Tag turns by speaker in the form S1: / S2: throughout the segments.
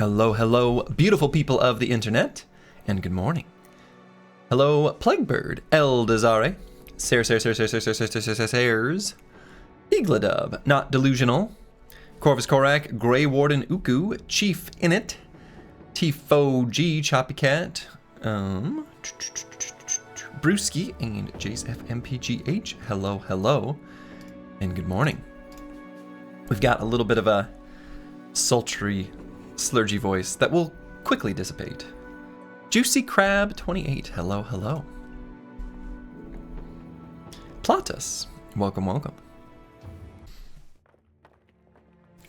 S1: Hello, hello, beautiful people of the internet, and good morning. Hello, Plaguebird, Eldazare, Sares, Igladub, Not Delusional, Corvus Korak, Grey Warden Uku, Chief Init, Tifo G, Choppy Cat, Brewski, and Jace FMPGH. Hello, hello, and good morning. We've got a little bit of a sultry, slurgy voice that will quickly dissipate. Juicy Crab 28, hello, hello. Platus, welcome, welcome.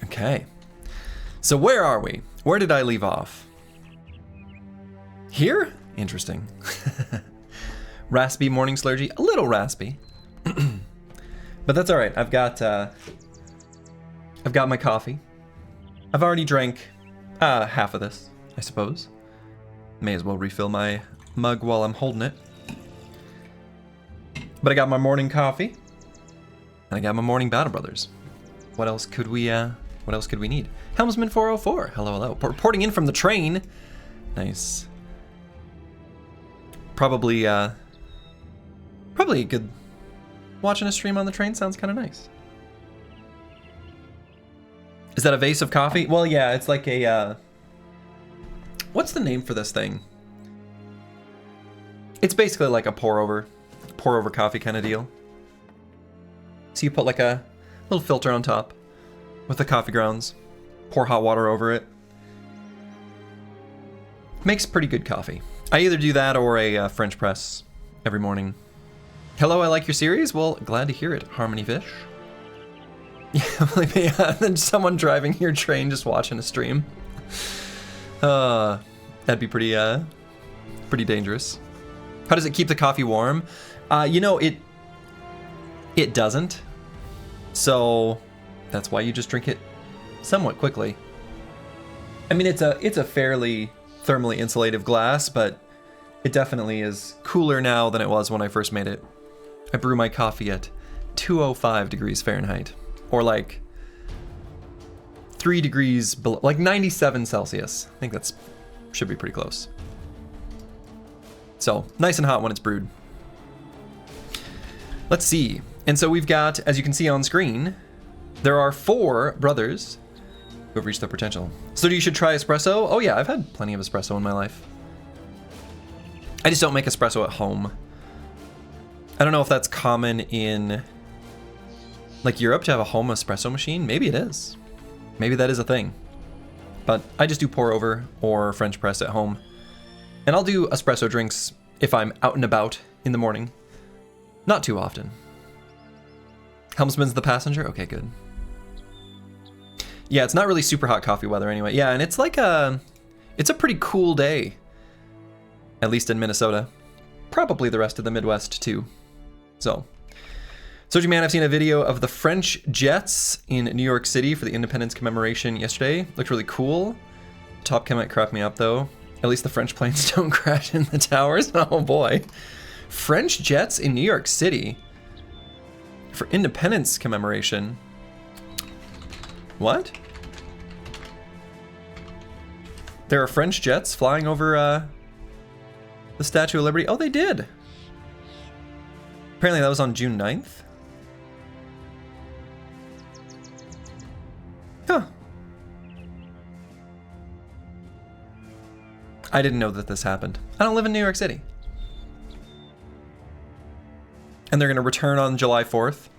S1: Okay, so where are we? Where did I leave off? Here? Interesting. Raspy morning slurgy, a little raspy. But that's all right. I've got my coffee. I've already drank half of this, I suppose. May as well refill my mug while I'm holding it. But I got my morning coffee, and I got my morning Battle Brothers. What else could we need? Helmsman 404, hello, hello. Reporting in from the train. Nice. Probably good. Watching a stream on the train sounds kind of nice. Is that a vase of coffee? Well, yeah, it's like a, what's the name for this thing? It's basically like a pour over coffee kind of deal. So you put like a little filter on top with the coffee grounds, pour hot water over it. Makes pretty good coffee. I either do that or a French press every morning. Hello, I like your series. Well, glad to hear it, Harmony Fish. Yeah, then someone driving your train just watching a stream. That'd be pretty dangerous. How does it keep the coffee warm? It doesn't. So that's why you just drink it somewhat quickly. I mean, it's a fairly thermally insulative glass, but it definitely is cooler now than it was when I first made it. I brew my coffee at 205 degrees Fahrenheit. Or like 3 degrees below, like 97 Celsius. I think that's should be pretty close. So nice and hot when it's brewed. Let's see. And so we've got, as you can see on screen, there are 4 brothers who have reached their potential. So you should try espresso. Oh yeah, I've had plenty of espresso in my life. I just don't make espresso at home. I don't know if that's common in like Europe to have a home espresso machine. Maybe it is. Maybe that is a thing. But I just do pour over or French press at home. And I'll do espresso drinks if I'm out and about in the morning. Not too often. Helmsman's the passenger? Okay, good. Yeah, it's not really super hot coffee weather anyway. Yeah, and it's like it's a pretty cool day. At least in Minnesota. Probably the rest of the Midwest too. So Soji Man, I've seen a video of the French jets in New York City for the Independence commemoration yesterday. Looked really cool. Top Chem might crap me up though. At least the French planes don't crash in the towers. Oh boy. French jets in New York City for Independence commemoration. What? There are French jets flying over the Statue of Liberty. Oh, they did. Apparently that was on June 9th. Huh. I didn't know that this happened. I don't live in New York City. And they're going to return on July 4th.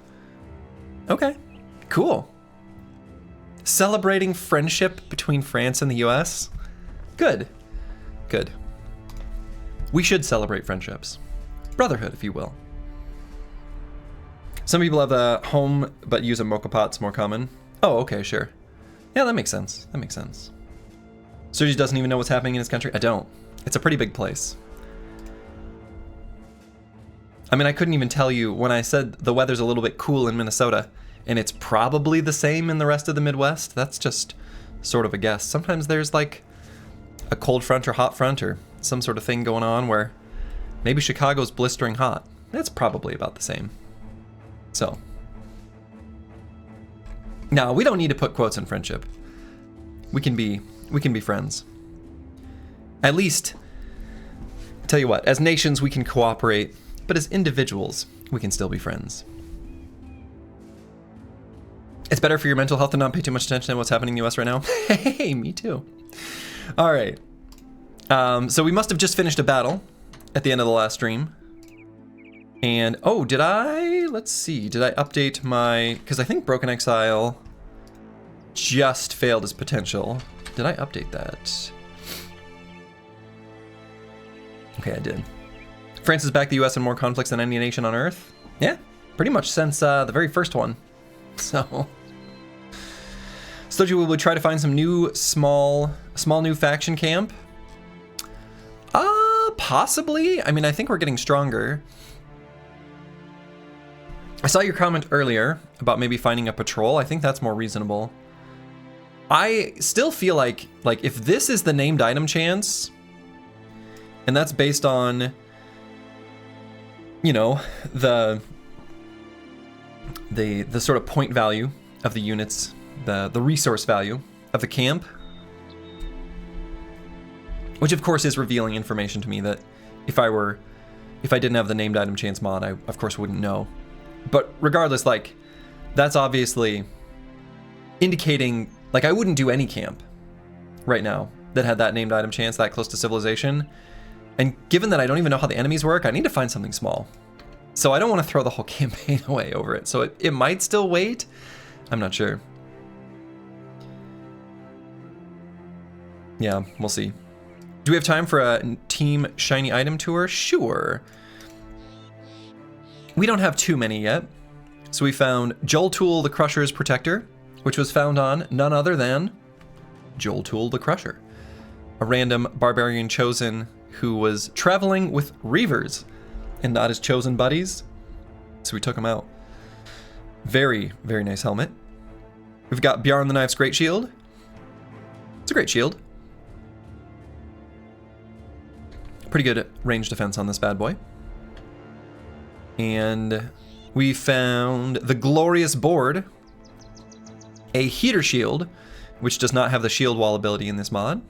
S1: Okay, cool. Celebrating friendship between France and the US. Good. Good. We should celebrate friendships. Brotherhood, if you will. Some people have a home but use a mocha pot. It's more common. Oh, okay, sure. Yeah, that makes sense. That makes sense. Sergi doesn't even know what's happening in his country. I don't. It's a pretty big place. I mean, I couldn't even tell you when I said the weather's a little bit cool in Minnesota, and it's probably the same in the rest of the Midwest. That's just sort of a guess. Sometimes there's like a cold front or hot front or some sort of thing going on where maybe Chicago's blistering hot. That's probably about the same. So, now we don't need to put quotes in friendship. We can be we can be friends. At least, tell you what, as nations we can cooperate, but as individuals, we can still be friends. It's better for your mental health to not pay too much attention to what's happening in the US right now. Hey, me too. All right. So we must have just finished a battle at the end of the last stream. And, oh, let's see, did I update because I think Broken Exile just failed his potential. Did I update that? Okay, I did. France is back the US in more conflicts than any nation on Earth. Yeah, pretty much since the very first one. So, Stoji will try to find some new small new faction camp. Possibly. I mean, I think we're getting stronger. I saw your comment earlier about maybe finding a patrol. I think that's more reasonable. I still feel like if this is the named item chance, and that's based on, you know, the sort of point value of the units, the resource value of the camp, which of course is revealing information to me that if I didn't have the named item chance mod, I of course wouldn't know. But regardless, like, that's obviously indicating, like, I wouldn't do any camp right now that had that named item chance that close to civilization. And given that I don't even know how the enemies work, I need to find something small. So I don't want to throw the whole campaign away over it. So it might still wait. I'm not sure. Yeah, we'll see. Do we have time for a team shiny item tour? Sure. We don't have too many yet. So we found Joltool the Crusher's Protector, which was found on none other than Joltool the Crusher, a random barbarian chosen who was traveling with Reavers and not his chosen buddies. So we took him out. Very, very nice helmet. We've got Bjarn the Knife's Great Shield. It's a great shield. Pretty good range defense on this bad boy. And we found the Glorious Board, a heater shield, which does not have the shield wall ability in this mod,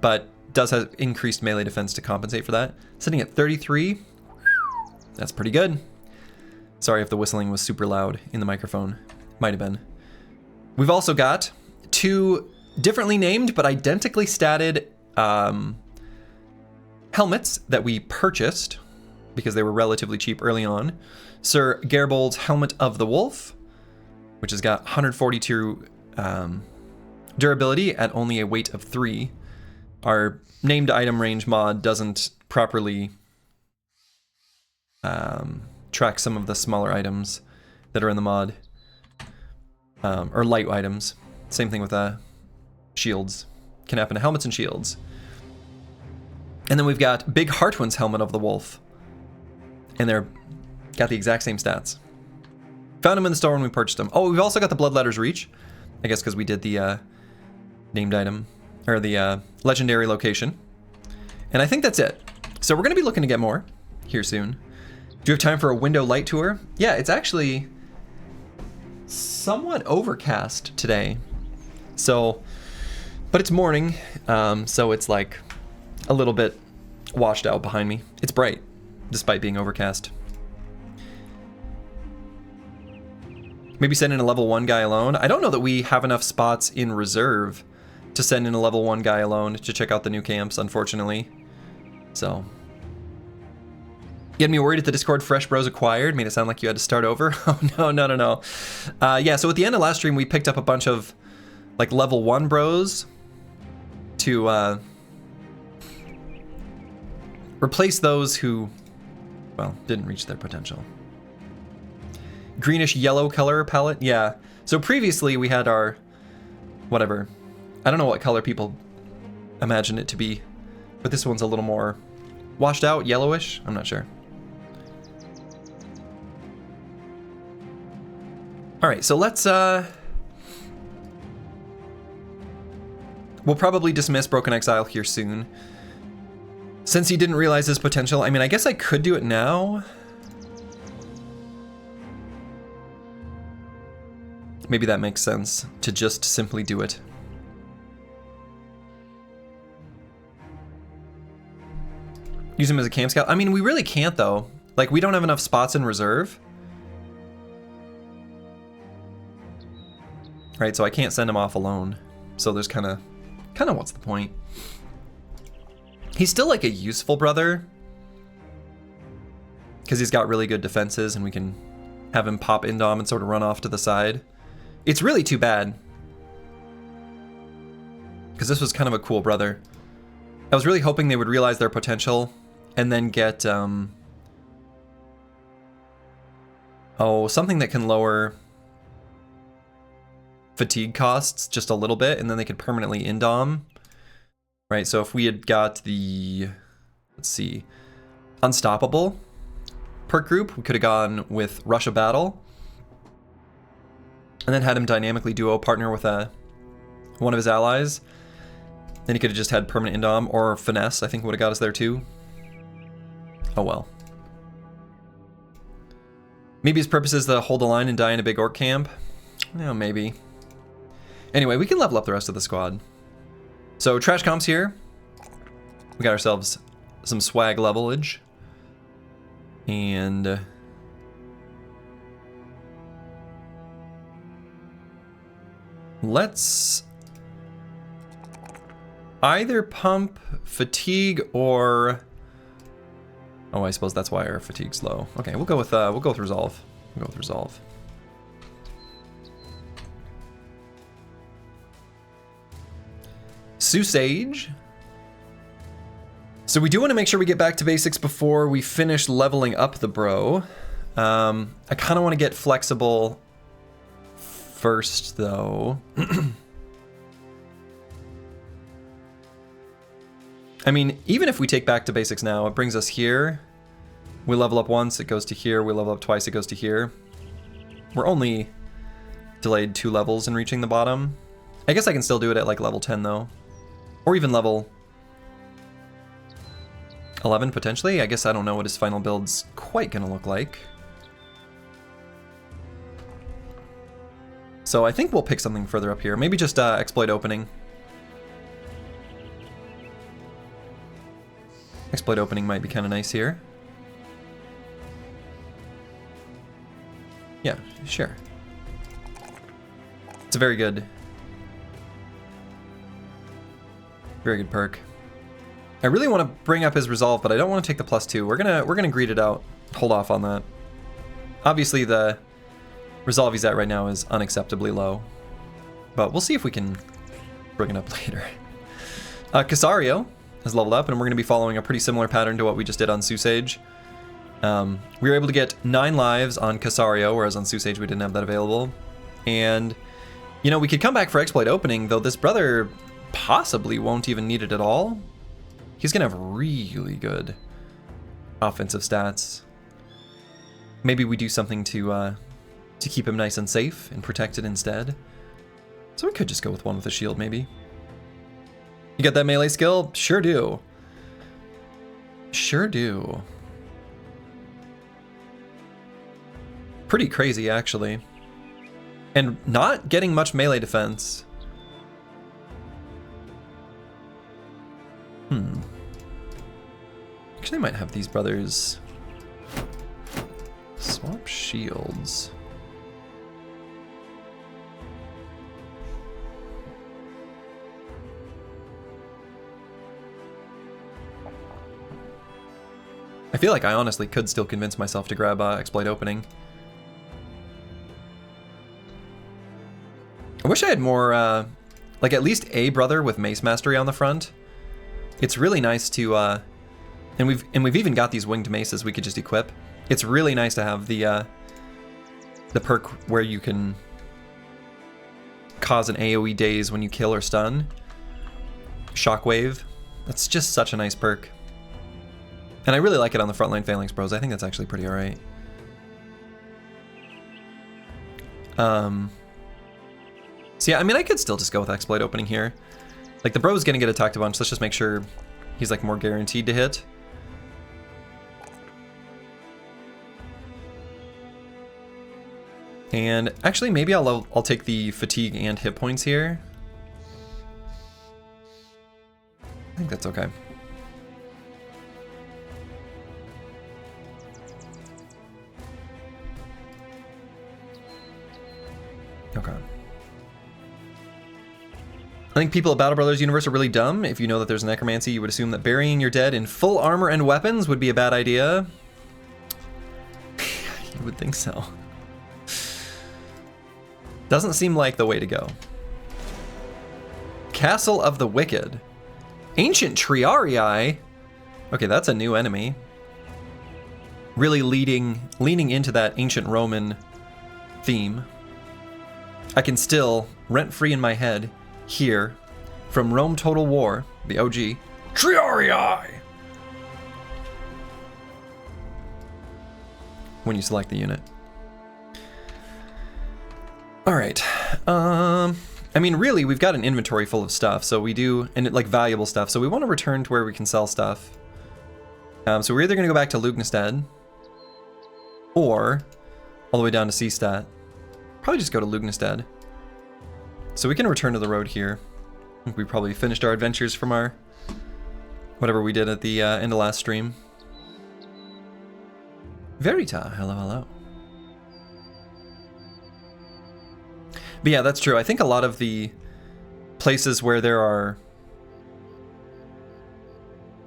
S1: but does have increased melee defense to compensate for that. Sitting at 33, that's pretty good. Sorry if the whistling was super loud in the microphone. Might have been. We've also got two differently named but identically statted helmets that we purchased because they were relatively cheap early on. Sir Gerbold's Helmet of the Wolf, which has got 142 durability at only a weight of 3. Our named item range mod doesn't properly track some of the smaller items that are in the mod, or light items. Same thing with shields. Can happen to helmets and shields. And then we've got Big Hartwin's Helmet of the Wolf, and they're got the exact same stats. Found them in the store when we purchased them. Oh, we've also got the Bloodletter's Reach, I guess because we did the named item, or the legendary location. And I think that's it. So we're going to be looking to get more here soon. Do you have time for a window light tour? Yeah, it's actually somewhat overcast today. So, but it's morning, so it's like a little bit washed out behind me. It's bright, despite being overcast. Maybe send in a level 1 guy alone. I don't know that we have enough spots in reserve to send in a level 1 guy alone to check out the new camps, unfortunately. So, you had me worried at the Discord Fresh Bros acquired. Made it sound like you had to start over. Oh, no. Yeah, so at the end of last stream, we picked up a bunch of like level 1 bros to replace those who, well, didn't reach their potential. Greenish yellow color palette, yeah. So previously we had our, whatever. I don't know what color people imagine it to be, but this one's a little more washed out, yellowish. I'm not sure. All right, so let's, we'll probably dismiss Broken Exile here soon. Since he didn't realize his potential, I mean, I guess I could do it now. Maybe that makes sense, to just simply do it. Use him as a camp scout. I mean, we really can't though. Like, we don't have enough spots in reserve. Right, so I can't send him off alone. So there's kind of what's the point? He's still like a useful brother. Because he's got really good defenses and we can have him pop Indom and sort of run off to the side. It's really too bad. Because this was kind of a cool brother. I was really hoping they would realize their potential and then get, something that can lower fatigue costs just a little bit, and then they could permanently Indom. Right, so if we had got the, let's see, Unstoppable perk group, we could have gone with Rush of Battle. And then had him dynamically duo partner with one of his allies. Then he could have just had permanent Indom, or Finesse, I think would have got us there too. Oh well. Maybe his purpose is to hold the line and die in a big orc camp. No, maybe. Anyway, we can level up the rest of the squad. So trash comps here. We got ourselves some swag levelage. And let's either pump fatigue or, oh, I suppose that's why our fatigue's low. Okay, we'll go with resolve. We'll go with resolve. Sage. So we do want to make sure we get back to basics before we finish leveling up the bro. I kind of want to get flexible first, though. I mean, even if we take back to basics now, it brings us here. We level up once, it goes to here. We level up twice, it goes to here. We're only delayed 2 levels in reaching the bottom. I guess I can still do it at like level 10 though. Or even level 11 potentially. I guess I don't know what his final build's quite gonna look like. So I think we'll pick something further up here. Maybe just exploit opening. Exploit opening might be kind of nice here. Yeah, sure. It's a very good perk. I really want to bring up his resolve, but I don't want to take the +2. We're gonna greed it out. Hold off on that. Obviously the resolve he's at right now is unacceptably low, but we'll see if we can bring it up later. Casario has leveled up, and we're going to be following a pretty similar pattern to what we just did on Sage. We were able to get 9 lives on Casario, whereas on Sage we didn't have that available. And, you know, we could come back for exploit opening, though this brother possibly won't even need it at all. He's going to have really good offensive stats. Maybe we do something to keep him nice and safe and protected instead. So we could just go with one with a shield, maybe. You got that melee skill? Sure do. Sure do. Pretty crazy, actually. And not getting much melee defense. Actually, I might have these brothers swap shields. I feel like I honestly could still convince myself to grab exploit opening. I wish I had more, like at least a brother with mace mastery on the front. It's really nice to, and we've even got these winged maces we could just equip. It's really nice to have the perk where you can cause an AoE daze when you kill or stun. Shockwave. That's just such a nice perk. And I really like it on the frontline Phalanx Bros. I think that's actually pretty alright. So yeah, I mean, I could still just go with exploit opening here. Like, the bro's gonna get attacked a bunch, so let's just make sure he's like more guaranteed to hit. And actually, maybe I'll take the fatigue and hit points here. I think that's okay. I think people at Battle Brothers universe are really dumb. If you know that there's necromancy, you would assume that burying your dead in full armor and weapons would be a bad idea. You would think so. Doesn't seem like the way to go. Castle of the Wicked. Ancient Triarii. Okay, that's a new enemy. Really leaning into that ancient Roman theme. I can still, rent-free in my head, hear from Rome Total War, the OG, Triarii! When you select the unit. Alright, I mean, really, we've got an inventory full of stuff, so we do, and like valuable stuff, so we want to return to where we can sell stuff. So we're either going to go back to Lugnestead, or all the way down to Seastadt. Probably just go to Lugnestead. So we can return to the road here. I think we probably finished our adventures from our whatever we did at the end of last stream. Verita, hello, hello. But yeah, that's true. I think a lot of the places where there are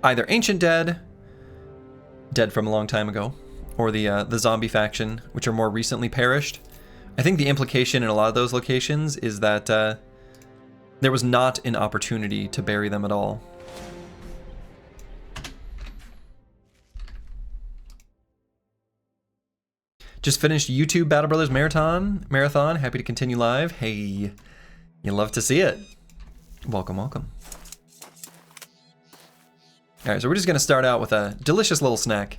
S1: either ancient dead from a long time ago, or the zombie faction, which are more recently perished. I think the implication in a lot of those locations is that there was not an opportunity to bury them at all. Just finished YouTube Battle Brothers Marathon. Happy to continue live. Hey, you love to see it. Welcome, welcome. All right, so we're just gonna start out with a delicious little snack.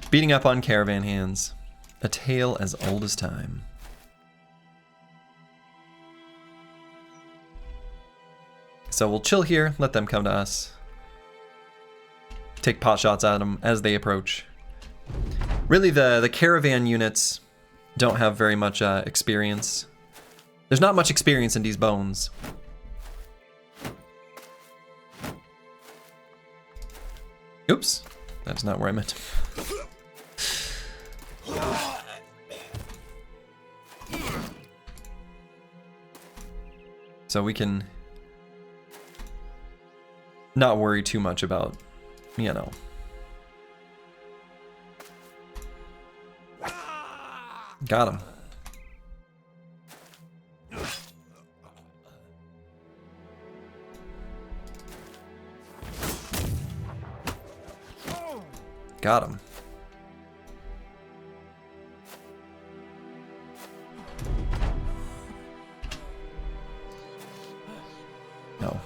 S1: Beating up on caravan hands. A tale as old as time. So we'll chill here, let them come to us. Take pot shots at them as they approach. Really, the caravan units don't have very much experience. There's not much experience in these bones. Oops, that's not where I meant. So we can not worry too much about, you know. Got him. Got him. No.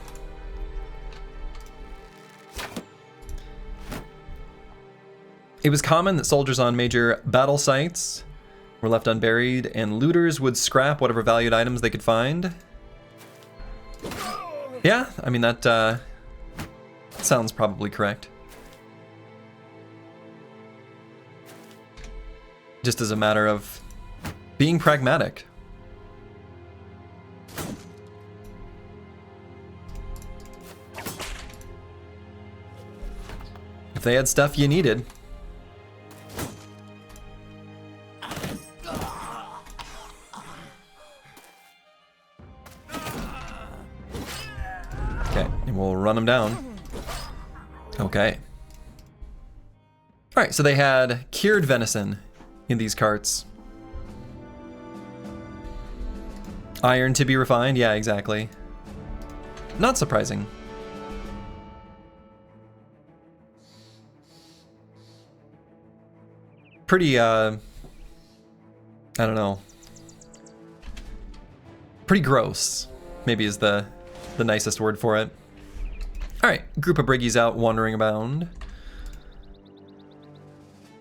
S1: It was common that soldiers on major battle sites were left unburied, and looters would scrap whatever valued items they could find. Yeah, I mean, that sounds probably correct. Just as a matter of being pragmatic. If they had stuff you needed. Okay, and we'll run them down. Okay. Alright, so they had cured venison in these carts. Iron to be refined? Yeah, exactly. Not surprising. Pretty, I don't know. Pretty gross, maybe is the nicest word for it. Alright, group of briggies out wandering around.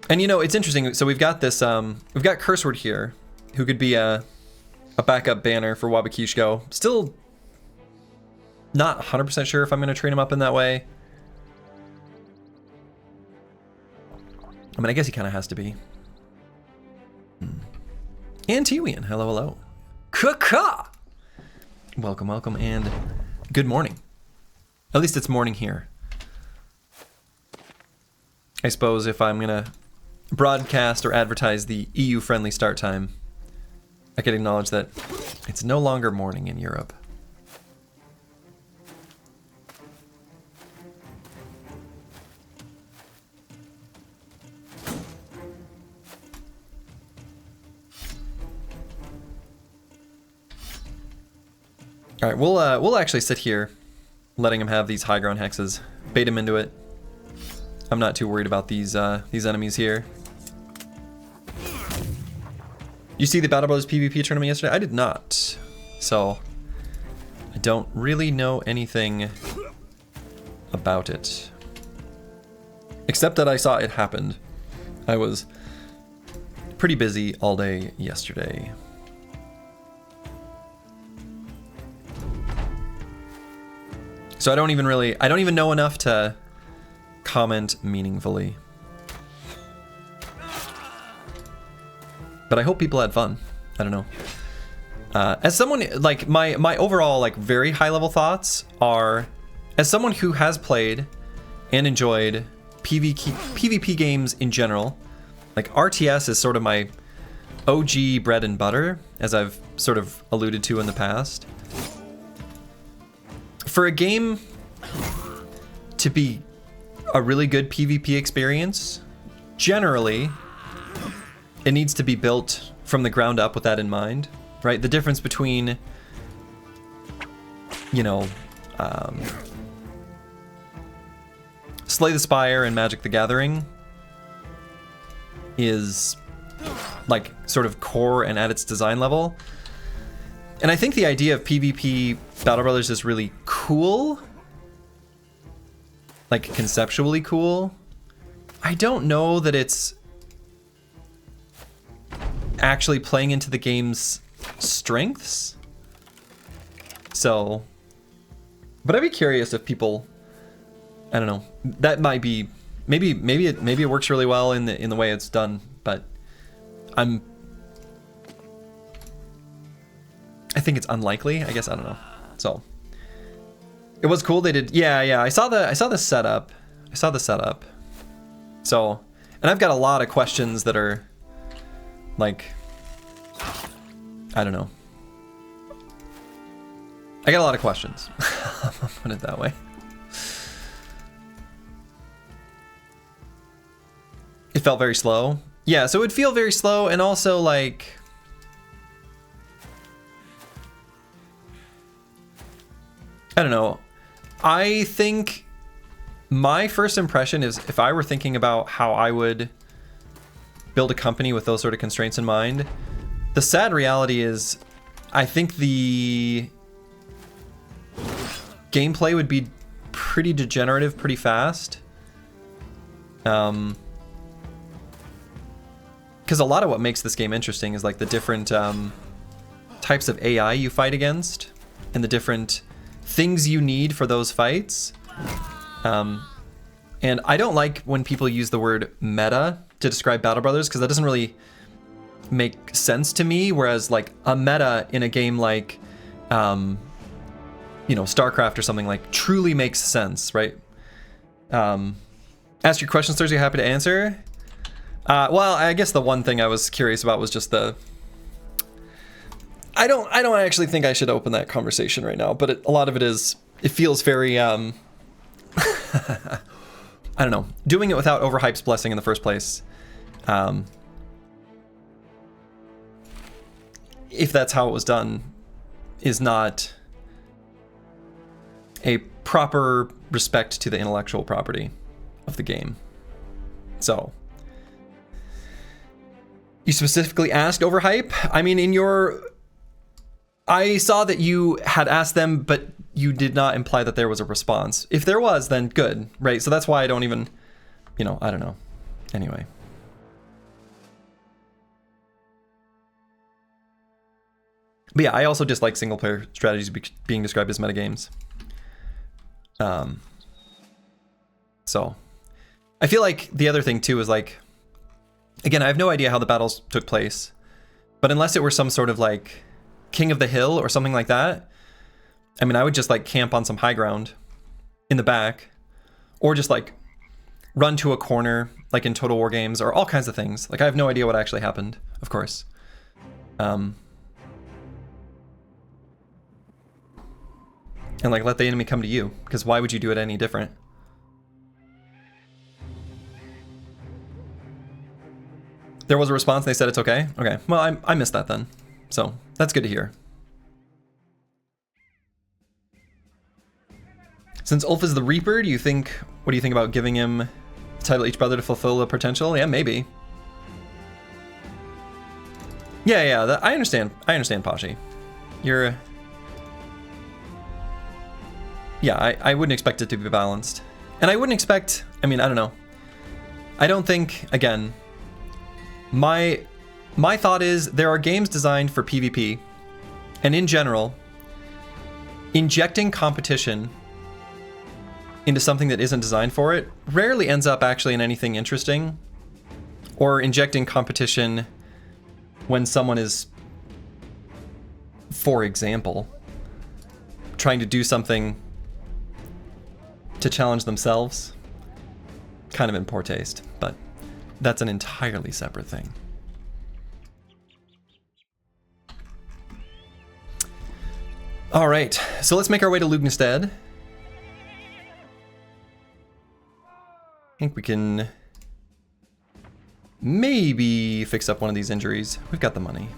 S1: And you know, it's interesting, so we've got this, we've got Curseword here, who could be a backup banner for Wabakishko. Still not 100% sure if I'm going to train him up in that way. I mean, I guess he kind of has to be. And Tiwian, hello, hello. Ka-ka! Welcome, welcome, and good morning. At least it's morning here. I suppose if I'm going to broadcast or advertise the EU-friendly start time, I could acknowledge that it's no longer morning in Europe. All right, we'll actually sit here, letting him have these high ground hexes, bait him into it. I'm not too worried about these enemies here. You see the Battle Brothers PvP tournament yesterday? I did not, so I don't really know anything about it, except that I saw it happened. I was pretty busy all day yesterday. So I don't even know enough to comment meaningfully. But I hope people had fun. I don't know. As someone, like, my overall, like, very high level thoughts are, as someone who has played and enjoyed PvP games in general, like, RTS is sort of my OG bread and butter, as I've sort of alluded to in the past. For a game to be a really good PvP experience, generally, it needs to be built from the ground up with that in mind, right? The difference between, you know, Slay the Spire and Magic the Gathering is like sort of core and at its design level. And I think the idea of PvP Battle Brothers is really cool, like conceptually cool. I don't know that it's actually playing into the game's strengths. So, but I'd be curious if people, I don't know, that might be, maybe it works really well in the way it's done, but I think it's unlikely. I guess, I don't know. So it was cool. They did. Yeah. I saw the setup. So, and I've got a lot of questions that are like, I don't know. I got a lot of questions. I'll put it that way. It felt very slow. Yeah, so it would feel very slow, and also like, I don't know. I think my first impression is, if I were thinking about how I would build a company with those sort of constraints in mind, the sad reality is I think the gameplay would be pretty degenerative pretty fast. Because a lot of what makes this game interesting is like the different types of AI you fight against and the different things you need for those fights. And I don't like when people use the word meta to describe Battle Brothers, because that doesn't really make sense to me. Whereas like a meta in a game like, you know, StarCraft or something, like truly makes sense, right? Ask your questions, Thursday. Happy to answer. Well, I guess the one thing I was curious about was just the. I don't actually think I should open that conversation right now, but a lot of it is. It feels very. I don't know. Doing it without Overhype's blessing in the first place. If that's how it was done, is not a proper respect to the intellectual property of the game. So. You specifically asked Overhype? I mean, I saw that you had asked them, but you did not imply that there was a response. If there was, then good, right? So that's why I don't even, you know, I don't know. Anyway. But yeah, I also dislike single player strategies being described as metagames. So I feel like the other thing too is like, again, I have no idea how the battles took place, but unless it were some sort of like King of the Hill or something like that, I mean, I would just like camp on some high ground in the back, or just like run to a corner, like in Total War games, or all kinds of things. Like I have no idea what actually happened, of course. And like let the enemy come to you, because why would you do it any different? There was a response and they said it's okay? Okay, well, I missed that then. So that's good to hear. Since Ulf is the Reaper, what do you think about giving him the title each brother to fulfill the potential? Yeah, maybe. Yeah, I understand. I understand, Pashi. You're... Yeah, I wouldn't expect it to be balanced. And I wouldn't expect... I mean, I don't know. I don't think, again... My thought is there are games designed for PvP. And in general, injecting competition into something that isn't designed for it rarely ends up actually in anything interesting. Or injecting competition when someone is, for example, trying to do something to challenge themselves, kind of in poor taste, but that's an entirely separate thing. All right, so let's make our way to Lugnestead. I think we can maybe fix up one of these injuries. We've got the money.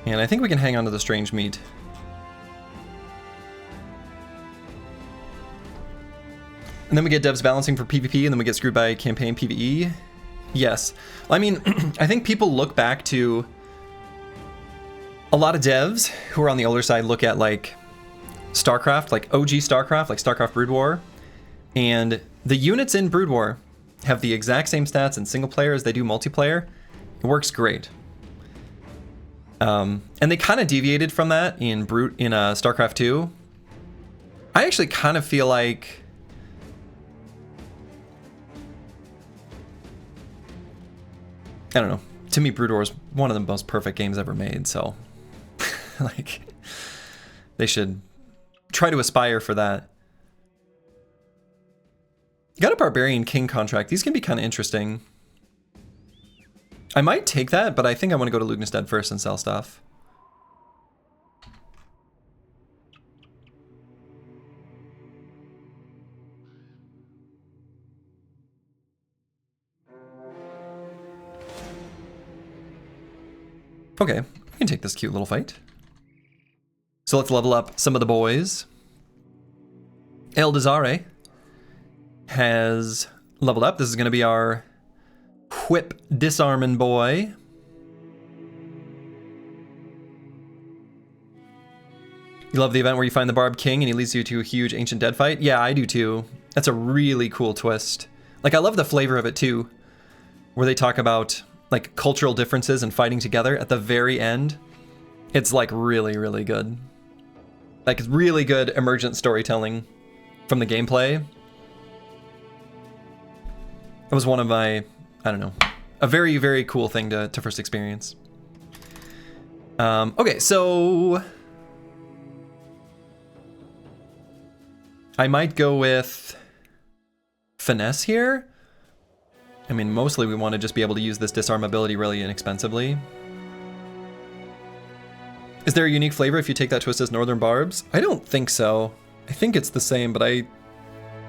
S1: And I think we can hang on to the strange meat. And then we get devs balancing for PvP, and then we get screwed by campaign PvE. Yes. I mean, I think people look back to... A lot of devs who are on the older side look at, like, StarCraft, like OG StarCraft, like StarCraft Brood War. And the units in Brood War have the exact same stats in single player as they do multiplayer. It works great. And they kind of deviated from that in StarCraft 2. I actually kind of feel like I don't know. To me, Brood War is one of the most perfect games ever made, so like they should try to aspire for that. Got a Barbarian King contract. These can be kind of interesting. I might take that, but I think I want to go to Lugnestead first and sell stuff. Okay, we can take this cute little fight. So let's level up some of the boys. Eldazare has leveled up. This is going to be our whip disarming boy. You love the event where you find the Barb King and he leads you to a huge Ancient Dead fight? Yeah, I do too. That's a really cool twist. Like, I love the flavor of it too, where they talk about like cultural differences and fighting together at the very end. It's like really, really good. Like, it's really good emergent storytelling from the gameplay. It was one of my, I don't know, a very, very cool thing to first experience. Okay, so I might go with finesse here. I mean, mostly we want to just be able to use this disarm ability really inexpensively. Is there a unique flavor if you take that twist as Northern Barbs? I don't think so. I think it's the same, but I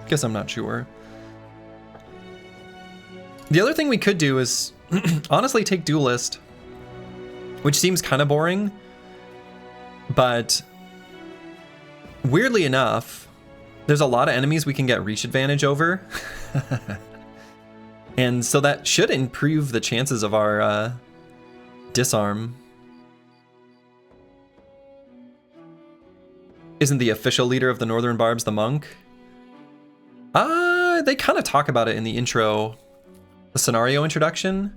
S1: guess I'm not sure. The other thing we could do is honestly take Duelist, which seems kind of boring, but weirdly enough, there's a lot of enemies we can get reach advantage over. And so that should improve the chances of our disarm. Isn't the official leader of the Northern Barbs the monk? They kind of talk about it in the intro, the scenario introduction.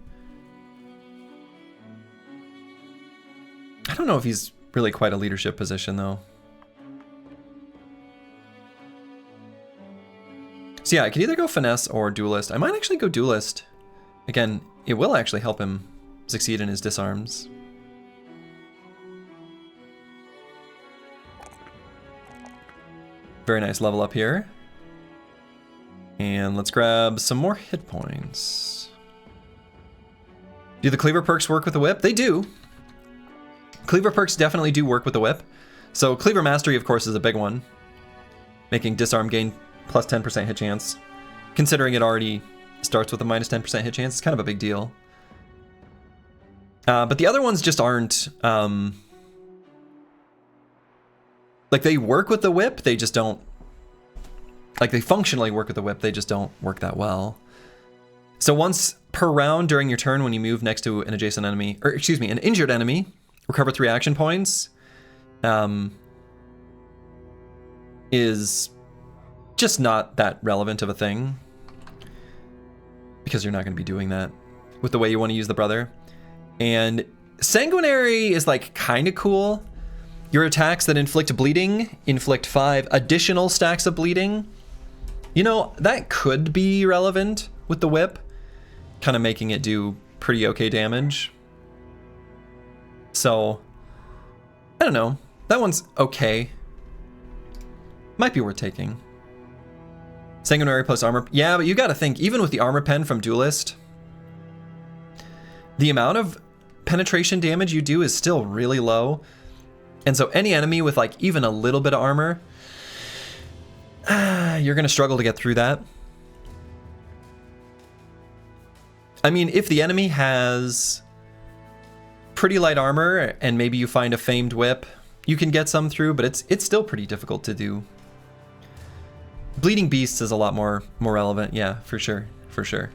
S1: I don't know if he's really quite a leadership position though. So yeah, I could either go finesse or duelist. I might actually go duelist. Again, it will actually help him succeed in his disarms. Very nice level up here. And let's grab some more hit points. Do the cleaver perks work with the whip? They do. Cleaver perks definitely do work with the whip. So cleaver mastery, of course, is a big one. Making disarm gain plus 10% hit chance. Considering it already starts with a minus 10% hit chance, it's kind of a big deal. But the other ones just aren't... like, they work with the whip, they just don't... Like, they functionally work with the whip, they just don't work that well. So once per round during your turn when you move next to an adjacent enemy, or excuse me, an injured enemy, recover 3 action points, is just not that relevant of a thing. Because you're not going to be doing that with the way you want to use the brother. And Sanguinary is like kind of cool. Your attacks that inflict bleeding inflict 5 additional stacks of bleeding. You know, that could be relevant with the whip, kind of making it do pretty okay damage. So, I don't know. That one's okay. Might be worth taking. Sanguinary plus armor. Yeah, but you gotta think, even with the armor pen from Duelist, the amount of penetration damage you do is still really low. And so any enemy with like even a little bit of armor, you're gonna struggle to get through that. I mean, if the enemy has pretty light armor and maybe you find a famed whip, you can get some through, but it's still pretty difficult to do. Bleeding Beasts is a lot more relevant, yeah, for sure, for sure.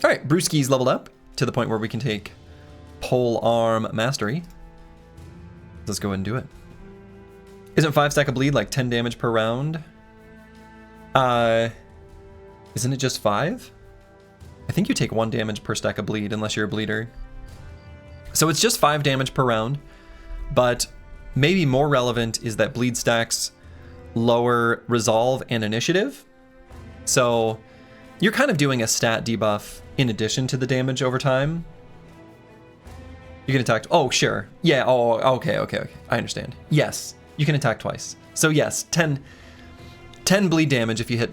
S1: All right, Brewski's leveled up to the point where we can take Pole Arm Mastery. Let's go ahead and do it. Isn't 5 stack of bleed like 10 damage per round? Isn't it just 5? I think you take 1 damage per stack of bleed unless you're a bleeder. So it's just 5 damage per round, but maybe more relevant is that bleed stacks lower resolve and initiative. So you're kind of doing a stat debuff in addition to the damage over time. You can attack, oh sure, yeah, oh okay, I understand. Yes, you can attack twice. So yes, 10 bleed damage if you hit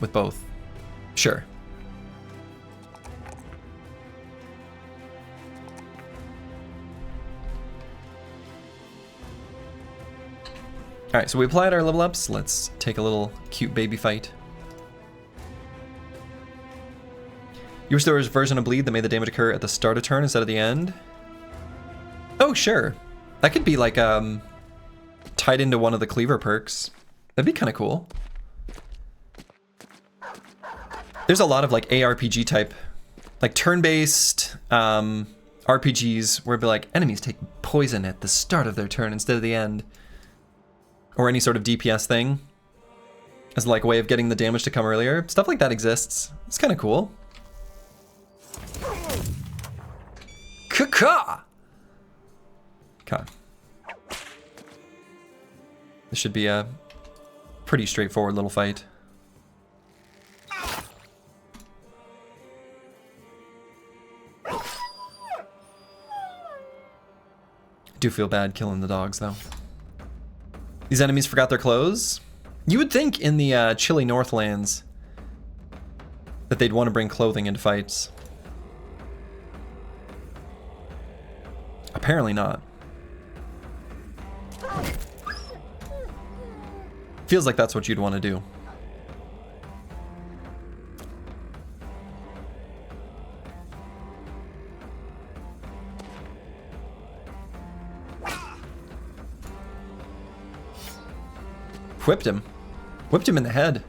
S1: with both. Sure. All right, so we applied our level ups. Let's take a little cute baby fight. You restore a version of bleed that made the damage occur at the start of turn instead of the end. Oh, sure. That could be like tied into one of the cleaver perks. That'd be kind of cool. There's a lot of like ARPG type, like turn-based RPGs where it'd be like enemies take poison at the start of their turn instead of the end. Or any sort of DPS thing as like a way of getting the damage to come earlier. Stuff like that exists. It's kind of cool. Ka-ka! Okay. This should be a pretty straightforward little fight. I do feel bad killing the dogs though. These enemies forgot their clothes. You would think in the chilly Northlands that they'd want to bring clothing into fights. Apparently not. Feels like that's what you'd want to do. Whipped him. Whipped him in the head.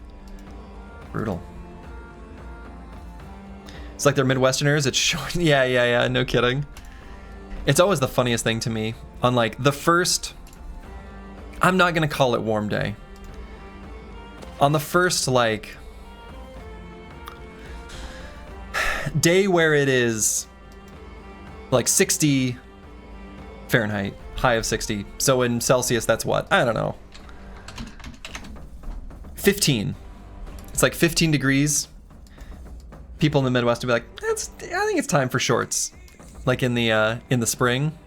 S1: Brutal. It's like they're Midwesterners. It's short. Yeah. No kidding. It's always the funniest thing to me. On like the first, I'm not gonna call it warm day. On the first like day where it is like 60 Fahrenheit, high of 60. So in Celsius, that's what? I don't know. 15. It's like 15 degrees. People in the Midwest would be like, I think it's time for shorts. Like in the spring.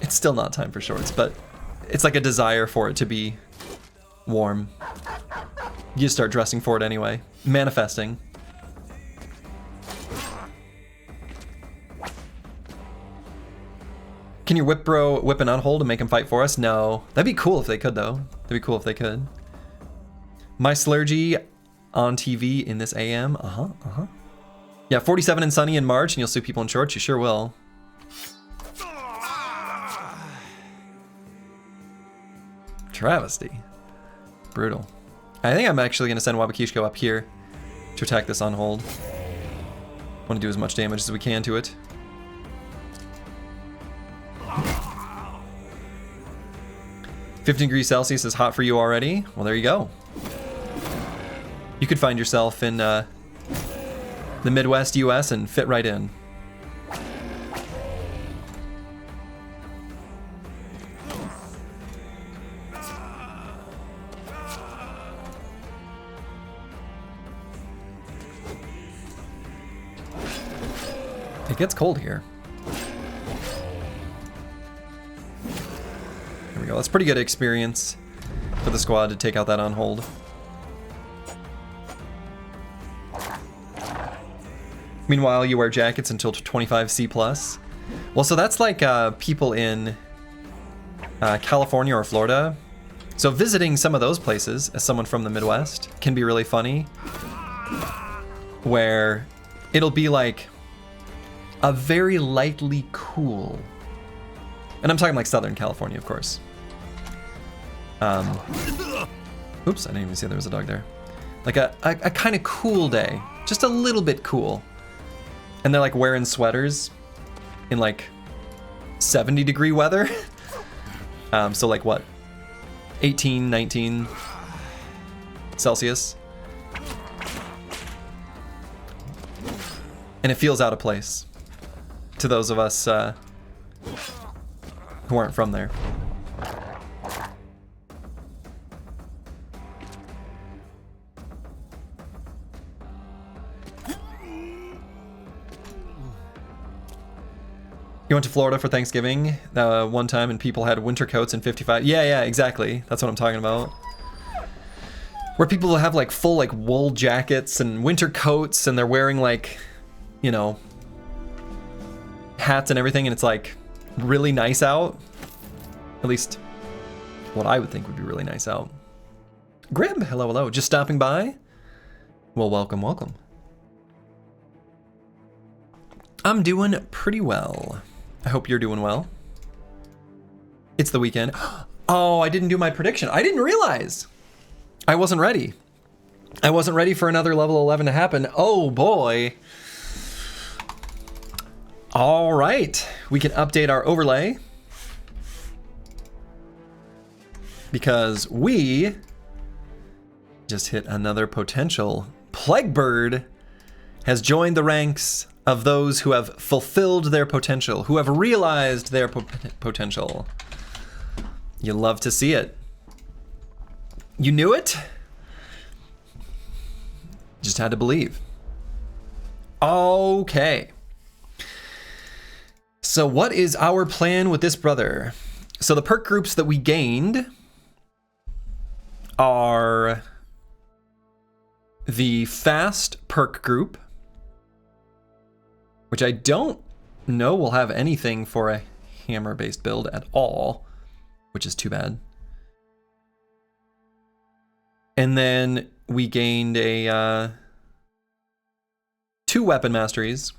S1: It's still not time for shorts, but it's like a desire for it to be warm. You just start dressing for it anyway. Manifesting. Can your whip bro whip an unhold and make him fight for us? No. That'd be cool if they could, though. That'd be cool if they could. My Slurgy, on TV in this AM. Yeah, 47 and sunny in March, and you'll see people in shorts. You sure will. Travesty. Brutal. I think I'm actually going to send Wabakishko up here to attack this on hold. Want to do as much damage as we can to it. "15 degrees Celsius is hot for you already." Well, there you go. You could find yourself in the Midwest US and fit right in. It gets cold here. There we go. That's pretty good experience for the squad to take out that on hold. Meanwhile, you wear jackets until 25C+. Well, so that's like people in California or Florida. So visiting some of those places as someone from the Midwest can be really funny. Where it'll be like a very lightly cool. And I'm talking like Southern California, of course. Oops, I didn't even see there was a dog there. Like a kind of cool day. Just a little bit cool. And they're like wearing sweaters in like 70-degree weather. So like what? 18, 19 Celsius. And it feels out of place to those of us who aren't from there. You went to Florida for Thanksgiving one time and people had winter coats and 55. Yeah, exactly. That's what I'm talking about. Where people have like full like wool jackets and winter coats and they're wearing like, you know, hats and everything, and it's like really nice out. At least what I would think would be really nice out. Grib, hello. Just stopping by? Well, welcome. I'm doing pretty well. I hope you're doing well. It's the weekend. Oh, I didn't do my prediction. I didn't realize. I wasn't ready. I wasn't ready for another level 11 to happen. Oh boy. All right, we can update our overlay because we just hit another potential. Plaguebird has joined the ranks of those who have fulfilled their potential, who have realized their potential. You love to see it. You knew it? Just had to believe. Okay. So what is our plan with this brother? So the perk groups that we gained are the fast perk group, which I don't know will have anything for a hammer-based build at all, which is too bad. And then we gained a 2 weapon masteries,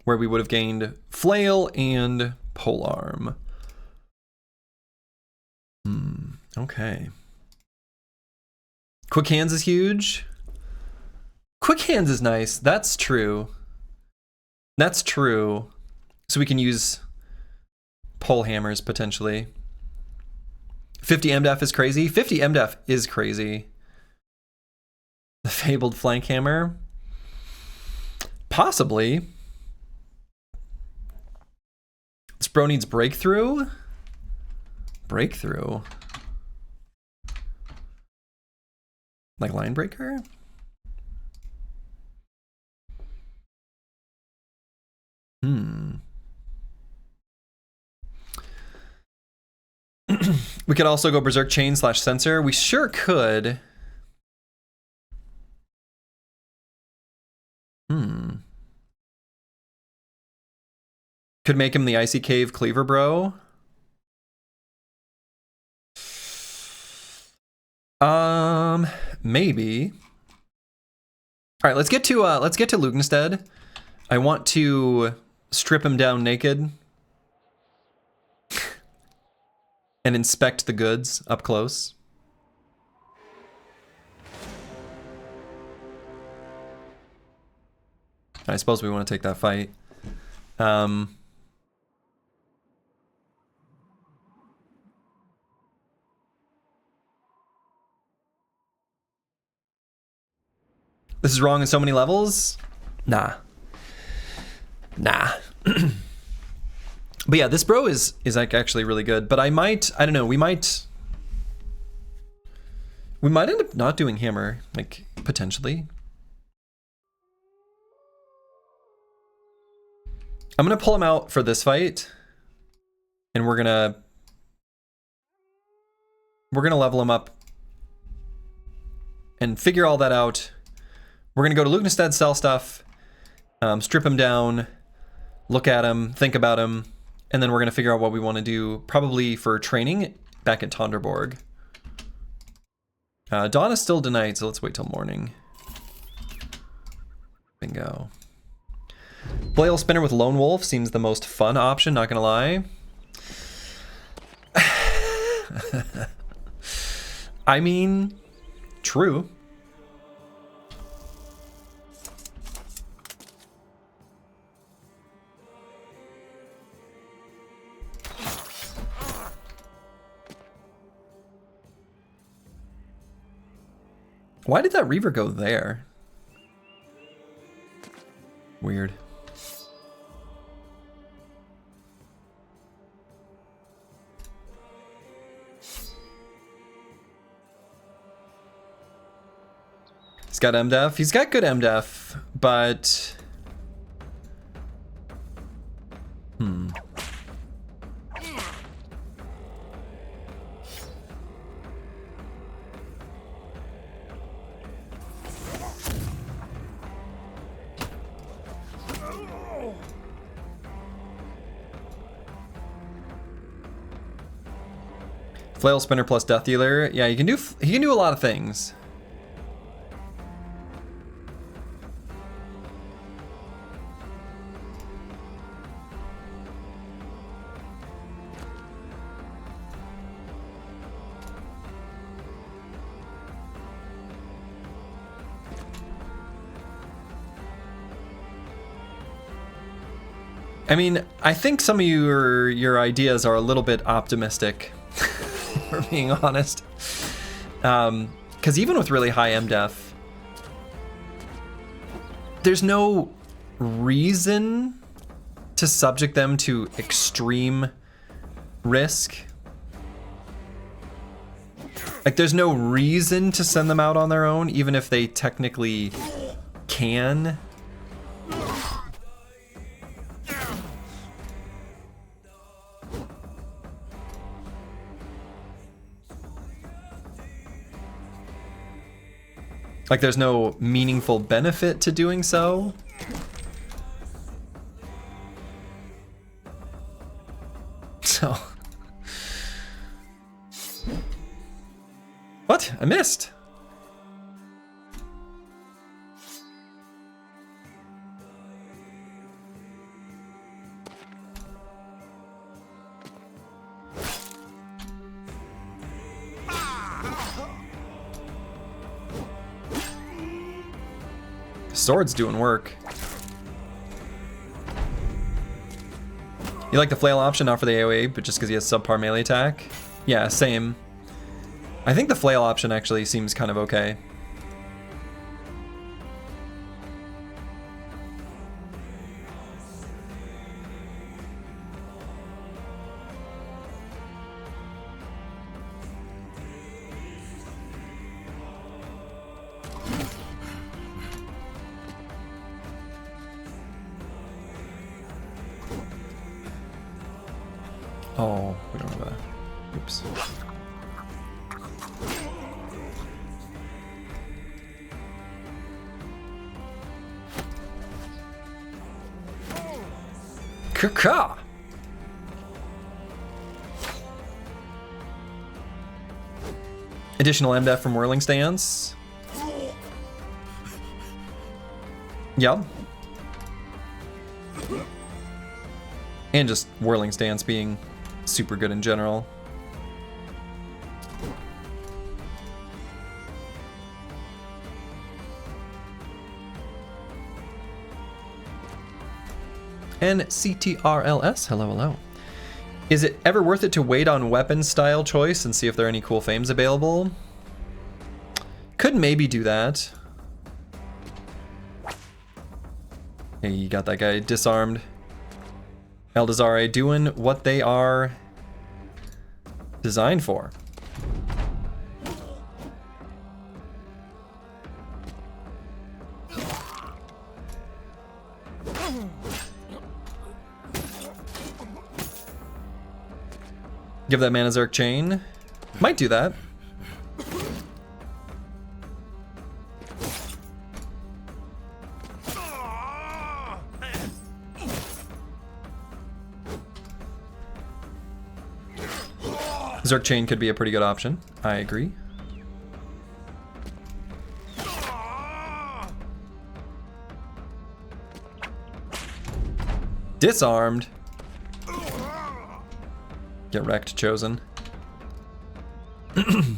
S1: where we would have gained flail and polearm. Okay. Quick hands is huge. Quick hands is nice. That's true. That's true. So we can use pole hammers potentially. 50 MDF is crazy. 50 MDF is crazy. The fabled flank hammer. Possibly. This bro needs breakthrough. Breakthrough. Like line breaker? We could also go berserk chain / sensor. We sure could. Could make him the icy cave cleaver bro. Maybe. All right, let's get to Lugnstead. I want to strip him down naked and inspect the goods up close. I suppose we want to take that fight. This is wrong in so many levels? Nah. But yeah, this bro is like actually really good. But I don't know, we might end up not doing hammer, like potentially. I'm gonna pull him out for this fight, and we're gonna level him up and figure all that out. We're gonna go to Lugnstead, sell stuff, strip him down, look at him, think about him, and then we're gonna figure out what we want to do, probably for training back at Tonderborg. Dawn is still denied, so let's wait till morning. Bingo. Flail spinner with Lone Wolf seems the most fun option, not gonna lie. I mean, true. Why did that Reaver go there? Weird. He's got MDef. He's got good MDef, but... Flail spinner plus death dealer. Yeah, he can do a lot of things. I mean, I think some of your ideas are a little bit optimistic. For being honest, because even with really high MDef, there's no reason to subject them to extreme risk. Like, there's no reason to send them out on their own, even if they technically can. Like, there's no meaningful benefit to doing so. So. What? I missed. Sword's doing work. You like the flail option, not for the AoE, but just because he has subpar melee attack? Yeah, same. I think the flail option actually seems kind of okay. Oh, we don't have a... Oops. Kaka! Additional MDF from Whirling Stance. Yep. And just Whirling Stance being super good in general. And CTRLS, hello, hello. Is it ever worth it to wait on weapon style choice and see if there are any cool fames available? Could maybe do that. Hey, you got that guy disarmed. Eldazare doing what they are designed for. Give that man a Zerk chain. Might do that. Zerk chain could be a pretty good option. I agree. Disarmed. Get wrecked, Chosen. You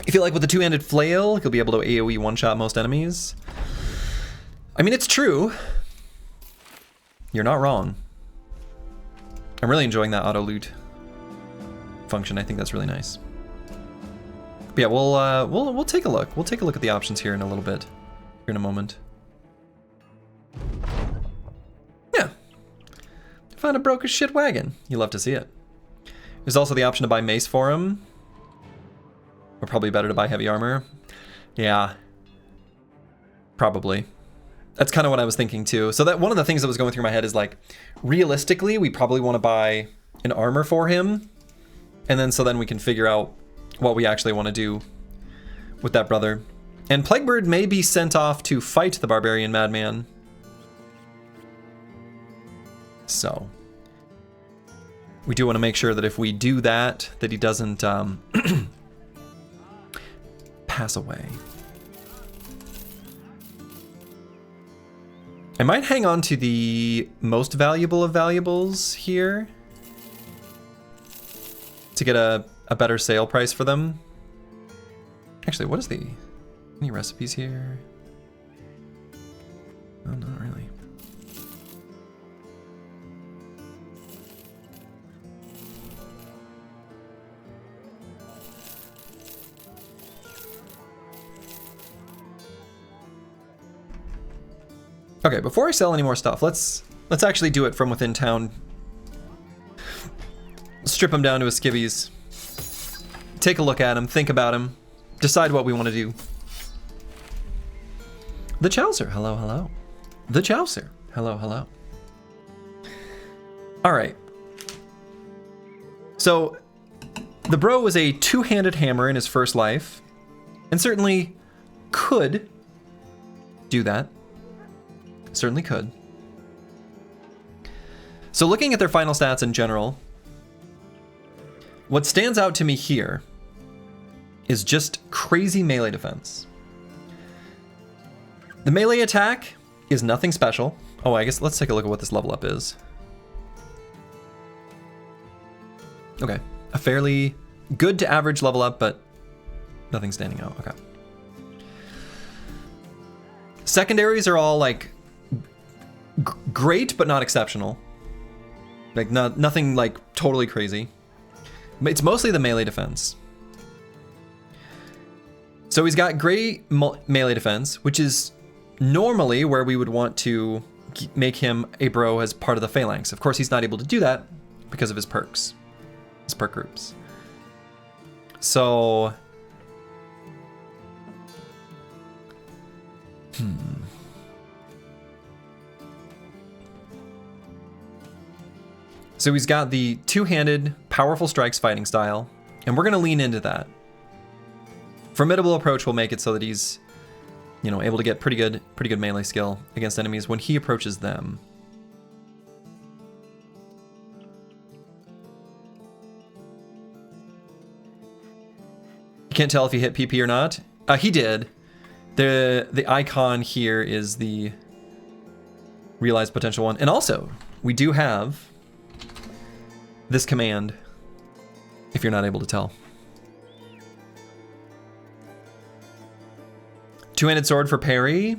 S1: feel like with the two-handed flail, you'll be able to AoE one-shot most enemies? I mean, it's true. You're not wrong. I'm really enjoying that auto-loot function. I think that's really nice. But yeah, we'll take a look. We'll take a look at the options here in a little bit. Here in a moment. Yeah. Found a broke as shit wagon. You love to see it. There's also the option to buy mace for him. Or probably better to buy heavy armor. Yeah. Probably. That's kind of what I was thinking too. So that one of the things that was going through my head is like, realistically, we probably want to buy an armor for him. And then so then we can figure out what we actually want to do with that brother. And Plaguebird may be sent off to fight the Barbarian Madman. So we do want to make sure that if we do that, that he doesn't pass away. I might hang on to the most valuable of valuables here to get a better sale price for them. Actually, what is any recipes here? Oh, not really. Okay, before I sell any more stuff, let's actually do it from within town. Strip him down to his skivvies. Take a look at him, think about him, decide what we want to do. The Chowser, hello, hello. The Chowser, hello, hello. All right. So, the bro was a two-handed hammer in his first life, and certainly could do that. Certainly could. So looking at their final stats in general, what stands out to me here is just crazy melee defense. The melee attack is nothing special. Oh, I guess let's take a look at what this level up is. Okay, a fairly good to average level up, but nothing standing out. Okay. Secondaries are all like great, but not exceptional. Like nothing like totally crazy. It's mostly the melee defense. So he's got great melee defense, which is normally where we would want to make him a bro as part of the phalanx. Of course, he's not able to do that because of his perks, his perk groups. So, So he's got the two-handed, powerful strikes fighting style, and we're going to lean into that. Formidable approach will make it so that he's, you know, able to get pretty good melee skill against enemies when he approaches them. You can't tell if he hit PP or not. He did. The icon here is the realized potential one. And also, we do have this command, if you're not able to tell. Two-handed sword for parry.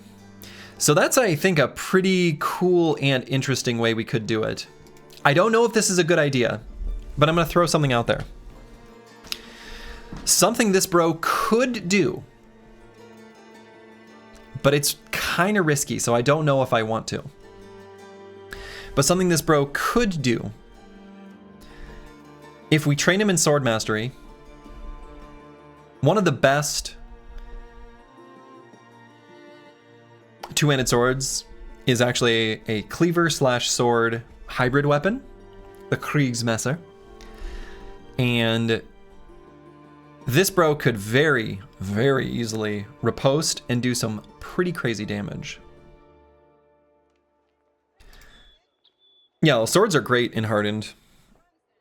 S1: So that's, I think, a pretty cool and interesting way we could do it. I don't know if this is a good idea, but I'm going to throw something out there. Something this bro could do, but it's kind of risky, so I don't know if I want to. But something this bro could do, if we train him in sword mastery, one of the best two-handed swords is actually a cleaver slash sword hybrid weapon, the Kriegsmesser. And this bro could very, very easily riposte and do some pretty crazy damage. Yeah, well, swords are great in Hardened.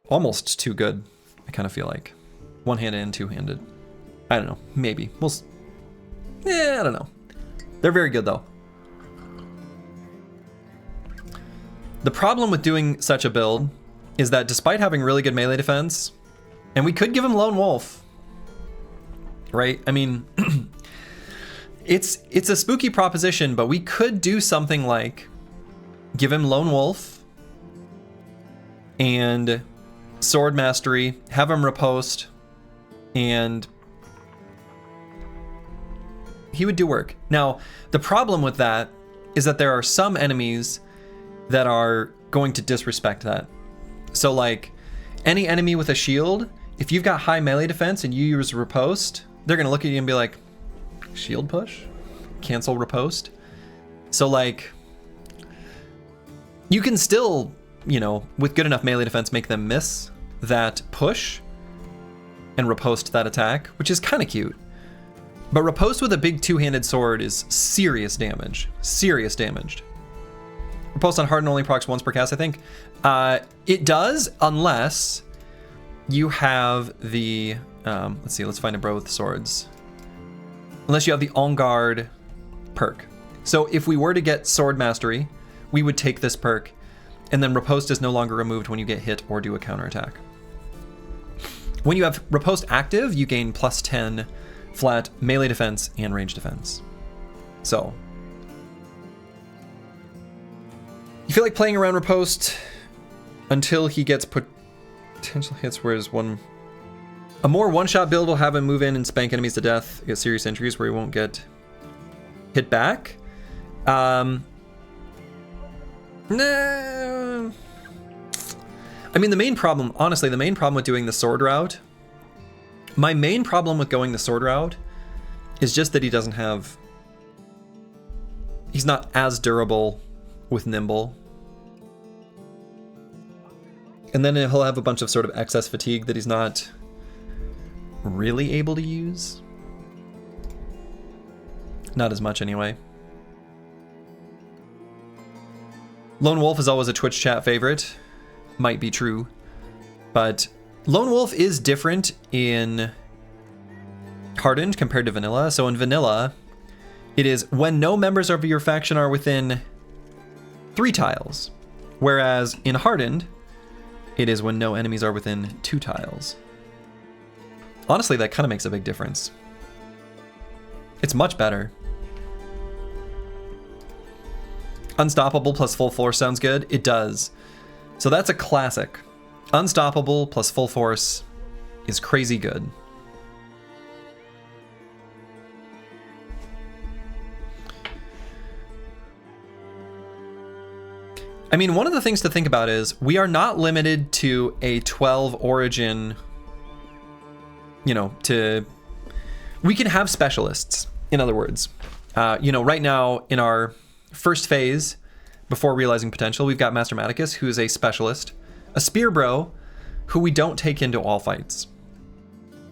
S1: Almost too good, I kind of feel like. One-handed and two-handed. I don't know, maybe. I don't know. They're very good though. The problem with doing such a build is that despite having really good melee defense, and we could give him Lone Wolf, right? I mean, it's a spooky proposition, but we could do something like give him Lone Wolf and sword mastery, have him riposte, and he would do work. Now, the problem with that is that there are some enemies that are going to disrespect that. So like any enemy with a shield, if you've got high melee defense and you use riposte, they're gonna look at you and be like, shield push? Cancel riposte? So like, you can still, you know, with good enough melee defense, make them miss that push and riposte that attack, which is kind of cute. But riposte with a big two-handed sword is serious damage. Serious damage. Riposte on Hardened only procs once per cast, I think. It does, unless you have the... let's see, let's find a bro with swords. Unless you have the On Guard perk. So if we were to get Sword Mastery, we would take this perk, and then riposte is no longer removed when you get hit or do a counterattack. When you have riposte active, you gain plus 10 flat melee defense and range defense. So, you feel like playing around riposte until he gets potential hits, whereas a more one-shot build will have him move in and spank enemies to death, get serious injuries where he won't get hit back. Nah. I mean, the main problem, honestly, the main problem with doing the sword route, my main problem with going the sword route is just that he's not as durable with nimble. And then he'll have a bunch of sort of excess fatigue that he's not really able to use. Not as much anyway. Lone Wolf is always a Twitch chat favorite. Might be true. But Lone Wolf is different in Hardened compared to Vanilla. So in Vanilla, it is when no members of your faction are within 3 tiles. Whereas in Hardened, it is when no enemies are within 2 tiles. Honestly, that kind of makes a big difference. It's much better. Unstoppable plus full force sounds good. It does. So that's a classic. Unstoppable plus full force is crazy good. I mean, one of the things to think about is we are not limited to a 12 origin, you know, we can have specialists, in other words. You know, right now in our first phase, before realizing potential, we've got Master Maticus, who is a specialist, a spear bro, who we don't take into all fights.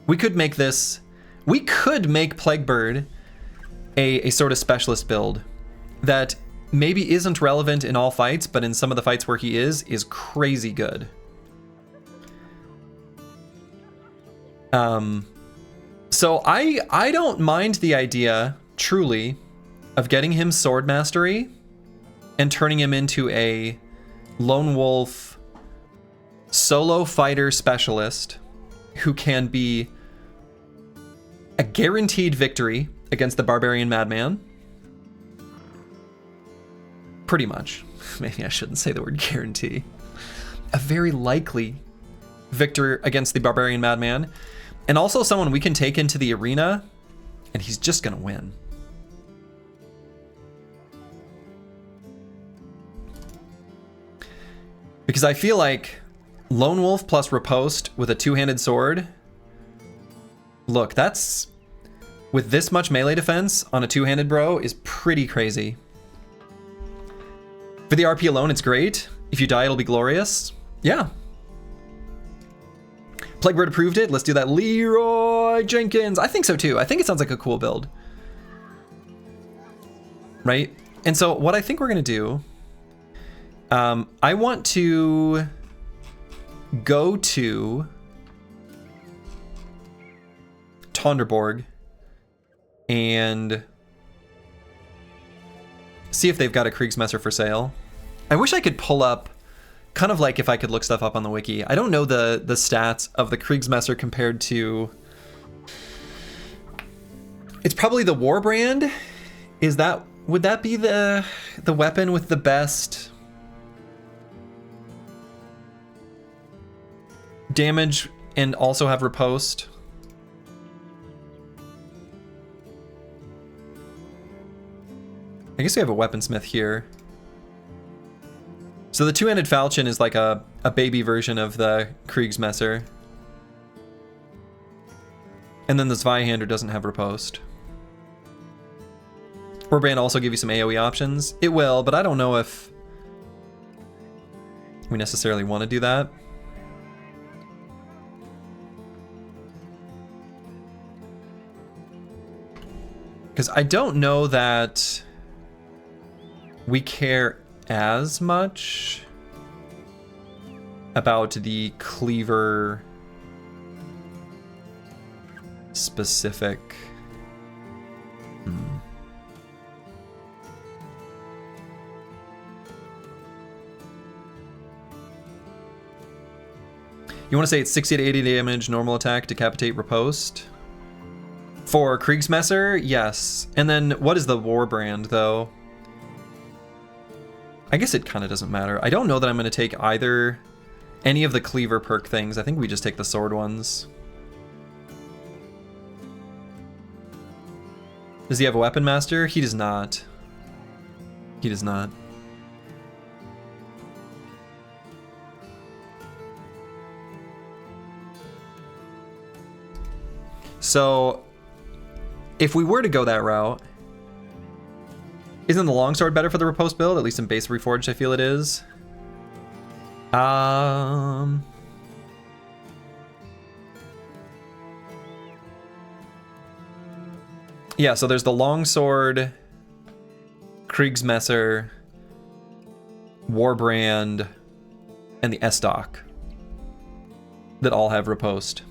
S1: We could make Plaguebird a sort of specialist build that maybe isn't relevant in all fights, but in some of the fights where he is crazy good. So I don't mind the idea, truly, of getting him sword mastery and turning him into a lone wolf solo fighter specialist who can be a guaranteed victory against the barbarian madman. Pretty much. Maybe I shouldn't say the word guarantee. A very likely victor against the barbarian madman, and also someone we can take into the arena and he's just gonna win. Because I feel like Lone Wolf plus Riposte with a two-handed sword. Look, that's, with this much melee defense on a two-handed bro, is pretty crazy. For the RP alone, it's great. If you die, it'll be glorious. Yeah. Plaguebird approved it. Let's do that. Leroy Jenkins. I think so too. I think it sounds like a cool build. Right? And so what I think we're going to do, I want to go to Tonderborg and see if they've got a Kriegsmesser for sale. I wish I could pull up, kind of like if I could look stuff up on the wiki. I don't know the stats of the Kriegsmesser compared to... It's probably the Warbrand. Is that, would that be the weapon with the best damage and also have riposte? I guess we have a weaponsmith here. So the two-handed falchion is like a baby version of the Kriegsmesser. And then the Zweihander doesn't have riposte. Warbrand also give you some AoE options. It will, but I don't know if we necessarily want to do that. Because I don't know that we care as much about the cleaver specific. You want to say it's 60 to 80 damage, normal attack, decapitate, riposte? For Kriegsmesser, yes. And then what is the Warbrand though? I guess it kind of doesn't matter. I don't know that I'm going to take either any of the cleaver perk things. I think we just take the sword ones. Does he have a weapon master? He does not. He does not. So if we were to go that route, isn't the longsword better for the riposte build? At least in base Reforged, I feel it is. Yeah, so there's the longsword, Kriegsmesser, Warbrand, and the Estoc that all have riposte.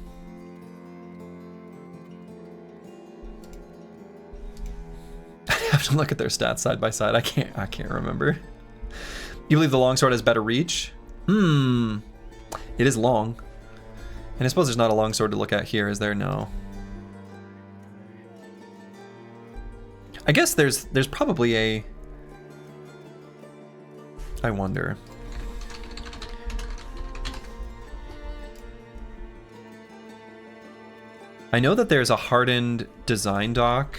S1: I have to look at their stats side by side. I can't remember. You believe the longsword has better reach? It is long. And I suppose there's not a longsword to look at here, is there? No. I guess there's probably a... I wonder. I know that there's a hardened design doc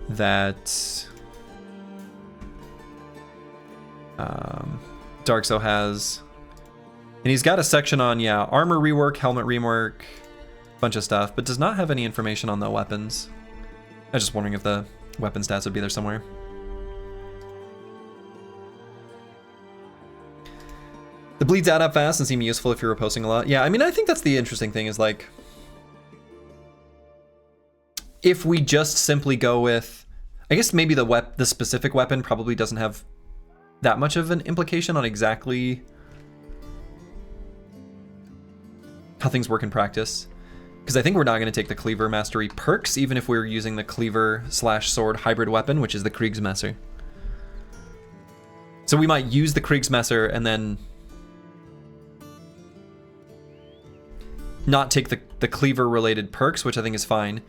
S1: that Darkso has, and he's got a section on, yeah, armor rework, helmet rework, bunch of stuff, but does not have any information on the weapons. I was just wondering if the weapon stats would be there somewhere. The bleeds add up fast and seem useful if you're reposting a lot. Yeah, I mean, I think that's the interesting thing is like, if we just simply go with, I guess maybe the specific weapon probably doesn't have that much of an implication on exactly how things work in practice. Because I think we're not going to take the Cleaver Mastery perks, even if we're using the Cleaver/Sword hybrid weapon, which is the Kriegsmesser. So we might use the Kriegsmesser and then not take the cleaver-related perks, which I think is fine.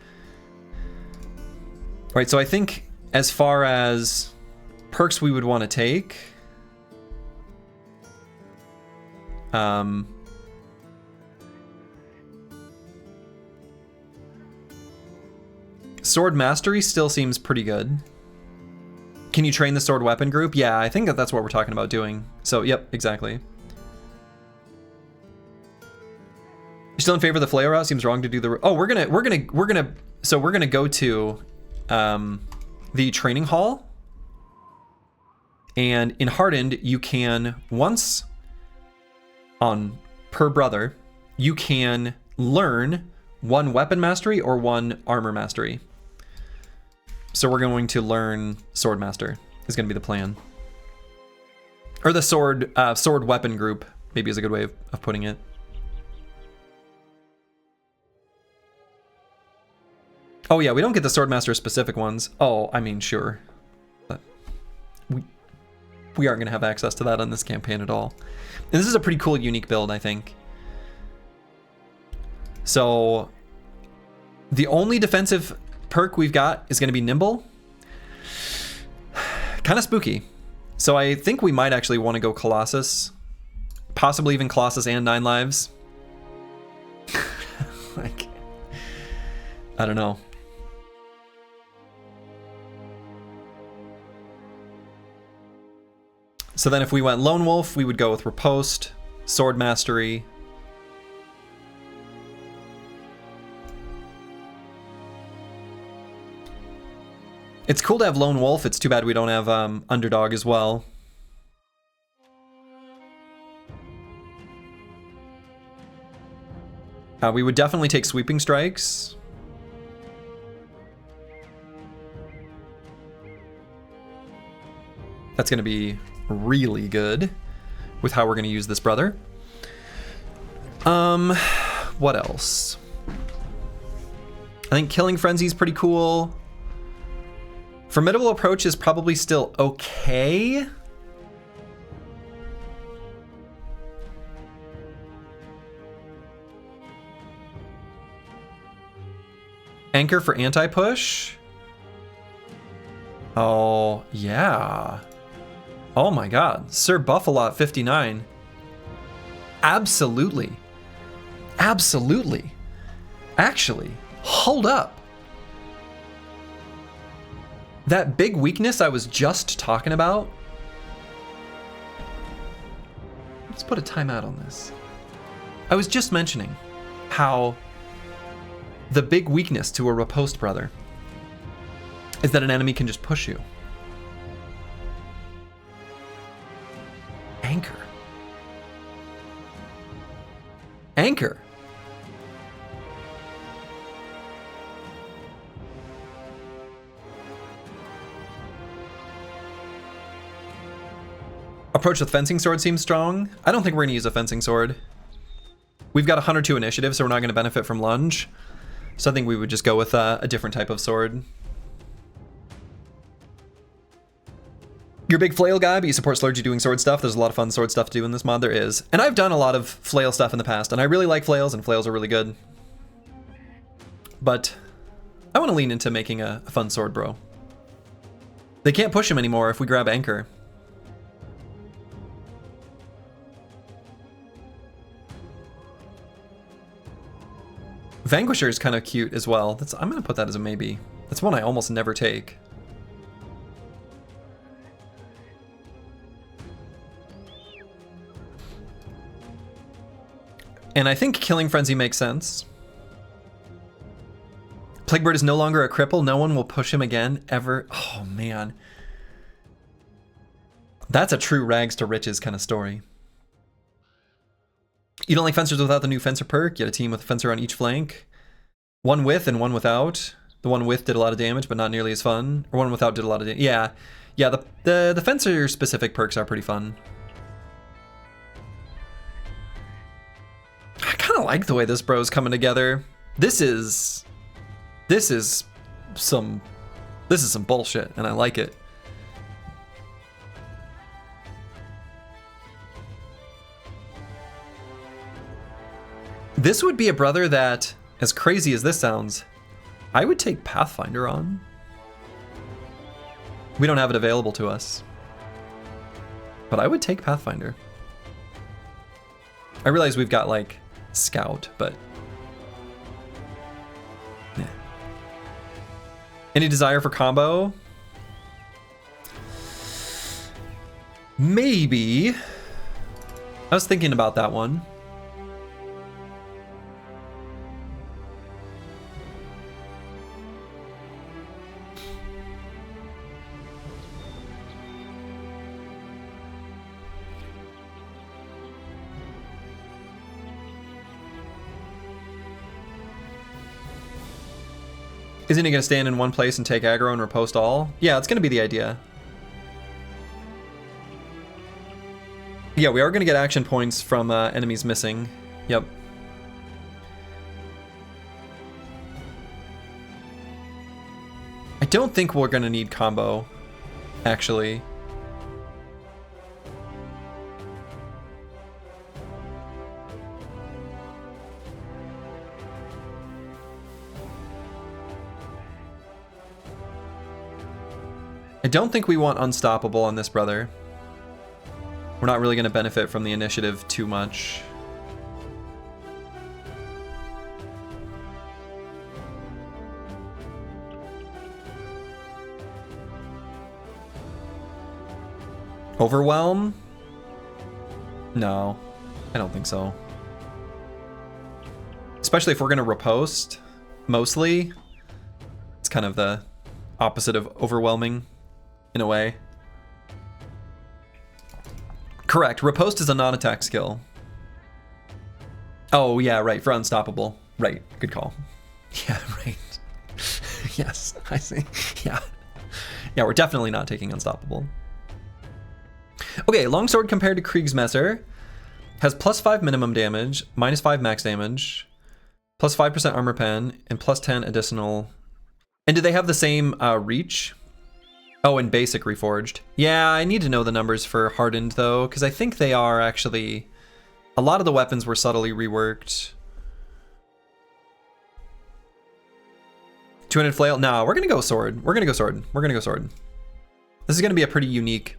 S1: All right, so I think as far as perks we would want to take, Sword Mastery still seems pretty good. Can you train the sword weapon group? Yeah, I think that's what we're talking about doing. So, yep, exactly. You're still in favor of the flail route? Seems wrong to do the... Oh, we're gonna go to the training hall. And in Hardened, you can once per brother, you can learn one weapon mastery or one armor mastery. So we're going to learn Sword Master is going to be the plan. Or the sword weapon group, maybe is a good way of putting it. Oh yeah, we don't get the Sword Master specific ones. Oh, I mean, sure. But we aren't going to have access to that on this campaign at all. And this is a pretty cool, unique build, I think. So the only defensive perk we've got is going to be Nimble. Kind of spooky. So I think we might actually want to go Colossus. Possibly even Colossus and 9 lives. Like, I don't know. So then if we went Lone Wolf, we would go with Riposte, Sword Mastery. It's cool to have Lone Wolf. It's too bad we don't have Underdog as well. We would definitely take Sweeping Strikes. That's going to be really good with how we're going to use this brother. What else? I think Killing Frenzy is pretty cool. Formidable Approach is probably still okay. Anchor for anti-push. Oh, yeah. Oh my god. Sir Buffalot 59. Absolutely. Absolutely. Actually, hold up. That big weakness I was just talking about. Let's put a timeout on this. I was just mentioning how the big weakness to a Riposte brother is that an enemy can just push you. Anchor. Anchor. Approach with Fencing Sword seems strong. I don't think we're going to use a Fencing Sword. We've got 102 initiative, so we're not going to benefit from Lunge. So I think we would just go with a different type of sword. You're a big flail guy, but you support Slurgy doing sword stuff. There's a lot of fun sword stuff to do in this mod. There is. And I've done a lot of flail stuff in the past, and I really like flails, and flails are really good. But I want to lean into making a fun sword, bro. They can't push him anymore if we grab Anchor. Vanquisher is kind of cute as well. I'm going to put that as a maybe. That's one I almost never take. And I think Killing Frenzy makes sense. Plaguebird is no longer a cripple. No one will push him again, ever. Oh, man. That's a true rags to riches kind of story. You don't like fencers without the new fencer perk? You had a team with a fencer on each flank. One with and one without. The one with did a lot of damage, but not nearly as fun. Or one without did a lot of damage. Yeah. Yeah, the fencer specific perks are pretty fun. I kind of like the way this bro's coming together. This is some bullshit, and I like it. This would be a brother that, as crazy as this sounds, I would take Pathfinder on. We don't have it available to us, but I would take Pathfinder. I realize we've got like Scout, but yeah. Any desire for combo? Maybe. I was thinking about that one. Isn't he going to stand in one place and take aggro and riposte all? Yeah, it's going to be the idea. Yeah, we are going to get action points from enemies missing. Yep. I don't think we're going to need combo, actually. I don't think we want Unstoppable on this brother. We're not really going to benefit from the initiative too much. Overwhelm? No, I don't think so. Especially if we're going to riposte, mostly. It's kind of the opposite of overwhelming, in a way. Correct. Riposte is a non-attack skill. Oh, yeah, right. For Unstoppable. Right. Good call. Yeah, right. Yes, I see. Yeah. Yeah, we're definitely not taking Unstoppable. Okay, Longsword compared to Kriegsmesser has +5 minimum damage, -5 max damage, +5% armor pen, and +10 additional. And do they have the same reach? Oh, and basic Reforged. Yeah, I need to know the numbers for Hardened, though, because I think they are actually... A lot of the weapons were subtly reworked. 200 flail? No, we're going to go sword. We're going to go sword. We're going to go sword. This is going to be a pretty unique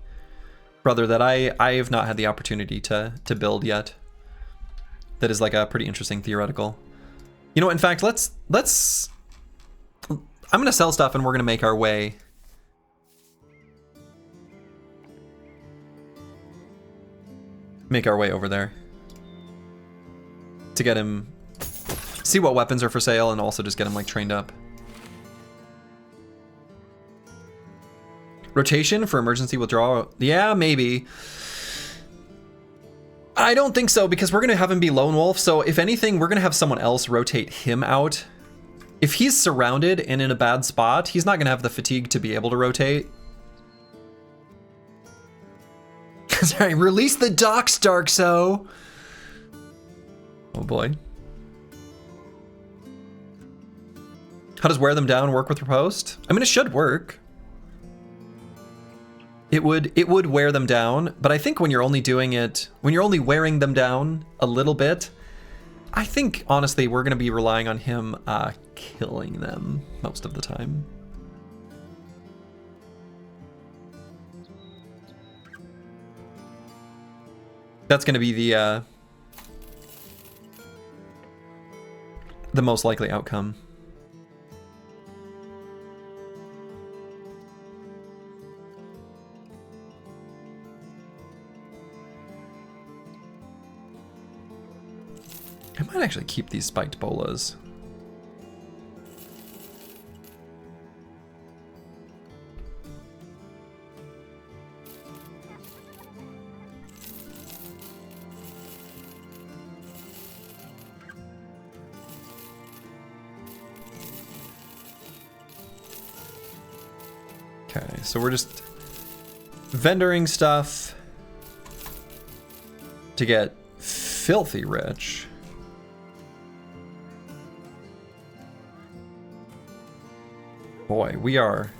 S1: brother that I have not had the opportunity to build yet. That is like a pretty interesting theoretical. You know what, in fact, let's... I'm going to sell stuff and we're going to make our way... over there to get him, see what weapons are for sale, and also just get him like trained up. Rotation for emergency withdrawal? Yeah, maybe. I don't think so, because we're gonna have him be lone wolf, so if anything, we're gonna have someone else rotate him out. If he's surrounded and in a bad spot, he's not gonna have the fatigue to be able to rotate. Sorry, release the docks, Darkso. Oh boy. How does wear them down work with riposte? I mean, it should work. It would wear them down, but I think when you're only doing it, when you're only wearing them down a little bit, I think honestly we're gonna be relying on him killing them most of the time. That's going to be the most likely outcome. I might actually keep these spiked bolas. Okay, so we're just vendoring stuff to get filthy rich. Boy, we are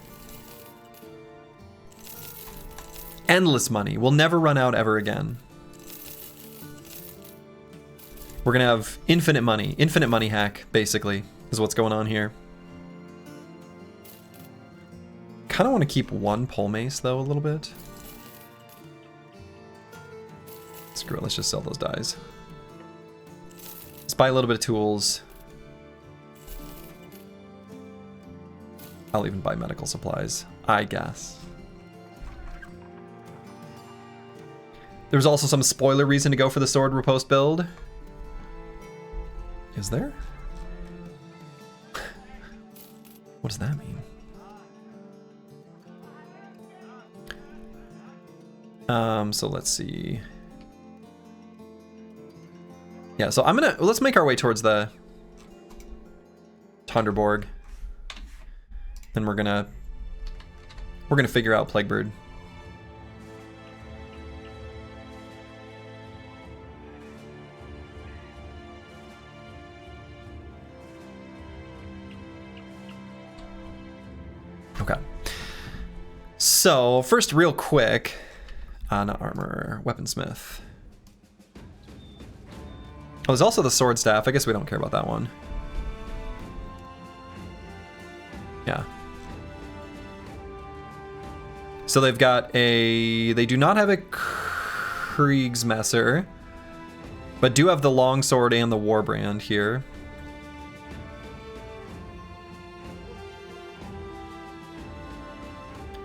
S1: endless money. We'll never run out ever again. We're gonna have infinite money hack, basically, is what's going on here. Kind of want to keep one pole mace, though, a little bit. Screw it, let's just sell those dies. Let's buy a little bit of tools. I'll even buy medical supplies, I guess. There's also some spoiler reason to go for the sword riposte build. Is there? What does that mean? So let's see. Yeah, so let's make our way towards the Thunderborg. Then we're gonna figure out Plaguebird. Okay. So first, real quick, not armor, weaponsmith. Oh, there's also the sword staff. I guess we don't care about that one. Yeah. So they've got they do not have a Kriegsmesser, but do have the longsword and the warbrand here.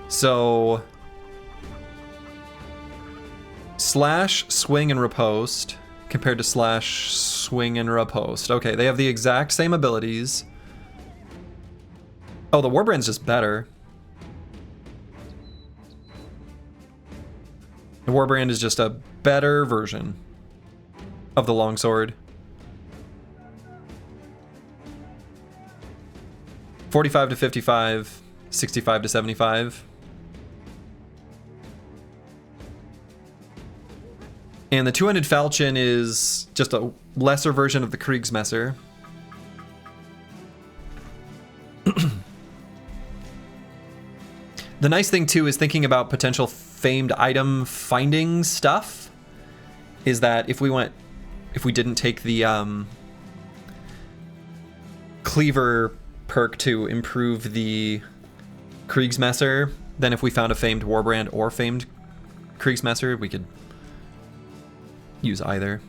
S1: So slash, swing, and riposte compared to slash, swing, and riposte. Okay, they have the exact same abilities. Oh, the warbrand's just better. The warbrand is just a better version of the longsword. 45 to 55, 65 to 75. And the two-handed falchion is just a lesser version of the Kriegsmesser. The nice thing too is thinking about potential famed item finding stuff is that if we didn't take the cleaver perk to improve the Kriegsmesser, then if we found a famed warbrand or famed Kriegsmesser, we could use either.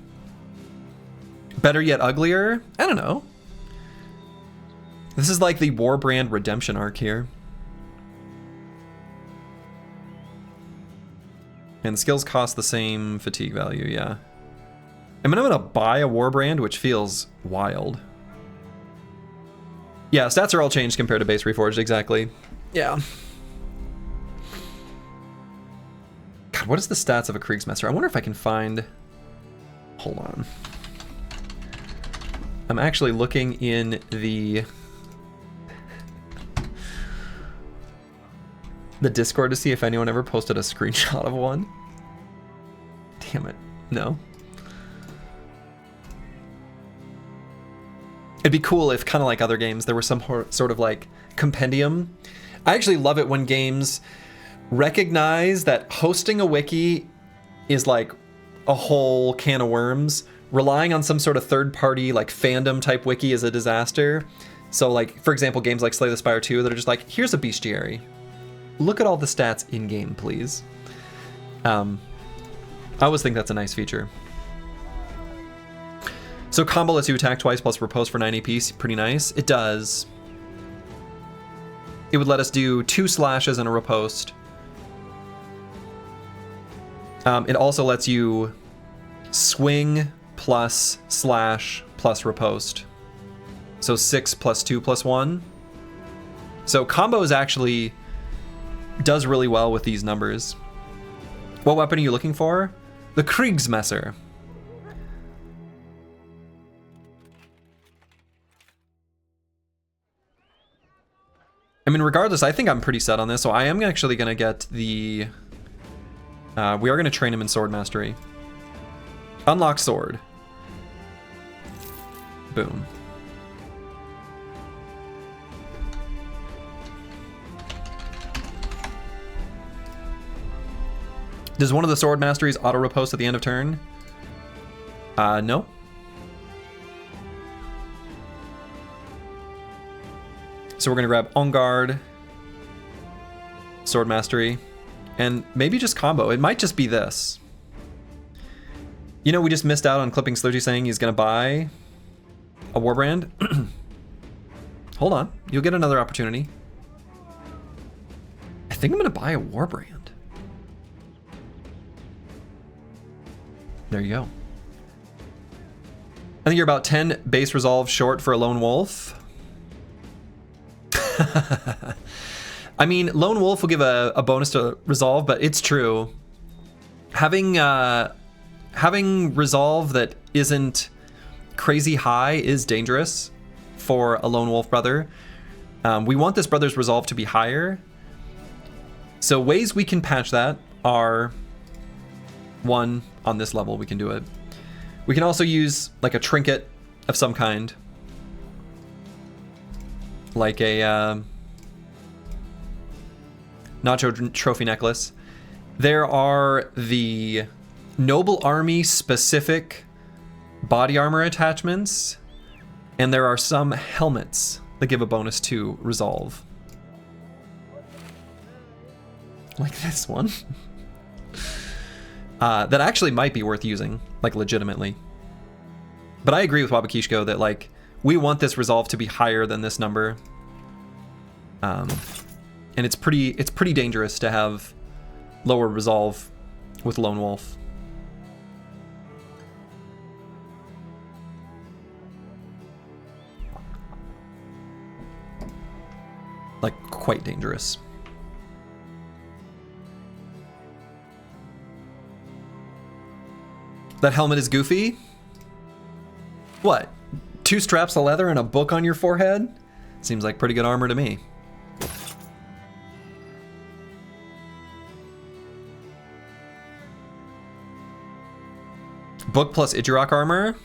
S1: Better yet uglier? I don't know. This is like the warbrand redemption arc here. And the skills cost the same fatigue value, yeah. I mean, I'm gonna buy a warbrand, which feels wild. Yeah, stats are all changed compared to base Reforged, exactly. Yeah. God, what is the stats of a Kriegsmesser? I wonder if I can find... Hold on. I'm actually looking in the Discord to see if anyone ever posted a screenshot of one. Damn it. No. It'd be cool if, kind of like other games, there was some sort of like compendium. I actually love it when games recognize that hosting a wiki is like a whole can of worms. Relying on some sort of third-party like fandom type wiki is a disaster. So like, for example, games like Slay the Spire 2 that are just like, here's a bestiary. Look at all the stats in-game, please. I always think that's a nice feature. So combo lets you attack twice plus riposte for 9 AP, pretty nice. It does. It would let us do 2 slashes and a riposte. It also lets you swing plus slash plus riposte. So 6 plus 2 plus 1. So combos actually does really well with these numbers. What weapon are you looking for? The Kriegsmesser. I mean, regardless, I think I'm pretty set on this, so I am actually going to get the... we are going to train him in sword mastery. Unlock sword. Boom. Does one of the sword masteries auto-riposte at the end of turn? No. So we're going to grab On Guard, Sword Mastery, and maybe just combo. It might just be this. You know, we just missed out on clipping Slurgy saying he's going to buy a Warbrand. Hold on. You'll get another opportunity. I think I'm going to buy a Warbrand. There you go. I think you're about 10 base resolve short for a Lone Wolf. I mean, Lone Wolf will give a bonus to resolve, but it's true. Having resolve that isn't crazy high is dangerous for a Lone Wolf brother. We want this brother's resolve to be higher. So ways we can patch that are, one, on this level we can do it. We can also use like a trinket of some kind. Like a Nacho trophy necklace. There are the Noble Army specific body armor attachments, and there are some helmets that give a bonus to resolve. Like this one. That actually might be worth using, like legitimately. But I agree with Wabakishko that like we want this resolve to be higher than this number. And it's pretty dangerous to have lower resolve with Lone Wolf. Like quite dangerous. That helmet is goofy. What? 2 straps of leather and a book on your forehead? Seems like pretty good armor to me. Book plus Idurok armor.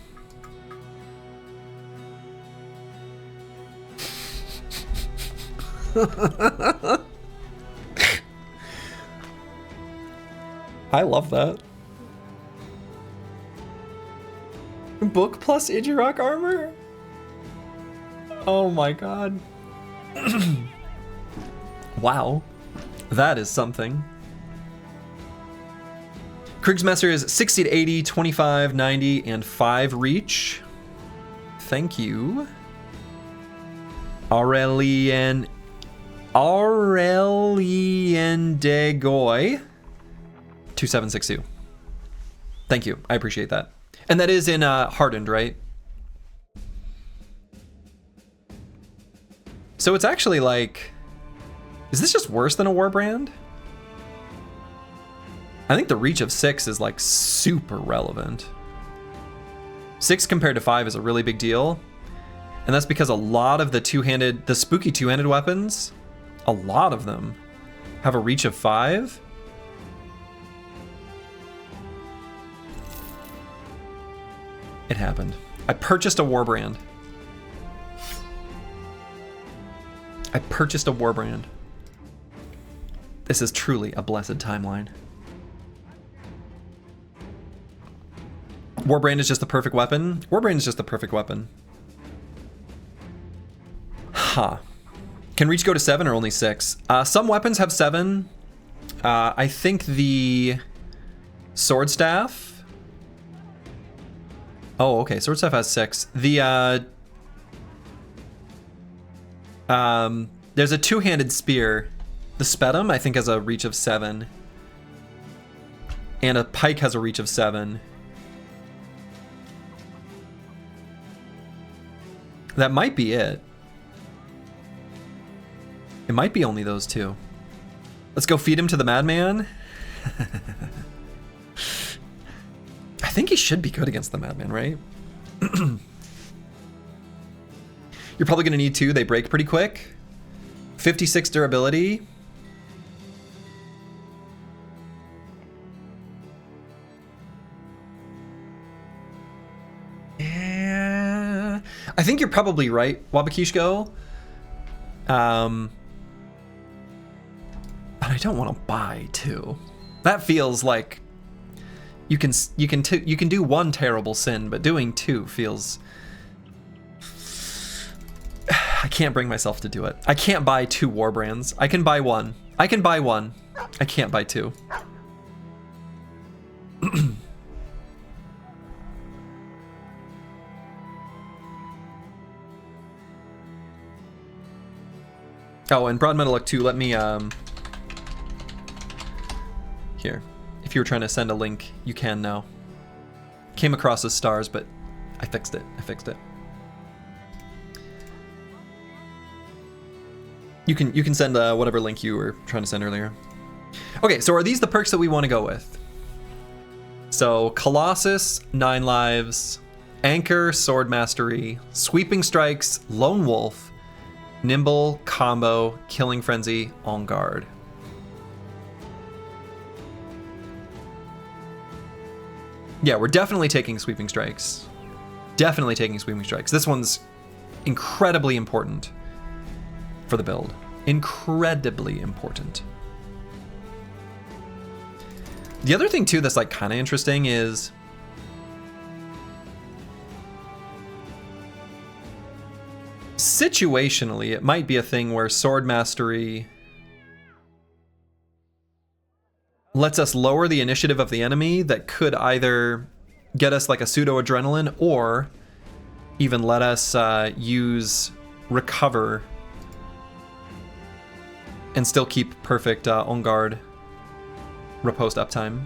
S1: I love that. Book plus Idurok armor? Oh my god. Wow. That is something. Kriegsmesser is 60 to 80, 25, 90, and 5 reach. Thank you. Aurelien Degoy. 2762. Thank you. I appreciate that. And that is in Hardened, right? So it's actually like... Is this just worse than a Warbrand? I think the reach of 6 is like super relevant. 6 compared to 5 is a really big deal. And that's because a lot of the spooky two-handed weapons, a lot of them have a reach of 5. It happened. I purchased a Warbrand. I purchased a Warbrand. This is truly a blessed timeline. Warbrand is just the perfect weapon. Warbrand is just the perfect weapon. Huh. Can reach go to 7 or only 6? Some weapons have 7. I think the sword staff. Oh, okay. Sword staff has 6. The there's a two-handed spear. The Spedum, I think, has a reach of 7. And a pike has a reach of 7. That might be it. It might be only those 2. Let's go feed him to the madman. I think he should be good against the madman, right? You're probably going to need 2. They break pretty quick. 56 durability. Yeah. I think you're probably right, Wabakishko. But I don't want to buy 2. That feels like you can do one terrible sin, but doing 2 feels... I can't bring myself to do it. I can't buy 2 war brands. I can buy 1. I can buy 1. I can't buy 2. Oh, and Broad Metal Look 2, let me, here. If you were trying to send a link, you can now. Came across as stars, but I fixed it. You can send whatever link you were trying to send earlier. Okay, so are these the perks that we want to go with? So Colossus, 9 lives, Anchor, Sword Mastery, Sweeping Strikes, Lone Wolf, Nimble, Combo, Killing Frenzy, On Guard. Yeah, we're definitely taking Sweeping Strikes. Definitely taking Sweeping Strikes. This one's incredibly important for the build. Incredibly important. The other thing too that's like kind of interesting is situationally it might be a thing where Sword Mastery lets us lower the initiative of the enemy that could either get us like a pseudo adrenaline or even let us use recover and still keep perfect on guard riposte uptime.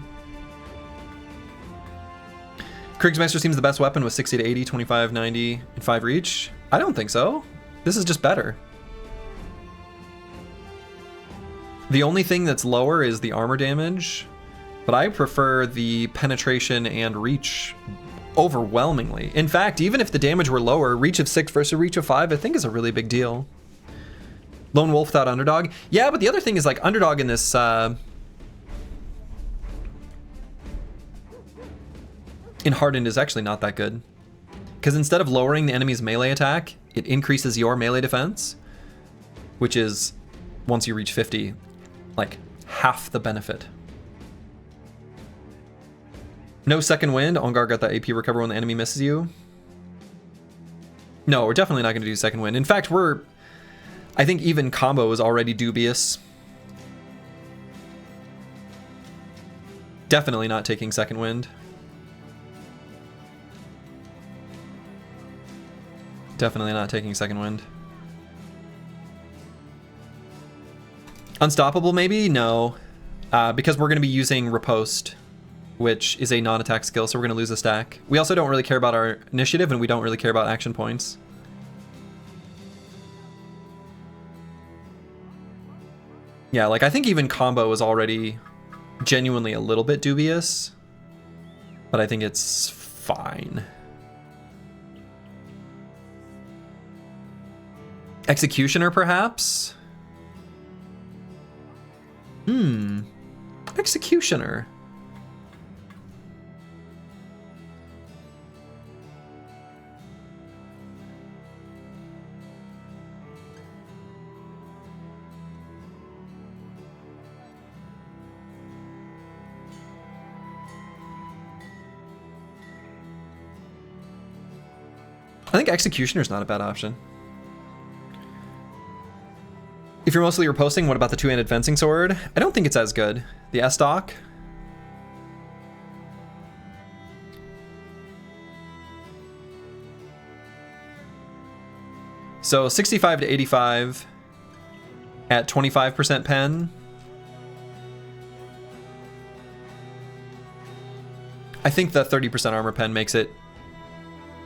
S1: Kriegsmeister seems the best weapon with 60 to 80, 25, 90, and 5 reach. I don't think so. This is just better. The only thing that's lower is the armor damage, but I prefer the penetration and reach overwhelmingly. In fact, even if the damage were lower, reach of 6 versus reach of 5, I think is a really big deal. Lone Wolf without Underdog. Yeah, but the other thing is like Underdog in this in Hardened is actually not that good. Because instead of lowering the enemy's melee attack, it increases your melee defense, which is, once you reach 50, like half the benefit. No second wind. On guard got that AP recover when the enemy misses you. No, we're definitely not going to do second wind. In fact, I think even combo is already dubious. Definitely not taking second wind. Definitely not taking second wind. Unstoppable maybe? No. Because we're going to be using Riposte, which is a non-attack skill, so we're going to lose a stack. We also don't really care about our initiative, and we don't really care about action points. Yeah, like I think even combo is already genuinely a little bit dubious, but I think it's fine. Executioner, perhaps? Executioner. I think Executioner's not a bad option. If you're mostly riposting, what about the two-handed fencing sword? I don't think it's as good. The S-Stock? So 65 to 85 at 25% pen. I think the 30% armor pen makes it,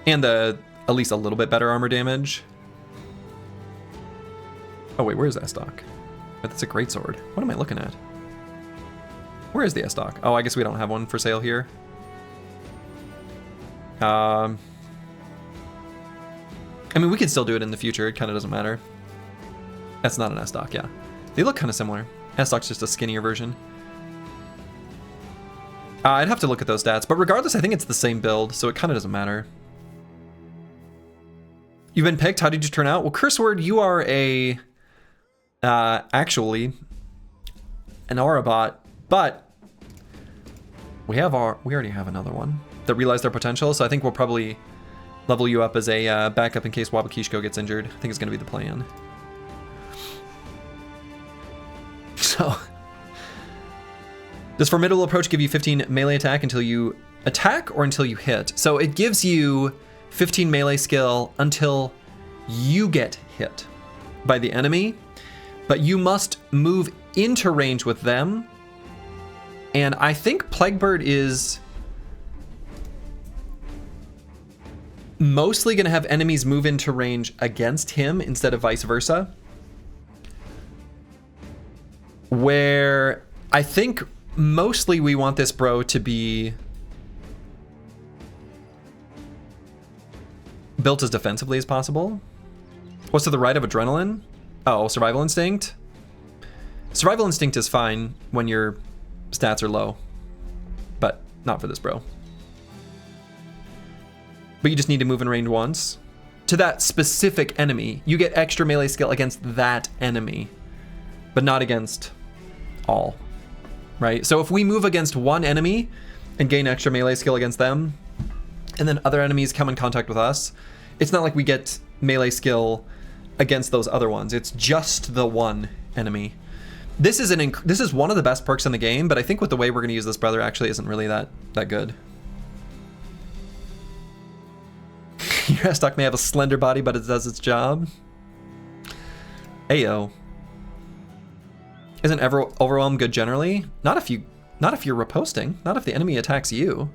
S1: and the at least a little bit better armor damage. Oh wait, where's that stock? Oh, that's a great sword. What am I looking at? Where is the S-Stock? Oh, I guess we don't have one for sale here. I mean, we could still do it in the future. It kind of doesn't matter. That's not an S-Stock, yeah. They look kind of similar. S-Stock's just a skinnier version. I'd have to look at those stats, but regardless, I think it's the same build, so it kind of doesn't matter. You've been picked. How did you turn out? Well, Curse Word, you are a... actually, an aura bot, but we already have another one that realized their potential, so I think we'll probably level you up as a backup in case Wabakishko gets injured. I think it's going to be the plan. So, does Formidable Approach give you 15 melee attack until you attack or until you hit? So it gives you 15 melee skill until you get hit by the enemy, but you must move into range with them. And I think Plaguebird is mostly going to have enemies move into range against him instead of vice versa. Where I think mostly we want this bro to be built as defensively as possible. What's to the right of Adrenaline? Oh, Survival Instinct? Survival Instinct is fine when your stats are low, but not for this bro. But you just need to move in range once. To that specific enemy. You get extra melee skill against that enemy, but not against all, right? So if we move against one enemy and gain extra melee skill against them, and then other enemies come in contact with us, it's not like we get melee skill against those other ones. It's just the one enemy. This is one of the best perks in the game, but I think with the way we're going to use this brother actually isn't really that good. Your stock may have a slender body, but it does its job. Ayo. Isn't Overwhelm good generally? Not if you're riposting. Not if the enemy attacks you.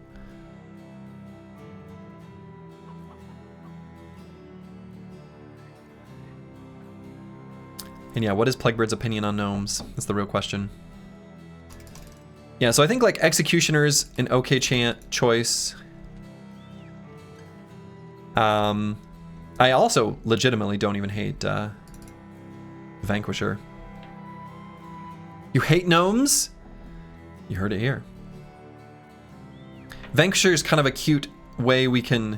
S1: And yeah, what is Plaguebird's opinion on gnomes? That's the real question. Yeah, so I think like Executioner's an okay choice. I also legitimately don't even hate Vanquisher. You hate gnomes? You heard it here. Vanquisher is kind of a cute way we can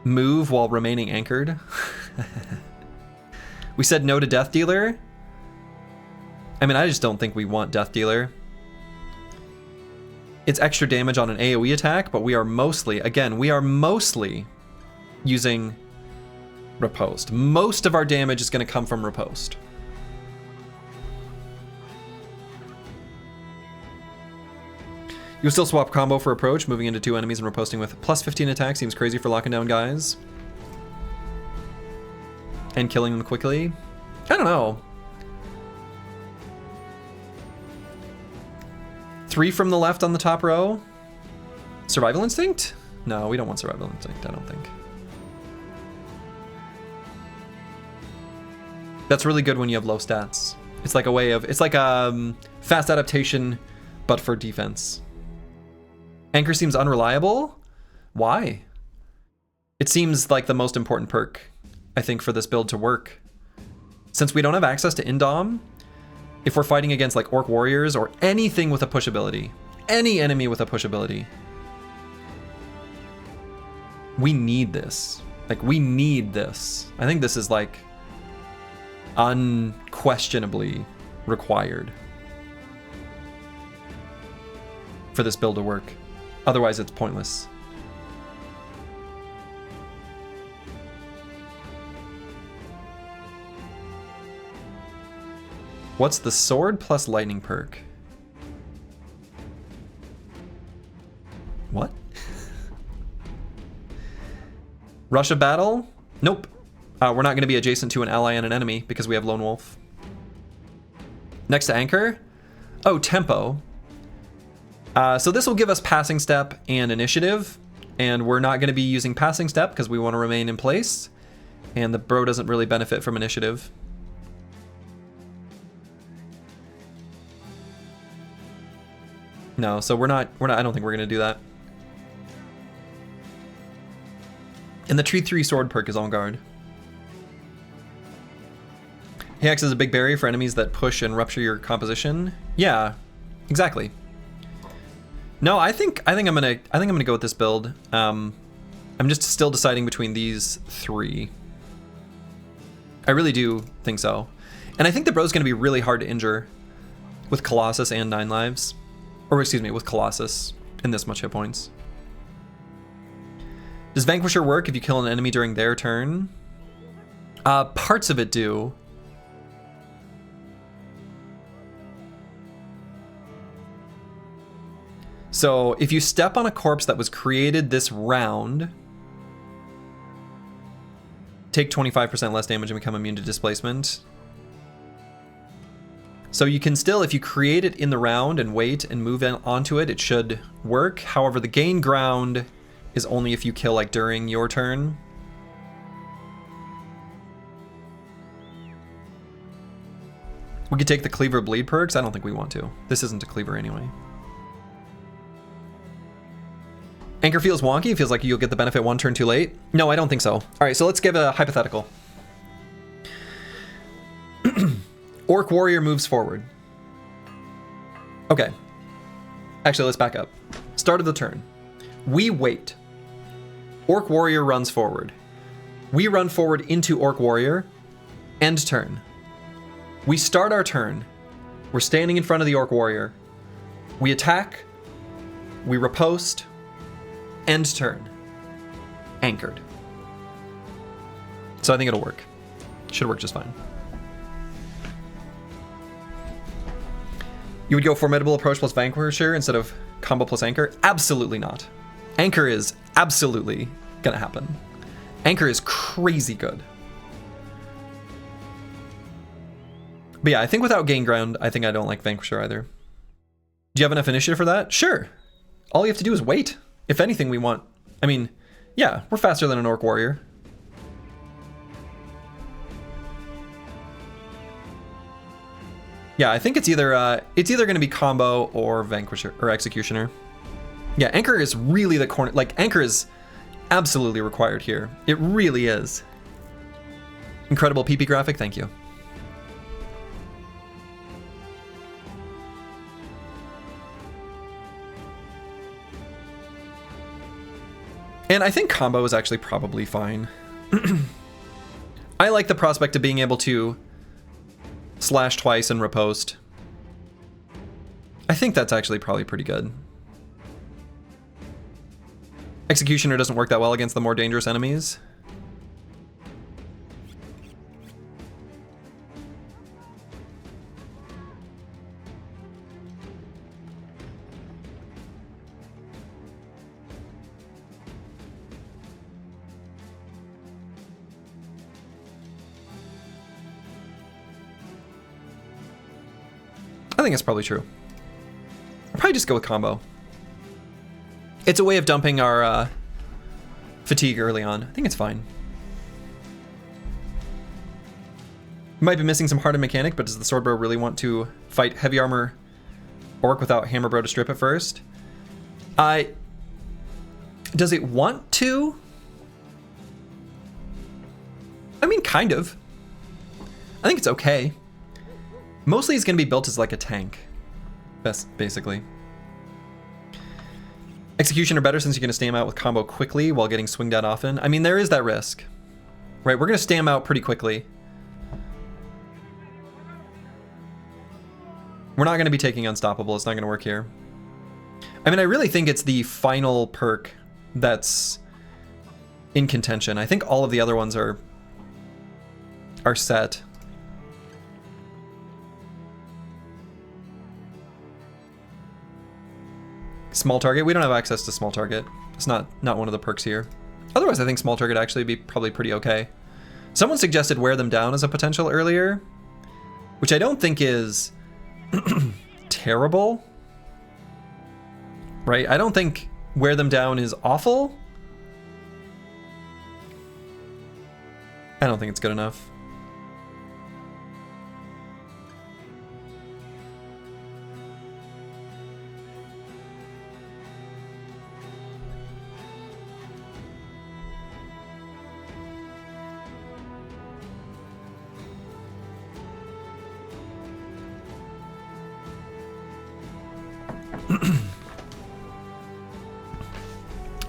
S1: move while remaining anchored. We said no to Death Dealer. I mean, I just don't think we want Death Dealer. It's extra damage on an AoE attack, but we are mostly, again, using Riposte. Most of our damage is going to come from Riposte. You'll still swap combo for approach, moving into 2 enemies and riposting with plus 15 attack seems crazy for locking down guys. And killing them quickly. I don't know. 3 from the left on the top row. Survival Instinct? No, we don't want Survival Instinct, I don't think. That's really good when you have low stats. It's like a way of, it's like fast adaptation, but for defense. Anchor seems unreliable. Why? It seems like the most important perk, I think, for this build to work. Since we don't have access to Indom, if we're fighting against like Orc Warriors or anything with a push ability, any enemy with a push ability, we need this. Like, we need this. I think this is like unquestionably required for this build to work. Otherwise, it's pointless. What's the sword plus lightning perk? What? Rush of battle? Nope. We're not going to be adjacent to an ally and an enemy because we have Lone Wolf. Next to anchor? Oh, tempo. So this will give us passing step and initiative, and we're not going to be using passing step because we want to remain in place, and the bro doesn't really benefit from initiative. No, so we're not, I don't think we're going to do that. And the Tree 3 sword perk is on guard. He acts as a big barrier for enemies that push and rupture your composition. Yeah, exactly. No, I think I'm gonna go with this build. I'm just still deciding between these 3. I really do think so. And I think the bro's gonna be really hard to injure with Colossus and 9 lives. Or excuse me, with Colossus and this much hit points. Does Vanquisher work if you kill an enemy during their turn? Parts of it do. So if you step on a corpse that was created this round, take 25% less damage and become immune to displacement. So you can still, if you create it in the round and wait and move onto it, it should work. However, the gain ground is only if you kill like during your turn. We could take the Cleaver Bleed perks. I don't think we want to. This isn't a Cleaver anyway. Anchor feels wonky. It feels like you'll get the benefit one turn too late. No, I don't think so. All right, so let's give a hypothetical. Orc Warrior moves forward. Okay. Actually, let's back up. Start of the turn. We wait. Orc Warrior runs forward. We run forward into Orc Warrior. End turn. We start our turn. We're standing in front of the Orc Warrior. We attack. We riposte. End turn. Anchored. So I think it'll work. Should work just fine. You would go Formidable Approach plus Vanquisher instead of Combo plus Anchor? Absolutely not. Anchor is absolutely gonna happen. Anchor is crazy good. But yeah, I think without Gain Ground, I think I don't like Vanquisher either. Do you have enough initiative for that? Sure. All you have to do is wait. If anything, we want... I mean, yeah, we're faster than an Orc Warrior. Yeah, I think it's either going to be Combo or Vanquisher or Executioner. Yeah, Anchor is really the corner. Like, Anchor is absolutely required here. It really is. Incredible PP graphic, thank you. And I think Combo is actually probably fine. I like the prospect of being able to slash twice and riposte. I think that's actually probably pretty good. Executioner doesn't work that well against the more dangerous enemies. I think it's probably true. I'll probably just go with Combo. It's a way of dumping our fatigue early on. I think it's fine. You might be missing some hardened mechanic, but does the Sword Bro really want to fight heavy armor orc without Hammer Bro to strip it first? Does it want to? I mean, kind of. I think it's okay. Mostly he's going to be built as like a tank, basically. Executioner better since you're going to stay him out with Combo quickly while getting swinged out often. I mean, there is that risk. Right, we're going to stay him out pretty quickly. We're not going to be taking Unstoppable. It's not going to work here. I mean, I really think it's the final perk that's in contention. I think all of the other ones are set. Small target. We don't have access to small target. It's not one of the perks here. Otherwise, I think small target actually be probably pretty okay. Someone suggested wear them down as a potential earlier, which I don't think is terrible. Right? I don't think wear them down is awful. I don't think it's good enough.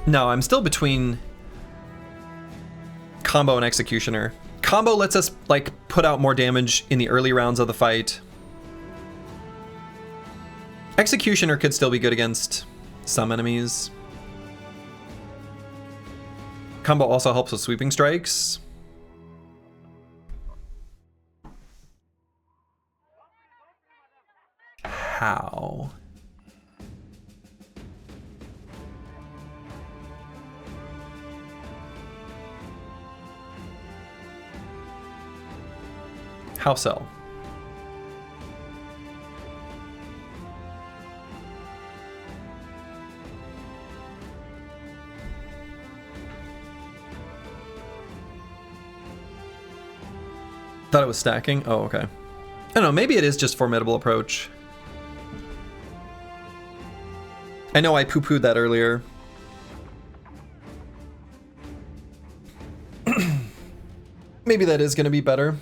S1: No, I'm still between Combo and Executioner. Combo lets us like put out more damage in the early rounds of the fight. Executioner could still be good against some enemies. Combo also helps with sweeping strikes. How? How so? Thought it was stacking? Oh, okay. I don't know, maybe it is just formidable approach. I know I poo-pooed that earlier. Maybe that is going to be better.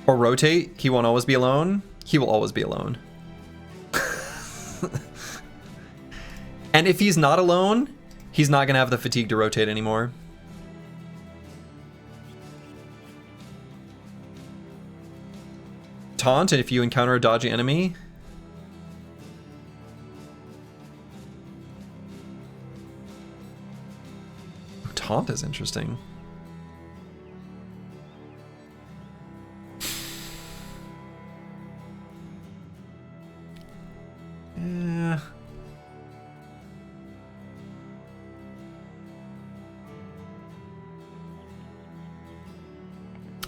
S1: Or rotate, he won't always be alone. He will always be alone. And if he's not alone, he's not gonna have the fatigue to rotate anymore. Taunt if you encounter a dodgy enemy. Taunt is interesting.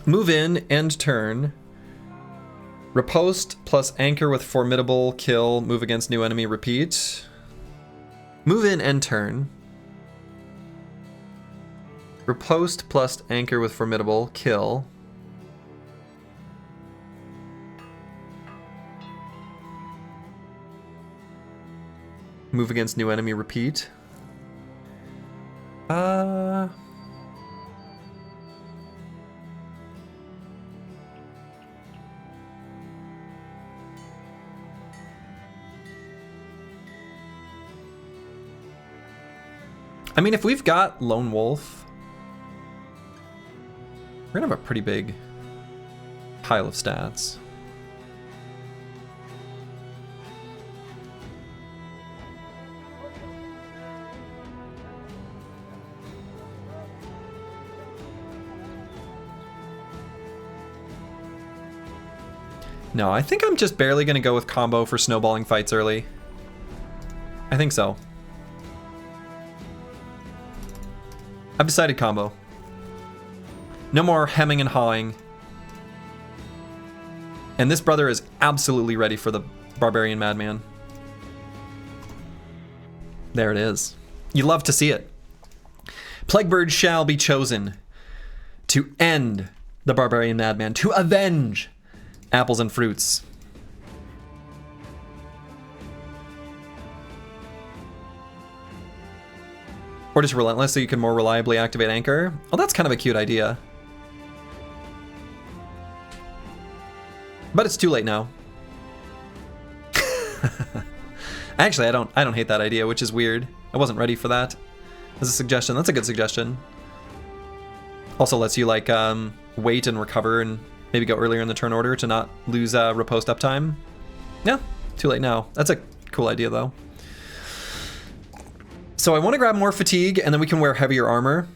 S1: Move in, end turn. Riposte plus anchor with formidable, kill, move against new enemy, repeat. Move in, end turn. Riposte plus anchor with formidable, kill. Move against new enemy, repeat. I mean, if we've got Lone Wolf, we're gonna have a pretty big pile of stats. No, I think I'm just barely gonna go with combo for snowballing fights early. I think so. I've decided combo. No more hemming and hawing. And this brother is absolutely ready for the Barbarian Madman. There it is. You love to see it. Plaguebird shall be chosen to end the Barbarian Madman, to avenge apples and fruits. Or just relentless so you can more reliably activate anchor. Oh, that's kind of a cute idea. But it's too late now. Actually, I don't hate that idea, which is weird. I wasn't ready for that. As a suggestion, that's a good suggestion. Also lets you like wait and recover and maybe go earlier in the turn order to not lose riposte uptime. Yeah, too late now. That's a cool idea though. So I want to grab more fatigue and then we can wear heavier armor.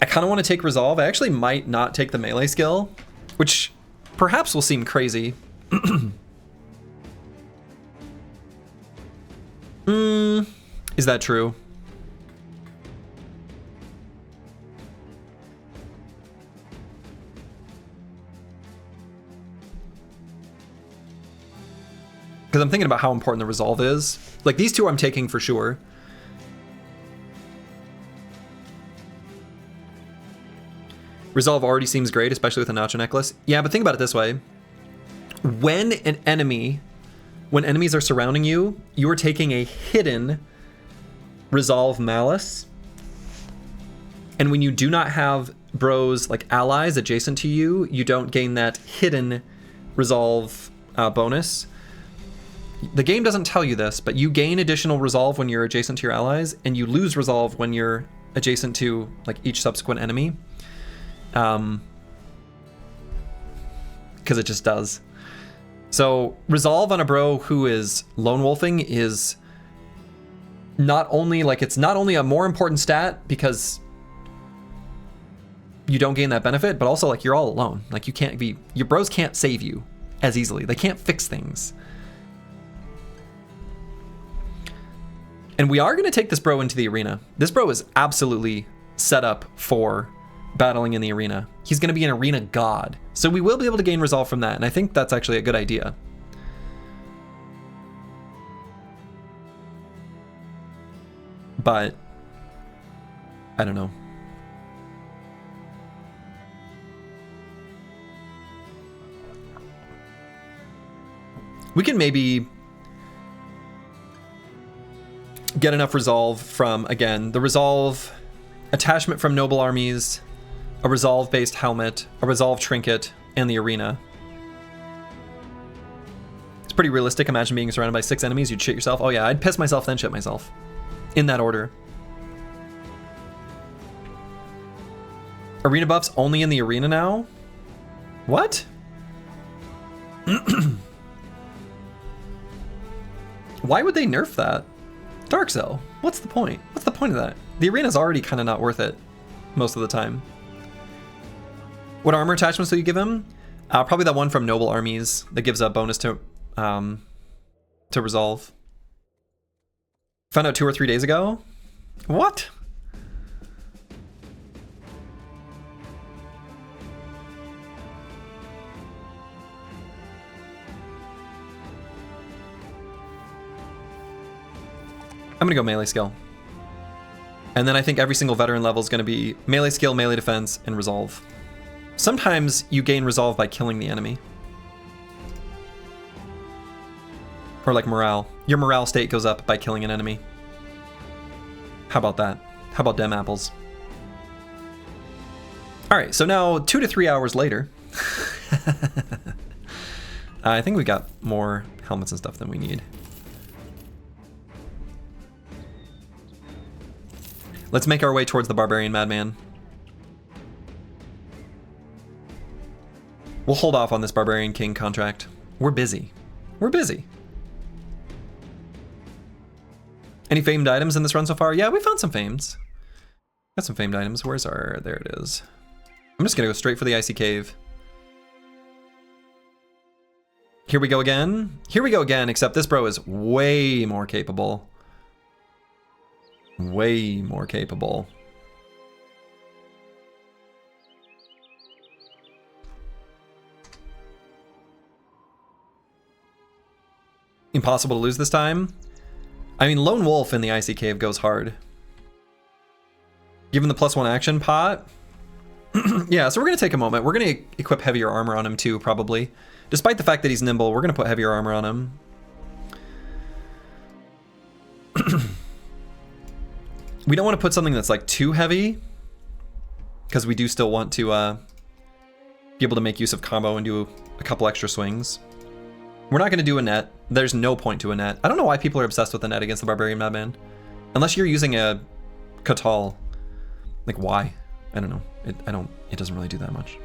S1: I kind of want to take resolve. I actually might not take the melee skill, which perhaps will seem crazy. Is that true? Because I'm thinking about how important the resolve is. Like, these two I'm taking for sure. Resolve already seems great, especially with a Nacho Necklace. Yeah, but think about it this way. When enemies are surrounding you, you are taking a hidden resolve Malice. And when you do not have bros like allies adjacent to you, you don't gain that hidden resolve bonus. The game doesn't tell you this, but you gain additional resolve when you're adjacent to your allies, and you lose resolve when you're adjacent to like each subsequent enemy. Because it just does. So resolve on a bro who is lone wolfing is not only like, it's not only a more important stat because you don't gain that benefit, but also like you're all alone. Like you can't be, your bros can't save you as easily. They can't fix things. And we are going to take this bro into the arena. This bro is absolutely set up for battling in the arena. He's going to be an arena god. So we will be able to gain resolve from that. And I think that's actually a good idea. But I don't know. We can maybe get enough resolve from, again, the resolve attachment from noble armies, a resolve based helmet, a resolve trinket, and the arena. It's pretty realistic. Imagine being surrounded by 6 enemies, you'd shit yourself. Oh yeah, I'd piss myself then shit myself. In that order. Arena buffs only in the arena now? What? Why would they nerf that? Dark Cell, what's the point? What's the point of that? The arena's already kind of not worth it most of the time. What armor attachments will you give him? Probably that one from Noble Armies that gives a bonus to resolve. Found out 2 or 3 days ago? What? I'm gonna go melee skill. And then I think every single veteran level is gonna be melee skill, melee defense, and resolve. Sometimes you gain resolve by killing the enemy. Or like morale. Your morale state goes up by killing an enemy. How about that? How about dem apples? Alright, so now 2 to 3 hours later. I think we got more helmets and stuff than we need. Let's make our way towards the Barbarian Madman. We'll hold off on this Barbarian King contract. We're busy. We're busy. Any famed items in this run so far? Yeah, we found some fames. Got some famed items. Where's our... There it is. I'm just gonna go straight for the Icy Cave. Here we go again. Here we go again, except this bro is way more capable. Way more capable. Impossible to lose this time? I mean, Lone Wolf in the Icy Cave goes hard. Given the +1 action pot. Yeah, so we're going to take a moment. We're going to equip heavier armor on him too, probably. Despite the fact that he's nimble, we're going to put heavier armor on him. We don't want to put something that's like too heavy, because we do still want to be able to make use of combo and do a couple extra swings. We're not going to do a net. There's no point to a net. I don't know why people are obsessed with the net against the Barbarian Madman. Unless you're using a Katal. Like, why? I don't know. It doesn't really do that much.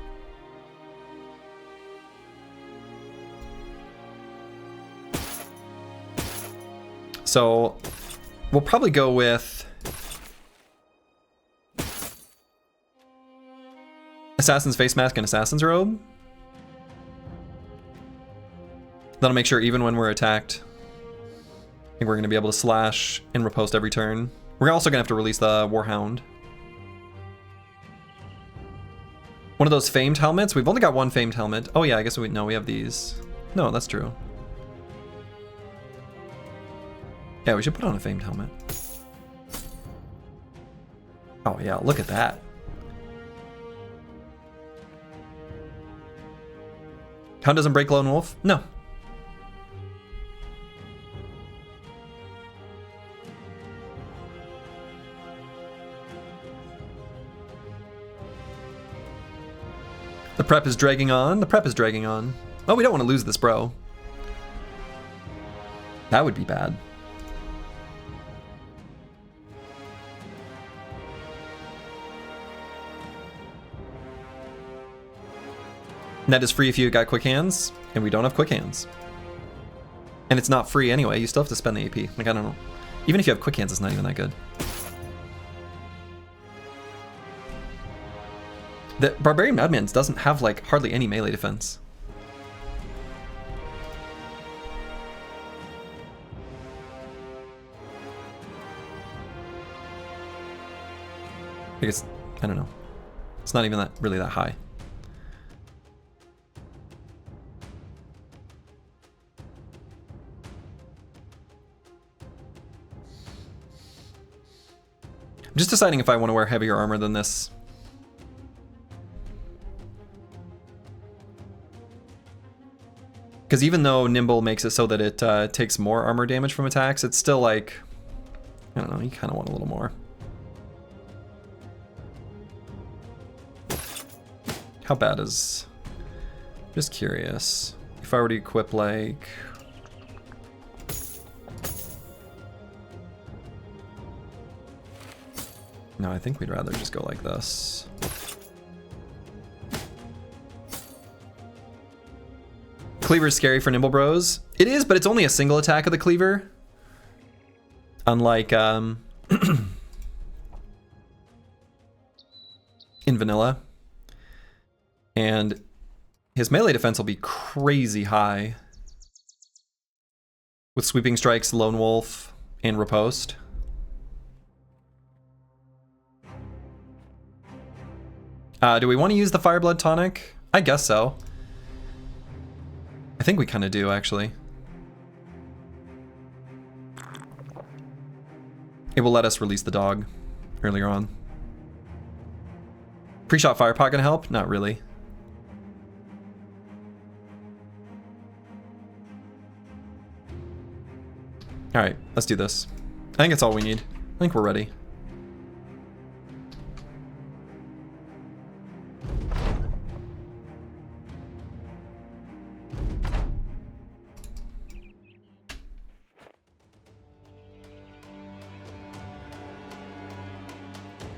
S1: So we'll probably go with Assassin's Face Mask and Assassin's Robe. That'll make sure even when we're attacked, I think we're going to be able to slash and riposte every turn. We're also going to have to release the Warhound. One of those famed helmets? We've only got one famed helmet. Oh yeah, I guess we have these. No, that's true. Yeah, we should put on a famed helmet. Oh yeah, look at that. Hound doesn't break Lone Wolf? No. The prep is dragging on. The prep is dragging on. Oh, we don't want to lose this, bro. That would be bad. Net is free if you got quick hands, and we don't have quick hands. And it's not free anyway, you still have to spend the AP. Like, I don't know. Even if you have quick hands, it's not even that good. The Barbarian Madman doesn't have, like, hardly any melee defense. I think it's, I don't know. It's not even that really that high. I'm just deciding if I want to wear heavier armor than this. Because even though Nimble makes it so that it takes more armor damage from attacks, it's still like, I don't know, you kind of want a little more. How bad is... Just curious. If I were to equip like... No, I think we'd rather just go like this. Cleaver's scary for Nimble Bros. It is, but it's only a single attack of the Cleaver. Unlike in vanilla. And his melee defense will be crazy high. With Sweeping Strikes, Lone Wolf, and Riposte. Do we want to use the Fireblood Tonic? I guess so. I think we kind of do, actually. It will let us release the dog earlier on. Pre-shot Firepot gonna help? Not really. Alright, let's do this. I think it's all we need. I think we're ready.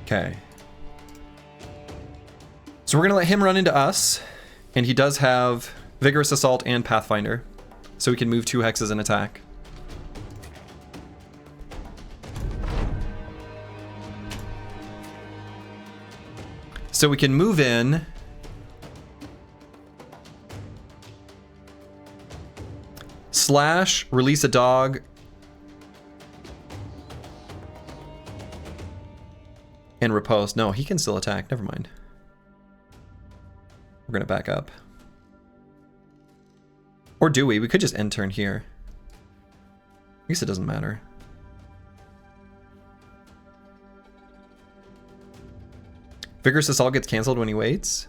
S1: Okay. So we're gonna let him run into us, and he does have Vigorous Assault and Pathfinder, so we can move 2 hexes and attack. So we can move in. Slash, release a dog. And riposte. No, he can still attack. Never mind. We're gonna back up. Or do we? We could just end turn here. I guess it doesn't matter. Vigorous Assault gets canceled when he waits.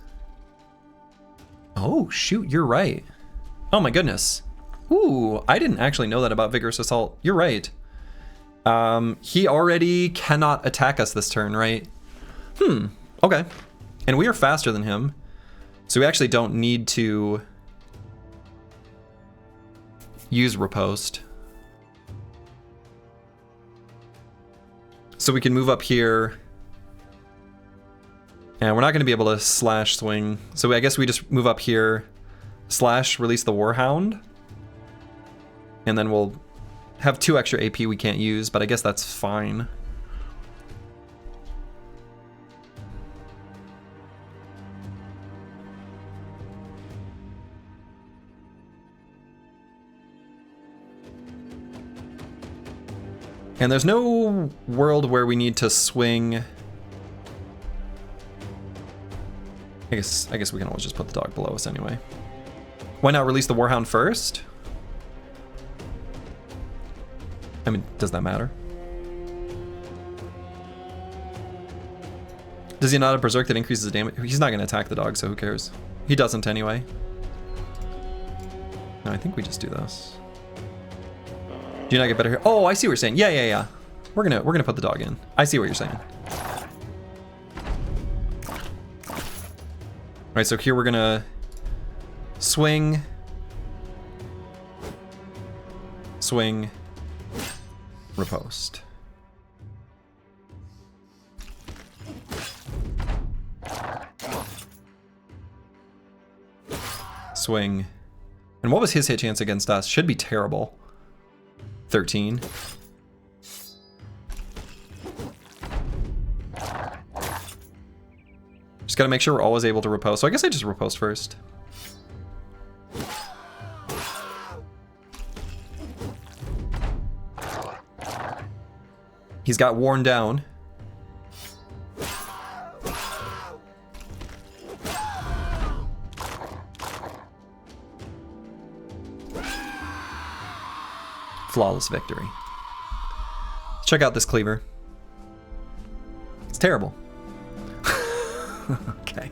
S1: Oh, shoot, you're right. Oh my goodness. Ooh, I didn't actually know that about Vigorous Assault. You're right. He already cannot attack us this turn, right? Okay. And we are faster than him. So we actually don't need to use Riposte. So we can move up here. And we're not going to be able to slash swing. So I guess we just move up here, slash release the Warhound. And then we'll have 2 extra AP we can't use, but I guess that's fine. And there's no world where we need to swing. I guess we can always just put the dog below us anyway. Why not release the Warhound first? I mean, does that matter? Does he not have Berserk that increases the damage? He's not going to attack the dog, so who cares? He doesn't anyway. No, I think we just do this. Do you not get better here? Oh, I see what you're saying. Yeah. We're gonna put the dog in. I see what you're saying. right, so here we're gonna swing, swing, riposte. Swing. And what was his hit chance against us? Should be terrible. 13. Just gotta make sure we're always able to riposte. So I guess I just riposte first. He's got worn down. Flawless victory. Let's check out this cleaver. It's terrible. Okay.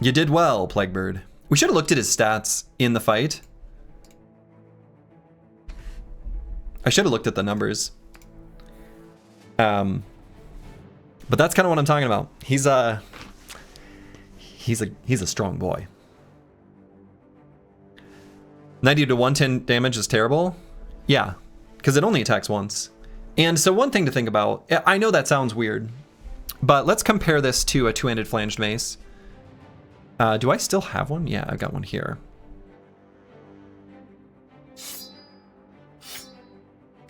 S1: You did well, Plaguebird. We should have looked at his stats in the fight. I should have looked at the numbers. But that's kind of what I'm talking about. He's a strong boy. 90 to 110 damage is terrible. Yeah, because it only attacks once. And so one thing to think about, I know that sounds weird, but let's compare this to a two-handed flanged mace. Do I still have one? Yeah, I've got one here.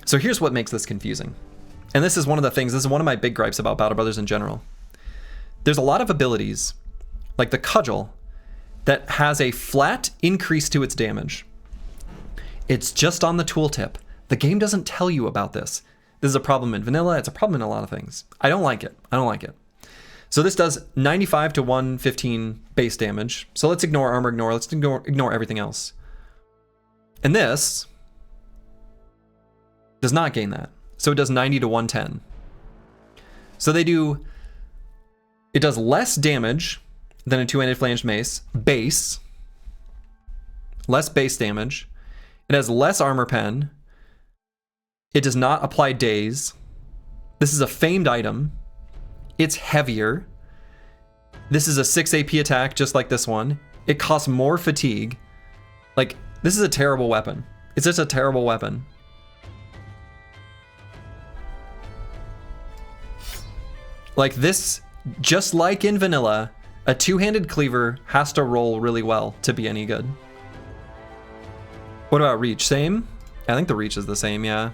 S1: So here's what makes this confusing. And this is one of the things, this is one of my big gripes about Battle Brothers in general. There's a lot of abilities, like the Cudgel, that has a flat increase to its damage. It's just on the tooltip. The game doesn't tell you about this. This is a problem in vanilla. It's a problem in a lot of things. I don't like it. I don't like it. So this does 95 to 115 base damage. So let's ignore armor ignore. Let's ignore everything else. And this does not gain that. So it does 90 to 110. So it does less damage than a two-handed flanged mace. Base. Less base damage. It has less armor pen. It does not apply daze. This is a famed item. It's heavier. This is a 6 AP attack, just like this one. It costs more fatigue. Like, this is a terrible weapon. It's just a terrible weapon. Like this, just like in vanilla, a two-handed cleaver has to roll really well to be any good. What about reach? Same? I think the reach is the same, yeah.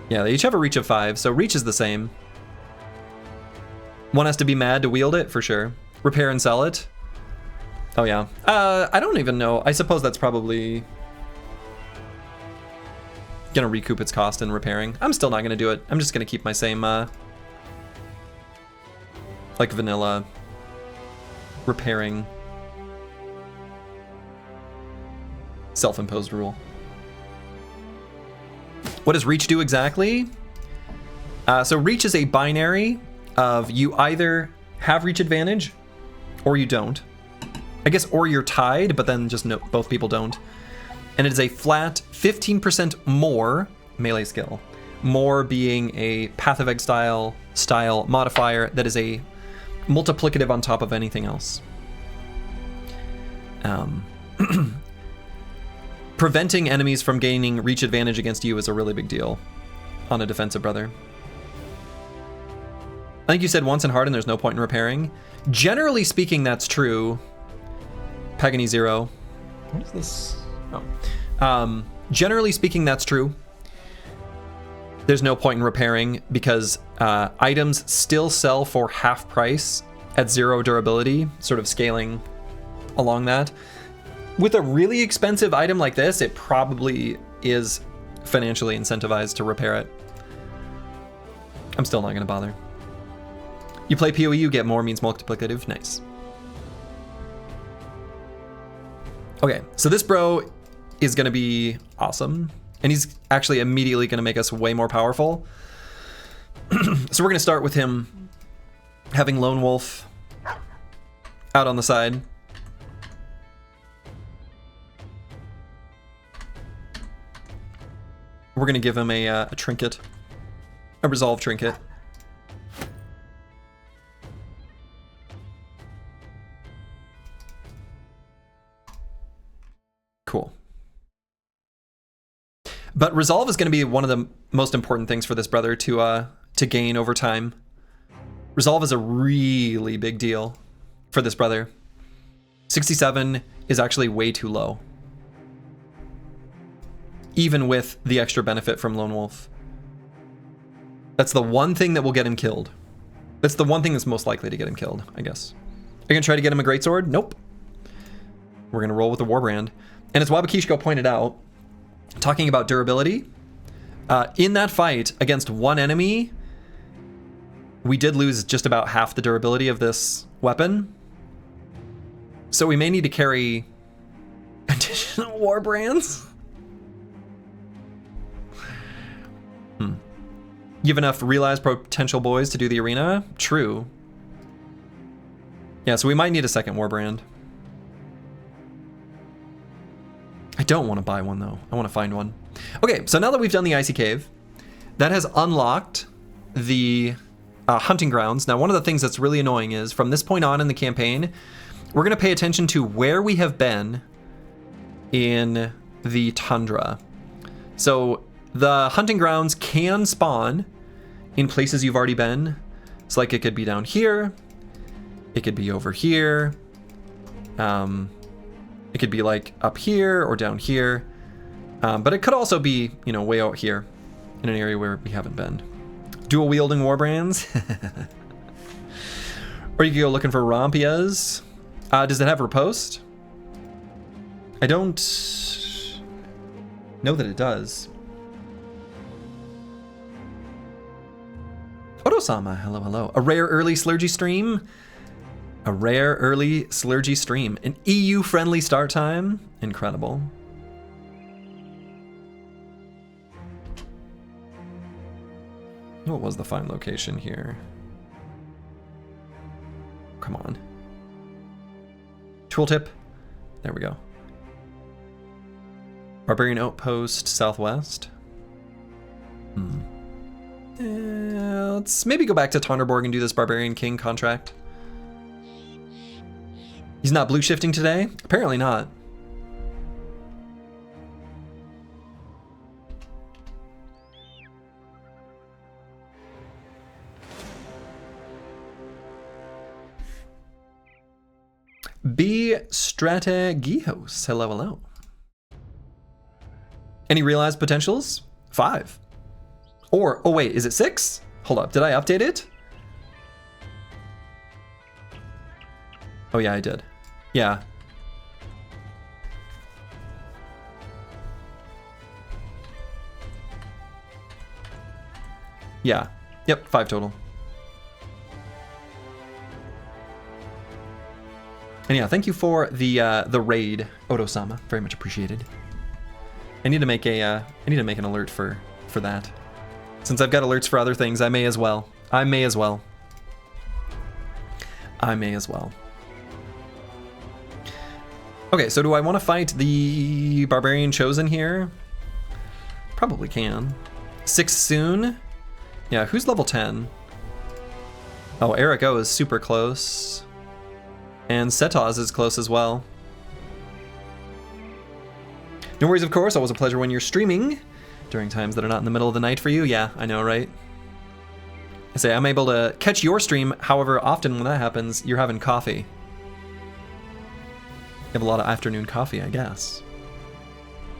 S1: Yeah, they each have a reach of 5, so reach is the same. One has to be mad to wield it, for sure. Repair and sell it. Oh yeah. I don't even know. I suppose that's probably gonna recoup its cost in repairing. I'm still not gonna do it. I'm just gonna keep my same, like vanilla repairing self-imposed rule. What does reach do exactly? So reach is a binary of you either have reach advantage or you don't. I guess or you're tied, but then just no, both people don't. And it is a flat 15% more melee skill. More being a Path of Exile style modifier that is a multiplicative on top of anything else. Preventing enemies from gaining reach advantage against you is a really big deal on a defensive brother. I think you said once in Hardened there's no point in repairing. Generally speaking, that's true. Pagani Zero. What is this? Oh. Generally speaking, that's true. There's no point in repairing because items still sell for half price at 0 durability, sort of scaling along that. With a really expensive item like this, it probably is financially incentivized to repair it. I'm still not going to bother. You play PoE, you get more means multiplicative. Nice. Okay, so this bro is going to be awesome. And he's actually immediately going to make us way more powerful. So we're going to start with him having Lone Wolf out on the side. We're going to give him a trinket. a resolve trinket. Cool. But resolve is going to be one of the most important things for this brother to gain over time. Resolve is a really big deal for this brother. 67 is actually way too low, even with the extra benefit from Lone Wolf. That's the one thing that will get him killed. That's the one thing that's most likely to get him killed, I guess. Are you gonna try to get him a greatsword? Nope. We're gonna roll with the Warbrand. And as Wabakishko pointed out, talking about durability, in that fight against one enemy, we did lose just about half the durability of this weapon. So we may need to carry additional Warbrands. You have enough realized potential boys to do the arena? True. Yeah, so we might need a second Warbrand. I don't want to buy one though. I want to find one. Okay, so now that we've done the Icy Cave, that has unlocked the hunting grounds. Now, one of the things that's really annoying is from this point on in the campaign, we're going to pay attention to where we have been in the tundra. So the hunting grounds can spawn in places you've already been. It's like it could be down here. It could be over here. It could be like up here or down here. But it could also be, you know, way out here in an area where we haven't been. Dual wielding Warbrands. Or you could go looking for Rompias. Does it have riposte? I don't know that it does. Otosama, hello, hello. A rare early Slurgy stream. A rare early Slurgy stream. An EU-friendly start time. Incredible. What was the fine location here? Come on. Tooltip. There we go. Barbarian Outpost, southwest. Let's maybe go back to Tonderborg and do this Barbarian King contract. He's not blue shifting today? Apparently not. B Strategijos. Hello, hello. Any realized potentials? 5. Or, oh wait, is it 6? Hold up, did I update it? Oh yeah, I did. Yeah. Yeah. Yep, 5 total. And yeah, thank you for the raid, Otosama. Very much appreciated. I need to make an alert for that. Since I've got alerts for other things, I may as well. Okay, so do I want to fight the Barbarian Chosen here? Probably can. 6 soon? Yeah, who's level 10? Oh, Eric O is super close. And Setaz is close as well. No worries, of course. Always a pleasure when you're streaming during times that are not in the middle of the night for you. Yeah, I know, right? I say I'm able to catch your stream. However, often when that happens, you're having coffee. You have a lot of afternoon coffee, I guess.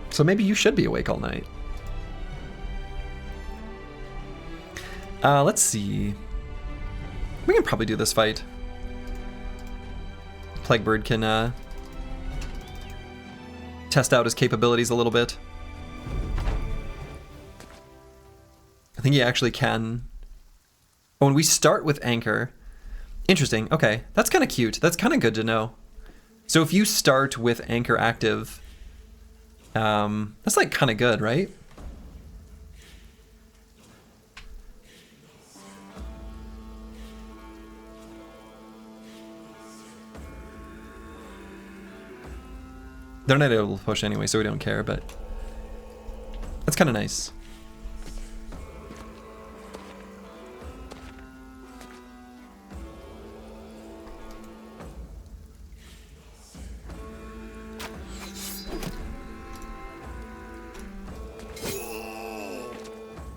S1: So maybe you should be awake all night. Let's see. We can probably do this fight. Plaguebird can test out his capabilities a little bit. I think he actually can. Oh, and we start with Anchor. Interesting. Okay, that's kind of cute. That's kind of good to know. So if you start with Anchor active, that's like kind of good, right? They're not able to push anyway, so we don't care, but that's kind of nice.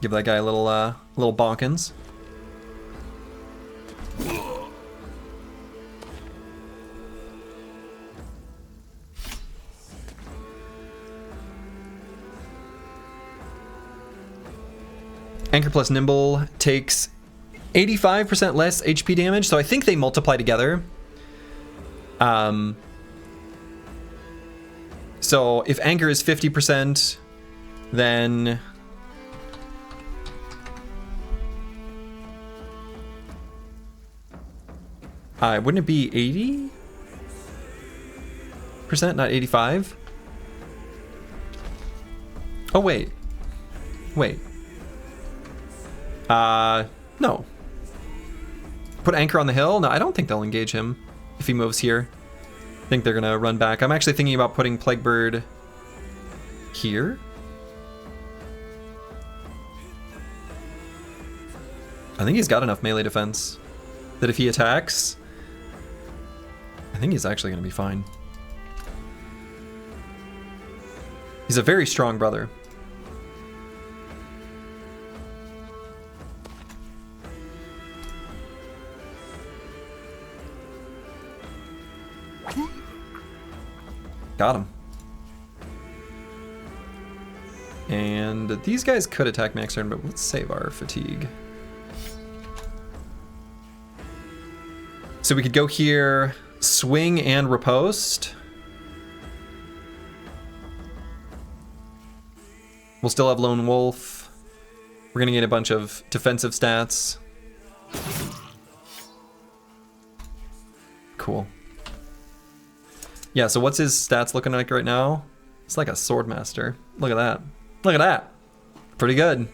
S1: Give that guy a little bonkins. Anchor plus Nimble takes 85% less HP damage, so I think they multiply together. So if Anchor is 50%, then wouldn't it be 80%, not 85? Oh, wait. No. Put Anchor on the hill? No, I don't think they'll engage him if he moves here. I think they're gonna run back. I'm actually thinking about putting Plaguebird here. I think he's got enough melee defense that if he attacks, I think he's actually gonna be fine. He's a very strong brother. Got him. And these guys could attack next turn, but let's save our fatigue. So we could go here, swing and riposte. We'll still have Lone Wolf. We're gonna get a bunch of defensive stats. Cool. Yeah, so what's his stats looking like right now? It's like a Swordmaster. Look at that. Look at that. Pretty good.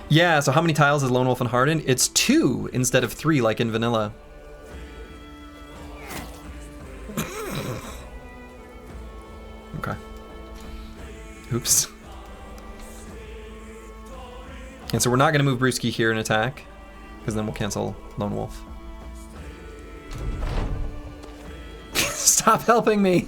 S1: Yeah, so how many tiles is Lone Wolf and Hardened? It's 2 instead of 3 like in vanilla. Okay. Oops. And so we're not going to move Brewski here and attack, because then we'll cancel Lone Wolf. Stop helping me!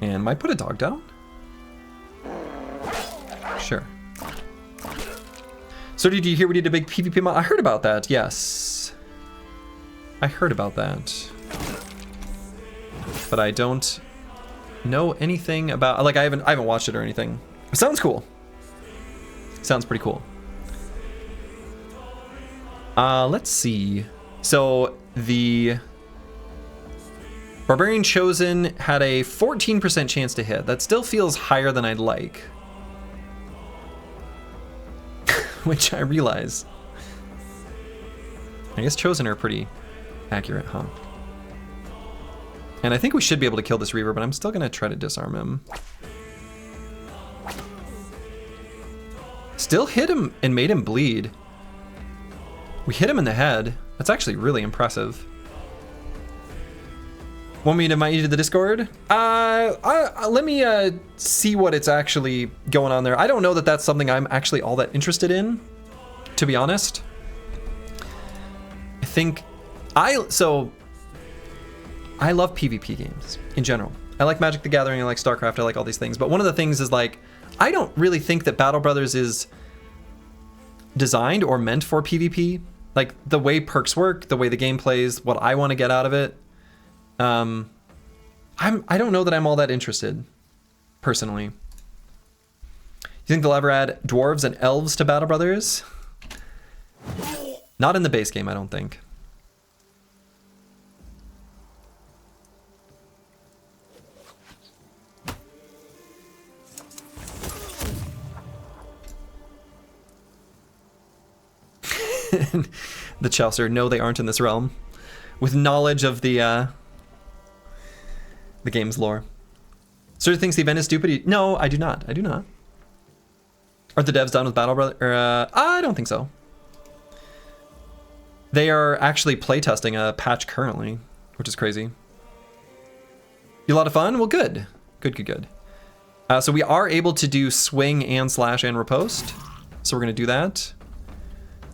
S1: And might put a dog down? Sure. So did you hear we did a big PvP mod? I heard about that, yes. I heard about that. But I don't know anything about, like I haven't watched it or anything. It sounds cool. Sounds pretty cool. Let's see. So the Barbarian Chosen had a 14% chance to hit. That still feels higher than I'd like. Which I realize. I guess Chosen are pretty accurate, huh? And I think we should be able to kill this Reaver, but I'm still gonna try to disarm him. Still hit him and made him bleed. We hit him in the head. That's actually really impressive. Want me to invite you to the Discord? Let me see what it's actually going on there. I don't know that that's something I'm actually all that interested in, to be honest. I think so I love PvP games in general. I like Magic the Gathering, I like StarCraft, I like all these things. But one of the things is like, I don't really think that Battle Brothers is designed or meant for PvP. Like the way perks work, the way the game plays, what I want to get out of it. I don't know that I'm all that interested, personally. You think they'll ever add dwarves and elves to Battle Brothers? Not in the base game, I don't think. The Chaucer, no, they aren't in this realm. with knowledge of the game's lore. Sir thinks the event is stupid. No, I do not. I do not. Are the devs done with Battle Brother? I don't think so. They are actually playtesting a patch currently, which is crazy. You a lot of fun? Well, good. Good. So we are able to do swing and slash and riposte. So we're going to do that.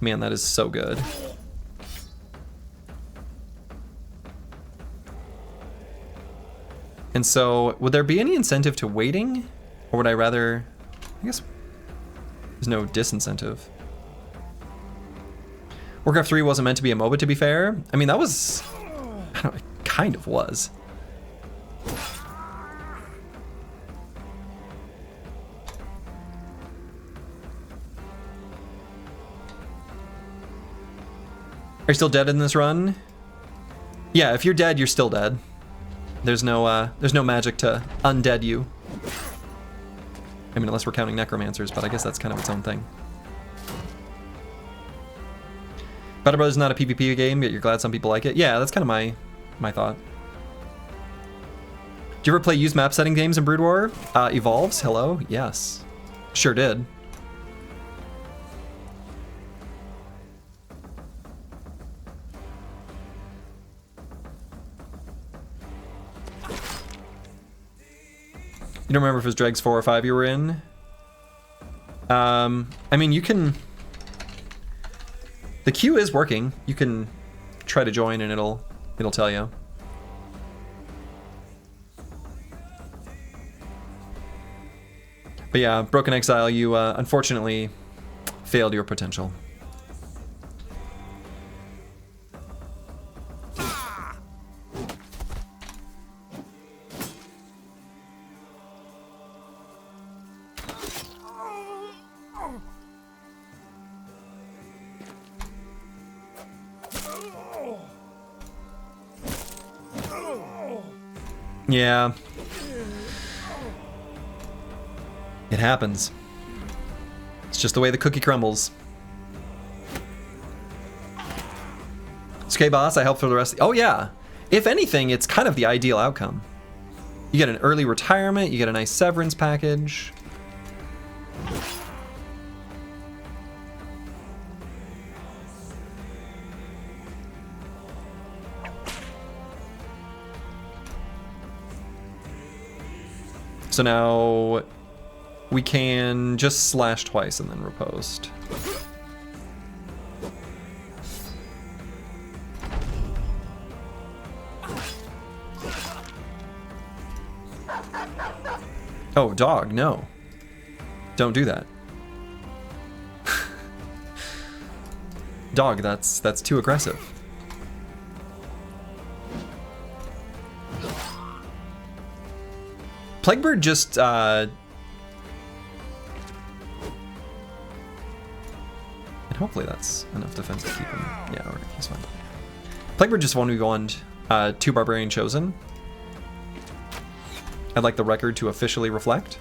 S1: Man, that is so good. And so, would there be any incentive to waiting? Or would I rather... I guess there's no disincentive. Warcraft 3 wasn't meant to be a MOBA, to be fair. I mean, that was... I don't know, it kind of was. Are you still dead in this run? Yeah, if you're dead, you're still dead. There's no magic to undead you. I mean, unless we're counting necromancers, but I guess that's kind of its own thing. Battle Brothers is not a PvP game, yet you're glad some people like it. Yeah, that's kind of my thought. Do you ever play used map setting games in Brood War? Evolves, hello? Yes. Sure did. You don't remember if it was Dregs 4 or 5 you were in? I mean, you can... The queue is working. You can try to join and it'll tell you. But yeah, Broken Exile, you unfortunately failed your potential. Yeah. It happens. It's just the way the cookie crumbles. It's okay, boss. I help for the rest. Oh, yeah. If anything, it's kind of the ideal outcome. You get an early retirement. You get a nice severance package. So now we can just slash twice and then riposte. Oh, dog, no. Don't do that. Dog, that's too aggressive. Plaguebird just, and hopefully that's enough defense to keep him. Yeah, alright, he's fine. Plaguebird just 1v1'd 2 Barbarian Chosen. I'd like the record to officially reflect.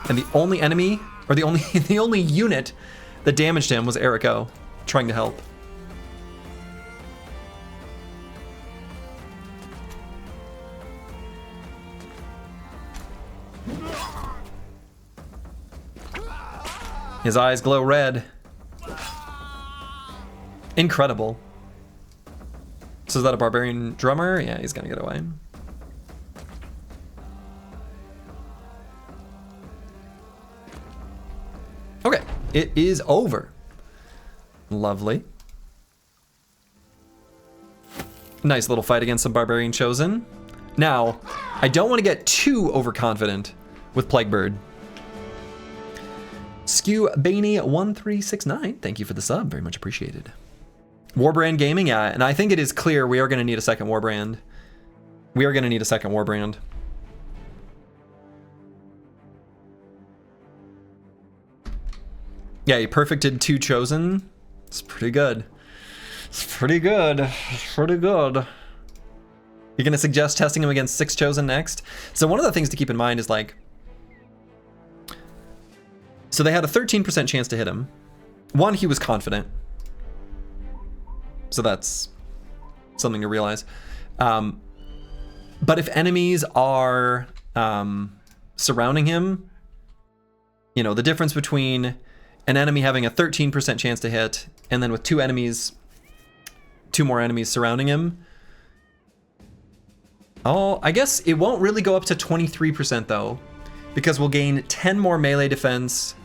S1: And the only enemy, or the only unit that damaged him was Erico, trying to help. His eyes glow red. Incredible. So is that a barbarian drummer? Yeah, he's gonna get away. Okay, it is over. Lovely. Nice little fight against some barbarian chosen. Now, I don't want to get too overconfident with Plaguebird. Skew Baney 1369, thank you for the sub, very much appreciated. Warbrand Gaming, yeah, and I think it is clear we are going to need a second Warbrand. We are going to need a second Warbrand. Yeah, he perfected 2 chosen. It's pretty good. It's pretty good. It's pretty good. You're going to suggest testing him against 6 chosen next? So one of the things to keep in mind is like, so they had a 13% chance to hit him. One, he was confident. So that's something to realize. But if enemies are surrounding him, you know, the difference between an enemy having a 13% chance to hit and then with two more enemies surrounding him. Oh, I guess it won't really go up to 23% though, because we'll gain 10 more melee defense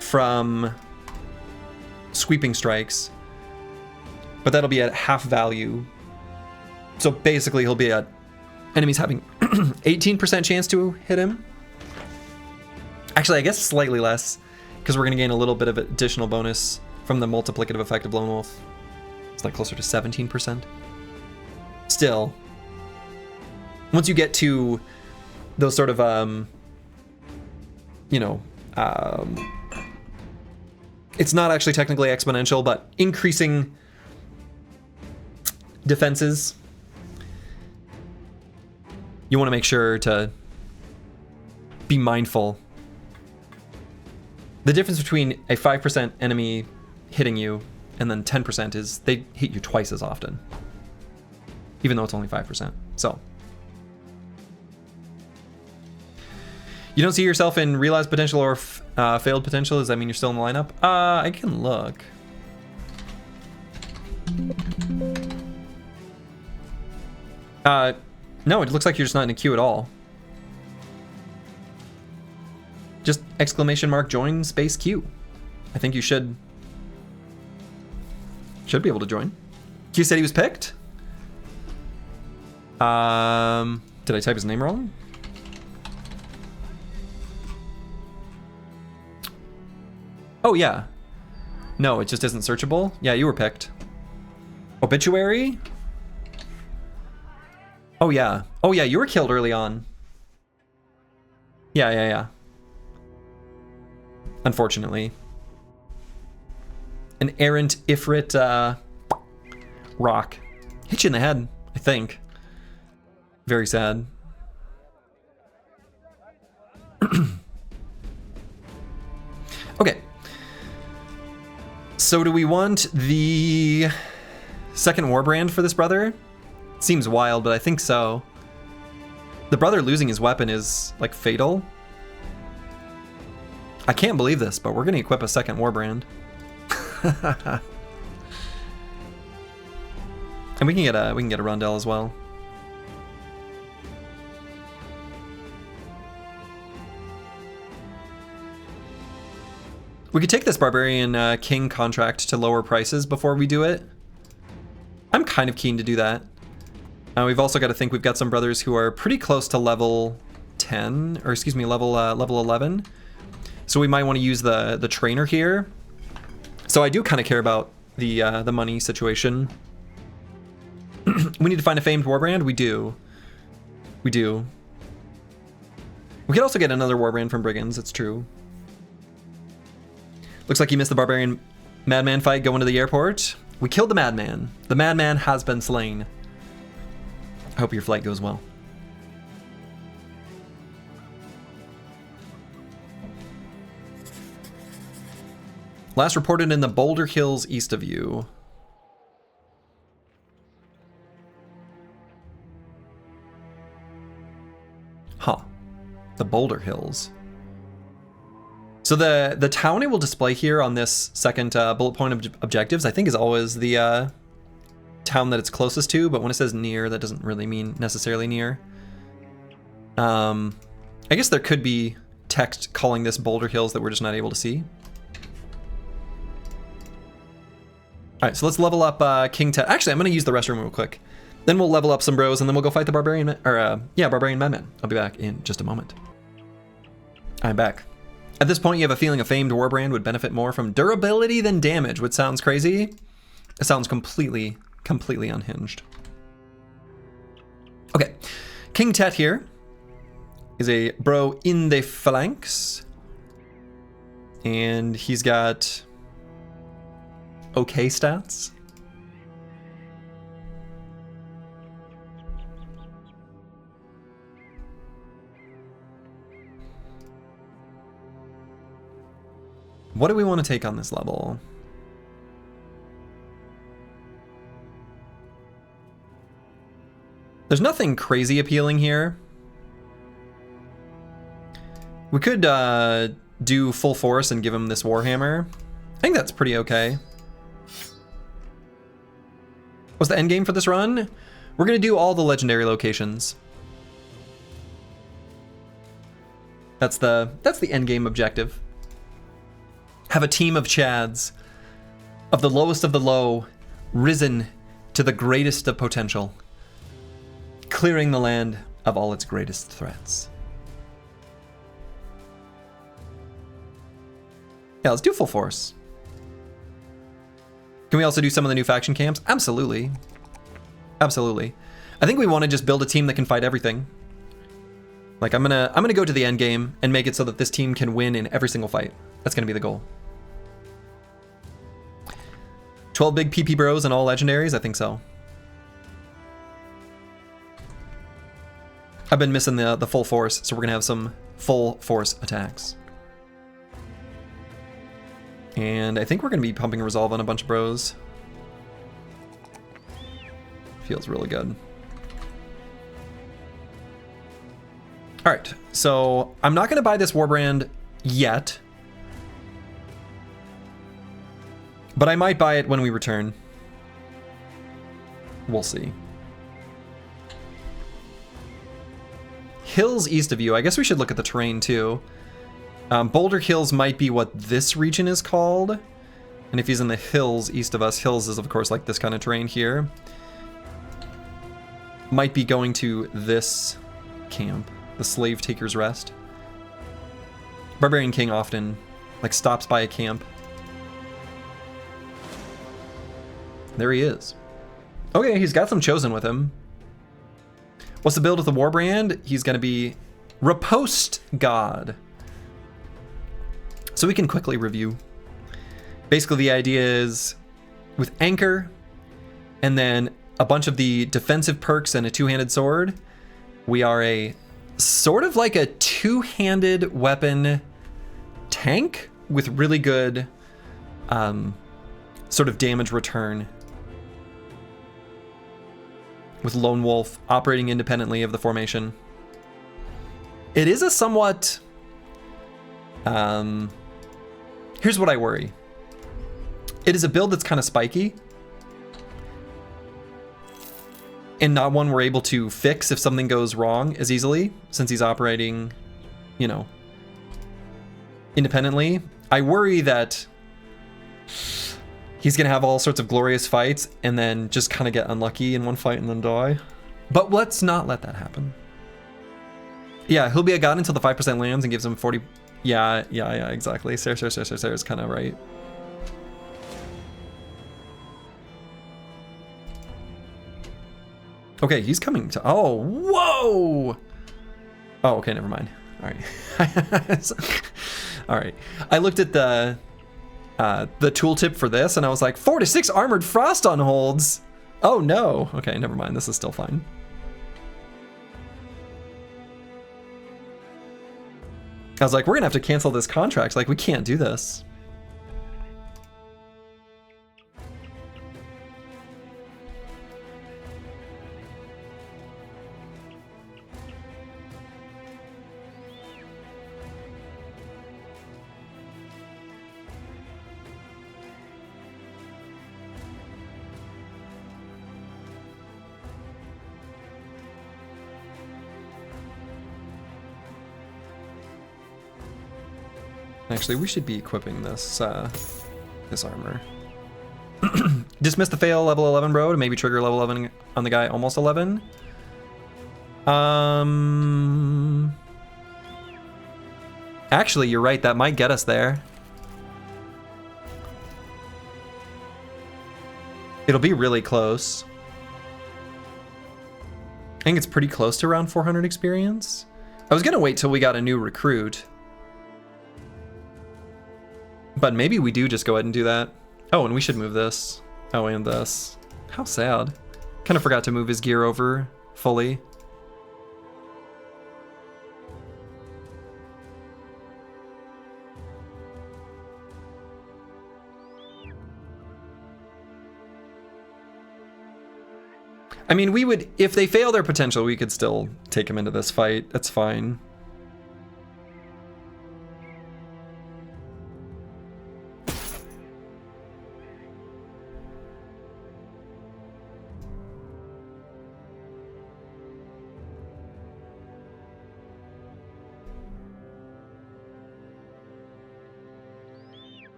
S1: from sweeping strikes, but that'll be at half value. So basically he'll be at enemies having 18% chance to hit him. Actually, I guess slightly less, because we're going to gain a little bit of additional bonus from the multiplicative effect of Lone Wolf. It's like closer to 17%. Still, once you get to those sort of, it's not actually technically exponential, but increasing defenses, you want to make sure to be mindful. The difference between a 5% enemy hitting you and then 10% is they hit you twice as often, even though it's only 5%. So you don't see yourself in realized potential or failed potential? Does that mean you're still in the lineup? I can look. No, it looks like you're just not in a queue at all. Just exclamation mark join space queue. I think you should be able to join. Q said he was picked. Did I type his name wrong? Oh yeah. No, it just isn't searchable. Yeah, you were picked. Obituary? Oh yeah. Oh yeah, you were killed early on. Yeah. Unfortunately. An errant Ifrit rock. Hit you in the head, I think. Very sad. Okay. So do we want the second warbrand for this brother? Seems wild, but I think so. The brother losing his weapon is like fatal. I can't believe this, but we're gonna equip a second warbrand. And we can get a rondel as well. We could take this barbarian king contract to lower prices before we do it. I'm kind of keen to do that. We've also got to think we've got some brothers who are pretty close to level 10, or excuse me, level 11. So we might want to use the trainer here. So I do kind of care about the money situation. We need to find a famed warbrand. We do. We could also get another warbrand from brigands. It's true. Looks like you missed the barbarian madman fight going to the airport. We killed the madman. The madman has been slain. I hope your flight goes well. Last reported in the Boulder Hills east of you. Huh. The Boulder Hills. So the town it will display here on this second bullet point objectives, I think, is always the town that it's closest to, but when it says near, that doesn't really mean necessarily near. I guess there could be text calling this Boulder Hills that we're just not able to see. All right, so let's level up King Ted. Actually, I'm going to use the restroom real quick. Then we'll level up some bros, and then we'll go fight the barbarian, barbarian madman. I'll be back in just a moment. I'm back. At this point, you have a feeling a famed warbrand would benefit more from durability than damage, which sounds crazy. It sounds completely unhinged. Okay, King Tet here is a bro in the phalanx, and he's got okay stats. What do we want to take on this level? There's nothing crazy appealing here. We could do full force and give him this Warhammer. I think that's pretty okay. What's the end game for this run? We're gonna do all the legendary locations. That's the end game objective. Have a team of Chads, of the lowest of the low, risen to the greatest of potential, clearing the land of all its greatest threats. Yeah, let's do full force. Can we also do some of the new faction camps? Absolutely. Absolutely. I think we want to just build a team that can fight everything. Like I'm gonna go to the end game and make it so that this team can win in every single fight. That's gonna be the goal. 12 big PP bros and all legendaries? I think so. I've been missing the full force, so we're gonna have some full force attacks. And I think we're gonna be pumping resolve on a bunch of bros. Feels really good. All right, so I'm not gonna buy this Warbrand yet, but I might buy it when we return. We'll see. Hills east of you. I guess we should look at the terrain too. Boulder Hills might be what this region is called. And if he's in the hills east of us, hills is of course like this kind of terrain here. Might be going to this camp, the Slave Taker's Rest. Barbarian King often like stops by a camp. There he is. Okay, he's got some Chosen with him. What's the build with the Warbrand? He's gonna be Riposte God. So we can quickly review. Basically the idea is with Anchor and then a bunch of the defensive perks and a two-handed sword, we are a sort of like a two-handed weapon tank with really good sort of damage return. With Lone Wolf operating independently of the formation. It is a somewhat... here's what I worry. It is a build that's kind of spiky. And not one we're able to fix if something goes wrong as easily, since he's operating, you know, independently. I worry that he's gonna have all sorts of glorious fights and then just kind of get unlucky in one fight and then die. But let's not let that happen. Yeah, he'll be a god until the 5% lands and gives him 40... Yeah, exactly. Sarah's kind of right. Okay, he's coming to... Oh, whoa! Oh, okay, never mind. All right. All right. I looked at the tooltip for this, and I was like, 4 to 6 armored frost on holds. Oh, no. Okay, never mind. This is still fine. I was like, we're going to have to cancel this contract. Like, we can't do this. Actually, we should be equipping this this armor. Dismiss the fail level 11 bro to maybe trigger level 11 on the guy almost 11. Actually, you're right. That might get us there. It'll be really close. I think it's pretty close to around 400 experience. I was gonna wait till we got a new recruit. But maybe we do just go ahead and do that. Oh, and we should move this. Oh, and this. How sad. Kind of forgot to move his gear over fully. I mean, we would, if they fail their potential, we could still take them into this fight. That's fine.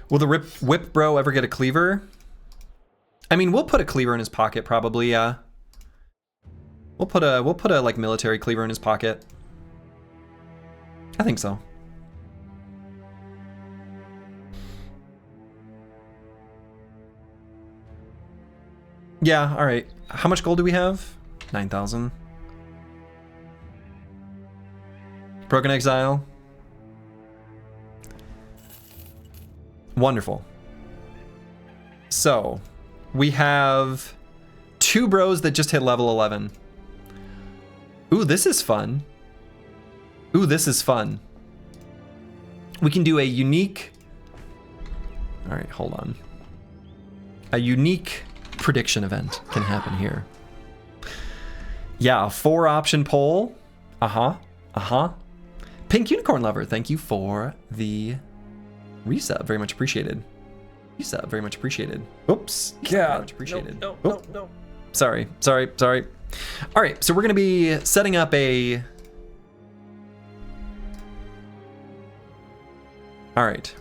S1: Will the whip bro ever get a cleaver? I mean, we'll put a cleaver in his pocket probably, yeah. We'll put a like military cleaver in his pocket. I think so. Yeah, all right. How much gold do we have? 9,000. Broken Exile. Wonderful. So, we have 2 bros that just hit level 11. Ooh, this is fun. Ooh, this is fun. We can do a unique... All right, hold on. A unique prediction event can happen here. Yeah, a 4-option poll. Pink Unicorn Lover, thank you for the... resub, very much appreciated. Resub, very much appreciated. Oops. Yeah. Very much appreciated. No. Sorry. All right, so we're gonna be setting up a... All right.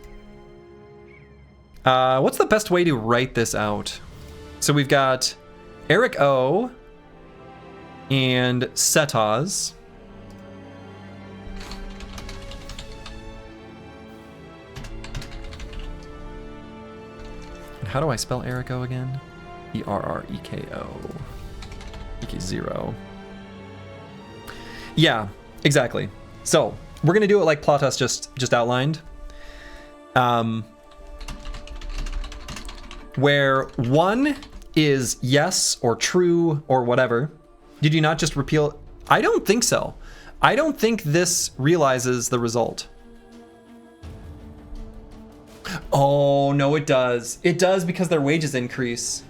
S1: What's the best way to write this out? So we've got Eric O and Setaz. How do I spell Eriko again? E-R-R-E-K-O. EK0. Yeah, exactly. So, we're going to do it like Plotus just outlined. Where 1 is yes or true or whatever. Did you not just repeal? I don't think so. I don't think this realizes the result. Oh, no, it does. It does because their wages increase.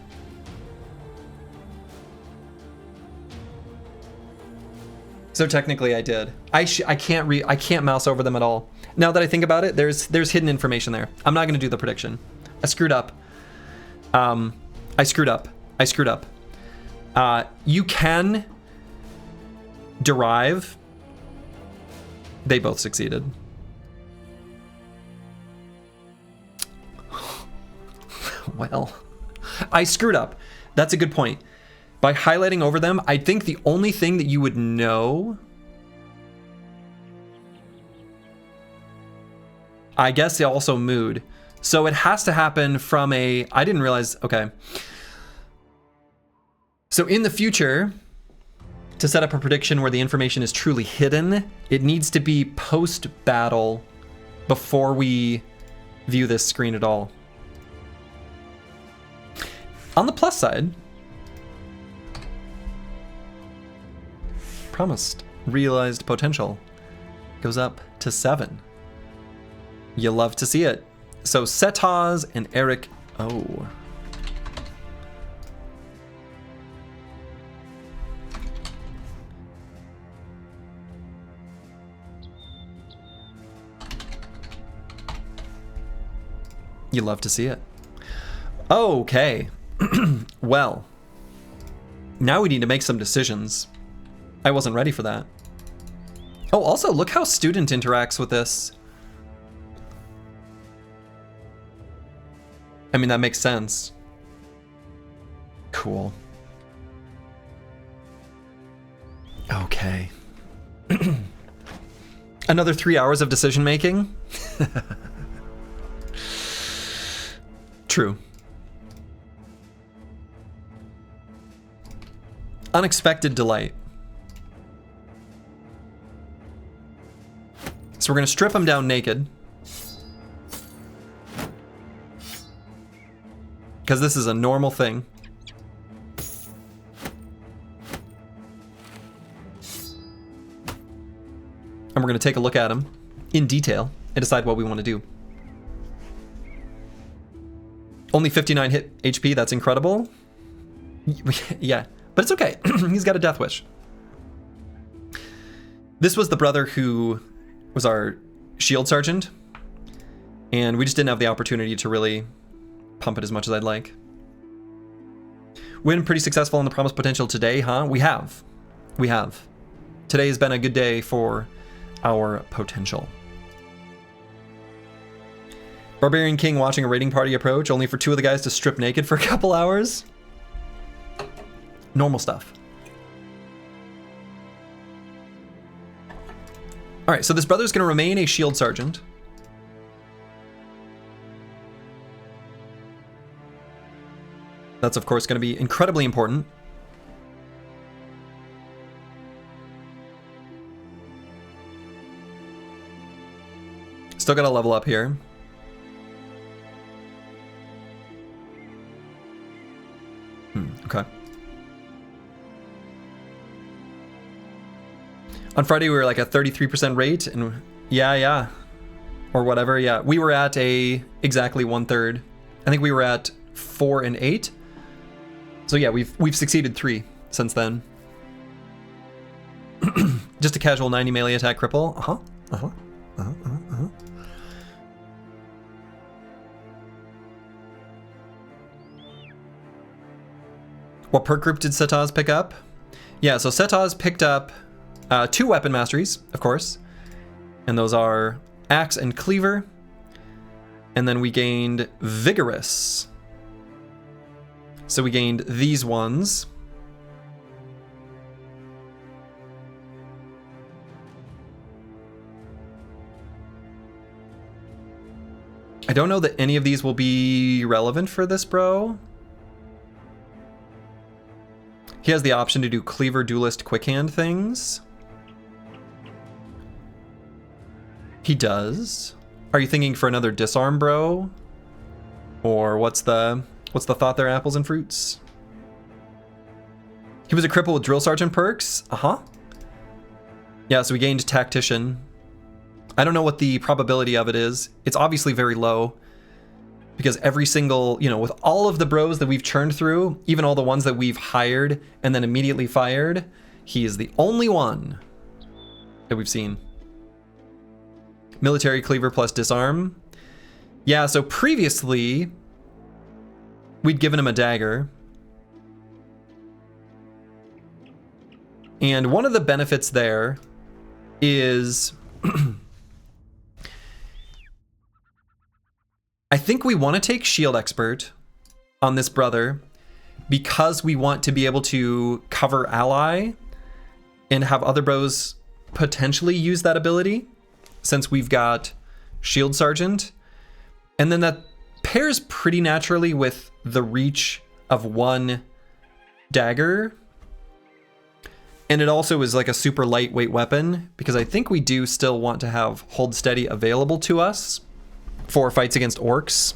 S1: So technically I did. I can't mouse over them at all. Now that I think about it, there's hidden information there. I'm not going to do the prediction. I screwed up. I screwed up. You can derive. They both succeeded. Well, I screwed up. That's a good point. By highlighting over them, I think the only thing that you would know, I guess also mood. So it has to happen from a, I didn't realize, okay. So in the future, to set up a prediction where the information is truly hidden, it needs to be post-battle before we view this screen at all. On the plus side, promised realized potential goes up to 7. You love to see it. So Setaz and Eric O. You love to see it. Okay. Well, now we need to make some decisions. I wasn't ready for that. Oh, also, look how student interacts with this. I mean, that makes sense. Cool. Okay. Another 3 hours of decision making? True. Unexpected delight. So we're gonna strip him down naked. Because this is a normal thing. And we're gonna take a look at him in detail and decide what we want to do. Only 59 hit HP, that's incredible. Yeah, but it's okay. He's got a death wish. This was the brother who was our shield sergeant, and we just didn't have the opportunity to really pump it as much as I'd like. We've been pretty successful in the promised potential today, huh? We have. We have. Today has been a good day for our potential. Barbarian King watching a raiding party approach, only for 2 of the guys to strip naked for a couple hours. Normal stuff. All right, so this brother's going to remain a shield sergeant. That's, of course, going to be incredibly important. Still got to level up here. Okay. On Friday, we were like a 33% rate, and yeah. Or whatever, yeah. We were at exactly 1/3. I think we were at 4 and 8. So yeah, we've succeeded 3 since then. Just a casual 90 melee attack cripple. What perk group did Setaz pick up? Yeah, so Setaz picked up 2 weapon masteries, of course. And those are Axe and Cleaver. And then we gained Vigorous. So we gained these ones. I don't know that any of these will be relevant for this bro. He has the option to do Cleaver, Duelist, Quick Hand things. He does. Are you thinking for another Disarm bro? Or what's the thought there, apples and fruits? He was a cripple with Drill Sergeant perks? Yeah, so we gained Tactician. I don't know what the probability of it is. It's obviously very low. Because every single, with all of the bros that we've churned through, even all the ones that we've hired and then immediately fired, he is the only one that we've seen. Military Cleaver plus Disarm. Yeah, so previously, we'd given him a dagger. And one of the benefits there is... I think we want to take Shield Expert on this brother because we want to be able to cover ally and have other bros potentially use that ability since we've got Shield Sergeant. And then that pairs pretty naturally with the reach of 1 dagger. And it also is like a super lightweight weapon because I think we do still want to have Hold Steady available to us for fights against orcs.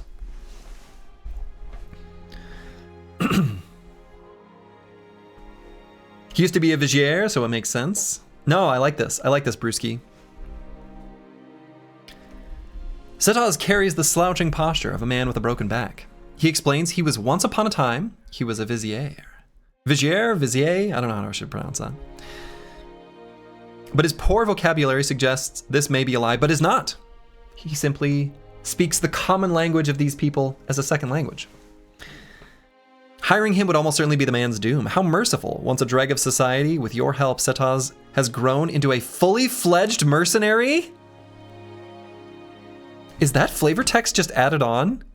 S1: He used to be a Vigier, so it makes sense. No, I like this. I like this, Brewski. Setaz carries the slouching posture of a man with a broken back. He explains he was once upon a time, he was a Vizier. Vizier? I don't know how I should pronounce that. But his poor vocabulary suggests this may be a lie, but is not. He simply speaks the common language of these people as a second language. Hiring him would almost certainly be the man's doom. How merciful. Once a dreg of society, with your help, Setaz has grown into a fully fledged mercenary? Is that flavor text just added on?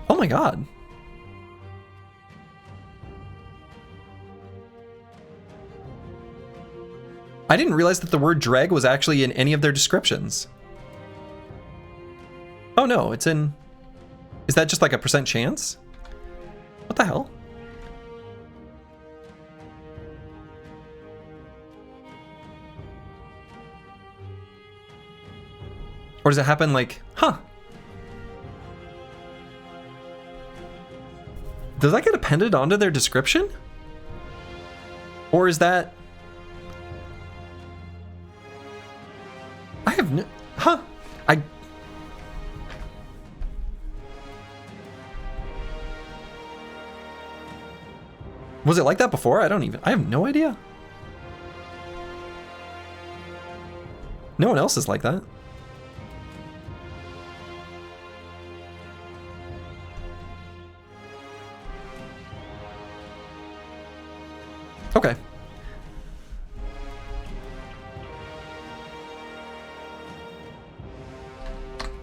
S1: Oh my god. I didn't realize that the word dreg was actually in any of their descriptions. Oh no, it's in... Is that just like a % chance? What the hell? Or does it happen like, huh? Does that get appended onto their description? Or is that... I have no... Huh? Was it like that before? I have no idea. No one else is like that. Okay.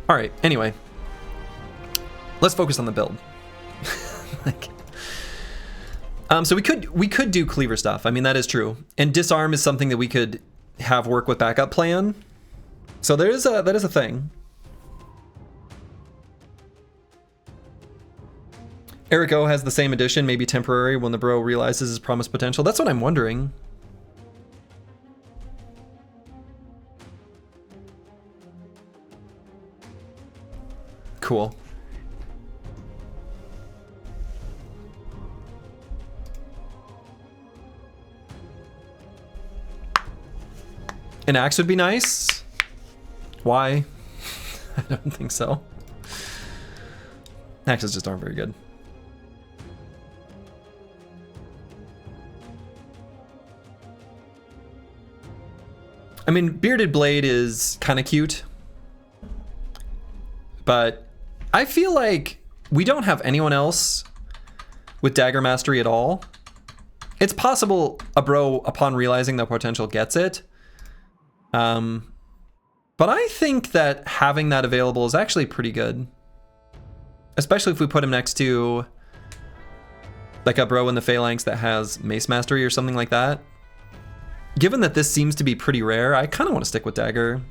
S1: All right, anyway. Let's focus on the build. So we could do cleaver stuff. I mean, that is true. And disarm is something that we could have work with backup plan. So that is a thing. Eric O has the same addition, maybe temporary, when the bro realizes his promised potential. That's what I'm wondering. Cool. An axe would be nice. Why? I don't think so. Axes just aren't very good. I mean, Bearded Blade is kind of cute. But I feel like we don't have anyone else with Dagger Mastery at all. It's possible a bro, upon realizing the potential, gets it. But I think that having that available is actually pretty good. Especially if we put him next to like a bro in the Phalanx that has Mace Mastery or something like that. Given that this seems to be pretty rare, I kind of want to stick with Dagger.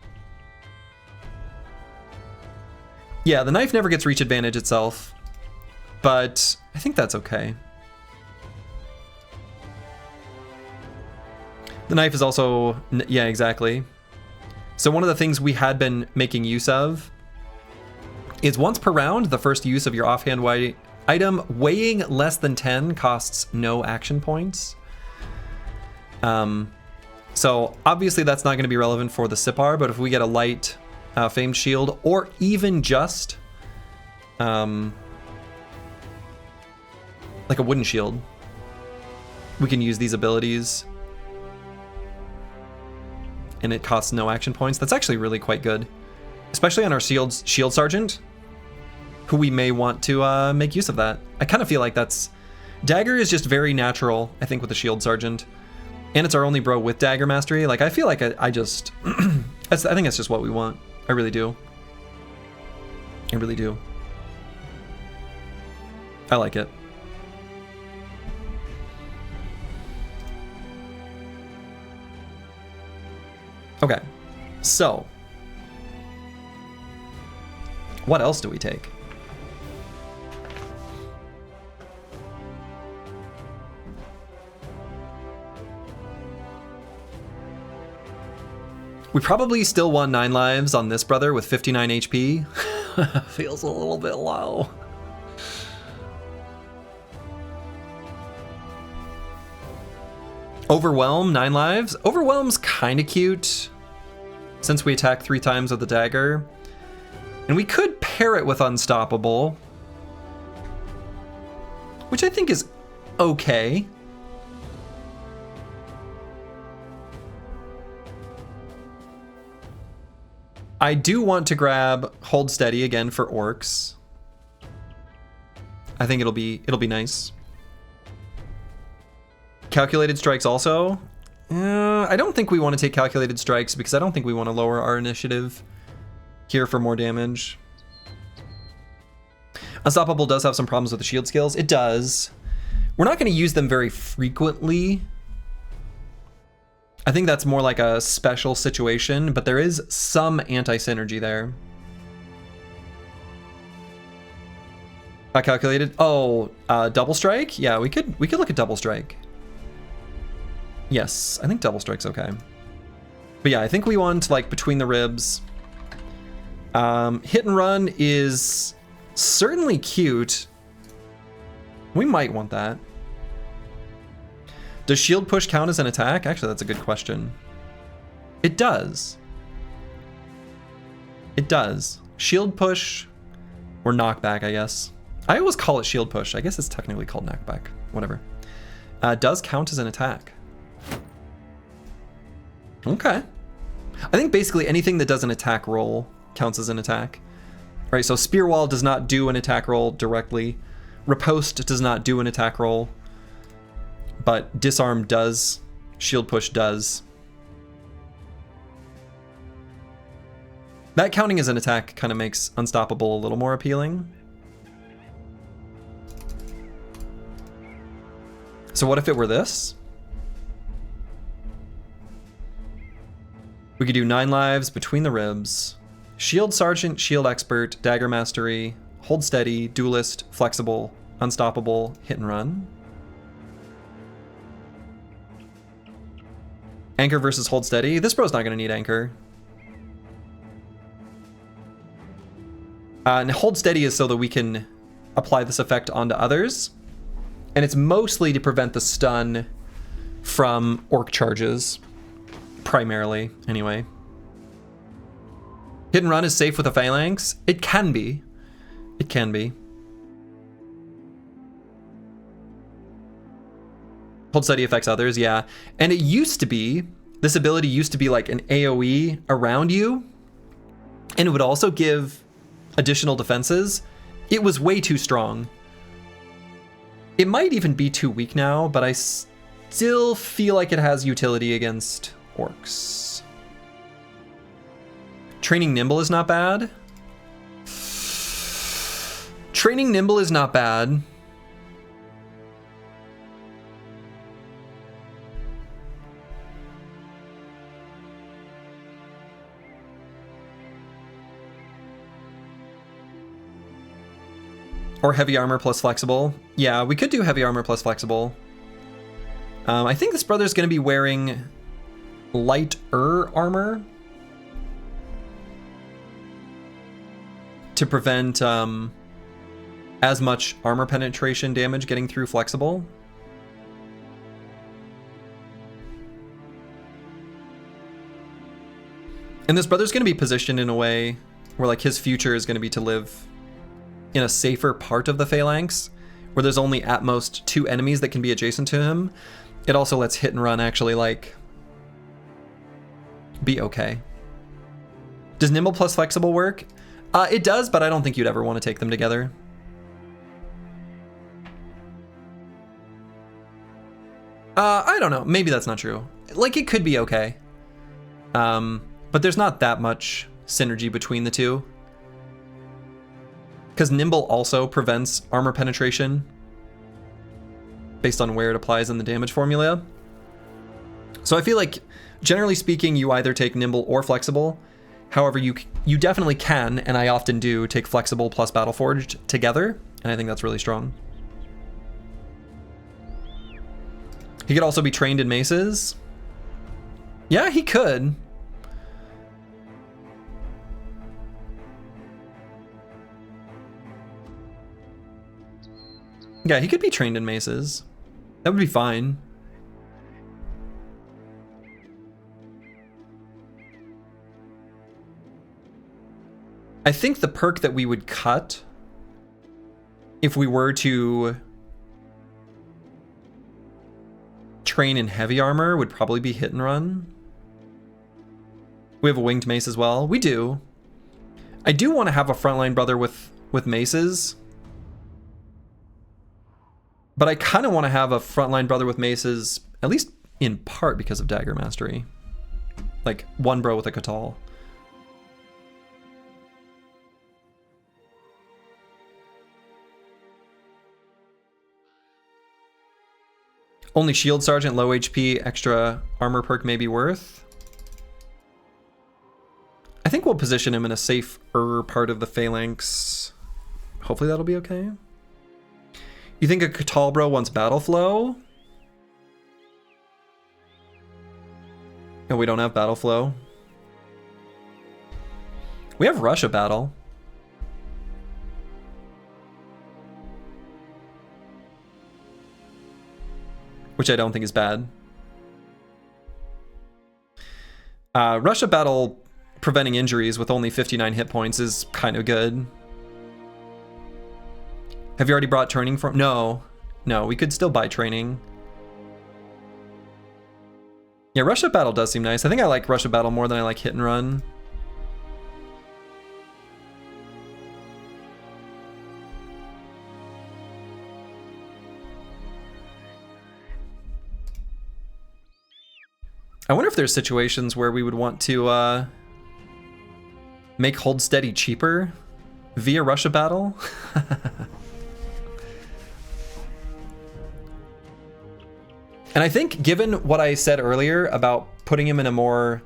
S1: Yeah, the knife never gets reach advantage itself, but I think that's okay. The knife is also, yeah, exactly. So one of the things we had been making use of is once per round, the first use of your offhand item weighing less than 10 costs no action points. So obviously that's not going to be relevant for the Sipar, but if we get a light famed shield, or even just like a wooden shield, we can use these abilities and it costs no action points. That's actually really quite good, especially on our shield sergeant, who we may want to make use of that. I kind of feel like Dagger is just very natural, I think, with the shield sergeant, and it's our only bro with Dagger Mastery. Like, I feel like I just I think that's just what we want. I really do. I really do. I like it. Okay, so what else do we take? We probably still want 9 lives on this brother with 59 HP. Feels a little bit low. Overwhelm, 9 lives. Overwhelm's kind of cute, since we attack 3 times with the dagger. And we could pair it with Unstoppable, which I think is okay. I do want to grab Hold Steady again for orcs. I think it'll be nice. Calculated Strikes also. I don't think we want to take Calculated Strikes because I don't think we want to lower our initiative here for more damage. Unstoppable does have some problems with the shield skills. It does. We're not going to use them very frequently. I think that's more like a special situation, but there is some anti-synergy there. I calculated. Oh, double strike? Yeah, we could look at double strike. Yes, I think double strike's okay. But yeah, I think we want like between the ribs. Hit and run is certainly cute. We might want that. Does shield push count as an attack? Actually, that's a good question. It does. It does. Shield push or knockback, I guess. I always call it shield push. I guess it's technically called knockback. Whatever. Does count as an attack. Okay. I think basically anything that does an attack roll counts as an attack. Right, so Spear Wall does not do an attack roll directly. Riposte does not do an attack roll. But Disarm does. Shield Push does. That counting as an attack kind of makes Unstoppable a little more appealing. So what if it were this? We could do 9 lives, Between the Ribs, Shield Sergeant, Shield Expert, Dagger Mastery, Hold Steady, Duelist, Flexible, Unstoppable, Hit and Run. Anchor versus Hold Steady. This bro's not going to need Anchor. And Hold Steady is so that we can apply this effect onto others. And it's mostly to prevent the stun from orc charges. Primarily, anyway. Hit and Run is safe with a Phalanx. It can be. It can be. Hold Steady affects others, yeah. And it used to be, this ability used to be like an AoE around you. And it would also give additional defenses. It was way too strong. It might even be too weak now, but I still feel like it has utility against orcs. Training Nimble is not bad. Training Nimble is not bad. Or heavy armor plus flexible. Yeah, we could do heavy armor plus flexible. I think this brother's going to be wearing lighter armor to prevent as much armor penetration damage getting through flexible. And this brother's going to be positioned in a way where like his future is going to be to live in a safer part of the Phalanx, where there's only at most 2 enemies that can be adjacent to him. It also lets Hit and Run actually like be okay. Does Nimble plus Flexible work? It does, but I don't think you'd ever want to take them together. I don't know. Maybe that's not true. Like, it could be okay. But there's not that much synergy between the two. Because Nimble also prevents armor penetration based on where it applies in the damage formula. So I feel like, generally speaking, you either take Nimble or Flexible. However, you definitely can, and I often do, take Flexible plus Battleforged together, and I think that's really strong. He could also be trained in maces. Yeah, he could. Yeah, he could be trained in maces. That would be fine. I think the perk that we would cut if we were to train in heavy armor would probably be Hit and Run. We have a winged mace as well. We do. I do want to have a frontline brother with maces. But I kind of want to have a frontline brother with maces, at least in part because of Dagger Mastery. Like, one bro with a Katal. Only Shield Sergeant, low HP, extra armor perk may be worth. I think we'll position him in a safer part of the Phalanx. Hopefully that'll be okay. You think a Katal bro wants battle flow? No, we don't have battle flow. We have Rush of Battle. which I don't think is bad. Rush of Battle preventing injuries with only 59 hit points is kind of good. Have you already brought training from? No, we could still buy training. Yeah, Rush of Battle does seem nice. I think I like Rush of Battle more than I like Hit and Run. I wonder if there's situations where we would want to make Hold Steady cheaper via Rush of Battle. And I think given what I said earlier about putting him in a more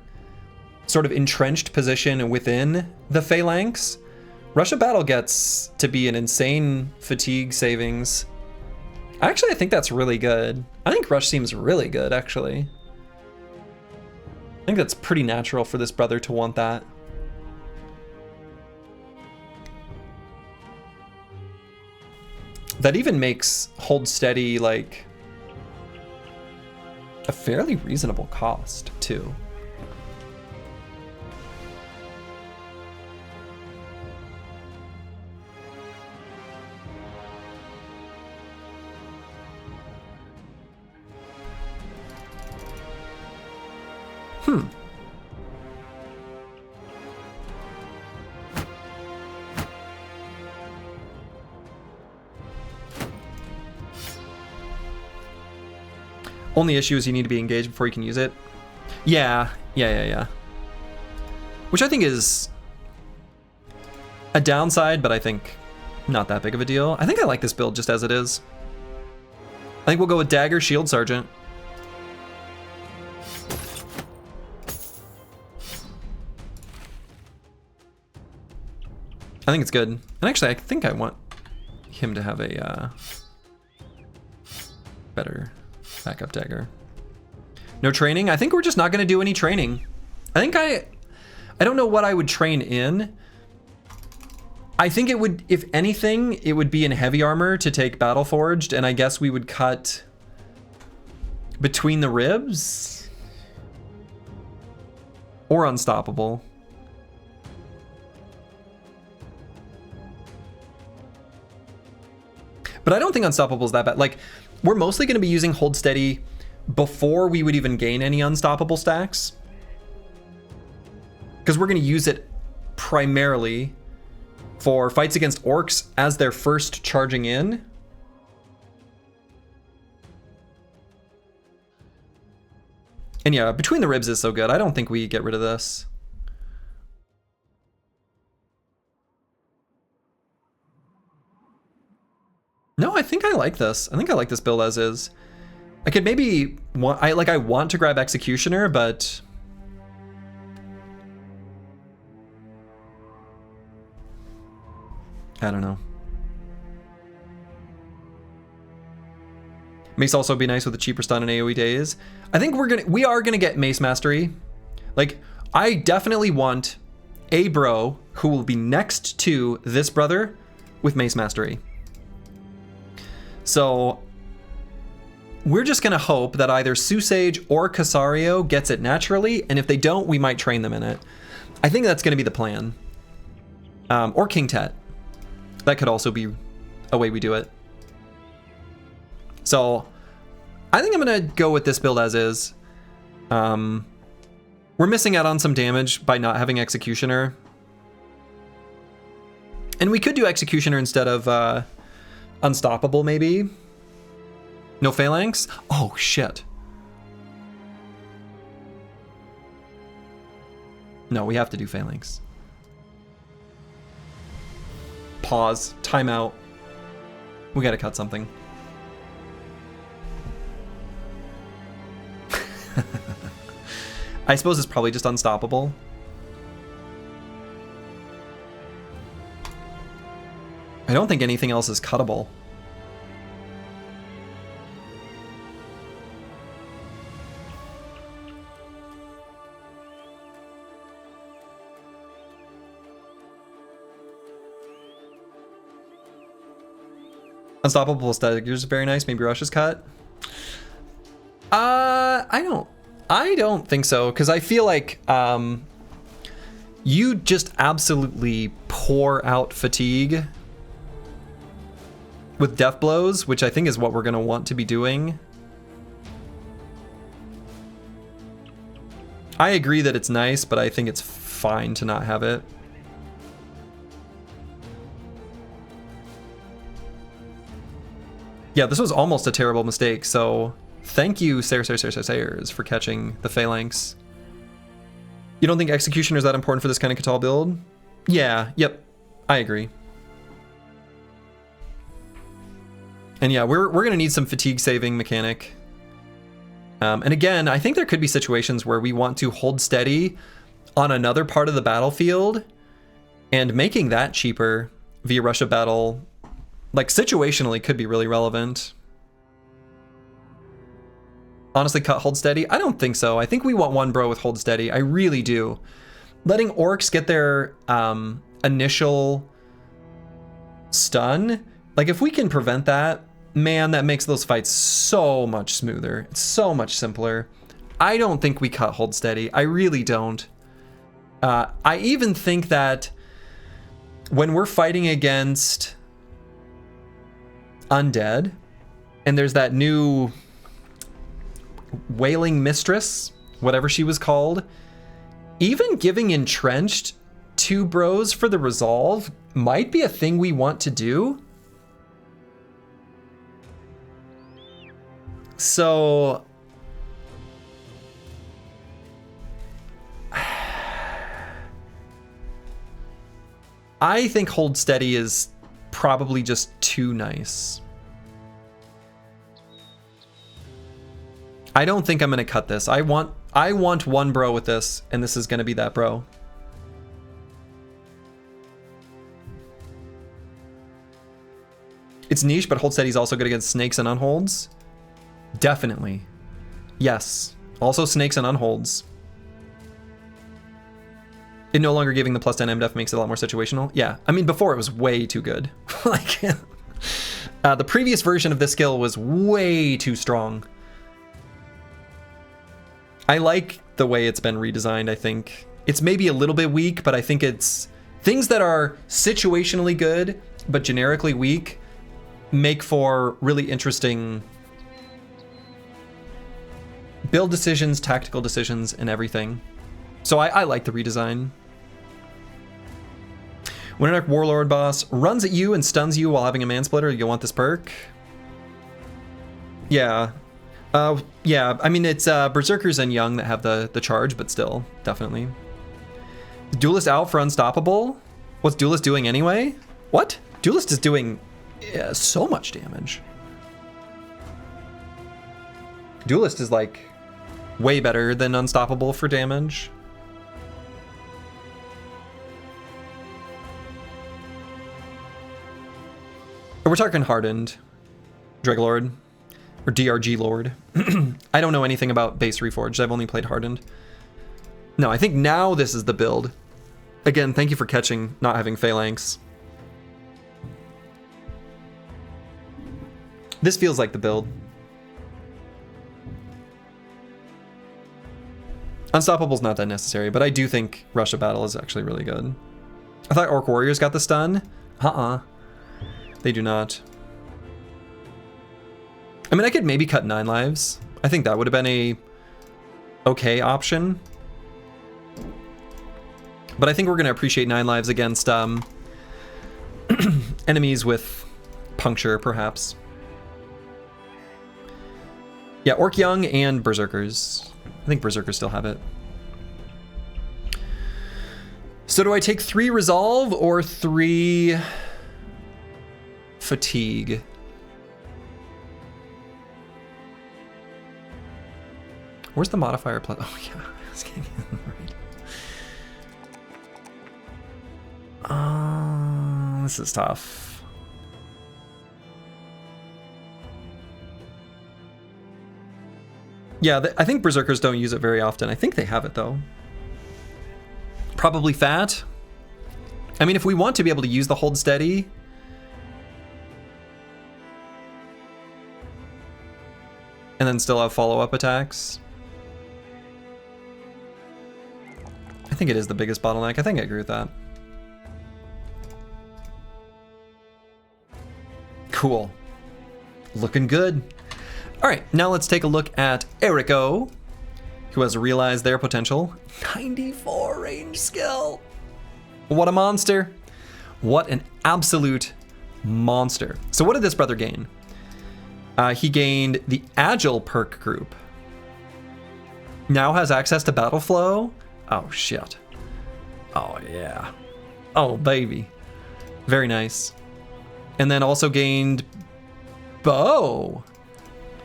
S1: sort of entrenched position within the Phalanx, Rush of Battle gets to be an insane fatigue savings. Actually, I think that's really good. I think Rush seems really good, actually. I think that's pretty natural for this brother to want that. That even makes Hold Steady like a fairly reasonable cost too. Only issue is you need to be engaged before you can use it. Yeah. Which I think is a downside, but I think not that big of a deal. I think I like this build just as it is. I think we'll go with Dagger, Shield Sergeant. I think it's good. And actually, I think I want him to have a better backup dagger. No training? I think we're just not going to do any training. I don't know what I would train in. I think it would, if anything, it would be in heavy armor to take Battle Forged, and I guess we would cut Between the Ribs or Unstoppable. But I don't think Unstoppable is that bad. Like, we're mostly going to be using Hold Steady before we would even gain any Unstoppable stacks. Because we're going to use it primarily for fights against orcs as they're first charging in. And yeah, Between the Ribs is so good. I don't think we get rid of this. No, I think I like this. I think I like this build as is. I could maybe I want to grab Executioner, but I don't know. Mace also be nice with a cheaper stun in AoE days. I think we are gonna get Mace Mastery. Like, I definitely want a bro who will be next to this brother with Mace Mastery. So we're just gonna hope that either Susage or Casario gets it naturally, and if they don't, we might train them in it. I think that's gonna be the plan. Or King Tet. That could also be a way we do it. So I think I'm gonna go with this build as is. We're missing out on some damage by not having Executioner. And we could do Executioner instead of Unstoppable, maybe. No Phalanx? Oh, shit. No, we have to do Phalanx. Pause. Timeout. We gotta cut something. I suppose it's probably just Unstoppable. I don't think anything else is cuttable. Unstoppable Daggers is very nice. Maybe Rush's cut. I don't think so, because I feel like you just absolutely pour out fatigue with death blows, which I think is what we're going to want to be doing. I agree that it's nice, but I think it's fine to not have it. Yeah, this was almost a terrible mistake, so thank you, Sayers, for catching the phalanx. You don't think executioner is that important for this kind of Catal build? Yeah, yep, I agree. And yeah, we're gonna need some fatigue saving mechanic. And again, I think there could be situations where we want to hold steady on another part of the battlefield, and making that cheaper via rush of battle, like situationally, could be really relevant. Honestly, cut hold steady? I don't think so. I think we want one bro with hold steady. I really do. Letting orcs get their initial stun, like if we can prevent that, man, that makes those fights so much smoother. It's so much simpler. I don't think we cut hold steady. I really don't. I even think that when we're fighting against undead, and there's that new Wailing Mistress, whatever she was called, even giving entrenched 2 bros for the resolve might be a thing we want to do. So I think hold steady is probably just too nice. I don't think I'm gonna cut this. I want one bro with this, and this is gonna be that bro. It's niche, but hold steady is also good against snakes and unholds. Definitely. Yes. Also snakes and unholds. It no longer giving the plus 10 MDef makes it a lot more situational. Yeah, I mean, before it was way too good. Like, the previous version of this skill was way too strong. I like the way it's been redesigned, I think. It's maybe a little bit weak, but I think it's... Things that are situationally good, but generically weak, make for really interesting build decisions, tactical decisions, and everything. So I like the redesign. When an Warlord boss runs at you and stuns you while having a Mansplitter, you'll want this perk. Yeah. Yeah, I mean, it's Berserkers and Young that have the charge, but still, definitely. Duelist out for Unstoppable? What's Duelist doing anyway? What? Duelist is doing so much damage. Duelist is like way better than Unstoppable for damage. We're talking Hardened, Dreglord, or DRG Lord. I don't know anything about base Reforged. I've only played Hardened. No, I think now this is the build. Again, thank you for catching not having Phalanx. This feels like the build. Unstoppable's not that necessary, but I do think Rush of Battle is actually really good. I thought Orc Warriors got the stun. They do not. I mean, I could maybe cut 9 lives. I think that would have been a okay option. But I think we're going to appreciate 9 lives against enemies with puncture, perhaps. Yeah, Orc Young and Berserkers. I think Berserkers still have it. So do I take 3 Resolve or 3 Fatigue? Where's the modifier plus? Oh yeah, I was getting right. This is tough. Yeah, I think Berserkers don't use it very often. I think they have it though. Probably Fat. I mean, if we want to be able to use the hold steady, and then still have follow-up attacks. I think it is the biggest bottleneck. I think I agree with that. Cool. Looking good. All right, now let's take a look at Eriko, who has realized their potential. 94 range skill. What a monster. What an absolute monster. So what did this brother gain? He gained the Agile perk group. Now has access to battle flow. Oh, shit. Oh, yeah. Oh, baby. Very nice. And then also gained bow.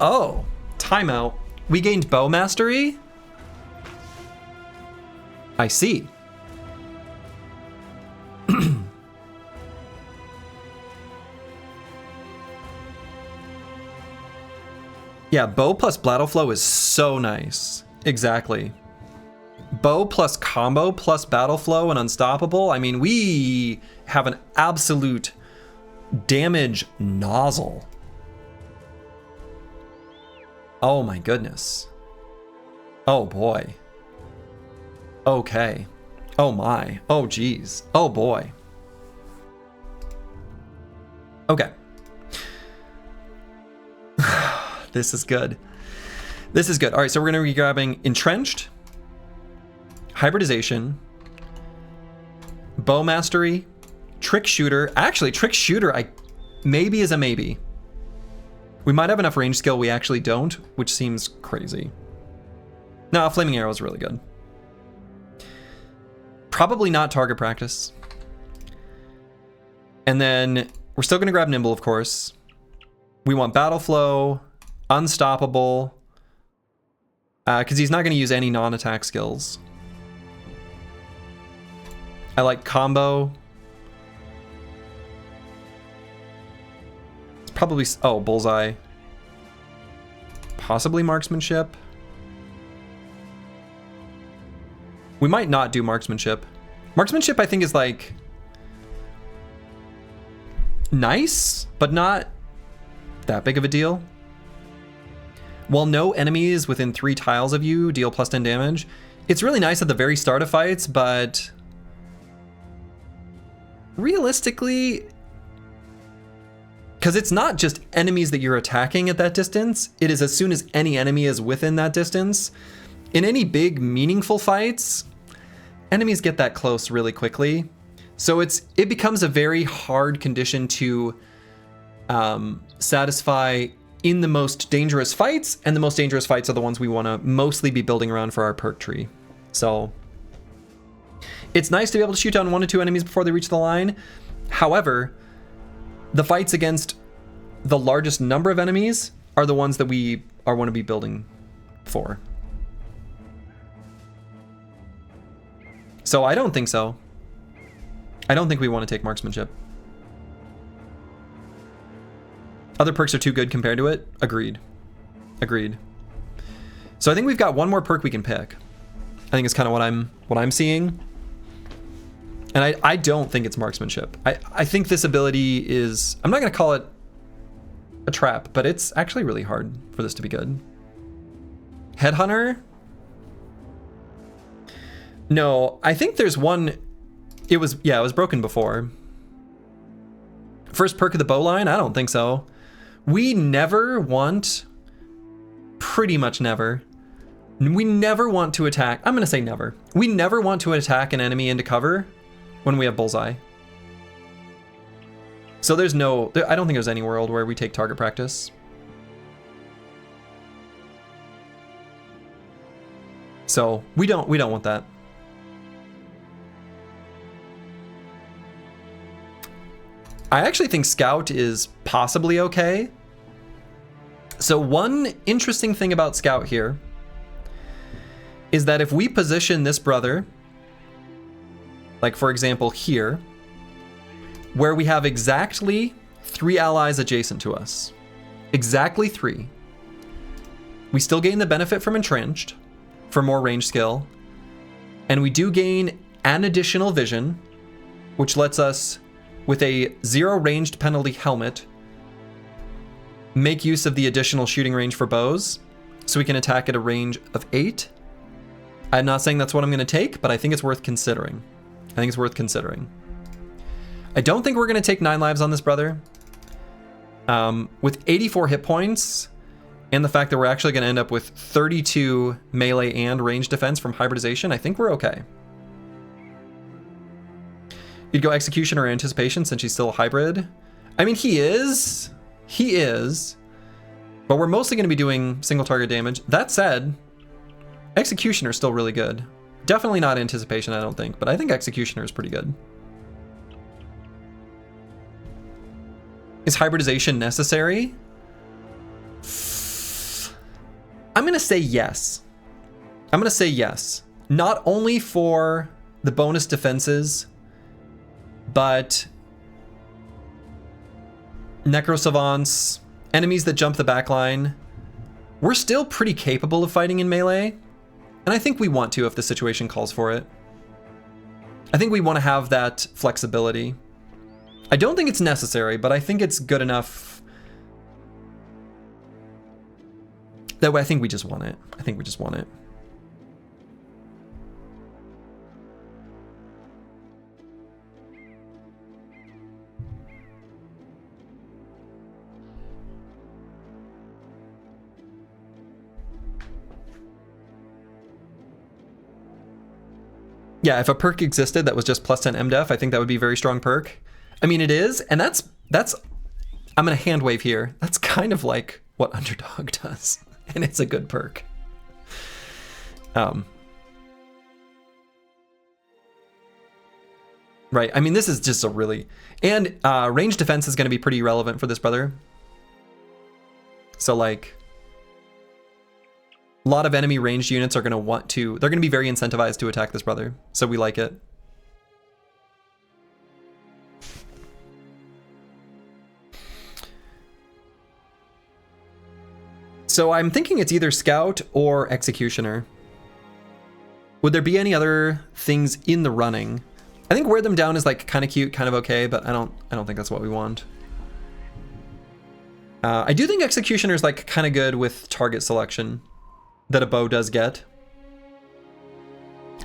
S1: Oh, timeout. We gained bow mastery? I see. Yeah, bow plus battle flow is so nice. Exactly. Bow plus combo plus battle flow and unstoppable. I mean, we have an absolute damage nozzle. Oh my goodness. Oh boy. Okay. Oh my. Oh geez. Oh boy. Okay. This is good. This is good. All right, so we're going to be grabbing Entrenched, Hybridization, Bow Mastery, Trick Shooter. Actually, Trick Shooter maybe is a maybe. We might have enough range skill, we actually don't, which seems crazy. No, Flaming Arrow is really good. Probably not target practice. And then we're still going to grab Nimble, of course. We want Battle Flow, Unstoppable, because he's not going to use any non-attack skills. I like Combo. It's probably, oh, Bullseye. Possibly Marksmanship. We might not do Marksmanship. Marksmanship, I think, is like nice, but not that big of a deal. While no enemies within 3 tiles of you deal plus 10 damage, it's really nice at the very start of fights, but realistically, because it's not just enemies that you're attacking at that distance, it is as soon as any enemy is within that distance. In any big, meaningful fights, enemies get that close really quickly. So it becomes a very hard condition to satisfy in the most dangerous fights, and the most dangerous fights are the ones we want to mostly be building around for our perk tree. So it's nice to be able to shoot down 1 to 2 enemies before they reach the line. However, the fights against the largest number of enemies are the ones that we want to be building for. So I don't think so. I don't think we want to take Marksmanship. Other perks are too good compared to it. Agreed. Agreed. So I think we've got one more perk we can pick. I think it's kind of what I'm seeing. And I don't think it's Marksmanship. I think this ability is, I'm not going to call it a trap, but it's actually really hard for this to be good. Headhunter? No, I think there's one. It was broken before. First perk of the bow line? I don't think so. We never want, pretty much never, we never want to attack. I'm going to say never. We never want to attack an enemy into cover when we have Bullseye. So there's no, I don't think there's any world where we take target practice. So we don't want that. I actually think Scout is possibly okay. So one interesting thing about Scout here is that if we position this brother, like for example here, where we have exactly 3 allies adjacent to us, exactly 3, we still gain the benefit from Entrenched for more range skill, and we do gain an additional vision, which lets us, with a 0 ranged penalty helmet, make use of the additional shooting range for bows, so we can attack at a range of 8. I'm not saying that's what I'm going to take, but I think it's worth considering. I don't think we're going to take 9 lives on this brother. With 84 hit points, and the fact that we're actually going to end up with 32 melee and range defense from hybridization, I think we're okay. You'd go Execution or Anticipation since he's still a hybrid. I mean, he is, but we're mostly going to be doing single target damage. That said, Executioner is still really good. Definitely not Anticipation, I don't think, but I think Executioner is pretty good. Is hybridization necessary? I'm going to say yes. Not only for the bonus defenses, but Necrosavants, enemies that jump the backline, we're still pretty capable of fighting in melee, and I think we want to if the situation calls for it. I think we want to have that flexibility. I don't think it's necessary, but I think it's good enough. That way, I think we just want it. Yeah, if a perk existed that was just plus 10 MDef, I think that would be a very strong perk. I mean, it is, and that's I'm gonna hand wave here. That's kind of like what Underdog does, and it's a good perk. Right, I mean, this is just a really, and range defense is gonna be pretty relevant for this brother. So like, a lot of enemy ranged units are gonna they're gonna be very incentivized to attack this brother, so we like it. So I'm thinking it's either Scout or Executioner. Would there be any other things in the running? I think Wear Them Down is like kind of cute, kind of okay, but I don't think that's what we want. I do think Executioner is like kind of good with target selection that a bow does get.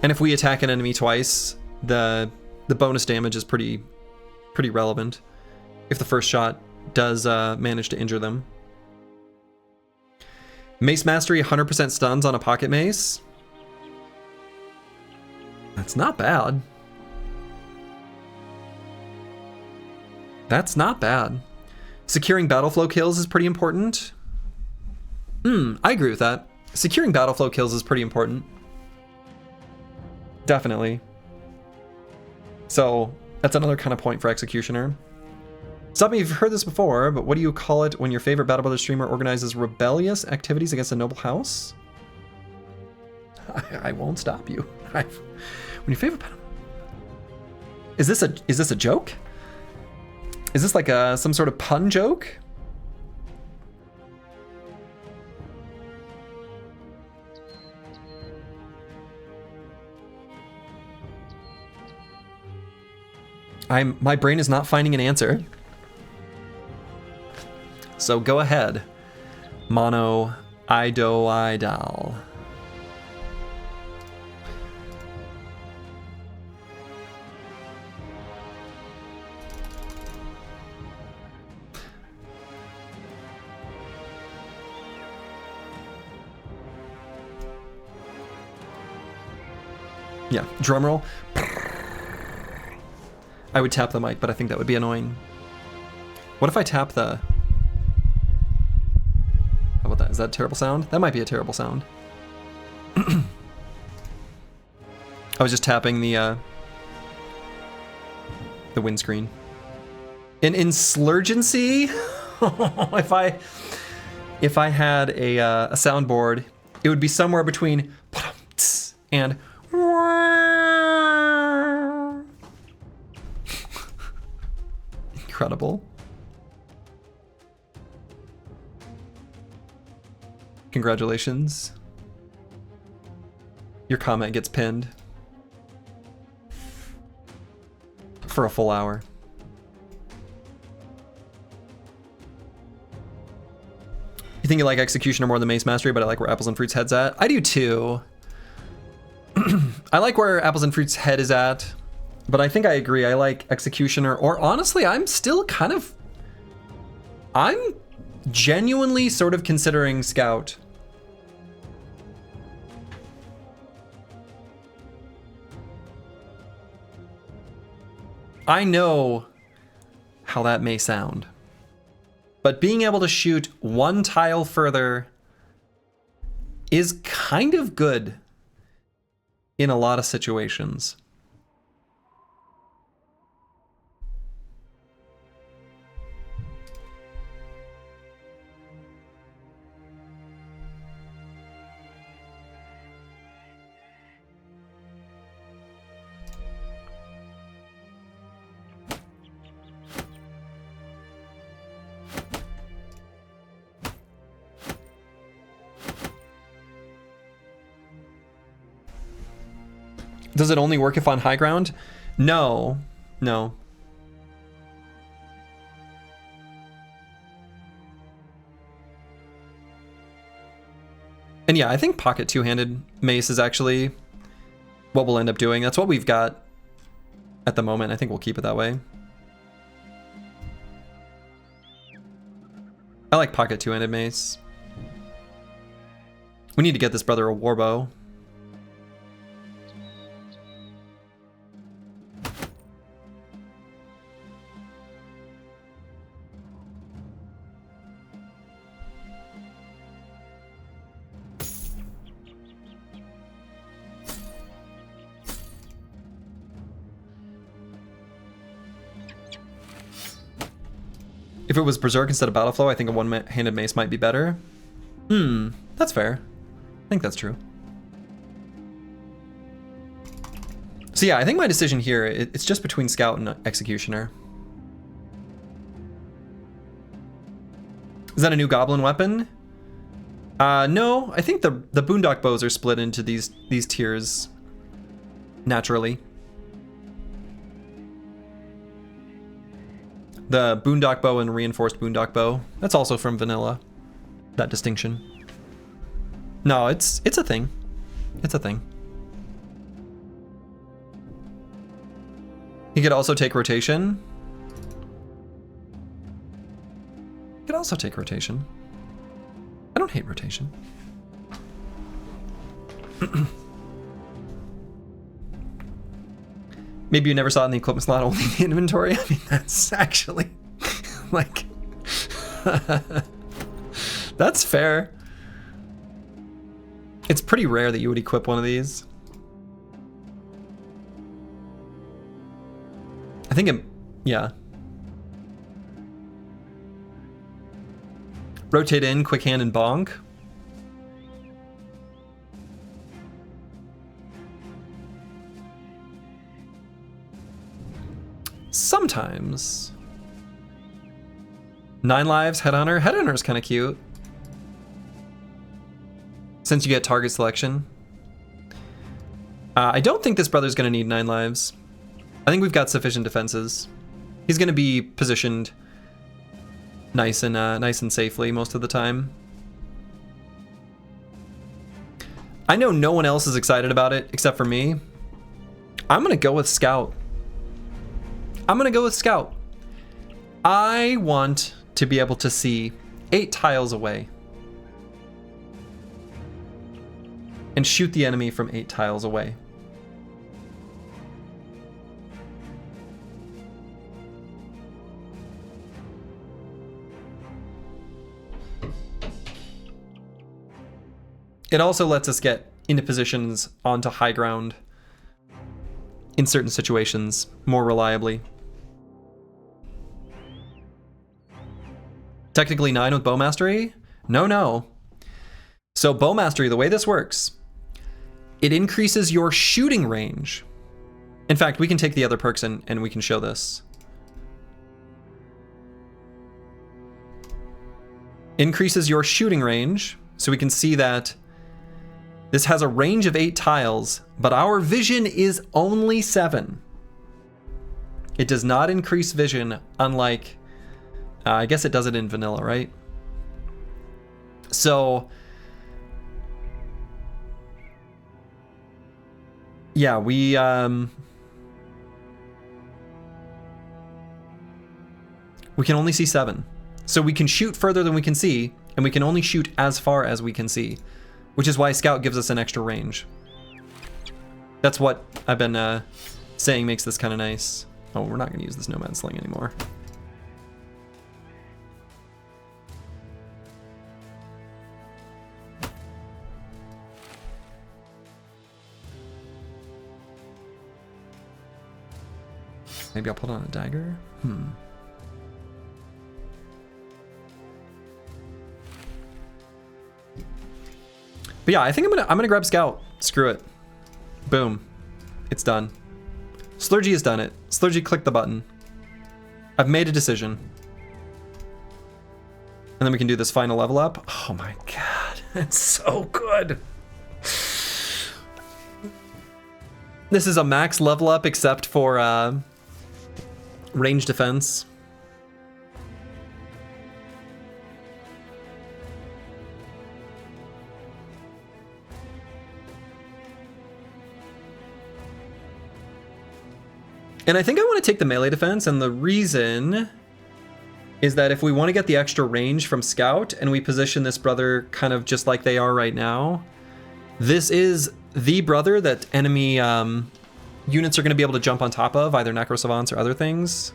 S1: And if we attack an enemy twice, the bonus damage is pretty relevant if the first shot does manage to injure them. Mace Mastery 100% stuns on a pocket mace. That's not bad. Securing battle flow kills is pretty important. I agree with that. Securing battle flow kills is pretty important. Definitely. So that's another kind of point for Executioner. Stop me if you've heard this before, but what do you call it when your favorite Battle Brothers streamer organizes rebellious activities against a noble house? I won't stop you. When your favorite battle... Is this a joke? Is this like some sort of pun joke? My brain is not finding an answer. So go ahead, Mono Idol. Yeah, drum roll. I would tap the mic, but I think that would be annoying. What if I tap the... How about that? Is that a terrible sound? That might be a terrible sound. I was just tapping the windscreen. An insurgency? If I had a soundboard, it would be somewhere between and incredible. Congratulations. Your comment gets pinned for a full hour. think you like Executioner more than Mace Mastery, but I like where Apples and Fruit's head's at. I do too. I like where Apples and Fruit's head is at, but I think I agree. I like Executioner, or honestly, I'm genuinely sort of considering Scout. I know how that may sound, but being able to shoot one tile further is kind of good in a lot of situations. Does it only work if on high ground? No, no. And yeah, I think pocket two-handed mace is actually what we'll end up doing. That's what we've got at the moment. I think we'll keep it that way. I like pocket two-handed mace. We need to get this brother a warbow. If it was Berserk instead of Battle Flow, I think a one-handed mace might be better. That's fair. I think that's true. So yeah, I think my decision here, it's just between Scout and Executioner. Is that a new Goblin weapon? No, I think the Boondock Bows are split into these tiers naturally. The Boondock Bow and Reinforced Boondock Bow. That's also from Vanilla. That distinction. No, it's a thing. It's a thing. You could also take rotation. You could also take rotation. I don't hate rotation. Maybe you never saw it in the equipment slot, only the inventory. I mean, that's actually like that's fair. It's pretty rare that you would equip one of these. I think yeah. Rotate in, quick hand, and bonk. Sometimes. 9 lives, Headhunter. Headhunter is kind of cute. Since you get target selection. I don't think this brother's going to need 9 lives. I think we've got sufficient defenses. He's going to be positioned nice and safely most of the time. I know no one else is excited about it except for me. I'm going to go with Scout. I'm going to go with Scout. I want to be able to see 8 tiles away and shoot the enemy from 8 tiles away. It also lets us get into positions onto high ground in certain situations more reliably. Technically 9 with Bow Mastery? No. So Bow Mastery, the way this works, it increases your shooting range. In fact, we can take the other perks and we can show this. Increases your shooting range, so we can see that this has a range of 8 tiles, but our vision is only 7. It does not increase vision, unlike, I guess it does it in vanilla, right? So yeah, we can only see 7. So we can shoot further than we can see, and we can only shoot as far as we can see, which is why Scout gives us an extra range. That's what I've been saying makes this kind of nice. Oh, we're not going to use this Nomad Sling anymore. Maybe I'll put on a dagger. But yeah, I think I'm gonna grab Scout. Screw it. Boom. It's done. Slurgy has done it. Slurgy clicked the button. I've made a decision. And then we can do this final level up. Oh my god, it's so good. This is a max level up except for range defense. And I think I want to take the melee defense, and the reason is that if we want to get the extra range from Scout and we position this brother kind of just like they are right now, this is the brother that enemy units are going to be able to jump on top of, either Necro Savants or other things.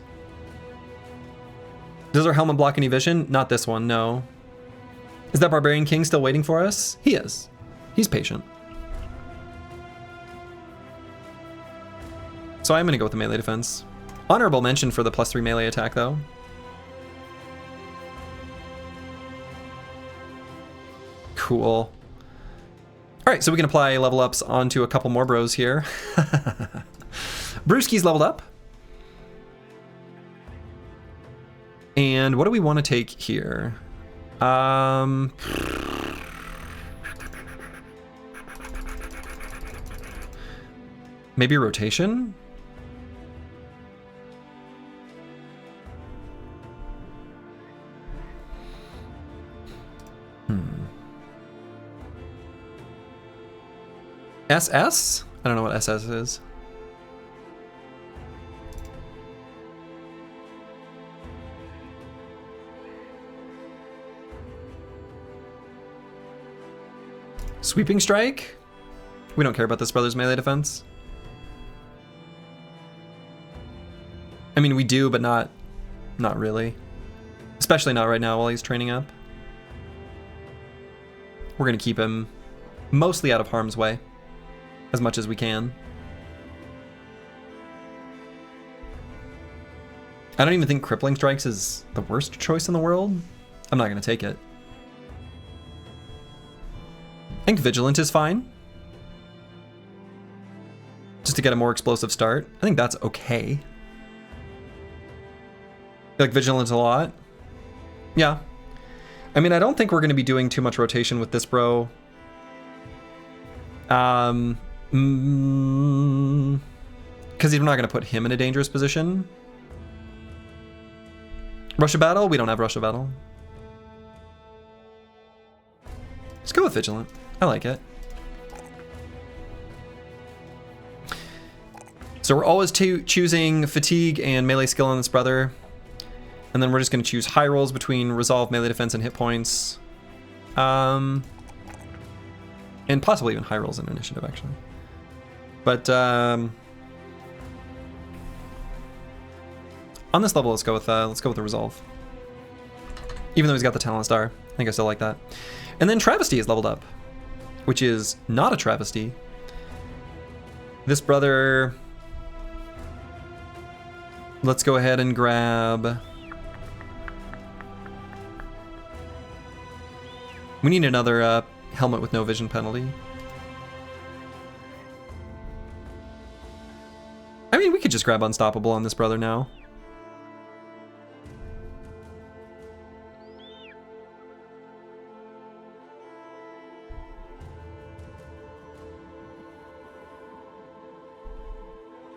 S1: Does our helmet block any vision? Not this one, no. Is that Barbarian King still waiting for us? He is. He's patient. So I'm going to go with the melee defense. Honorable mention for the +3 melee attack, though. Cool. All right, so we can apply level ups onto a couple more bros here. Brewski's leveled up. And what do we want to take here? Maybe rotation? SS? I don't know what SS is. Sweeping Strike? We don't care about this brother's melee defense. I mean, we do, but not really. Especially not right now while he's training up. We're gonna keep him mostly out of harm's way as much as we can. I don't even think Crippling Strikes is the worst choice in the world. I'm not gonna take it. I think Vigilant is fine. Just to get a more explosive start. I think that's okay. You like Vigilant a lot? Yeah. I mean, I don't think we're going to be doing too much rotation with this bro. Because we're not going to put him in a dangerous position. Rush of Battle? We don't have Rush of Battle. Let's go with Vigilant. I like it. So we're always choosing Fatigue and Melee Skill on this brother. And then we're just going to choose high rolls between Resolve, Melee Defense, and Hit Points. And possibly even high rolls in Initiative, actually. But on this level, let's go with the Resolve. Even though he's got the Talent Star, I think I still like that. And then Travesty is leveled up, which is not a travesty. This brother, let's go ahead and grab. We need another helmet with no vision penalty. I mean, we could just grab Unstoppable on this brother now.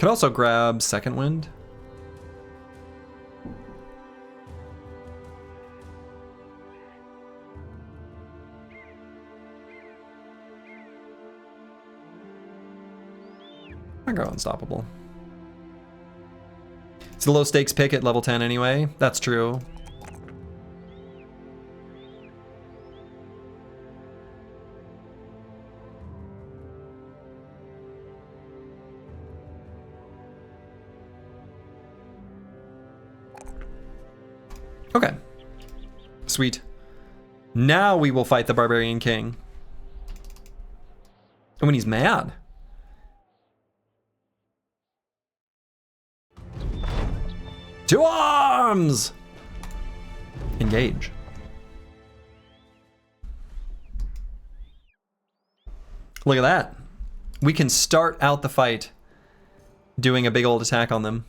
S1: Could also grab Second Wind. gonna go unstoppable. It's a low stakes pick at level 10 anyway. That's true. Okay. Sweet. Now we will fight the Barbarian King. And when he's mad. To arms! Engage. Look at that. We can start out the fight doing a big old attack on them.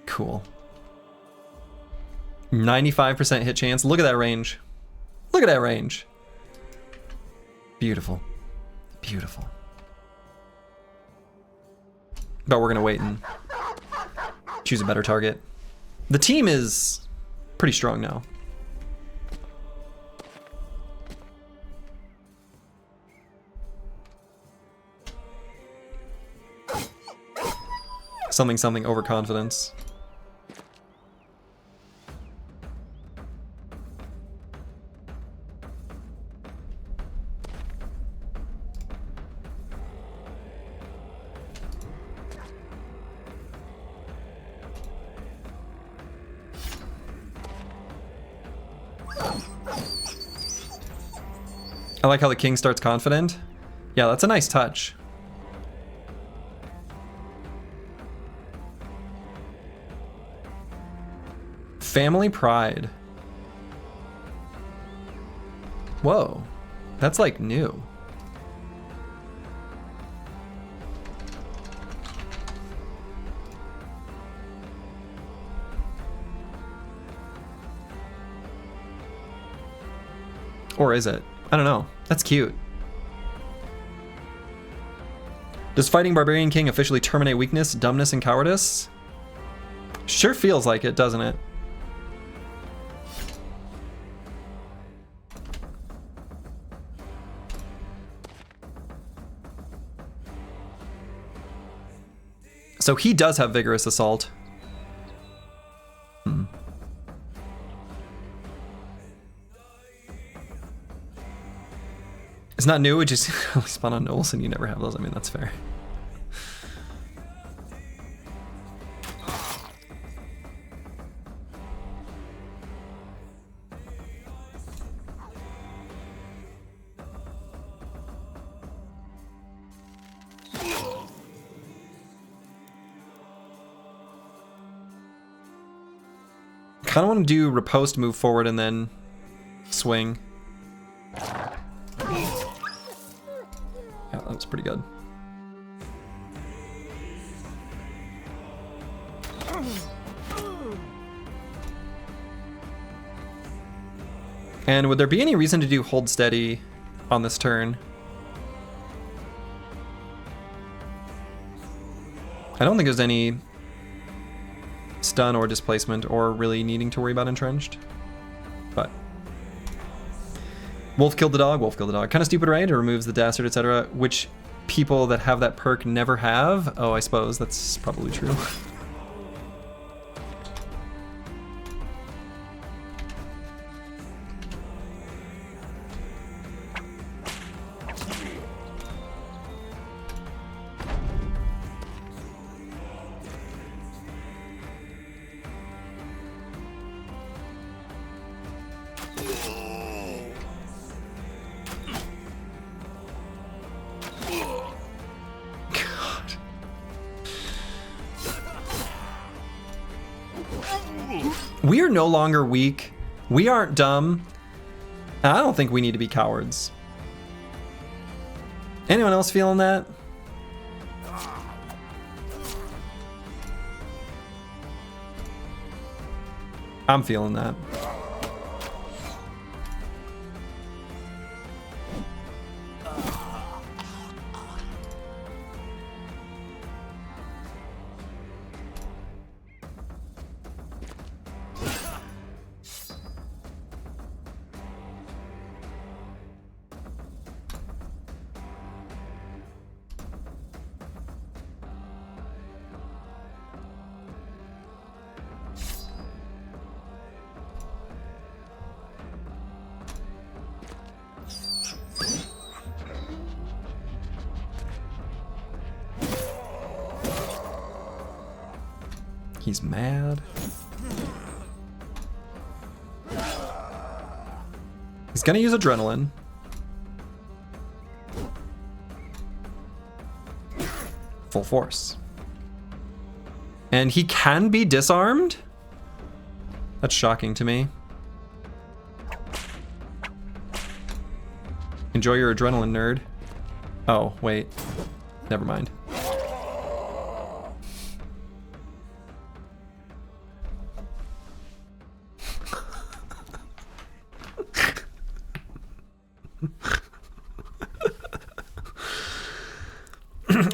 S1: Cool. 95% hit chance. Look at that range. Look at that range. Beautiful. Beautiful. But we're going to wait and choose a better target. The team is pretty strong now. Something overconfidence. I like how the king starts confident. Yeah, that's a nice touch. Family pride. Whoa, that's like new. Or is it? I don't know. That's cute. Does fighting Barbarian King officially terminate weakness, dumbness, and cowardice? Sure feels like it, doesn't it? So he does have Vigorous Assault. It's not new, it just spawn on Knowles and you never have those. I mean, that's fair. Kind of want to do riposte, move forward, and then swing. Yeah, that was pretty good. And would there be any reason to do hold steady on this turn? I don't think there's any stun or displacement or really needing to worry about entrenched. But Wolf killed the dog, Wolf killed the dog. Kind of stupid, right? It removes the dastard, etc. Which people that have that perk never have. Oh, I suppose that's probably true. We are no longer weak. We aren't dumb. I don't think we need to be cowards. Anyone else feeling that? I'm feeling that. He's mad. He's gonna use adrenaline. Full force. And he can be disarmed? That's shocking to me. Enjoy your adrenaline, nerd. Oh, wait. Never mind.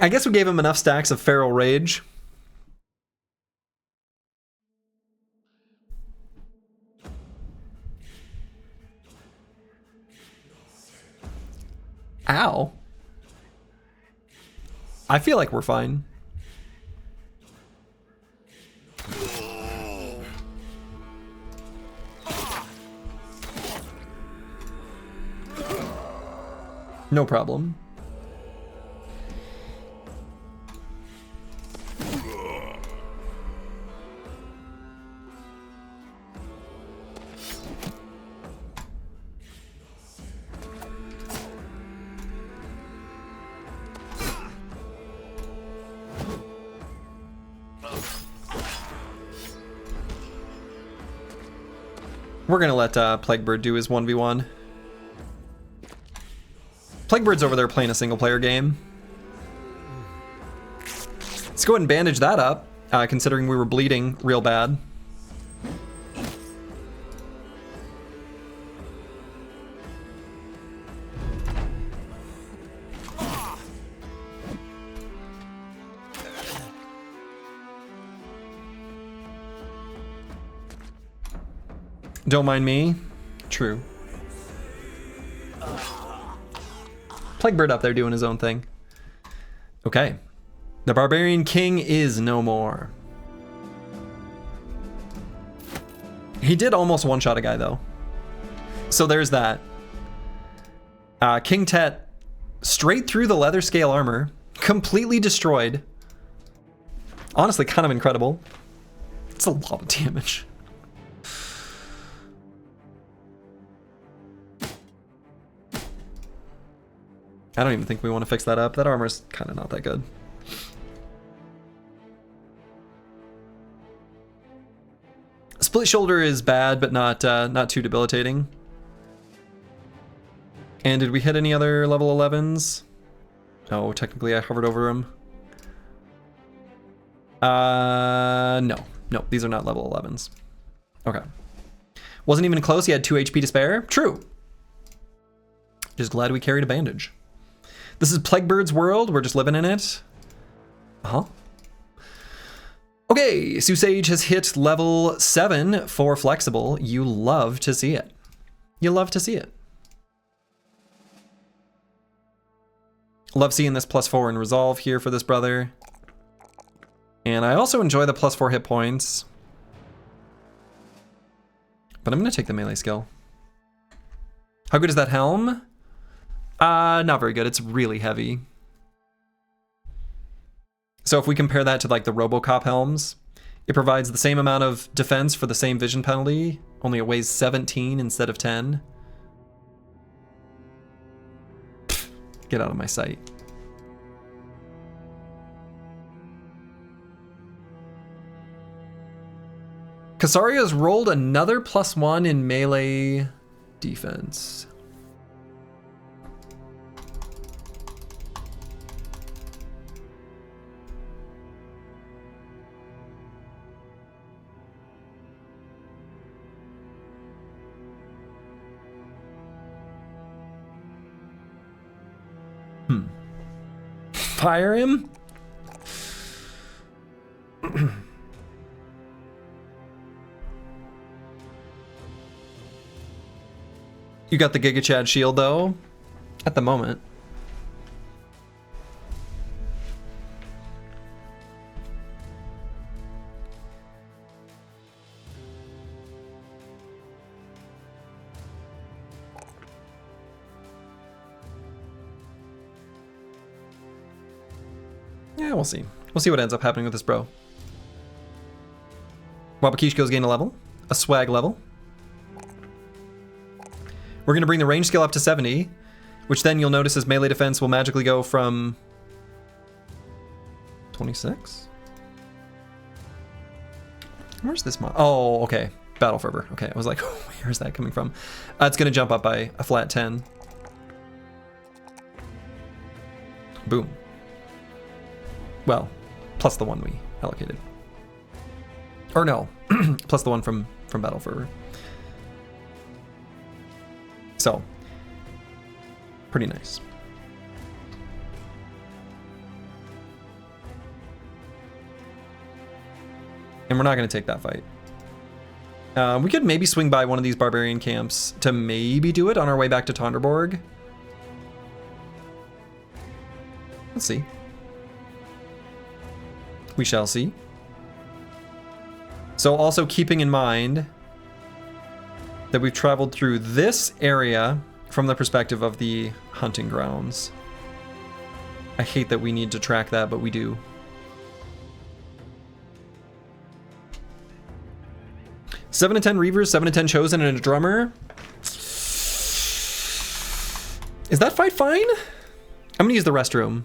S1: I guess we gave him enough stacks of Feral Rage. Ow. I feel like we're fine. No problem. We're gonna let Plaguebird do his 1v1. Plaguebird's over there playing a single player game. Let's go ahead and bandage that up, considering we were bleeding real bad. Don't mind me. True. Plaguebird up there doing his own thing. Okay. The Barbarian King is no more. He did almost one-shot a guy, though. So there's that. King Tet, straight through the leather scale armor, completely destroyed. Honestly, kind of incredible. It's a lot of damage. I don't even think we want to fix that up. That armor's kind of not that good. Split shoulder is bad, but not too debilitating. And did we hit any other level 11s? Oh, technically I hovered over him. No, these are not level 11s. Okay. Wasn't even close. He had 2 HP to spare. True. Just glad we carried a bandage. This is Plaguebird's world. We're just living in it. Uh-huh. Okay, Susage has hit level 7 for flexible. You love to see it. You love to see it. Love seeing this +4 in resolve here for this brother. And I also enjoy the +4 hit points. But I'm gonna take the melee skill. How good is that helm? Not very good. It's really heavy. So if we compare that to like the RoboCop helms, it provides the same amount of defense for the same vision penalty, only it weighs 17 instead of 10. Pfft, get out of my sight. Casario's rolled another +1 in melee defense. Fire him? You got the Giga Chad shield though, at the moment. Yeah, we'll see. We'll see what ends up happening with this bro. Wabakishko's gain a level, a swag level. We're going to bring the range skill up to 70, which then you'll notice his melee defense will magically go from 26? Where's this mod? Oh, okay. Battle Fervor. Okay, I was like, where's that coming from? It's going to jump up by a flat 10. Boom. Well, plus the one we allocated. Or no, plus the one from Battle Fervor. So, pretty nice. And we're not going to take that fight. We could maybe swing by one of these barbarian camps to maybe do it on our way back to Tonderborg. Let's see. We shall see. So also keeping in mind that we've traveled through this area from the perspective of the hunting grounds. I hate that we need to track that, but we do. Seven to 10 Reavers, 7 to 10 Chosen, and a drummer. Is that fight fine? I'm gonna use the restroom.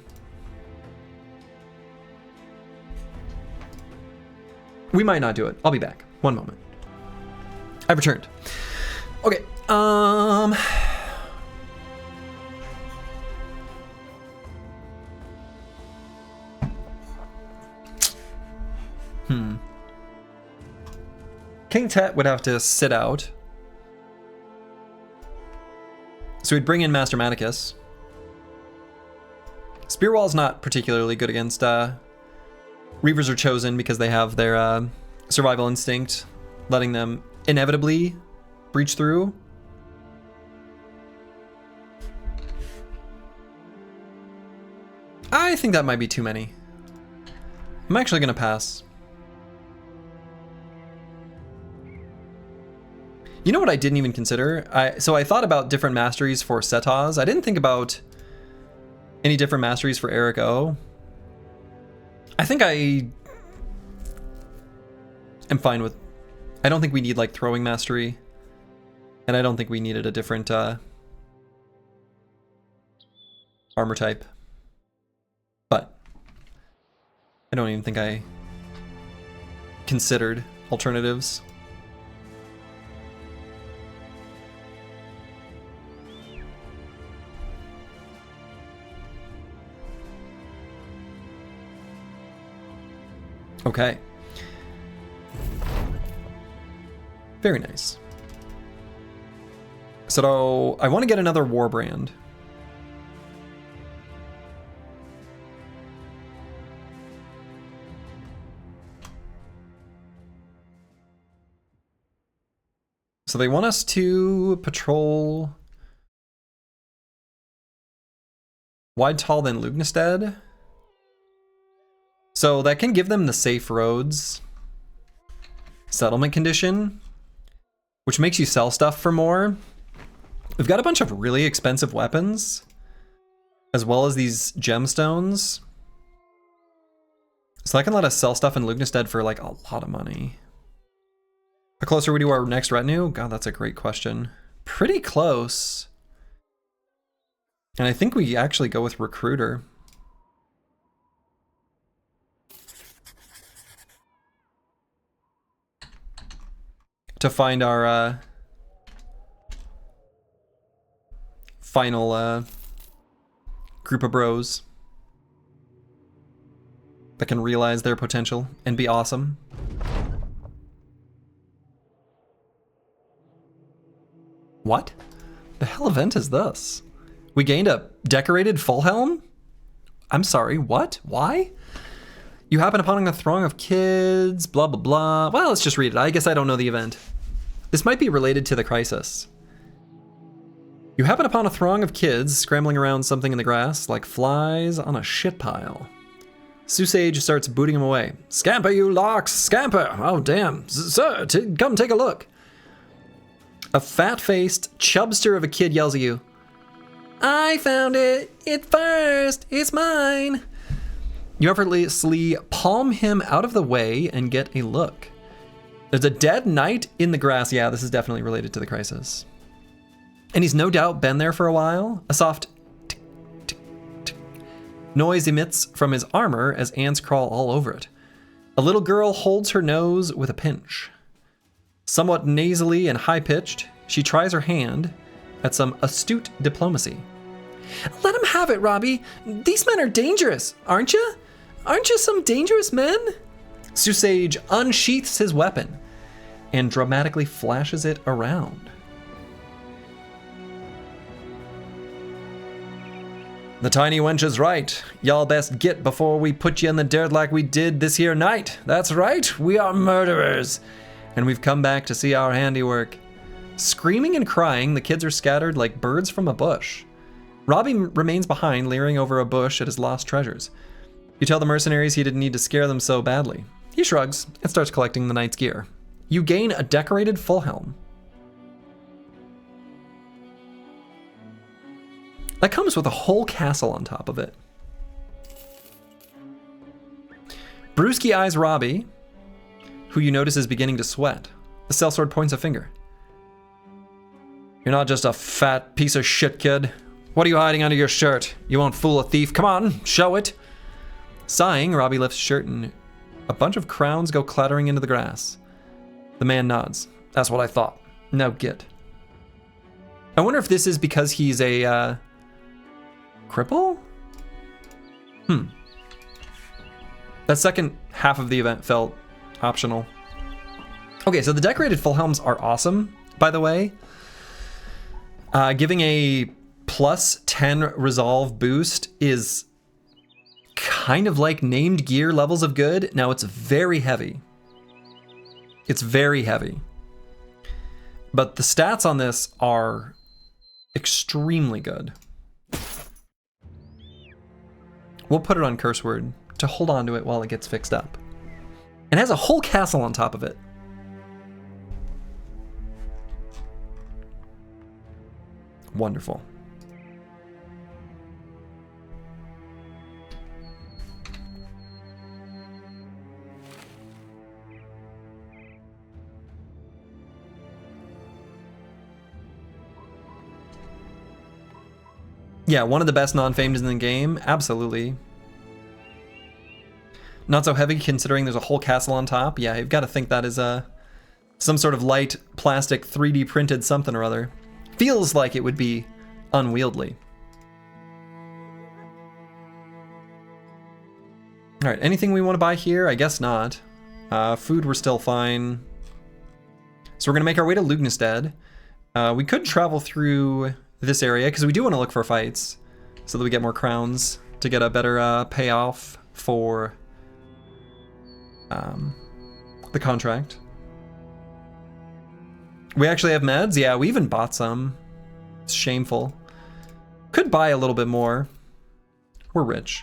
S1: We might not do it. I'll be back. One moment. I've returned. Okay. King Tet would have to sit out. So we'd bring in Master Maticus. Spearwall's not particularly good against Reavers are chosen because they have their survival instinct, letting them inevitably breach through. I think that might be too many. I'm actually going to pass. You know what I didn't even consider? So I thought about different masteries for Setaz. I didn't think about any different masteries for Eric O. I think I am fine with... I don't think we need like throwing mastery. And I don't think we needed a different armor type. But I don't even think I considered alternatives. Okay. Very nice. So I want to get another Warbrand. So they want us to patrol Wide Tall than Lugnestead. So that can give them the safe roads settlement condition, which makes you sell stuff for more. We've got a bunch of really expensive weapons, as well as these gemstones. So that can let us sell stuff in Lugnestead for like a lot of money. How close are we to our next retinue? God, that's a great question. Pretty close. And I think we actually go with Recruiter. To find our final group of bros that can realize their potential and be awesome. What the hell event is this? We gained a decorated full helm? I'm sorry, what? Why? You happen upon a throng of kids, blah, blah, blah. Well, let's just read it. I guess I don't know the event. This might be related to the crisis. You happen upon a throng of kids scrambling around something in the grass like flies on a shit pile. Susage starts booting them away. Scamper, you larks, scamper! Oh, damn. Sir, come take a look. A fat-faced chubster of a kid yells at you. I found it! It first! It's mine! You effortlessly palm him out of the way and get a look. There's a dead knight in the grass. Yeah, this is definitely related to the crisis. And he's no doubt been there for a while. A soft tick, tick, tick noise emits from his armor as ants crawl all over it. A little girl holds her nose with a pinch. Somewhat nasally and high-pitched, she tries her hand at some astute diplomacy. Let him have it, Robbie. These men are dangerous, aren't you? Aren't you some dangerous men? Susage unsheaths his weapon and dramatically flashes it around. The tiny wench is right. Y'all best get before we put you in the dirt like we did this here night. That's right, we are murderers. And we've come back to see our handiwork. Screaming and crying, the kids are scattered like birds from a bush. Robbie remains behind, leering over a bush at his lost treasures. You tell the mercenaries he didn't need to scare them so badly. He shrugs and starts collecting the knight's gear. You gain a decorated full helm. That comes with a whole castle on top of it. Brewski eyes Robbie, who you notice is beginning to sweat. The sellsword points a finger. You're not just a fat piece of shit, kid. What are you hiding under your shirt? You won't fool a thief. Come on, show it. Sighing, Robbie lifts shirt and a bunch of crowns go clattering into the grass. The man nods. That's what I thought. Now get. I wonder if this is because he's a cripple? That second half of the event felt optional. Okay, so the decorated full helms are awesome, by the way. Giving a plus 10 resolve boost is kind of like named gear levels of good. Now it's very heavy. It's very heavy. But the stats on this are extremely good. We'll put it on curse word to hold on to it while it gets fixed up. It has a whole castle on top of it. Wonderful. Yeah, one of the best non-famed in the game, absolutely. Not so heavy considering there's a whole castle on top. Yeah, you've got to think that is some sort of light plastic 3D printed something or other. Feels like it would be unwieldy. All right, anything we want to buy here? I guess not. Food, we're still fine. So we're gonna make our way to Lugnestead. We could travel through this area because we do want to look for fights so that we get more crowns to get a better payoff for the contract. We actually have meds. Yeah, we even bought some. It's shameful. Could buy a little bit more. We're rich.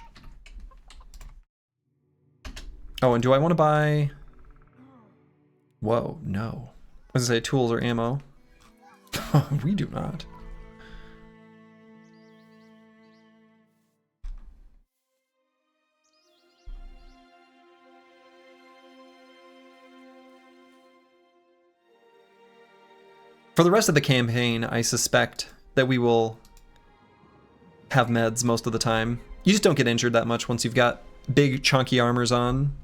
S1: Oh, and do I want to buy... Whoa, no. I was gonna say tools or ammo. We do not. For the rest of the campaign, I suspect that we will have meds most of the time. You just don't get injured that much once you've got big chunky armors on.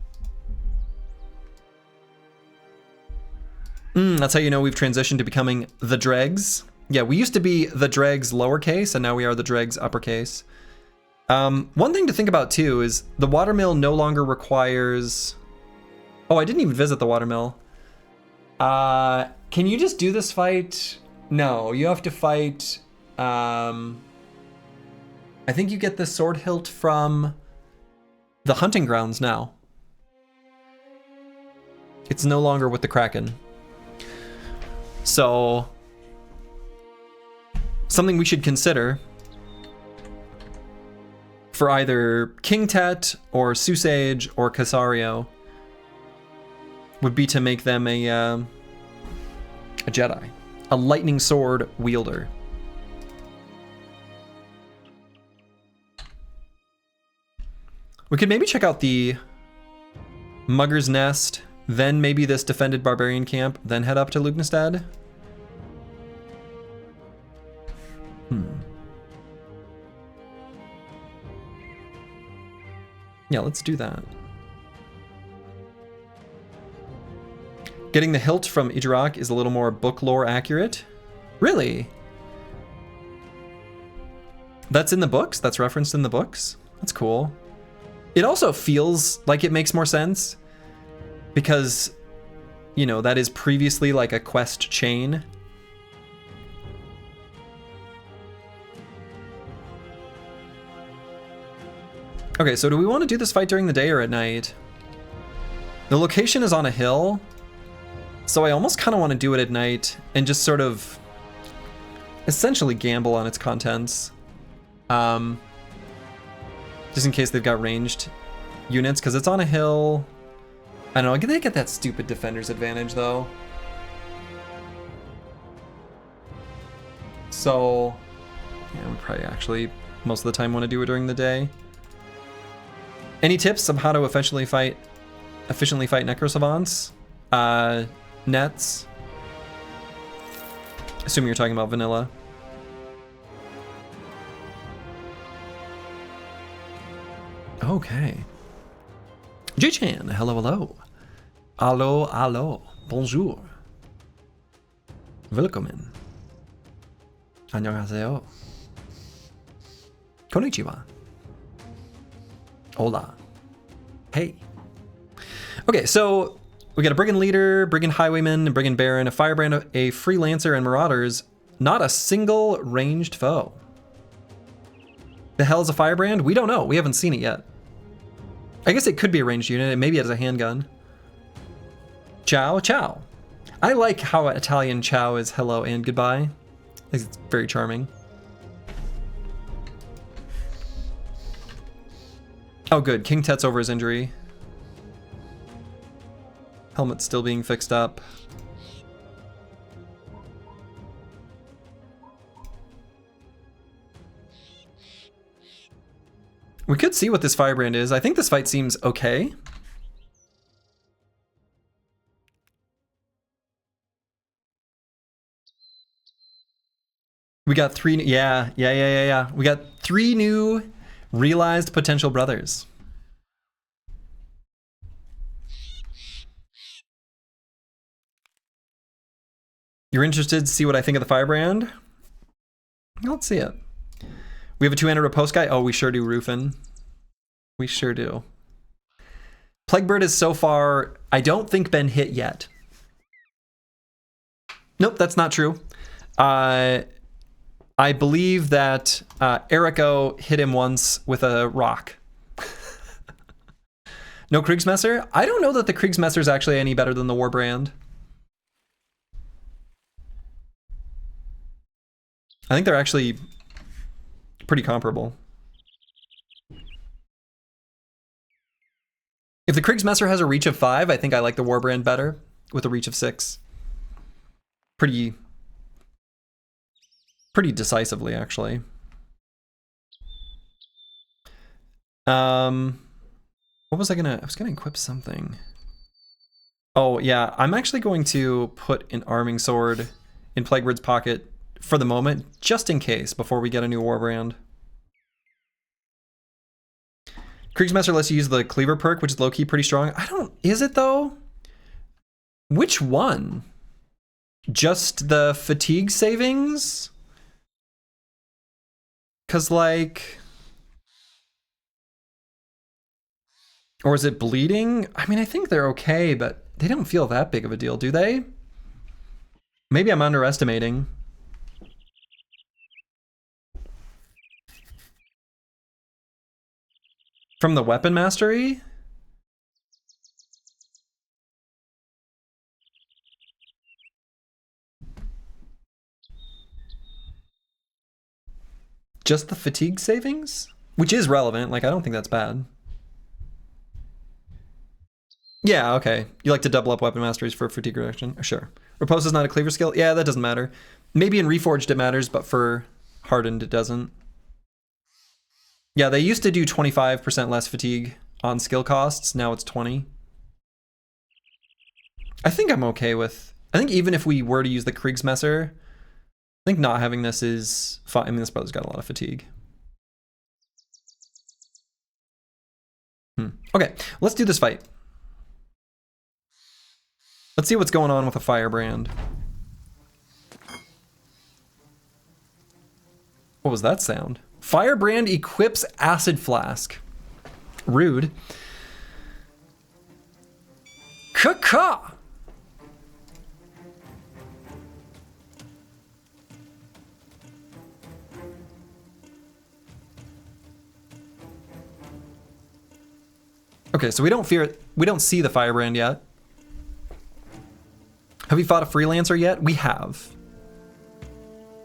S1: That's how you know we've transitioned to becoming the Dregs. Yeah, we used to be the Dregs lowercase, and now we are the Dregs uppercase. One thing to think about too is the watermill no longer requires... Oh, I didn't even visit the watermill. Can you just do this fight? No, you have to fight... I think you get the sword hilt from the hunting grounds now. It's no longer with the Kraken. So, something we should consider for either King Tet or Susage or Casario would be to make them a Jedi, a lightning sword wielder. We could maybe check out the Mugger's Nest Then maybe this defended barbarian camp, then head up to Lugnestad. Yeah, let's do that. Getting the hilt from Ijarak is a little more book lore accurate. Really? That's in the books? That's referenced in the books? That's cool. It also feels like it makes more sense because, you know, that is previously like a quest chain. Okay, so do we want to do this fight during the day or at night? The location is on a hill, so I almost kind of want to do it at night and just sort of essentially gamble on its contents. Just in case they've got ranged units, because it's on a hill. I don't know, they get that stupid defender's advantage though. So, yeah, we probably actually most of the time want to do it during the day. Any tips on how to efficiently fight Necrosavants? Nets? Assuming you're talking about vanilla. Okay. J-Chan, hello, hello. Allo, allo. Bonjour. Willkommen. 안녕하세요. Konnichiwa. Hola. Hey. Okay, so we got a Brigand Leader, Brigand Highwayman, a Brigand Baron, a Firebrand, a Freelancer, and Marauders. Not a single ranged foe. The hell is a Firebrand? We don't know. We haven't seen it yet. I guess it could be a ranged unit, and maybe it has a handgun. Ciao, ciao. I like how Italian ciao is hello and goodbye. I think it's very charming. Oh good, King Tet's over his injury. Helmet's still being fixed up. We could see what this Firebrand is. I think this fight seems okay. We got three, yeah. We got 3 new realized potential brothers. You're interested to see what I think of the Firebrand? Let's see it. We have a 2-handed riposte guy. Oh, we sure do, Rufin. We sure do. Plaguebird is so far, I don't think, been hit yet. Nope, that's not true. I believe that Eriko hit him once with a rock. No Kriegsmesser? I don't know that the Kriegsmesser is actually any better than the Warbrand. I think they're actually pretty comparable. If the Kriegsmesser has a reach of 5, I think I like the Warbrand better with a reach of 6. Pretty decisively, actually. What was I was gonna equip something. Oh yeah, I'm actually going to put an arming sword in Plaguebird's pocket for the moment, just in case, before we get a new Warbrand. Kriegsmesser lets you use the Cleaver perk, which is low-key pretty strong. Is it though? Which one? Just the fatigue savings? Cause like, or is it bleeding? I mean, I think they're okay, but they don't feel that big of a deal, do they? Maybe I'm underestimating. From the weapon mastery? Just the fatigue savings? Which is relevant, like I don't think that's bad. Yeah, okay. You like to double up weapon masteries for fatigue reduction? Sure. Riposte is not a cleaver skill? Yeah, that doesn't matter. Maybe in Reforged it matters, but for Hardened it doesn't. Yeah, they used to do 25% less fatigue on skill costs, now it's 20. I think I'm okay with... I think even if we were to use the Kriegsmesser, I think not having this is fine. I mean, this brother's got a lot of fatigue. Okay, let's do this fight. Let's see what's going on with a firebrand. What was that sound? Firebrand equips acid flask. Rude. Caw-caw! Okay, so we don't see the firebrand yet. Have we fought a freelancer yet? We have.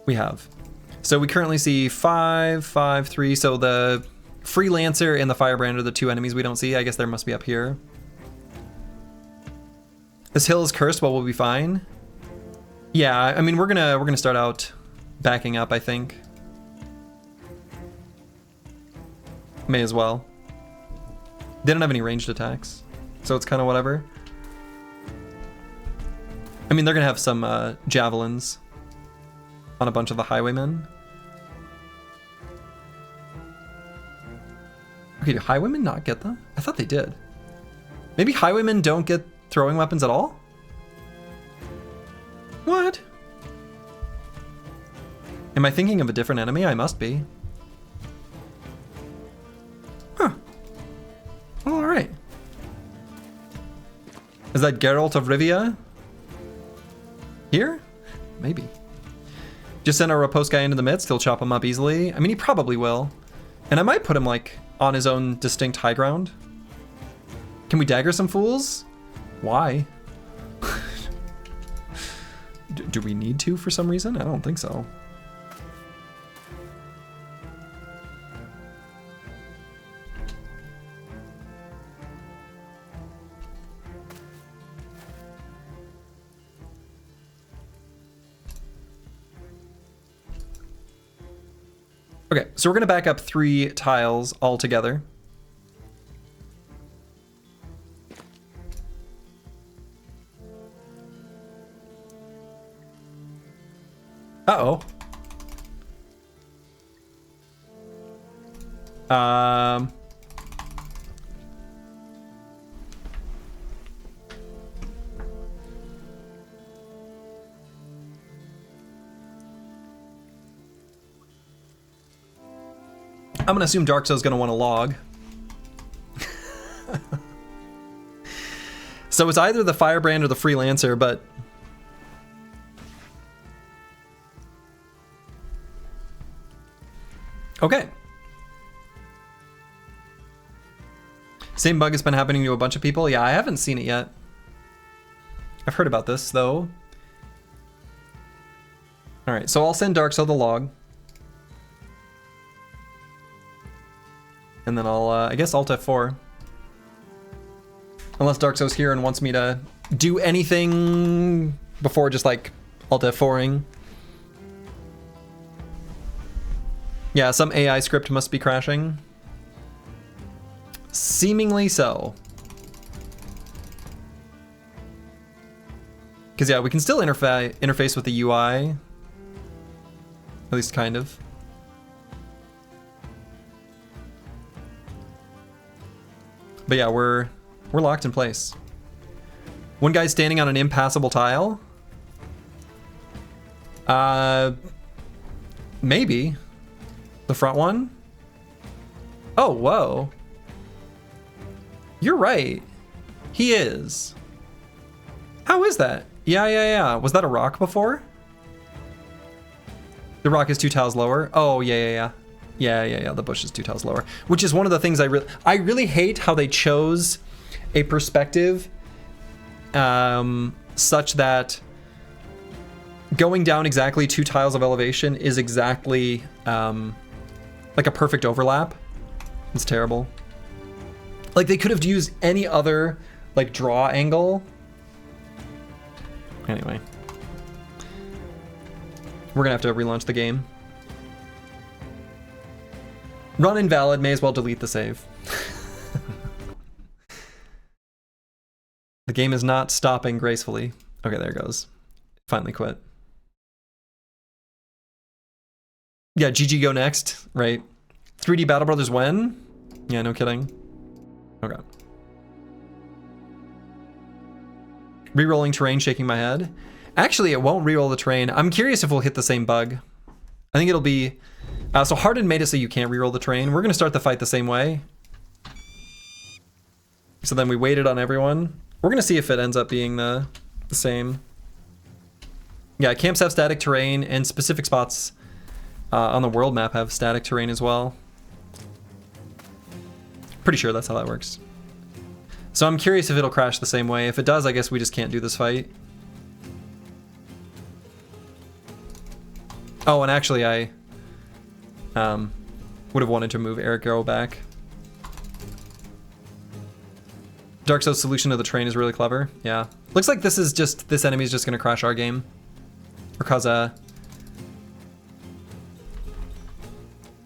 S1: We have. So we currently see 5, 5, 3. So the freelancer and the firebrand are the two enemies we don't see. I guess there must be up here. This hill is cursed, but we'll be fine. Yeah, I mean we're gonna start out backing up, I think. May as well. They don't have any ranged attacks, so it's kind of whatever. I mean, they're gonna have some javelins on a bunch of the highwaymen. Okay, do highwaymen not get them? I thought they did. Maybe highwaymen don't get throwing weapons at all? What? Am I thinking of a different enemy? I must be. Huh. Well, all right. Is that Geralt of Rivia? Here? Maybe. Just send a Riposte guy into the midst, he'll chop him up easily. I mean, he probably will. And I might put him, like, on his own distinct high ground. Can we dagger some fools? Why? Do we need to for some reason? I don't think so. Okay, so we're gonna back up 3 tiles all together. Uh-oh. I'm gonna assume Dark Soul's gonna want a log. So it's either the Firebrand or the Freelancer, but... Okay. Same bug has been happening to a bunch of people? Yeah, I haven't seen it yet. I've heard about this, though. Alright, so I'll send Dark Soul the log. And then I'll, I guess, Alt F4. Unless Dark Soul's here and wants me to do anything before just, like, Alt F4ing. Yeah, some AI script must be crashing. Seemingly so. Because, yeah, we can still interface with the UI. At least kind of. But yeah, we're locked in place. One guy's standing on an impassable tile. Maybe. The front one? Oh, whoa. You're right. He is. How is that? Yeah. Was that a rock before? The rock is 2 tiles lower. Oh, yeah. Yeah. The bush is 2 tiles lower. Which is one of the things I really hate how they chose a perspective such that going down exactly 2 tiles of elevation is exactly like a perfect overlap. It's terrible. Like they could have used any other like draw angle. Anyway. We're gonna have to relaunch the game. Run invalid, may as well delete the save. The game is not stopping gracefully. Okay, there it goes. Finally quit. Yeah, GG go next, right? 3D Battle Brothers when? Yeah, no kidding. Okay. Rerolling terrain, shaking my head. Actually, it won't reroll the terrain. I'm curious if we'll hit the same bug. I think it'll be... so Hardened made it so you can't reroll the terrain. We're going to start the fight the same way. So then we waited on everyone. We're going to see if it ends up being the same. Yeah, camps have static terrain, and specific spots on the world map have static terrain as well. Pretty sure that's how that works. So I'm curious if it'll crash the same way. If it does, I guess we just can't do this fight. Oh, and actually I would have wanted to move Eric Arrow back. Dark Souls solution to the terrain is really clever. Yeah. Looks like this enemy is just gonna crash our game. Or cause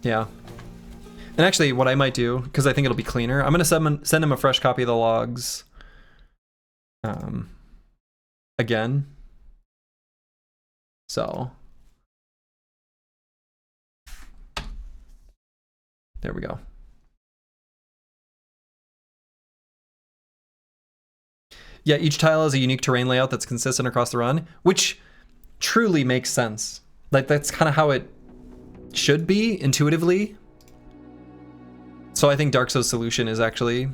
S1: yeah. And actually what I might do, because I think it'll be cleaner, I'm gonna send him a fresh copy of the logs. Again. So. There we go. Yeah, each tile has a unique terrain layout that's consistent across the run, which truly makes sense. Like, that's kind of how it should be intuitively. So I think Dark Souls solution is actually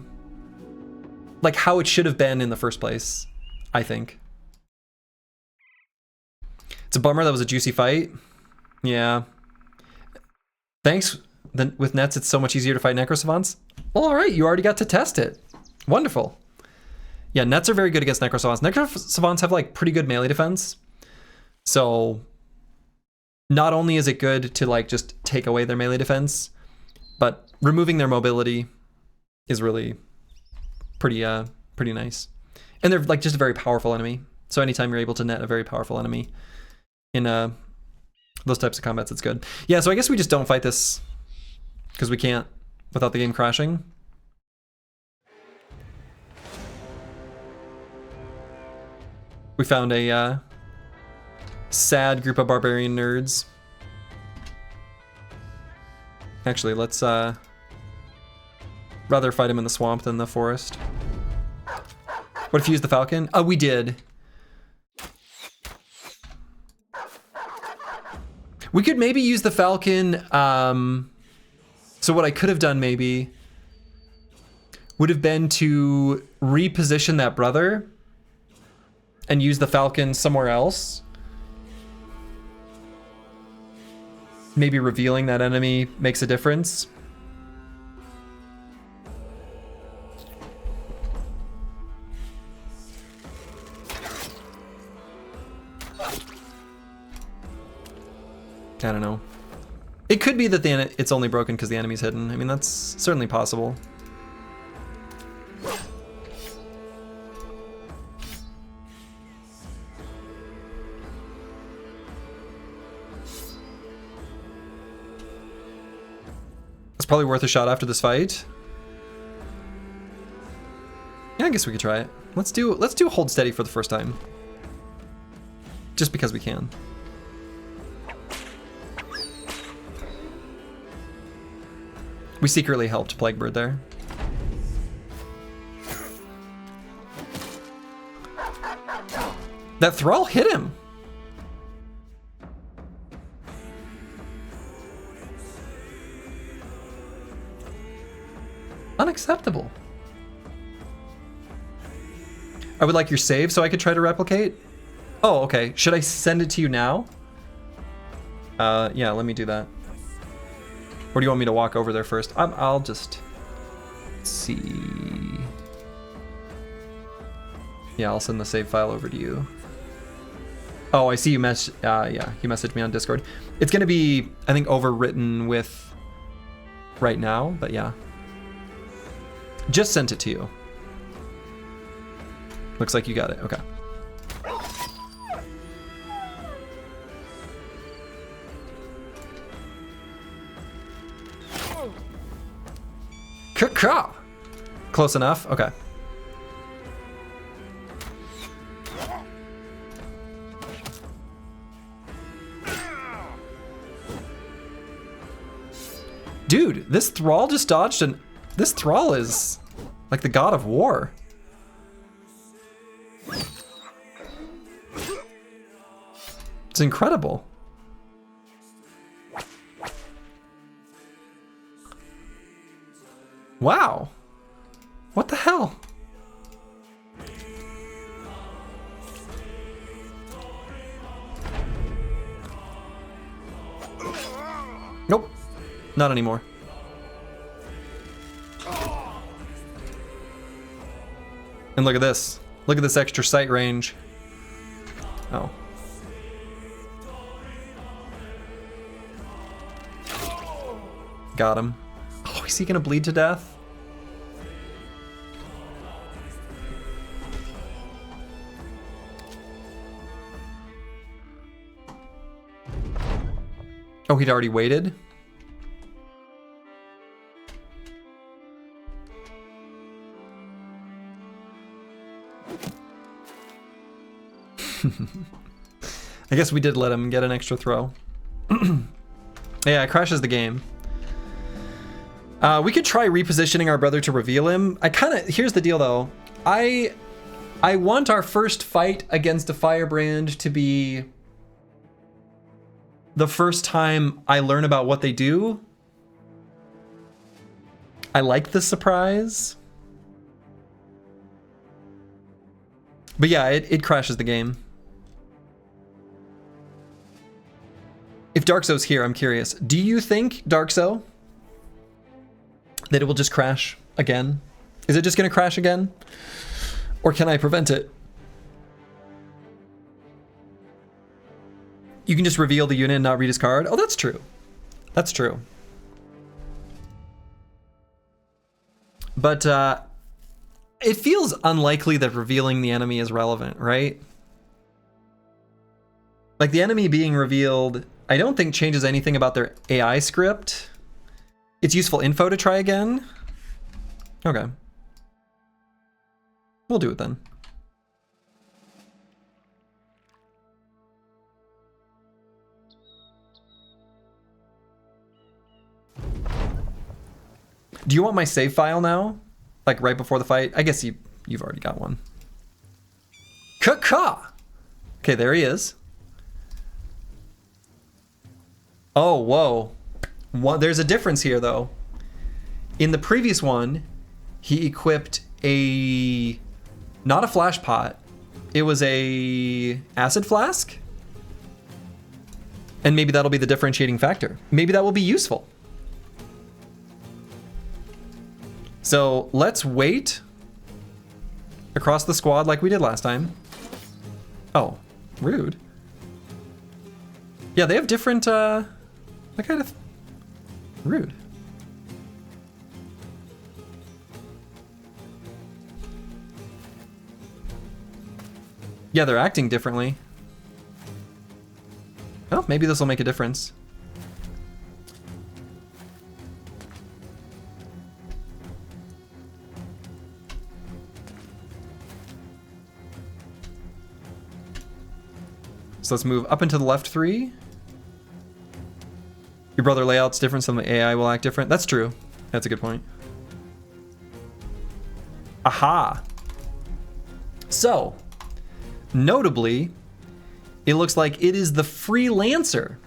S1: like how it should have been in the first place, I think. It's a bummer that was a juicy fight. Yeah. Thanks. Then with nets, it's so much easier to fight Necro Savants. Well, all right, you already got to test it. Wonderful. Yeah, nets are very good against Necro Savants. Necro Savants have like pretty good melee defense. So not only is it good to like just take away their melee defense, but removing their mobility is really pretty nice. And they're like just a very powerful enemy. So anytime you're able to net a very powerful enemy in those types of combats, it's good. Yeah, so I guess we just don't fight this because we can't without the game crashing. We found a sad group of barbarian nerds. Actually, let's rather fight him in the swamp than the forest. What if you use the falcon? Oh, we did. We could maybe use the falcon. So what I could have done maybe would have been to reposition that brother and use the falcon somewhere else. Maybe revealing that enemy makes a difference. I don't know. It could be that it's only broken because the enemy's hidden. I mean, that's certainly possible. It's probably worth a shot after this fight. Yeah, I guess we could try it. Let's do hold steady for the first time. Just because we can. We secretly helped Plaguebird there. That thrall hit him. Unacceptable. I would like your save so I could try to replicate. Oh, okay. Should I send it to you now? Yeah, let me do that. Or do you want me to walk over there first? I'll just see. Yeah, I'll send the save file over to you. Oh, I see you yeah, you messaged me on Discord. It's gonna be, I think, overwritten with right now, but yeah. Just sent it to you. Looks like you got it, okay. Close enough, okay. Dude, this thrall just dodged and this thrall is like the god of war. It's incredible. Wow. What the hell? Nope. Not anymore. And look at this. Look at this extra sight range. Oh. Got him. Oh, is he gonna bleed to death? Oh, he'd already waited? I guess we did let him get an extra throw. Yeah, it crashes the game. We could try repositioning our brother to reveal him. Here's the deal though. I want our first fight against a firebrand to be the first time I learn about what they do. I like the surprise. But yeah, it crashes the game. If Darkzo's here, I'm curious. Do you think, Darkzo, that it will just crash again? Is it just gonna crash again? Or can I prevent it? You can just reveal the unit and not read his card? Oh, that's true. That's true. But it feels unlikely that revealing the enemy is relevant, right? Like the enemy being revealed, I don't think changes anything about their AI script. It's useful info to try again. Okay. We'll do it then. Do you want my save file now? Like right before the fight? I guess you've already got one. Ka-ka! Okay, there he is. Oh, whoa. There's a difference here, though. In the previous one, he equipped not a flash pot. It was a acid flask. And maybe that'll be the differentiating factor. Maybe that will be useful. So let's wait across the squad like we did last time. Oh, rude. Yeah, they have different, that kind of rude. Yeah, they're acting differently. Oh, maybe this will make a difference. So let's move up and to the left 3. Your brother layout's different, so the AI will act different. That's true. That's a good point. Aha. So, notably, it looks like it is the freelancer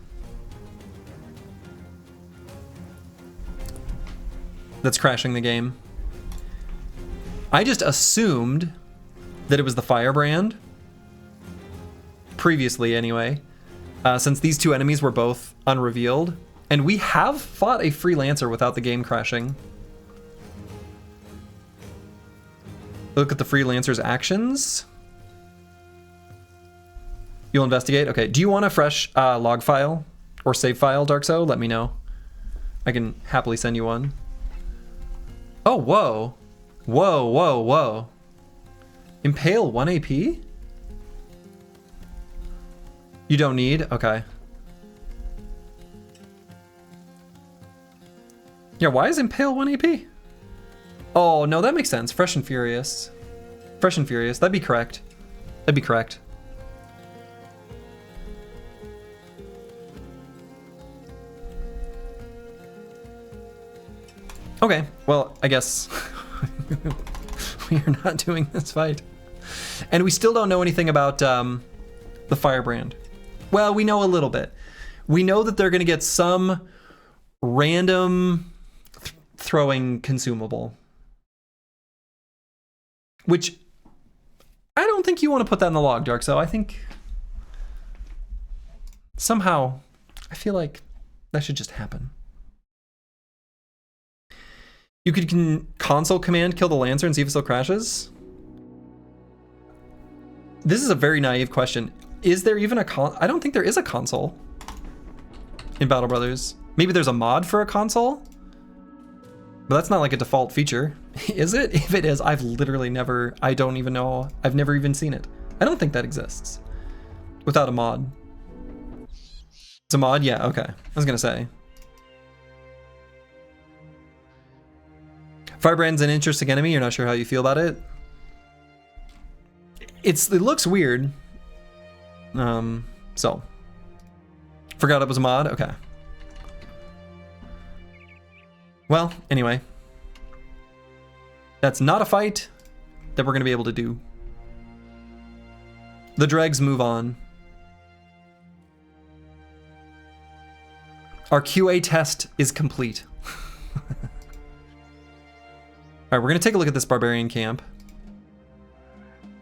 S1: that's crashing the game. I just assumed that it was the firebrand. Previously, anyway, since these two enemies were both unrevealed. And we have fought a freelancer without the game crashing. Look at the freelancer's actions. You'll investigate? Okay, do you want a fresh log file or save file, Darkzo? Let me know. I can happily send you one. Oh, whoa. Whoa, whoa, whoa. Impale 1 AP? You don't need? Okay. Yeah, why is Impale 1 AP? Oh, no, that makes sense. Fresh and Furious. Fresh and Furious. That'd be correct. That'd be correct. Okay, well, I guess we are not doing this fight. And we still don't know anything about the Firebrand. Well, we know a little bit. We know that they're going to get some random throwing consumable. Which, I don't think you want to put that in the log, Darkso. I think somehow, I feel like that should just happen. You could console command kill the Lancer and see if it still crashes? This is a very naive question. Is there even a I don't think there is a console in Battle Brothers. Maybe there's a mod for a console? But that's not like a default feature. Is it? If it is, I've literally never, I don't even know. I've never even seen it. I don't think that exists without a mod. It's a mod? Yeah, okay. I was gonna say. Firebrand's an interesting enemy. You're not sure how you feel about it. It looks weird. So. Forgot it was a mod? Okay. Well, anyway. That's not a fight that we're going to be able to do. The Dregs move on. Our QA test is complete. Alright, we're going to take a look at this Barbarian camp.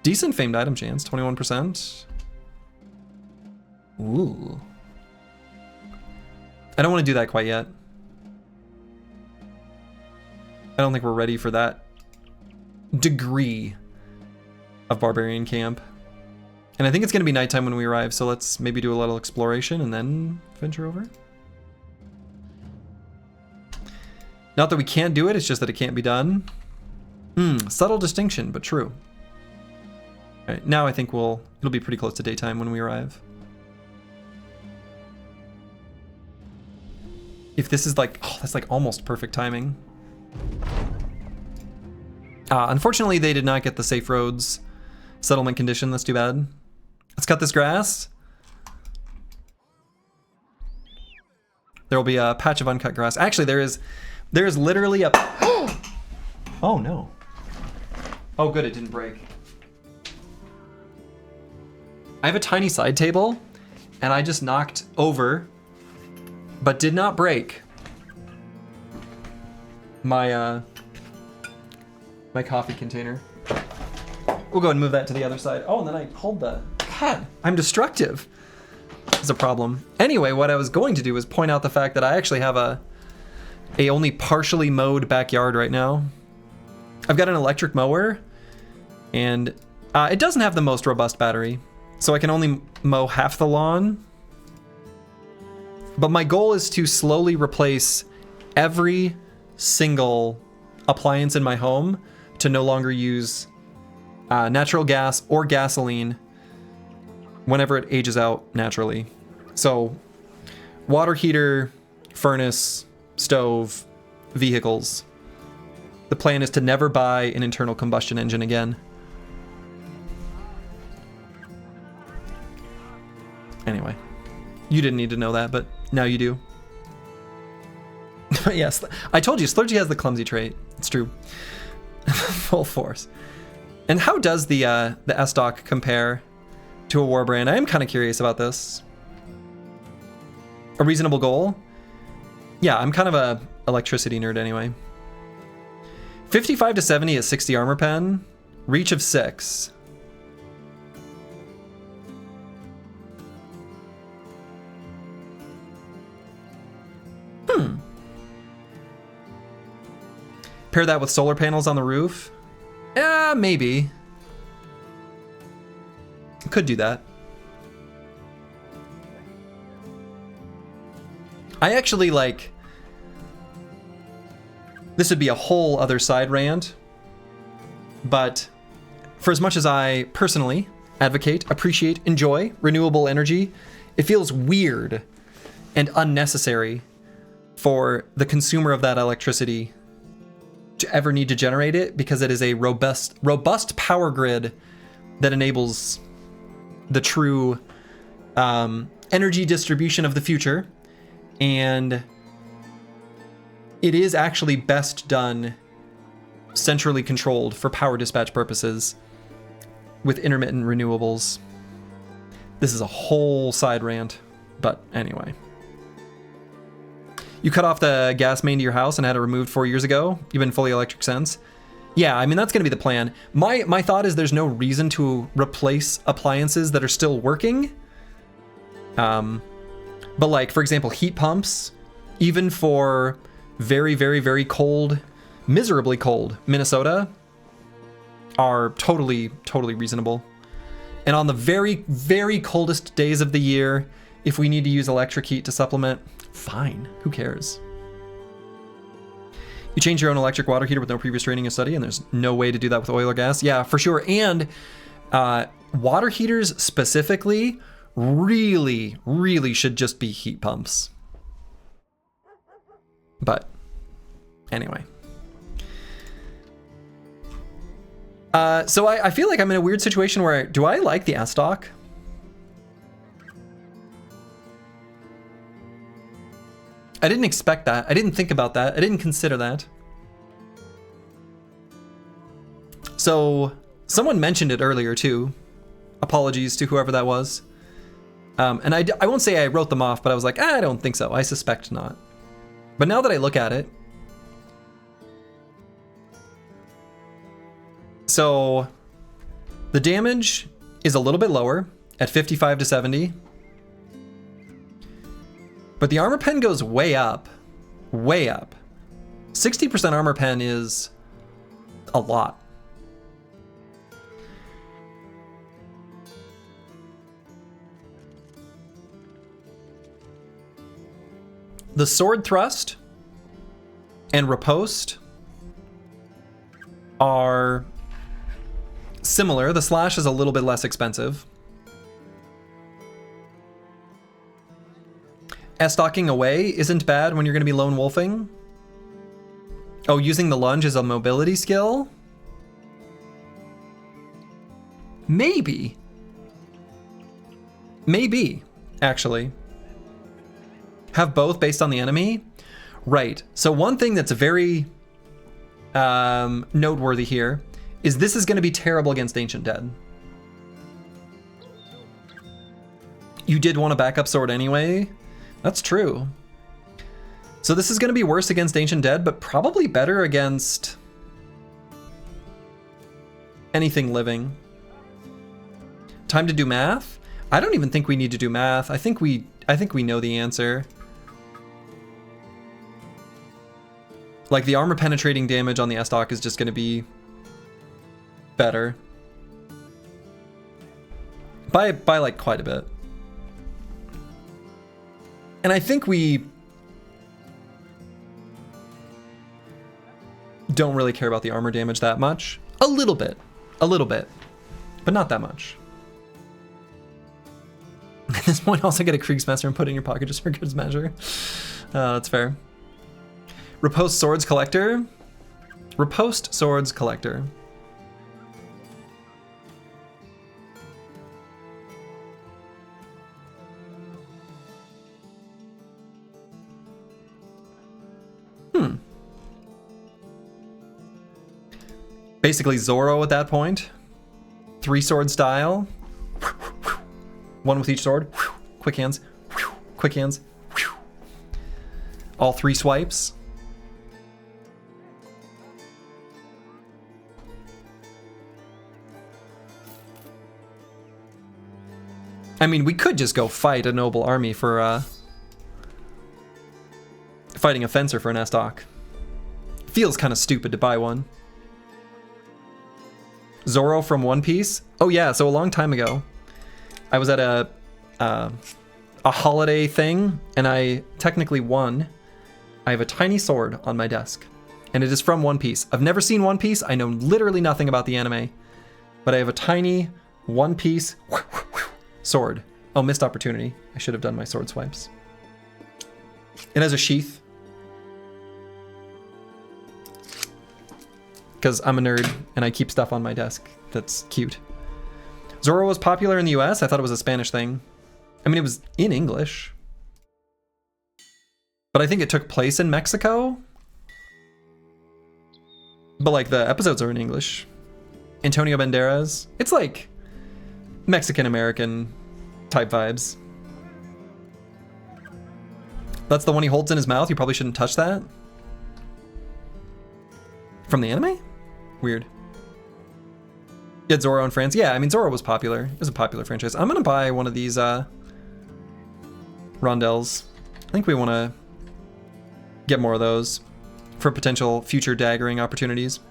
S1: Decent famed item chance, 21%. Ooh. I don't want to do that quite yet. I don't think we're ready for that degree of Barbarian camp. And I think it's going to be nighttime when we arrive, so let's maybe do a little exploration and then venture over. Not that we can't do it, it's just that it can't be done. Subtle distinction, but true. All right, now I think it'll be pretty close to daytime when we arrive. If this is like, oh, that's like almost perfect timing. Unfortunately, they did not get the safe roads settlement condition. That's too bad. Let's cut this grass. There will be a patch of uncut grass. Actually, there is literally a... Oh, no. Oh, good, it didn't break. I have a tiny side table, and I just knocked over, but did not break, my my coffee container. We'll go ahead and move that to the other side. Oh, and then I pulled the... God, I'm destructive. It's a problem. Anyway, what I was going to do was point out the fact that I actually have a only partially mowed backyard right now. I've got an electric mower, and it doesn't have the most robust battery, so I can only mow half the lawn. But my goal is to slowly replace every single appliance in my home to no longer use natural gas or gasoline whenever it ages out naturally. So water heater, furnace, stove, vehicles. The plan is to never buy an internal combustion engine again. Anyway, you didn't need to know that, but now you do. Yes, I told you, Slurgy has the clumsy trait. It's true. Full force. And how does the S-Dock compare to a Warbrand? I am kind of curious about this. A reasonable goal? Yeah, I'm kind of a electricity nerd anyway. 55 to 70 is 60 armor pen. Reach of 6. Pair that with solar panels on the roof? Yeah, maybe. Could do that. I actually like... This would be a whole other side rant, but for as much as I personally advocate, appreciate, enjoy renewable energy, it feels weird and unnecessary for the consumer of that electricity to ever need to generate it, because it is a robust power grid that enables the true energy distribution of the future. And it is actually best done centrally controlled for power dispatch purposes with intermittent renewables. This is a whole side rant, but anyway. You cut off the gas main to your house and had it removed 4 years ago. You've been fully electric since. Yeah, I mean, that's going to be the plan. My thought is there's no reason to replace appliances that are still working. But like, for example, heat pumps, even for very, very, very cold, miserably cold Minnesota, are totally, totally reasonable. And on the very, very coldest days of the year, if we need to use electric heat to supplement, fine, who cares? You change your own electric water heater with no previous training or study, and there's no way to do that with oil or gas. Yeah, for sure. And water heaters specifically really, really should just be heat pumps. But anyway. So I feel like I'm in a weird situation where, do I like the S-Stock? I didn't expect that. I didn't think about that. I didn't consider that. So someone mentioned it earlier too. Apologies to whoever that was. And I won't say I wrote them off, but I was like, I don't think so. I suspect not. But now that I look at it, so the damage is a little bit lower at 55 to 70. But the armor pen goes way up. Way up. 60% armor pen is a lot. The sword thrust and riposte are similar. The slash is a little bit less expensive. S-stocking away isn't bad when you're going to be lone wolfing. Oh, using the lunge is a mobility skill? Maybe. Maybe, actually. Have both based on the enemy? Right. So one thing that's very noteworthy here is this is going to be terrible against Ancient Dead. You did want a backup sword anyway. That's true. So this is going to be worse against Ancient Dead, but probably better against anything living. Time to do math? I don't even think we need to do math. I think we know the answer. Like the armor penetrating damage on the S-Stock is just going to be better. By like quite a bit. And I think we don't really care about the armor damage that much. A little bit, but not that much. At this point, also get a Kriegsmaster and put it in your pocket just for good measure. That's fair. Riposte Swords Collector. Riposte Swords Collector. Basically Zoro at that point. 3-sword style. One with each sword. Quick hands. Quick hands. All 3 swipes. I mean, we could just go fight a noble army for fighting a fencer for an S-Stock. Feels kind of stupid to buy one. Zoro from One Piece. Oh yeah, so a long time ago, I was at a holiday thing, and I technically won. I have a tiny sword on my desk, and it is from One Piece. I've never seen One Piece. I know literally nothing about the anime, but I have a tiny One Piece sword. Oh, missed opportunity. I should have done my sword swipes. It has a sheath. Because I'm a nerd and I keep stuff on my desk that's cute. Zoro was popular in the US. I thought it was a Spanish thing. I mean, it was in English. But I think it took place in Mexico. But like the episodes are in English. Antonio Banderas. It's like Mexican-American type vibes. That's the one he holds in his mouth. You probably shouldn't touch that. From the anime? Weird. You had Zorro in France. Yeah, I mean, Zorro was popular. It was a popular franchise. I'm going to buy one of these rondelles. I think we want to get more of those for potential future daggering opportunities.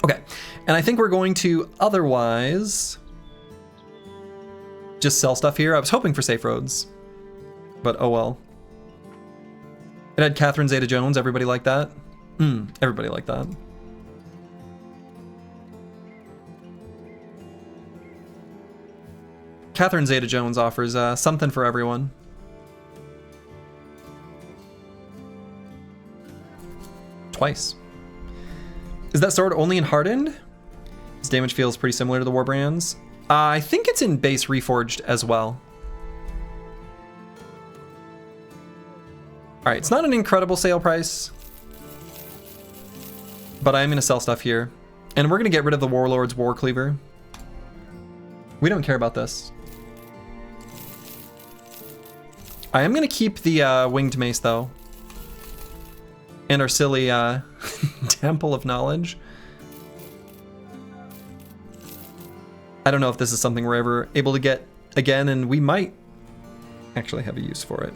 S1: Okay, and I think we're going to otherwise just sell stuff here. I was hoping for safe roads, but oh well. It had Catherine Zeta-Jones. Everybody liked that. Everybody liked that. Catherine Zeta-Jones offers something for everyone. Twice. Is that sword only in Hardened? Its damage feels pretty similar to the Warbrands. I think it's in base Reforged as well. Alright, it's not an incredible sale price, but I'm going to sell stuff here. And we're going to get rid of the Warlord's War Cleaver. We don't care about this. I am going to keep the Winged Mace, though. And our silly Temple of Knowledge. I don't know if this is something we're ever able to get again, and we might actually have a use for it.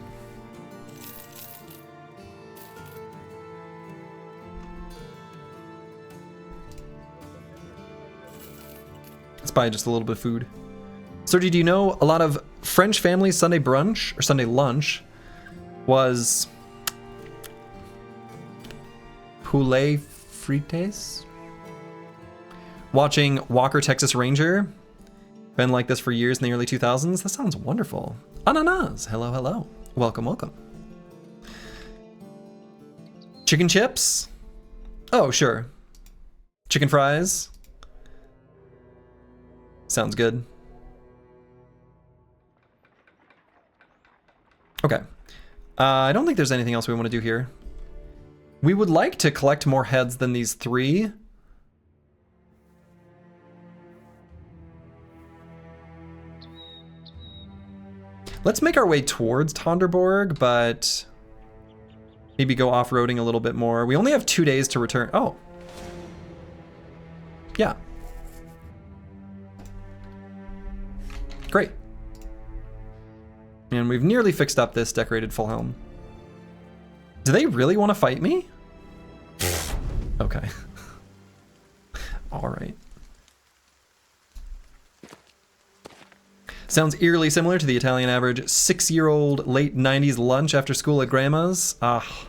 S1: Let's buy just a little bit of food. Sergi, do you know a lot of French families' Sunday brunch or Sunday lunch was poulet frites? Watching Walker, Texas Ranger. Been like this for years in the early 2000s. That sounds wonderful. Ananas. Hello, hello. Welcome, welcome. Chicken chips? Oh, sure. Chicken fries? Sounds good. Okay. I don't think there's anything else we want to do here. We would like to collect more heads than these 3. Let's make our way towards Tonderborg, but maybe go off-roading a little bit more. We only have 2 days to return. Oh. Yeah. Great. And we've nearly fixed up this decorated full helm. Do they really want to fight me? Okay. All right. Sounds eerily similar to the Italian average 6-year-old late 90s lunch after school at grandma's. Ah.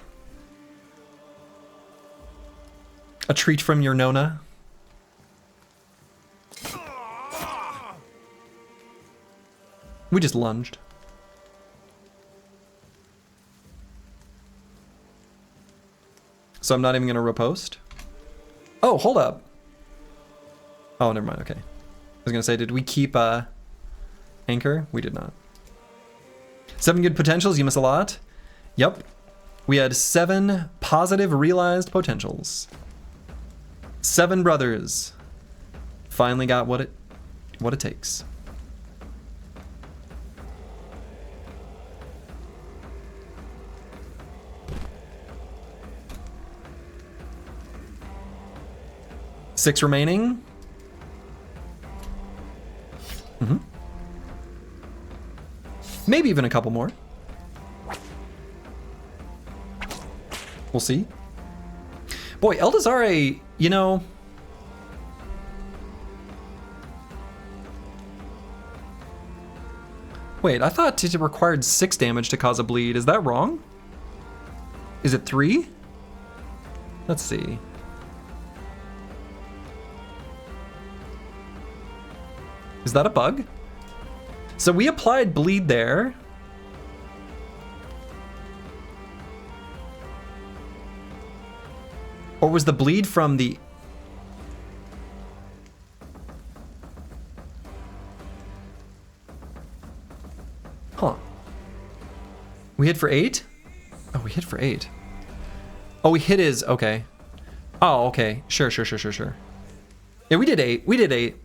S1: A treat from your Nona. We just lunged. So I'm not even gonna repost? Oh, hold up. Oh, never mind, okay. I was gonna say, did we keep Anchor? We did not. 7 good potentials, you miss a lot. Yep. We had 7 positive realized potentials. 7 brothers. Finally got what it takes. Six remaining. Maybe even a couple more. We'll see. Boy, Eldazare, you know... Wait, I thought it required 6 damage to cause a bleed. Is that wrong? Is it 3? Let's see. Is that a bug? So we applied bleed there. Or was the bleed from the... Huh. We hit for 8? Oh, we hit for 8. Oh, we hit his... Okay. Oh, okay. Sure. Yeah, we did 8. We did 8.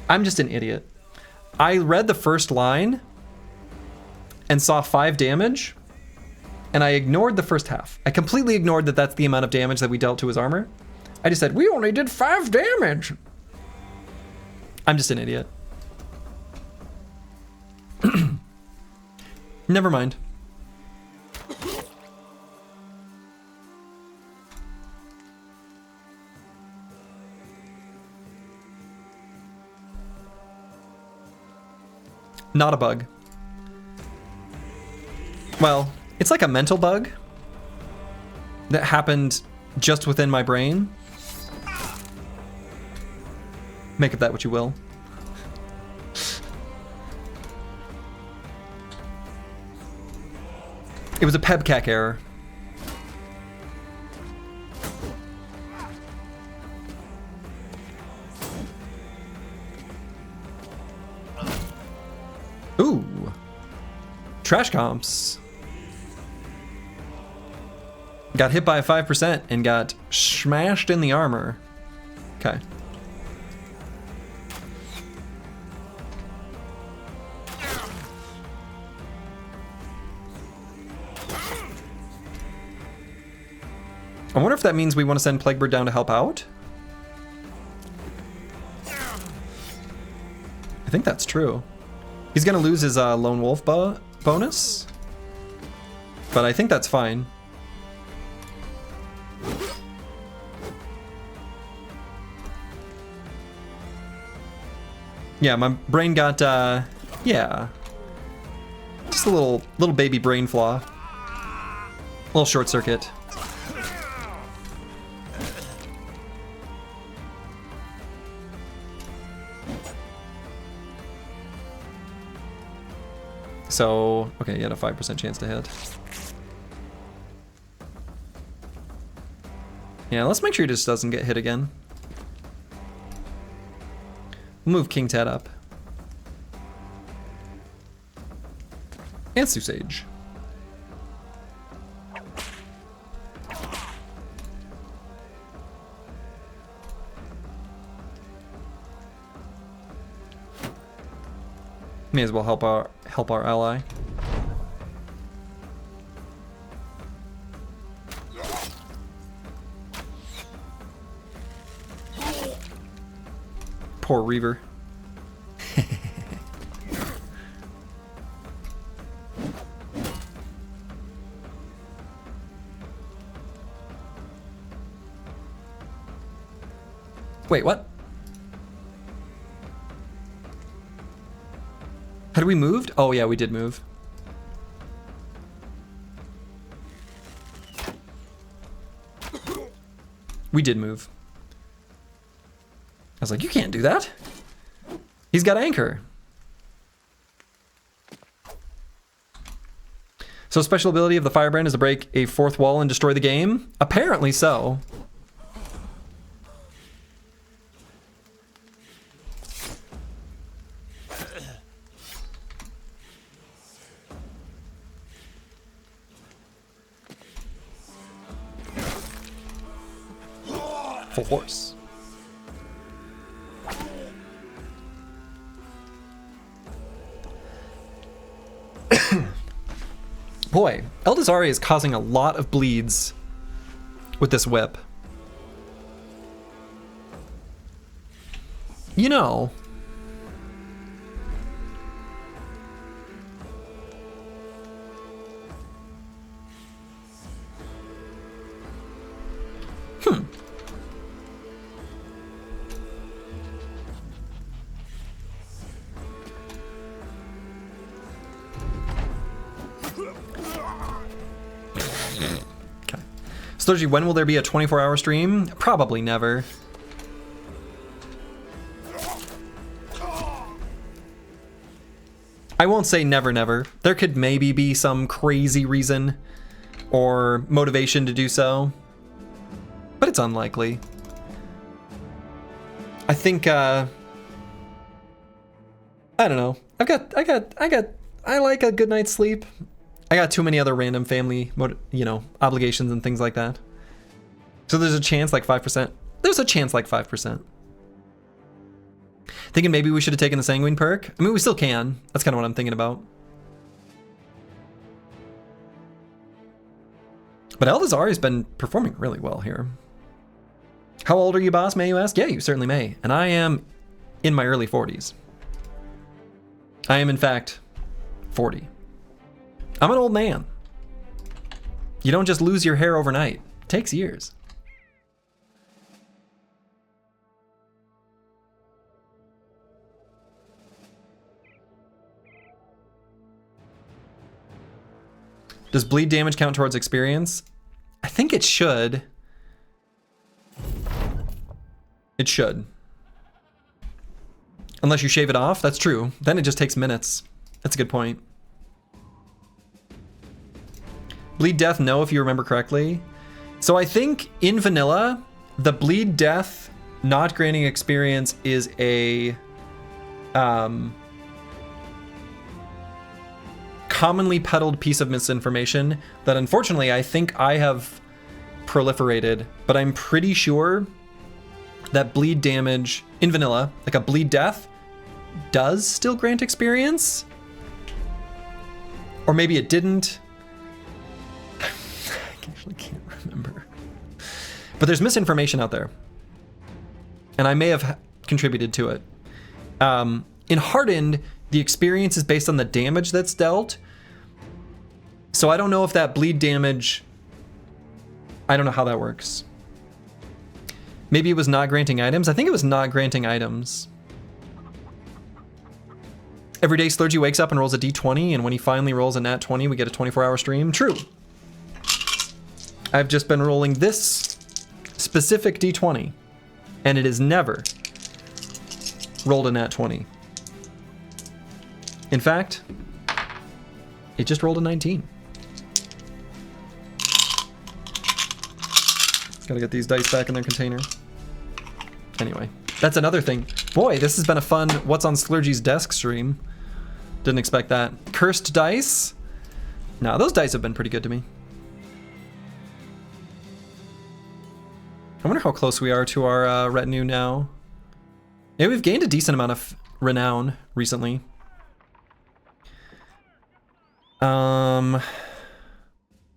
S1: I'm just an idiot. I read the first line and saw 5 damage, and I ignored the first half. I completely ignored that that's the amount of damage that we dealt to his armor. I just said, we only did 5 damage. I'm just an idiot. Never mind. Not a bug. Well, it's like a mental bug that happened just within my brain. Make of that what you will. It was a pebcac error. Ooh. Trash comps. Got hit by a 5% and got smashed in the armor. Okay. I wonder if that means we want to send Plaguebird down to help out? I think that's true. He's going to lose his Lone Wolf bonus, but I think that's fine. Yeah, my brain got, yeah. Just a little baby brain flaw. A little short circuit. So, okay, you had a 5% chance to hit. Yeah, let's make sure he just doesn't get hit again. Move King Ted up. And Susage. May as well help our ally. Poor Reaver. Wait, what? Had we moved? Oh yeah, we did move. We did move. I was like, you can't do that. He's got anchor. So special ability of the Firebrand is to break a 4th wall and destroy the game? Apparently so. Full force. Boy, Eldazari is causing a lot of bleeds with this whip. You know. Sturgy, when will there be a 24-hour stream? Probably never. I won't say never, never. There could maybe be some crazy reason or motivation to do so, but it's unlikely. I think, I don't know. I like a good night's sleep. I got too many other random family, obligations and things like that. So there's a chance like 5%. There's a chance like 5%. Thinking maybe we should have taken the Sanguine perk. I mean, we still can. That's kind of what I'm thinking about. But Eldazari's been performing really well here. How old are you, boss, may you ask? Yeah, you certainly may. And I am in my early 40s. I am, in fact, 40. I'm an old man. You don't just lose your hair overnight. It takes years. Does bleed damage count towards experience? I think it should. It should. Unless you shave it off, that's true. Then it just takes minutes. That's a good point. Bleed death, no, if you remember correctly. So I think in vanilla, the bleed death not granting experience is a commonly peddled piece of misinformation that unfortunately I think I have proliferated, but I'm pretty sure that bleed damage in vanilla, like a bleed death, does still grant experience. Or maybe it didn't. I actually can't remember. But there's misinformation out there. And I may have contributed to it. In Hardened, the experience is based on the damage that's dealt. So I don't know if that bleed damage, I don't know how that works. Maybe it was not granting items. I think it was not granting items. Every day Slurgy wakes up and rolls a d20, and when he finally rolls a nat 20, we get a 24-hour stream. True. I've just been rolling this specific d20, and it has never rolled a nat 20. In fact, it just rolled a 19. Gotta get these dice back in their container. Anyway, that's another thing. Boy, this has been a fun What's on Slurgy's Desk stream. Didn't expect that. Cursed dice? No, those dice have been pretty good to me. I wonder how close we are to our retinue now. Yeah, we've gained a decent amount of renown recently.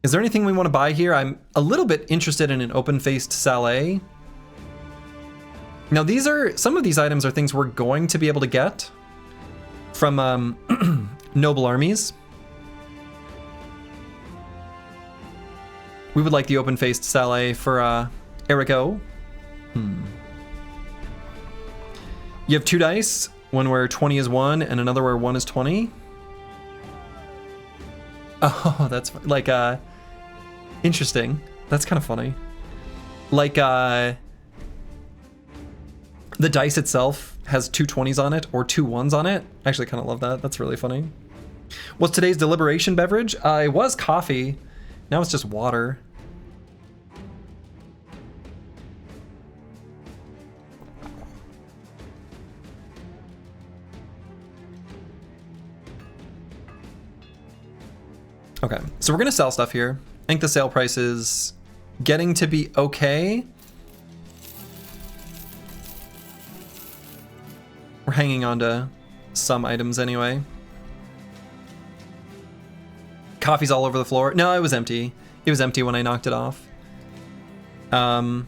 S1: Is there anything we want to buy here? I'm a little bit interested in an open-faced Saleh. Now these are, some of these items are things we're going to be able to get from noble armies. We would like the open-faced Saleh for Eriko. You have 2 dice, one where 20 is 1 and another where 1 is 20. Oh, that's like interesting. That's kind of funny. Like the dice itself has 2 20s on it or 2 1s on it. I actually kind of love that. That's really funny. What's today's deliberation beverage? It was coffee. Now it's just water. Okay, so we're gonna sell stuff here. I think the sale price is getting to be okay. We're hanging on to some items anyway. Coffee's all over the floor. No, it was empty. It was empty when I knocked it off. I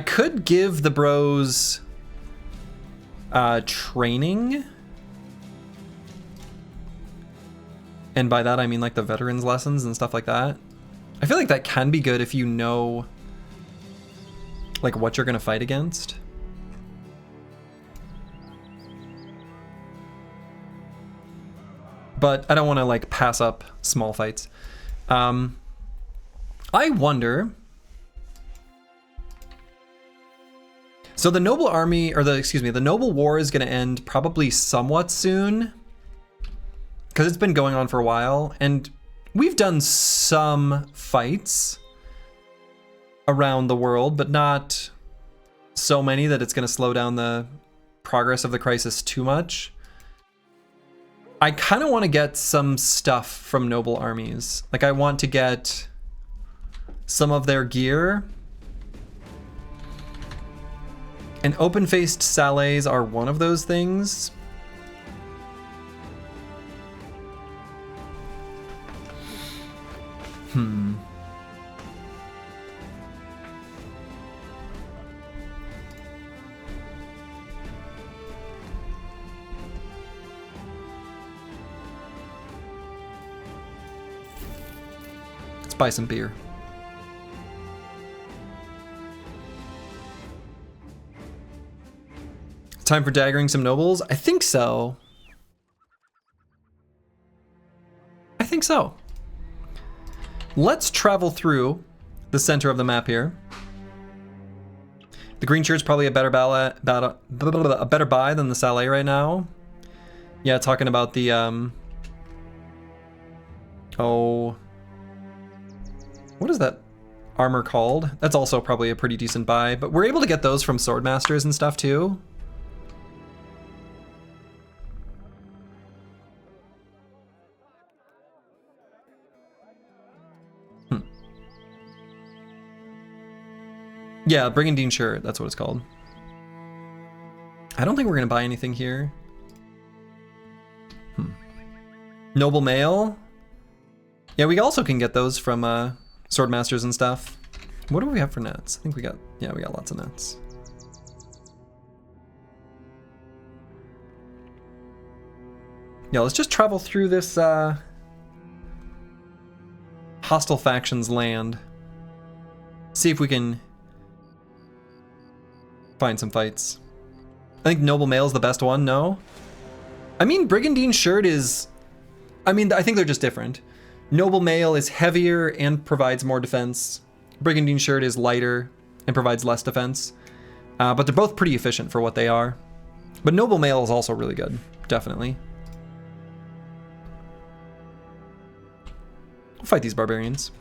S1: could give the bros training. And by that I mean like the veterans lessons and stuff like that. I feel like that can be good if you know like what you're gonna fight against. But I don't want to like pass up small fights. I wonder. So the noble army, or the noble war is gonna end probably somewhat soon. Because it's been going on for a while, and we've done some fights around the world, but not so many that it's going to slow down the progress of the crisis too much. I kind of want to get some stuff from noble armies. Like I want to get some of their gear. And open-faced Salets are one of those things. Let's buy some beer. Time for daggering some nobles? I think so. I think so. Let's travel through the center of the map here. The green shirt's probably a better buy than the Salet right now. Yeah, talking about the oh, what is that armor called? That's also probably a pretty decent buy, but we're able to get those from Swordmasters and stuff too. Yeah, Brigandine shirt, that's what it's called. I don't think we're gonna buy anything here. Noble mail. Yeah, we also can get those from Swordmasters and stuff. What do we have for nets? I think we got, yeah, we got lots of nets. Yeah, let's just travel through this hostile factions land. See if we can find some fights. I think Noble Mail is the best one, no? I mean, Brigandine shirt is... I mean, I think they're just different. Noble Mail is heavier and provides more defense. Brigandine shirt is lighter and provides less defense. But they're both pretty efficient for what they are. But Noble Mail is also really good, definitely. We'll fight these barbarians.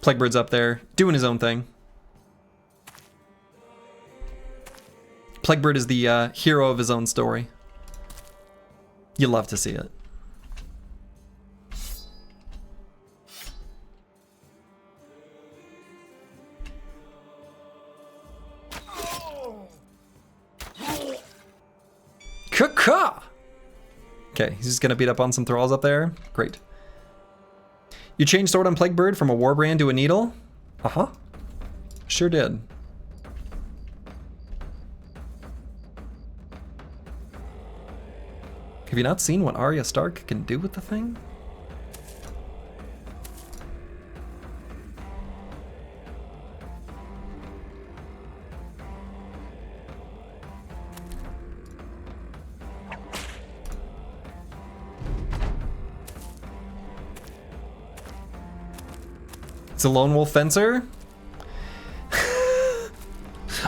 S1: Plaguebird's up there, doing his own thing. Plaguebird is the hero of his own story. You love to see it. Caw-caw! Okay, he's just gonna beat up on some thralls up there. Great. You changed sword on Plaguebird from a warbrand to a needle? Uh-huh. Sure did. Have you not seen what Arya Stark can do with the thing? It's a lone wolf fencer?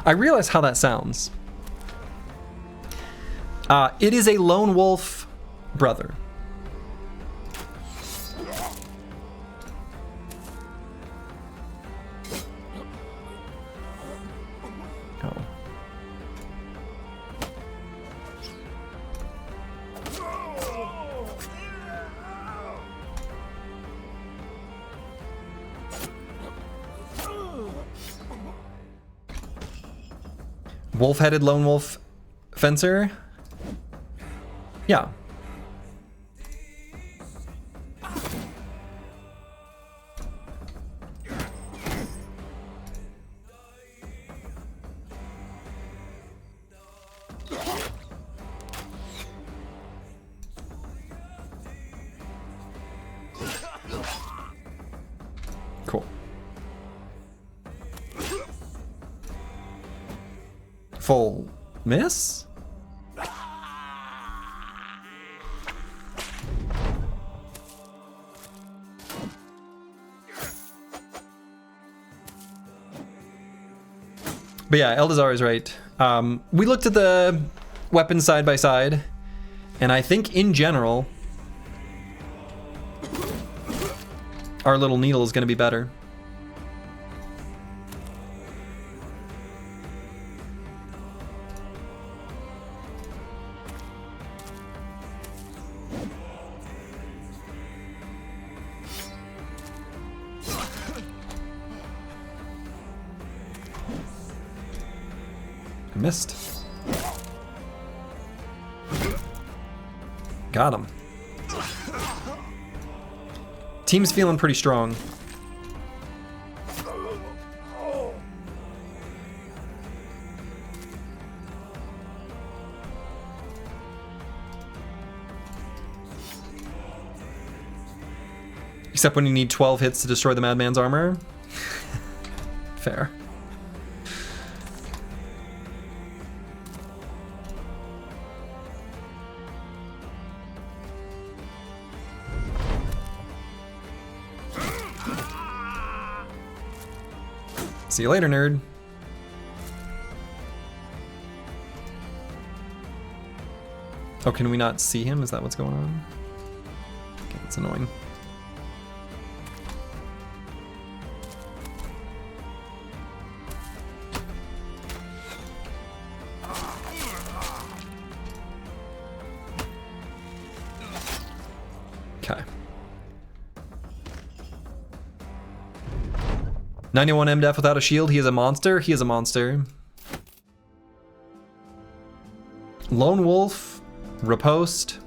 S1: I realize how that sounds. It is a lone wolf brother. Oh. Wolf-headed lone wolf fencer? Yeah. Cool. Full miss? But yeah, Eldazar is right. We looked at the weapons side by side, and I think in general, our little needle is going to be better. I missed. Got him. Team's feeling pretty strong. Except when you need 12 hits to destroy the Madman's armor. Fair. See you later, nerd. Oh, can we not see him? Is that what's going on? Okay, that's annoying. Okay. 91 MDef without a shield. He is a monster. He is a monster. Lone Wolf, Riposte.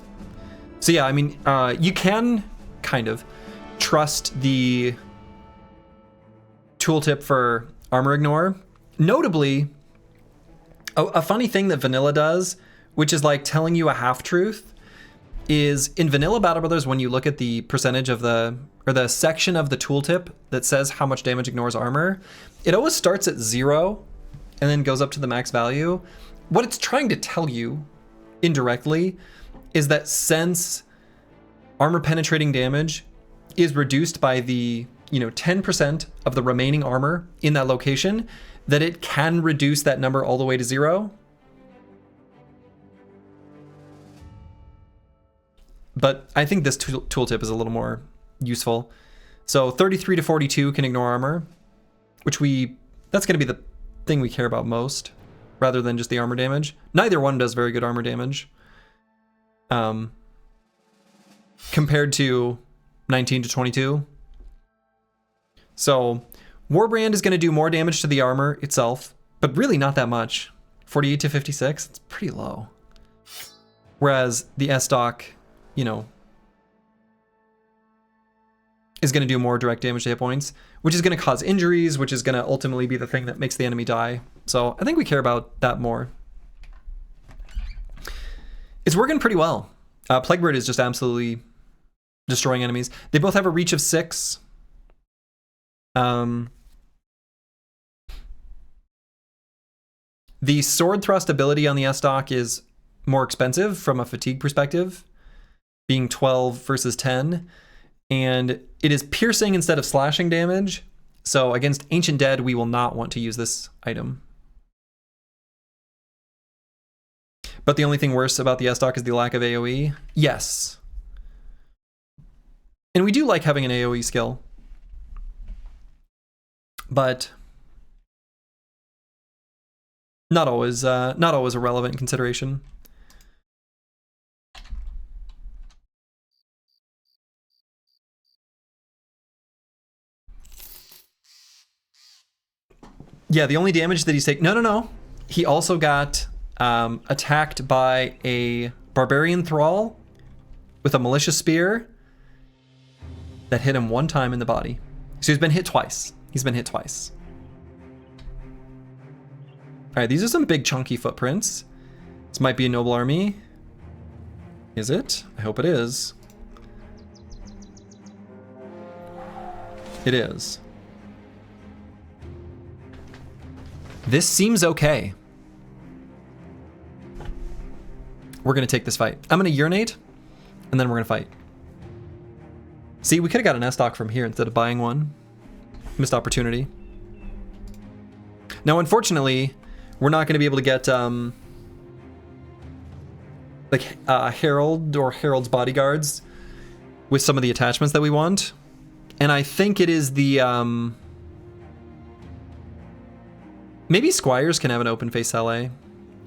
S1: So yeah, I mean, you can kind of trust the tooltip for armor ignore. Notably, a funny thing that vanilla does, which is like telling you a half-truth, is in vanilla Battle Brothers, when you look at the percentage of the section of the tooltip that says how much damage ignores armor, it always starts at 0 and then goes up to the max value. What it's trying to tell you indirectly is that since armor penetrating damage is reduced by the 10% of the remaining armor in that location, that it can reduce that number all the way to 0. But I think this tooltip is a little more useful. So 33 to 42 can ignore armor, which that's going to be the thing we care about most, rather than just the armor damage. Neither one does very good armor damage. Compared to 19 to 22. So Warbrand is going to do more damage to the armor itself, but really not that much. 48 to 56, it's pretty low. Whereas the S-Stock, is going to do more direct damage to hit points, which is going to cause injuries, which is going to ultimately be the thing that makes the enemy die. So I think we care about that more. It's working pretty well. Plaguebird is just absolutely destroying enemies. They both have a reach of 6. The sword thrust ability on the S-Stock is more expensive from a fatigue perspective, being 12 versus 10. And it is piercing instead of slashing damage. So against Ancient Dead, we will not want to use this item. But the only thing worse about the S-Stock is the lack of AoE. Yes. And we do like having an AoE skill. But not always a relevant consideration. Yeah, the only damage that he's taken... No. He also got attacked by a Barbarian Thrall with a Malicious Spear that hit him 1 time in the body. So he's been hit twice. All right, these are some big chunky footprints. This might be a noble army. Is it? I hope it is. It is. This seems okay. We're gonna take this fight. I'm gonna urinate, and then we're gonna fight. See, we could have got an S-Stock from here instead of buying one. Missed opportunity. Now, unfortunately, we're not gonna be able to get Herald or Herald's bodyguards with some of the attachments that we want. And I think it is the, maybe Squires can have an open face LA.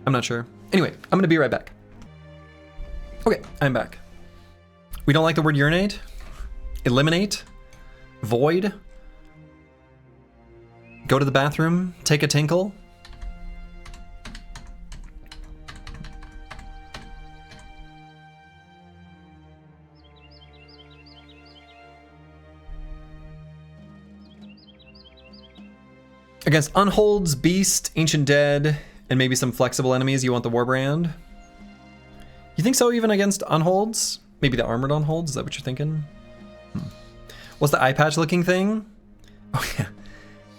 S1: I'm not sure. Anyway, I'm gonna be right back. Okay, I'm back. We don't like the word urinate? Eliminate? Void? Go to the bathroom? Take a tinkle? Against Unholds, Beast, Ancient Dead, and maybe some flexible enemies, you want the Warbrand? You think so even against Unholds? Maybe the Armored Unholds? Is that what you're thinking? What's the eye patch looking thing? Oh yeah,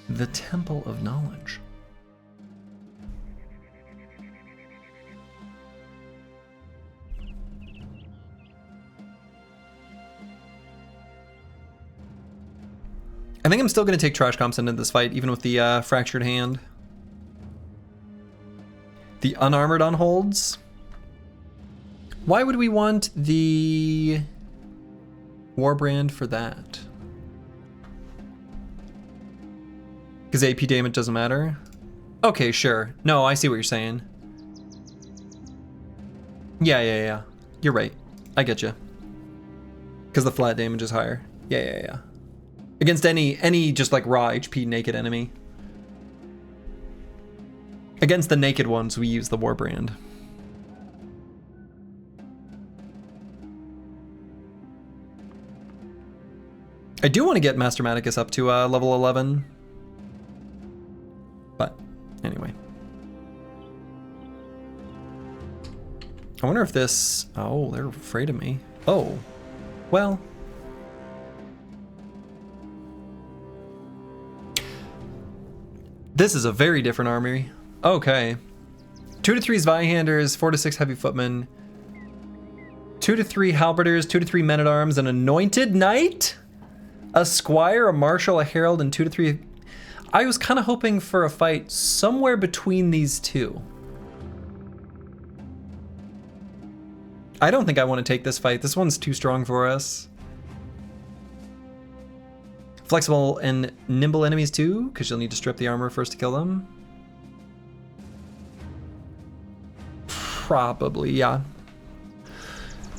S1: the Temple of Knowledge. I think I'm still going to take Trash Comps into this fight, even with the Fractured Hand. The Unarmored Unholds. Why would we want the Warbrand for that? Because AP damage doesn't matter? Okay, sure. No, I see what you're saying. Yeah. You're right. I get you. Because the flat damage is higher. Yeah. Against any just like raw HP naked enemy. Against the naked ones, we use the Warbrand. I do want to get Master Maticus up to level 11. But anyway. I wonder if this... Oh, they're afraid of me. Oh, well... This is a very different army. Okay. 2 to 3 Zweihanders, 4 to 6 Heavy Footmen, 2 to 3 Halberders, 2 to 3 Men-at-Arms, an Anointed Knight, a Squire, a Marshal, a Herald, and 2 to 3... I was kind of hoping for a fight somewhere between these two. I don't think I want to take this fight. This one's too strong for us. Flexible and nimble enemies too, because you'll need to strip the armor first to kill them. Probably, yeah.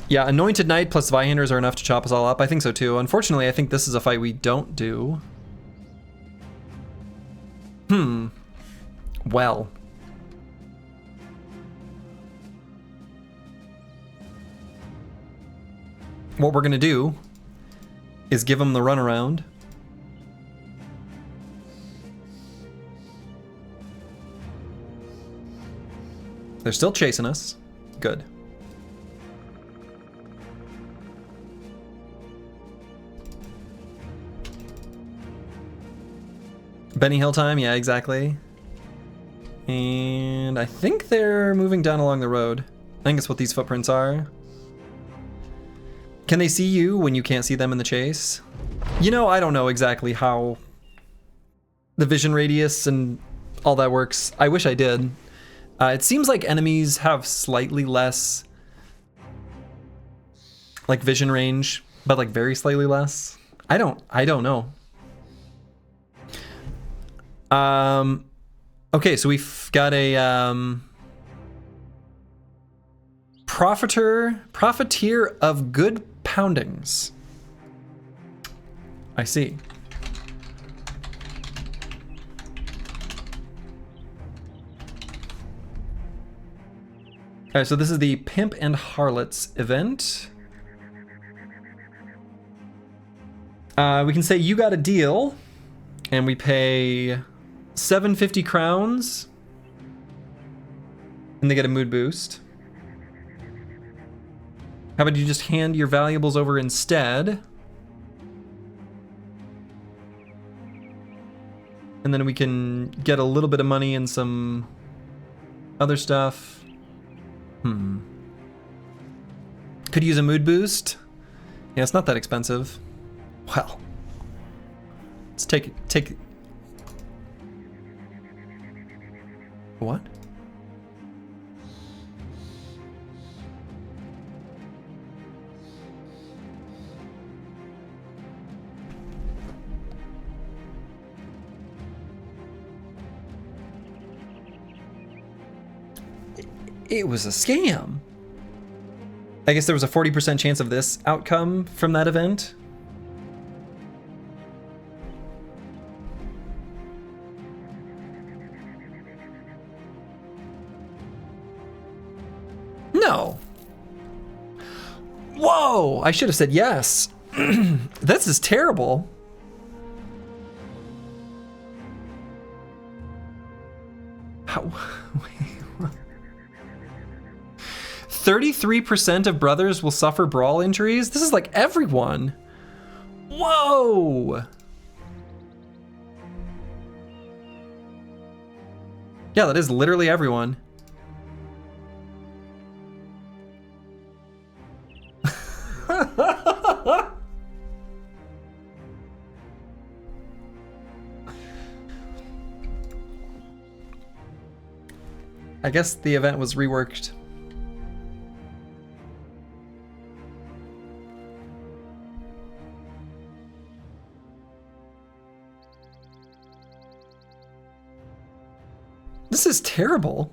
S1: Yeah, Anointed Knight plus Zweihanders are enough to chop us all up. I think so too. Unfortunately, I think this is a fight we don't do. Well. What we're gonna do is give them the runaround. They're still chasing us. Good. Benny Hill time, yeah, exactly. And I think they're moving down along the road. I think that's what these footprints are. Can they see you when you can't see them in the chase? You know, I don't know exactly how the vision radius and all that works. I wish I did. It seems like enemies have slightly less like vision range, but like very slightly less. I don't know. Okay, so we've got a profiteer of good poundings. I see. All right, so this is the Pimp and Harlots event. We can say you got a deal, and we pay 750 crowns, and they get a mood boost. How about you just hand your valuables over instead? And then we can get a little bit of money and some other stuff. Could use a mood boost. Yeah, it's not that expensive. Well, let's take it. What? It was a scam. I guess there was a 40% chance of this outcome from that event. No. Whoa! I should have said yes. This is terrible. How? 33% of brothers will suffer brawl injuries? This is like everyone. Whoa! Yeah, that is literally everyone. I guess the event was reworked. This is terrible.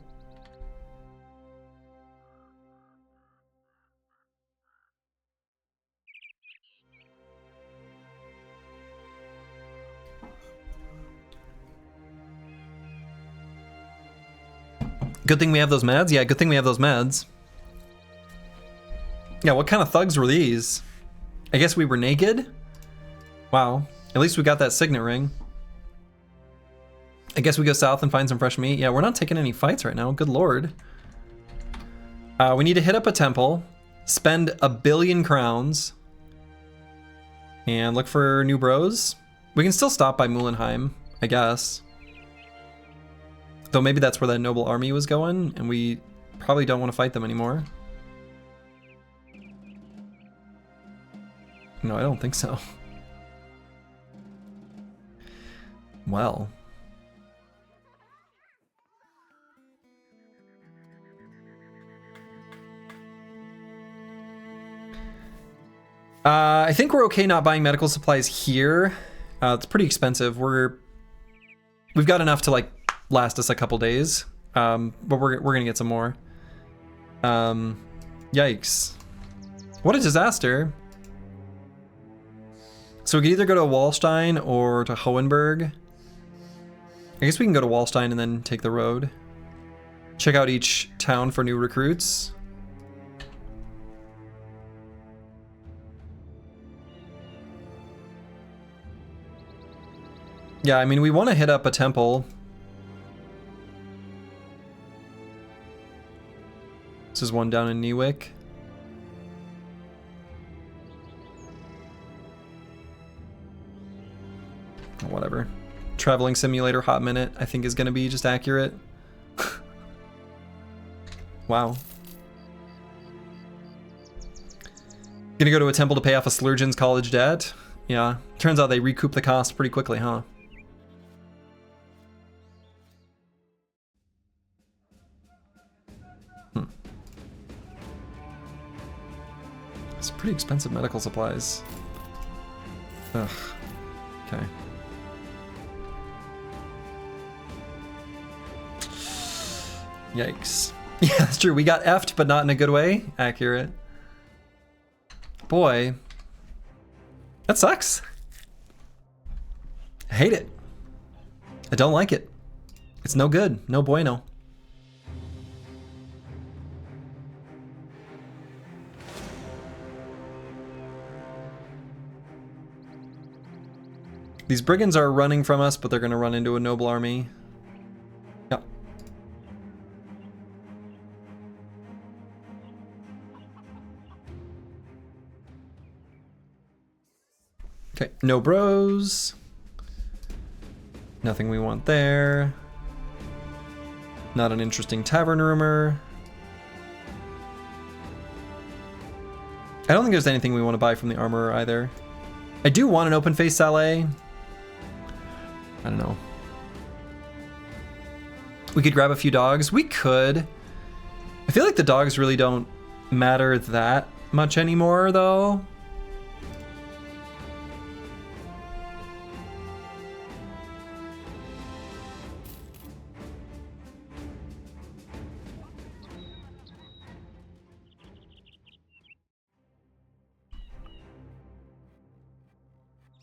S1: Good thing we have those meds? Yeah, good thing we have those meds. Yeah, what kind of thugs were these? I guess we were naked? Wow. At least we got that signet ring. I guess we go south and find some fresh meat. Yeah, we're not taking any fights right now. Good lord. We need to hit up a temple, spend 1 billion crowns, and look for new bros. We can still stop by Muhlenheim, I guess. Though maybe that's where that noble army was going, and we probably don't want to fight them anymore. No, I don't think so. Well. I think we're okay not buying medical supplies here. It's pretty expensive. We've got enough to like last us a couple days, but we're gonna get some more. Yikes! What a disaster! So we could either go to Wallstein or to Hohenberg. I guess we can go to Wallstein and then take the road. Check out each town for new recruits. Yeah, I mean, we want to hit up a temple. This is one down in Newick. Whatever. Traveling simulator hot minute, I think is going to be just accurate. Wow. Gonna go to a temple to pay off a Slurgeon's college debt. Yeah, turns out they recoup the cost pretty quickly, huh? It's pretty expensive medical supplies. Ugh. Okay. Yikes. Yeah, that's true. We got effed, but not in a good way. Accurate. Boy. That sucks. I hate it. I don't like it. It's no good. No bueno. These brigands are running from us, but they're going to run into a noble army. Yeah. Okay, no bros. Nothing we want there. Not an interesting tavern rumor. I don't think there's anything we want to buy from the armorer either. I do want an open face Saleh. I don't know. We could grab a few dogs. We could. I feel like the dogs really don't matter that much anymore, though.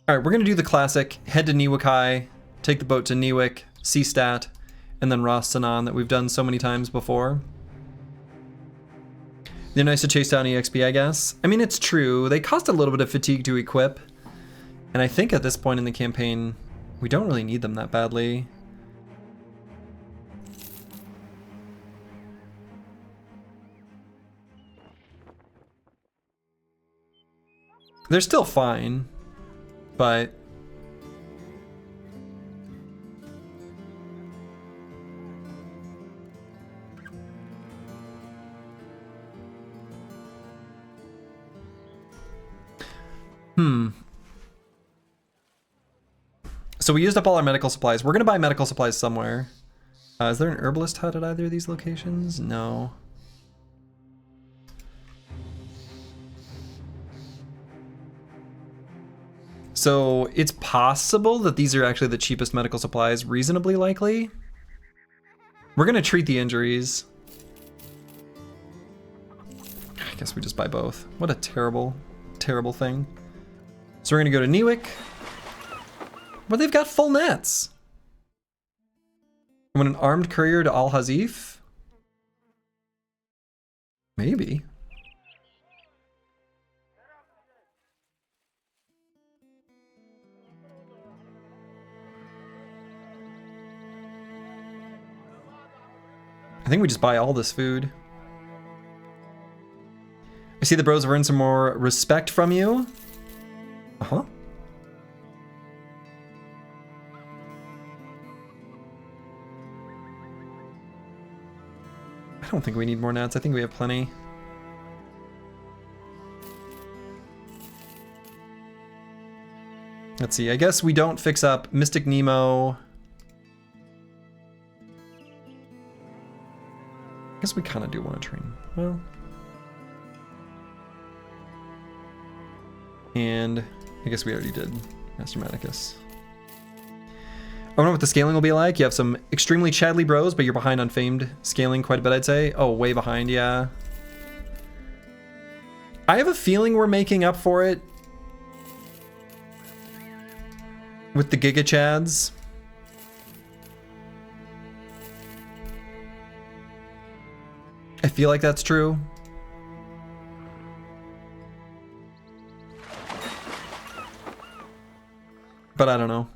S1: All right, we're gonna do the classic, head to Niwakai, take the boat to Niwik, Seastat, and then Ras Sanan that we've done so many times before. They're nice to chase down EXP, I guess. I mean, it's true. They cost a little bit of fatigue to equip. And I think at this point in the campaign, we don't really need them that badly. They're still fine, but... So we used up all our medical supplies. We're gonna buy medical supplies somewhere. Is there an herbalist hut at either of these locations? No. So it's possible that these are actually the cheapest medical supplies, reasonably likely. We're gonna treat the injuries. I guess we just buy both. What a terrible, terrible thing. So we're gonna go to Niwik, where they've got full nets. I want an armed courier to Al Hazif? Maybe. I think we just buy all this food. I see the bros have earned some more respect from you. Uh-huh. I don't think we need more nets. I think we have plenty. Let's see. I guess we don't fix up Mystic Nemo. I guess we kind of do want to train. Well. And I guess we already did Master Manicus. I wonder what the scaling will be like. You have some extremely Chadley bros, but you're behind on famed scaling quite a bit, I'd say. Oh, way behind, yeah. I have a feeling we're making up for it with the Giga Chads. I feel like that's true. But I don't know.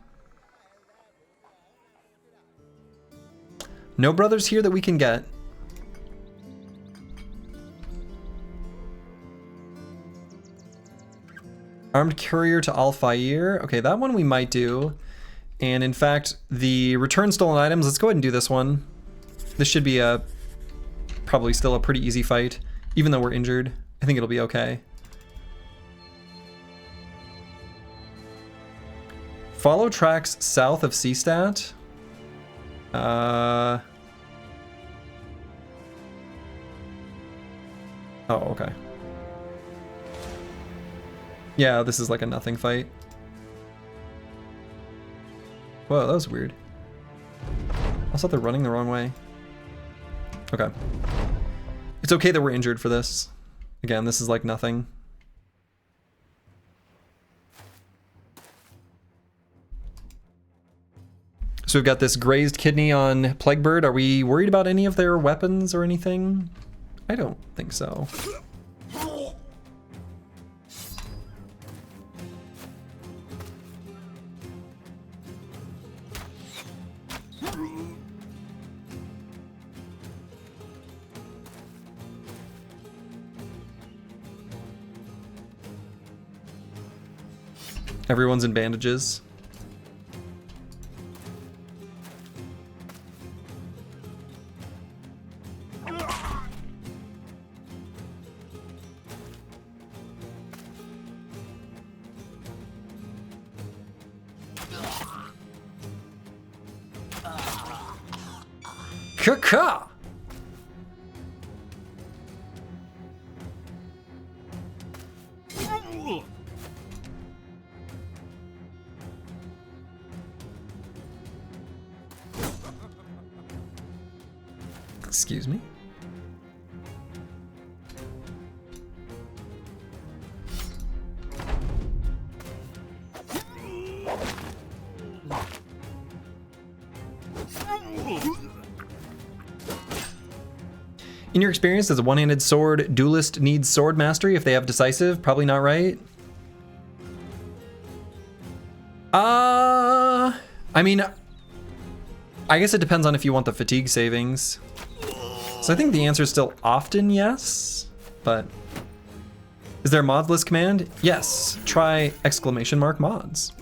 S1: No brothers here that we can get. Armed courier to Al Fayir. Okay, that one we might do. And in fact, the return stolen items, let's go ahead and do this one. This should be a probably still a pretty easy fight. Even though we're injured, I think it'll be okay. Follow tracks south of Seastat. Oh, okay. Yeah, this is like a nothing fight. Whoa, that was weird. I thought they're running the wrong way. Okay. It's okay that we're injured for this. Again, this is like nothing. So we've got this grazed kidney on Plaguebird. Are we worried about any of their weapons or anything? I don't think so. Everyone's in bandages. Kaka! Excuse me? In your experience, does a one-handed sword duelist need sword mastery if they have decisive? Probably not, right? I mean, I guess it depends on if you want the fatigue savings. So I think the answer is still often yes, but is there a mods list command? Yes, try !mods.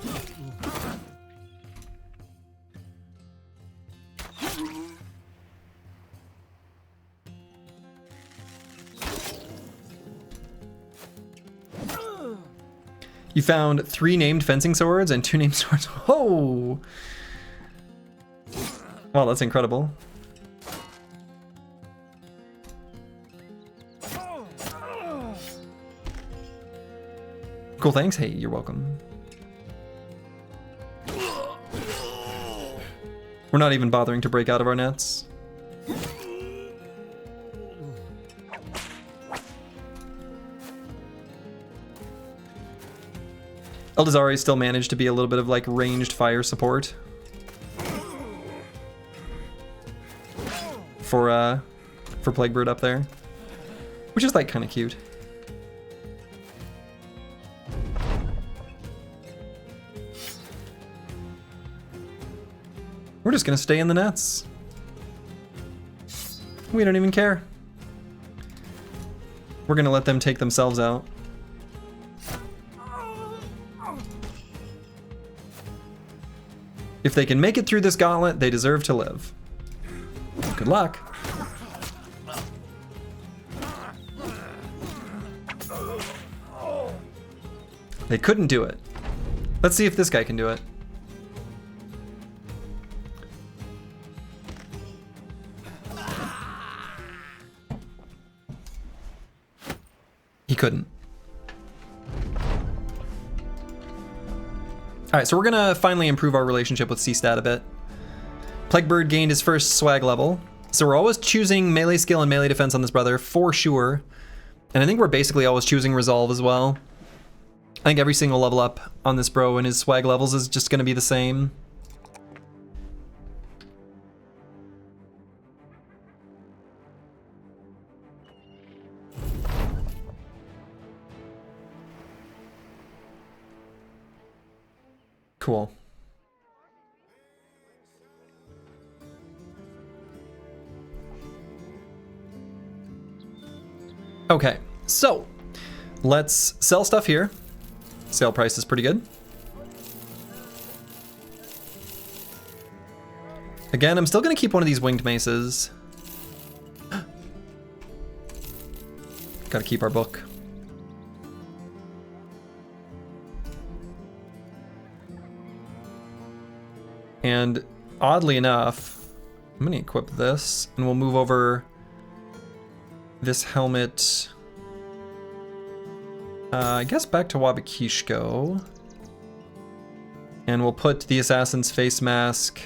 S1: You found 3 named fencing swords and 2 named swords. Oh! Wow, that's incredible. Cool, thanks. Hey, you're welcome. We're not even bothering to break out of our nets. Eldazari still managed to be a little bit of like ranged fire support for Plaguebird up there, which is like kind of cute. We're just gonna stay in the nets. We don't even care. We're gonna let them take themselves out. If they can make it through this gauntlet, they deserve to live. Good luck. They couldn't do it. Let's see if this guy can do it. He couldn't. All right, so we're gonna finally improve our relationship with C-Stat a bit. Plaguebird gained his first swag level. So we're always choosing melee skill and melee defense on this brother, for sure. And I think we're basically always choosing resolve as well. I think every single level up on this bro and his swag levels is just gonna be the same. Cool. Okay, so let's sell stuff here. Sale price is pretty good. Again, I'm still gonna keep one of these winged maces. Gotta keep our book. And oddly enough, I'm gonna equip this and we'll move over this helmet, I guess back to Wabakishko. And we'll put the assassin's face mask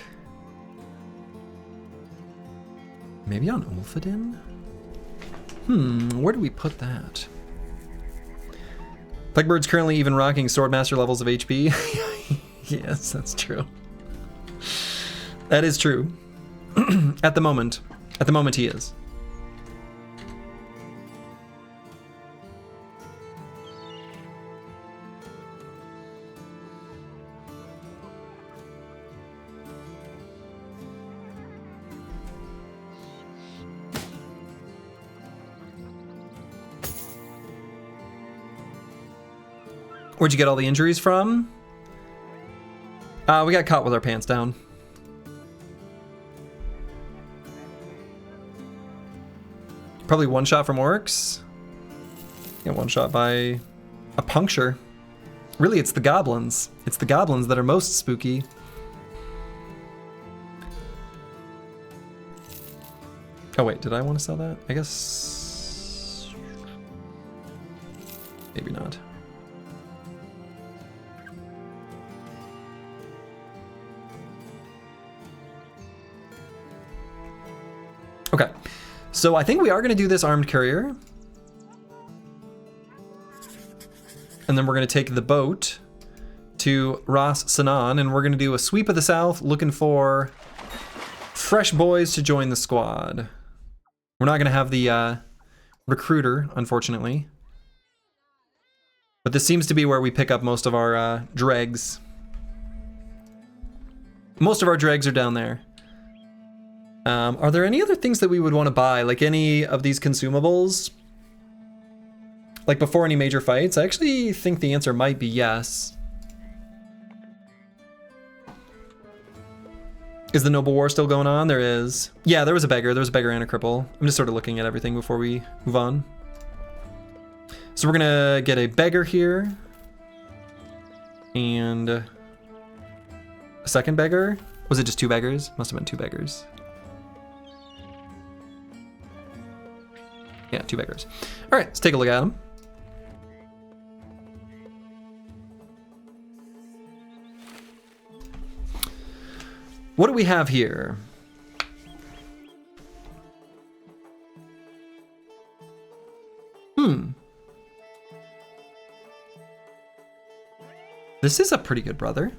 S1: maybe on Ulfadin? Where do we put that? Plaguebird's currently even rocking Swordmaster levels of HP. Yes, that's true. That is true. At the moment he is. Where'd you get all the injuries from? We got caught with our pants down. Probably one shot from orcs. Yeah, one shot by a puncture. Really, it's the goblins. It's the goblins that are most spooky. Oh wait, did I want to sell that? I guess... maybe not. Okay, so I think we are going to do this armed courier. And then we're going to take the boat to Ras Sanan, and we're going to do a sweep of the south, looking for fresh boys to join the squad. We're not going to have the recruiter, unfortunately. But this seems to be where we pick up most of our dregs. Most of our dregs are down there. Are there any other things that we would want to buy? Like any of these consumables? Like before any major fights? I actually think the answer might be yes. Is the Noble War still going on? There is. Yeah, there was a beggar. There was a beggar and a cripple. I'm just sort of looking at everything before we move on. So we're gonna get a beggar here. And a second beggar? Was it just 2 beggars? Must have been 2 beggars. Yeah, 2 beggars. All right, let's take a look at them. What do we have here? This is a pretty good brother.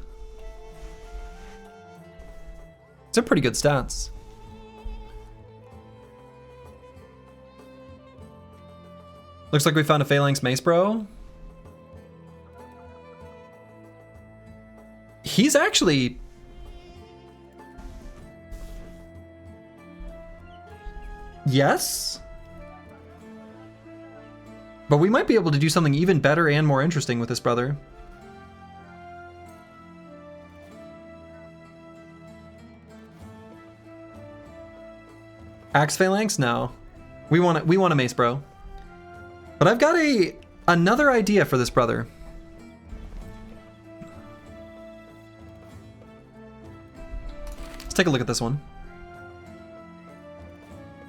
S1: It's a pretty good stats. Looks like we found a Phalanx Mace Bro. He's actually... Yes? But we might be able to do something even better and more interesting with this brother. Axe Phalanx? No. We want a Mace Bro. But I've got another idea for this brother. Let's take a look at this one.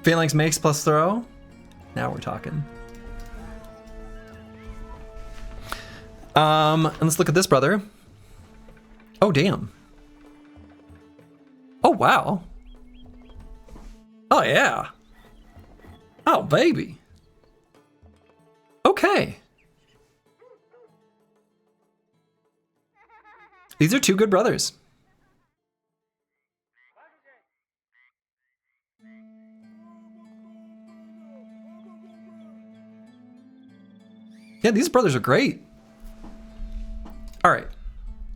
S1: Phalanx Mace plus throw. Now we're talking. And let's look at this brother. Oh, damn. Oh, wow. Oh, yeah. Oh, baby. Okay. These are 2 good brothers. Yeah, these brothers are great. All right.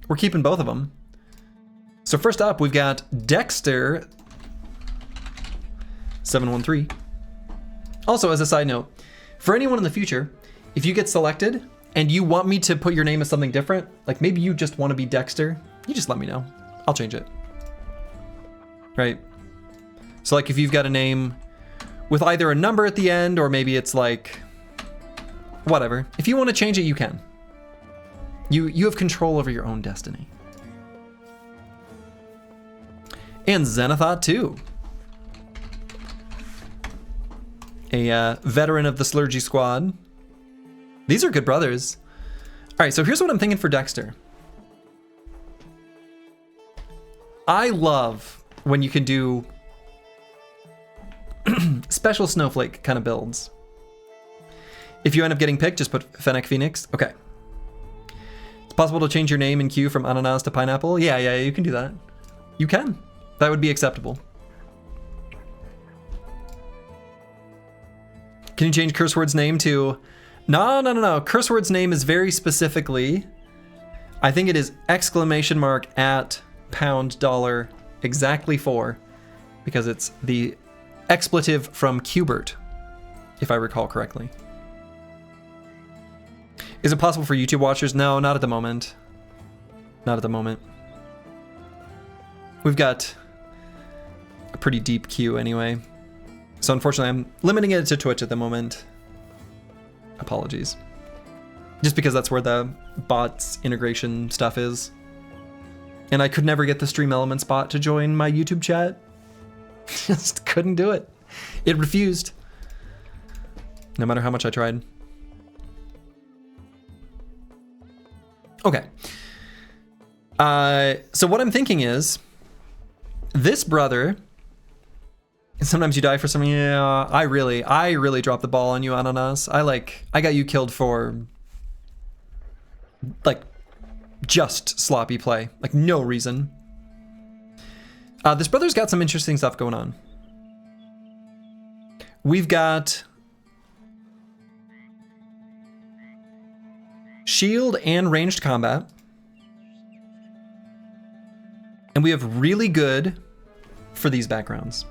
S1: We're keeping both of them. So first up, we've got Dexter 713. Also, as a side note, for anyone in the future, if you get selected and you want me to put your name as something different, like maybe you just want to be Dexter, you just let me know. I'll change it. Right? So like if you've got a name with either a number at the end or maybe it's like, whatever. If you want to change it, you can. You have control over your own destiny. And Xenothot too. A veteran of the Slurgy squad. These are good brothers. All right, so here's what I'm thinking for Dexter. I love when you can do special snowflake kind of builds. If you end up getting picked, just put Fennec Phoenix. Okay. It's possible to change your name in queue from ananas to pineapple. Yeah, you can do that. You can. That would be acceptable. Can you change Curseword's name to... No. Curseword's name is very specifically... I think it is !@ $$ exactly 4. Because it's the expletive from Qbert, if I recall correctly. Is it possible for YouTube watchers? No, not at the moment. Not at the moment. We've got a pretty deep queue anyway. So unfortunately, I'm limiting it to Twitch at the moment. Apologies. Just because that's where the bots integration stuff is. And I could never get the Stream Elements bot to join my YouTube chat. Just couldn't do it. It refused. No matter how much I tried. Okay. So what I'm thinking is, this brother, sometimes you die for something. Yeah, I really dropped the ball on you, Ananas. I got you killed for, like, just sloppy play. Like, no reason. This brother's got some interesting stuff going on. we've got shield and ranged combat. And we have really good for these backgrounds.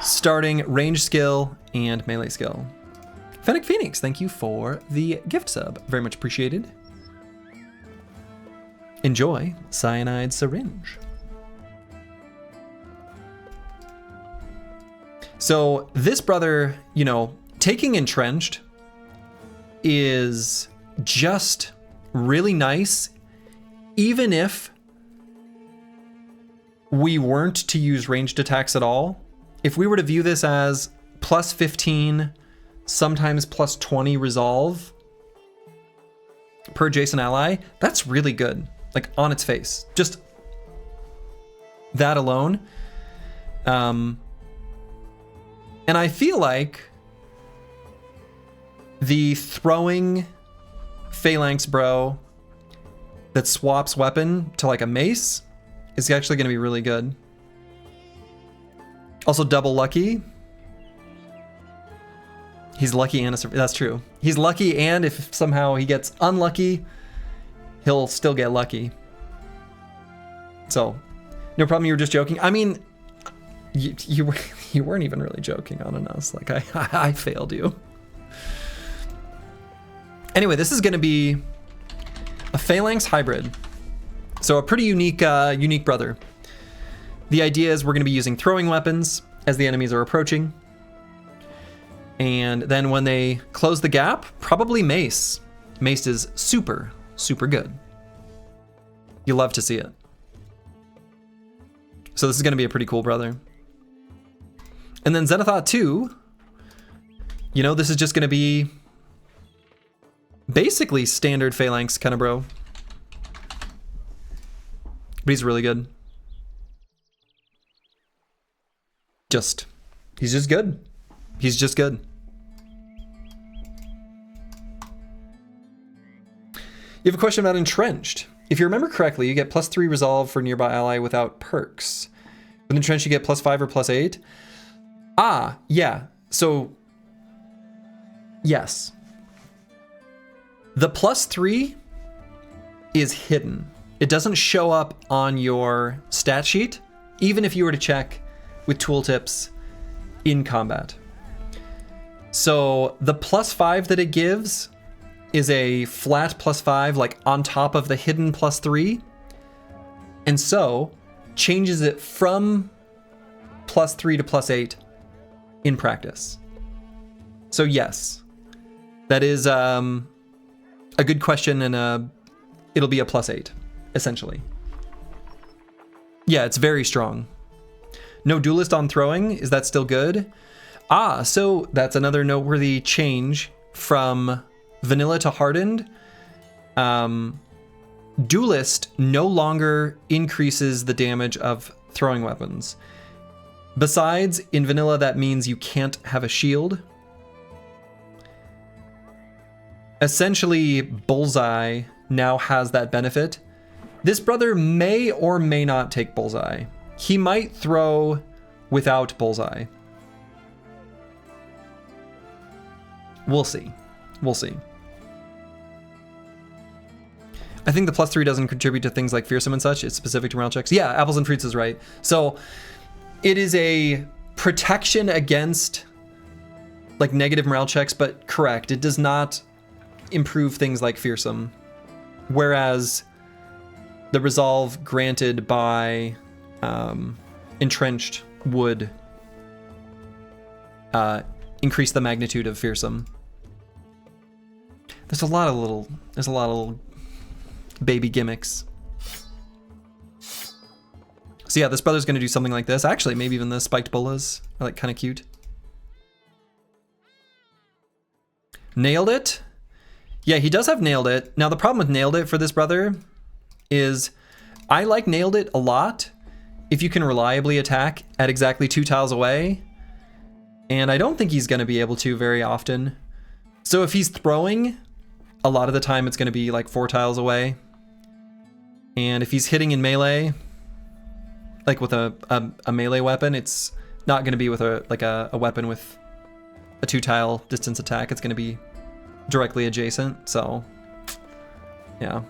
S1: Starting range skill and melee skill. Fennec Phoenix, thank you for the gift sub. Very much appreciated. Enjoy Cyanide Syringe. So this brother, you know, taking Entrenched is just really nice, even if we weren't to use ranged attacks at all. If we were to view this as plus 15, sometimes plus 20 resolve per adjacent ally, that's really good. Like on its face, just that alone. And I feel like the throwing phalanx bro that swaps weapon to like a mace is actually going to be really good. Also double lucky. He's lucky and that's true. He's lucky, and if somehow he gets unlucky, he'll still get lucky. So, no problem. You were just joking. I mean, you weren't even really joking on us. Like I failed you. Anyway, this is going to be a phalanx hybrid. So a pretty unique brother. The idea is we're going to be using throwing weapons as the enemies are approaching. And then when they close the gap, probably mace. Mace is super, super good. You love to see it. So this is going to be a pretty cool brother. And then Zenithot 2, you know, this is just going to be basically standard phalanx kind of bro. But he's really good. He's just good. He's just good. You have a question about Entrenched. If you remember correctly, you get plus 3 resolve for nearby ally without perks. With Entrenched, you get plus 5 or plus 8. Ah, yeah. So, yes. The plus 3 is hidden. It doesn't show up on your stat sheet, even if you were to check with tooltips in combat. So the plus 5 that it gives is a flat plus 5, like on top of the hidden plus 3. And so changes it from plus 3 to plus 8 in practice. So yes, that is a good question, and it'll be a plus 8, essentially. Yeah, it's very strong. No duelist on throwing, is that still good? Ah, so that's another noteworthy change from vanilla to hardened. Duelist no longer increases the damage of throwing weapons. Besides, in vanilla, that means you can't have a shield. Essentially, Bullseye now has that benefit. This brother may or may not take Bullseye. He might throw without Bullseye. We'll see. We'll see. I think the plus 3 doesn't contribute to things like fearsome and such. It's specific to morale checks. Yeah, apples and fruits is right. So it is a protection against like negative morale checks, but correct. It does not improve things like fearsome. Whereas the resolve granted by Entrenched would increase the magnitude of fearsome. There's a lot of little baby gimmicks. So yeah, this brother's gonna do something like this. Actually, maybe even the spiked bullas are like kind of cute. Nailed it. Yeah, he does have nailed it. Now the problem with nailed it for this brother is I like nailed it a lot if you can reliably attack at exactly 2 tiles away. And I don't think he's gonna be able to very often. So if he's throwing, a lot of the time it's gonna be like 4 tiles away. And if he's hitting in melee, like with a melee weapon, it's not gonna be with a weapon with a 2-tile distance attack, it's going to be directly adjacent, so yeah.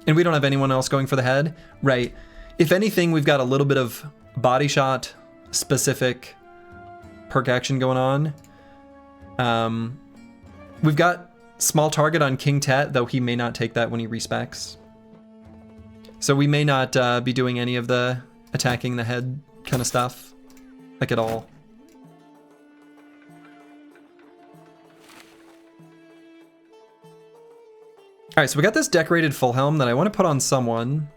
S1: And we don't have anyone else going for the head, right? If anything, we've got a little bit of body shot specific perk action going on. We've got small target on King Tet, though he may not take that when he respecs. So we may not be doing any of the attacking the head kind of stuff, like at all. All right, so we got this decorated full helm that I want to put on someone.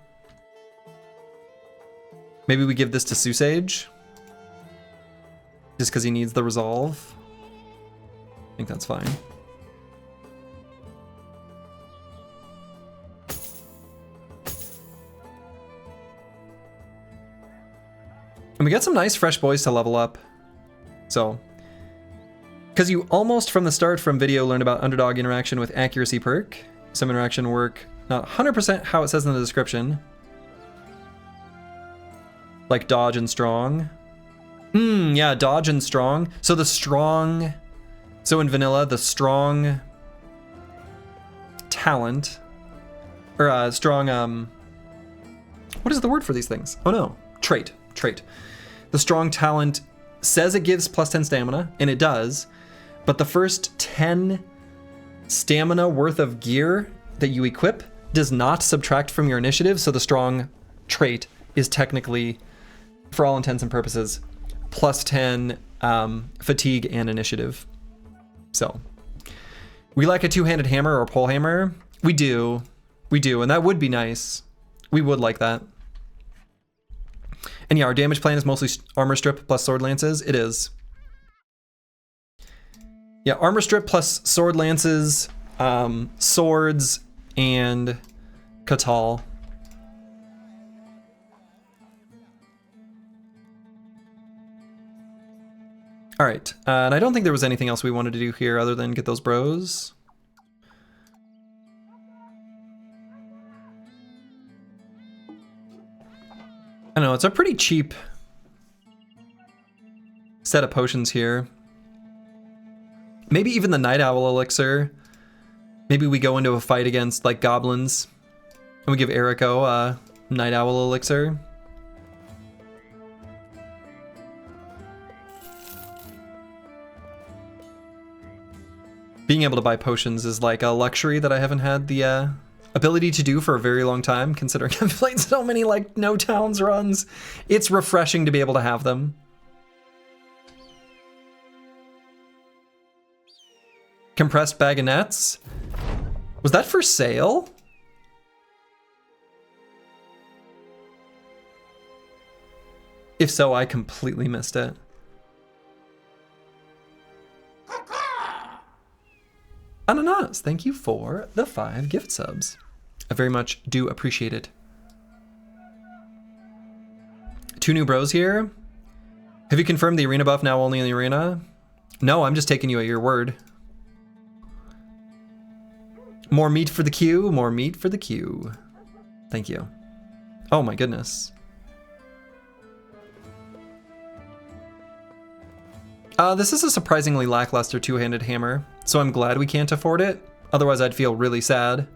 S1: Maybe we give this to Susage, just because he needs the resolve. I think that's fine. And we got some nice fresh boys to level up. So, because you almost from the start from video learned about underdog interaction with accuracy perk. Some interaction work, not 100% how it says in the description. Like dodge and strong. Yeah, dodge and strong. So the strong, so in vanilla, the strong talent, or strong, what is the word for these things? Oh no, trait. The strong talent says it gives plus 10 stamina, and it does, but the first 10 stamina worth of gear that you equip does not subtract from your initiative, so the strong trait is technically, for all intents and purposes, plus 10 fatigue and initiative. So, we like a two-handed hammer or pole hammer. We do, and that would be nice. We would like that. And yeah, our damage plan is mostly armor strip plus sword lances. It is. Yeah, armor strip plus sword lances, swords, and Katal. All right, and I don't think there was anything else we wanted to do here other than get those bros. I don't know, it's a pretty cheap set of potions here. Maybe even the Night Owl Elixir. Maybe we go into a fight against like goblins and we give Eriko a Night Owl Elixir. Being able to buy potions is like a luxury that I haven't had the ability to do for a very long time, considering I've played so many like no towns runs. It's refreshing to be able to have them. Compressed bagonets. Was that for sale? If so, I completely missed it. Ananas, thank you for the 5 gift subs. I very much do appreciate it. 2 new bros here. Have you confirmed the arena buff now only in the arena? No, I'm just taking you at your word. More meat for the queue, more meat for the queue. Thank you. Oh my goodness. This is a surprisingly lackluster two-handed hammer, so I'm glad we can't afford it. Otherwise, I'd feel really sad.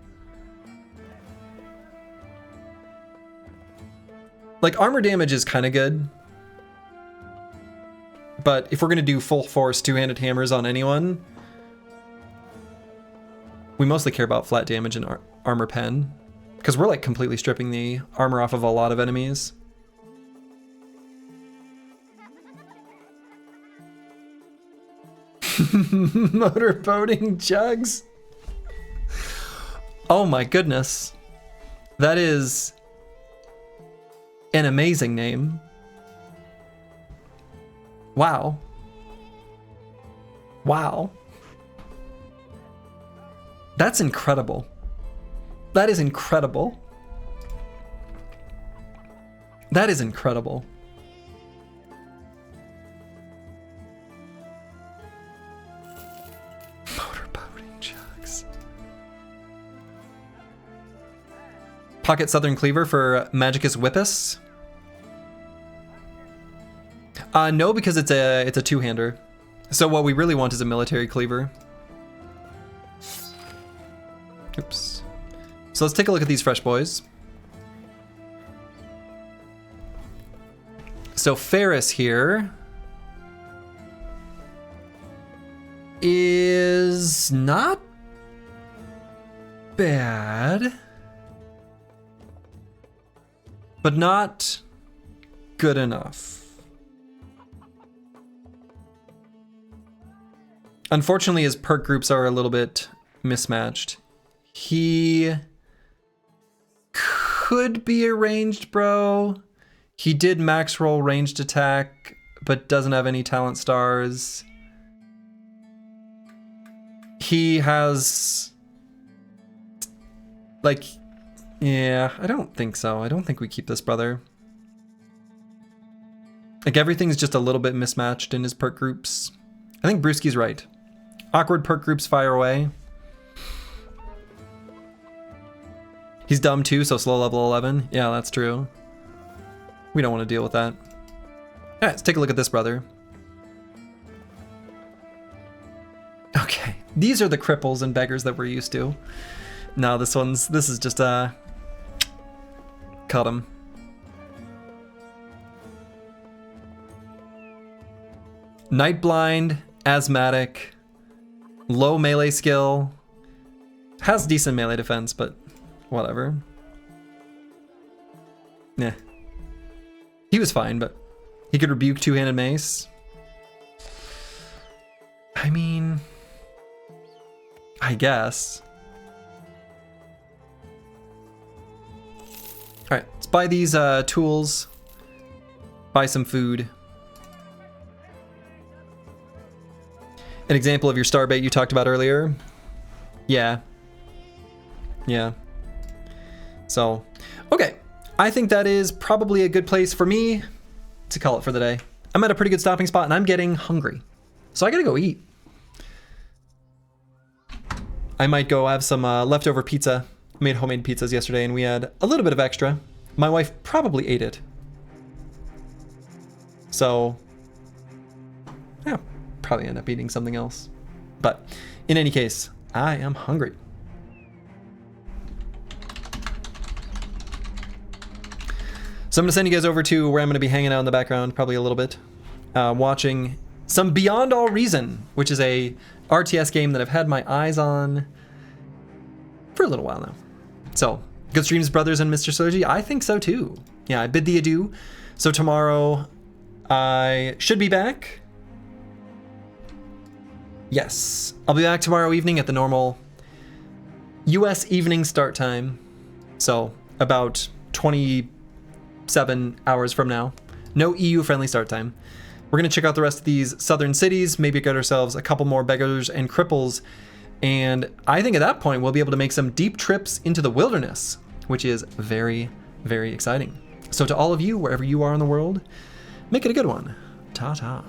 S1: Like, armor damage is kind of good. But if we're going to do full force two-handed hammers on anyone, we mostly care about flat damage and armor pen. Because we're like completely stripping the armor off of a lot of enemies. Motorboating jugs. Oh my goodness. That is an amazing name. Wow. Wow. That's incredible. That is incredible. That is incredible. Motorboating jugs. Pocket Southern Cleaver for Magicus Whippus. No, because it's a two-hander. So what we really want is a military cleaver. Oops. So let's take a look at these fresh boys. So Ferris here is not bad, but not good enough. Unfortunately, his perk groups are a little bit mismatched. He could be a ranged bro. He did max roll ranged attack, but doesn't have any talent stars. He has, like, yeah, I don't think so. I don't think we keep this brother. Like, everything's just a little bit mismatched in his perk groups. I think Brewski's right. Awkward perk groups fire away. He's dumb too, so slow level 11. Yeah, that's true. We don't want to deal with that. All right, let's take a look at this brother. Okay, these are the cripples and beggars that we're used to. No, this is just cut him. Night blind, asthmatic, low melee skill, has decent melee defense, but whatever. Nah. He was fine, but he could rebuke two-handed mace. I mean, I guess. All right, let's buy these tools, buy some food. An example of your star bait you talked about earlier. Yeah. Yeah. So, okay. I think that is probably a good place for me to call it for the day. I'm at a pretty good stopping spot and I'm getting hungry. So I gotta go eat. I might go have some leftover pizza. I made homemade pizzas yesterday and we had a little bit of extra. My wife probably ate it. So, yeah, probably end up eating something else. But in any case, I am hungry. So I'm gonna send you guys over to where I'm gonna be hanging out in the background, probably a little bit, watching some Beyond All Reason, which is a RTS game that I've had my eyes on for a little while now. So, good streams, brothers and Mr. Soji? I think so too. Yeah, I bid thee adieu. So tomorrow, I should be back. Yes, I'll be back tomorrow evening at the normal US evening start time. So, about 27 hours from now. No EU friendly start time. We're gonna check out the rest of these southern cities, maybe get ourselves a couple more beggars and cripples. And I think at that point, we'll be able to make some deep trips into the wilderness, which is very, very exciting. So to all of you, wherever you are in the world, make it a good one. Ta-ta.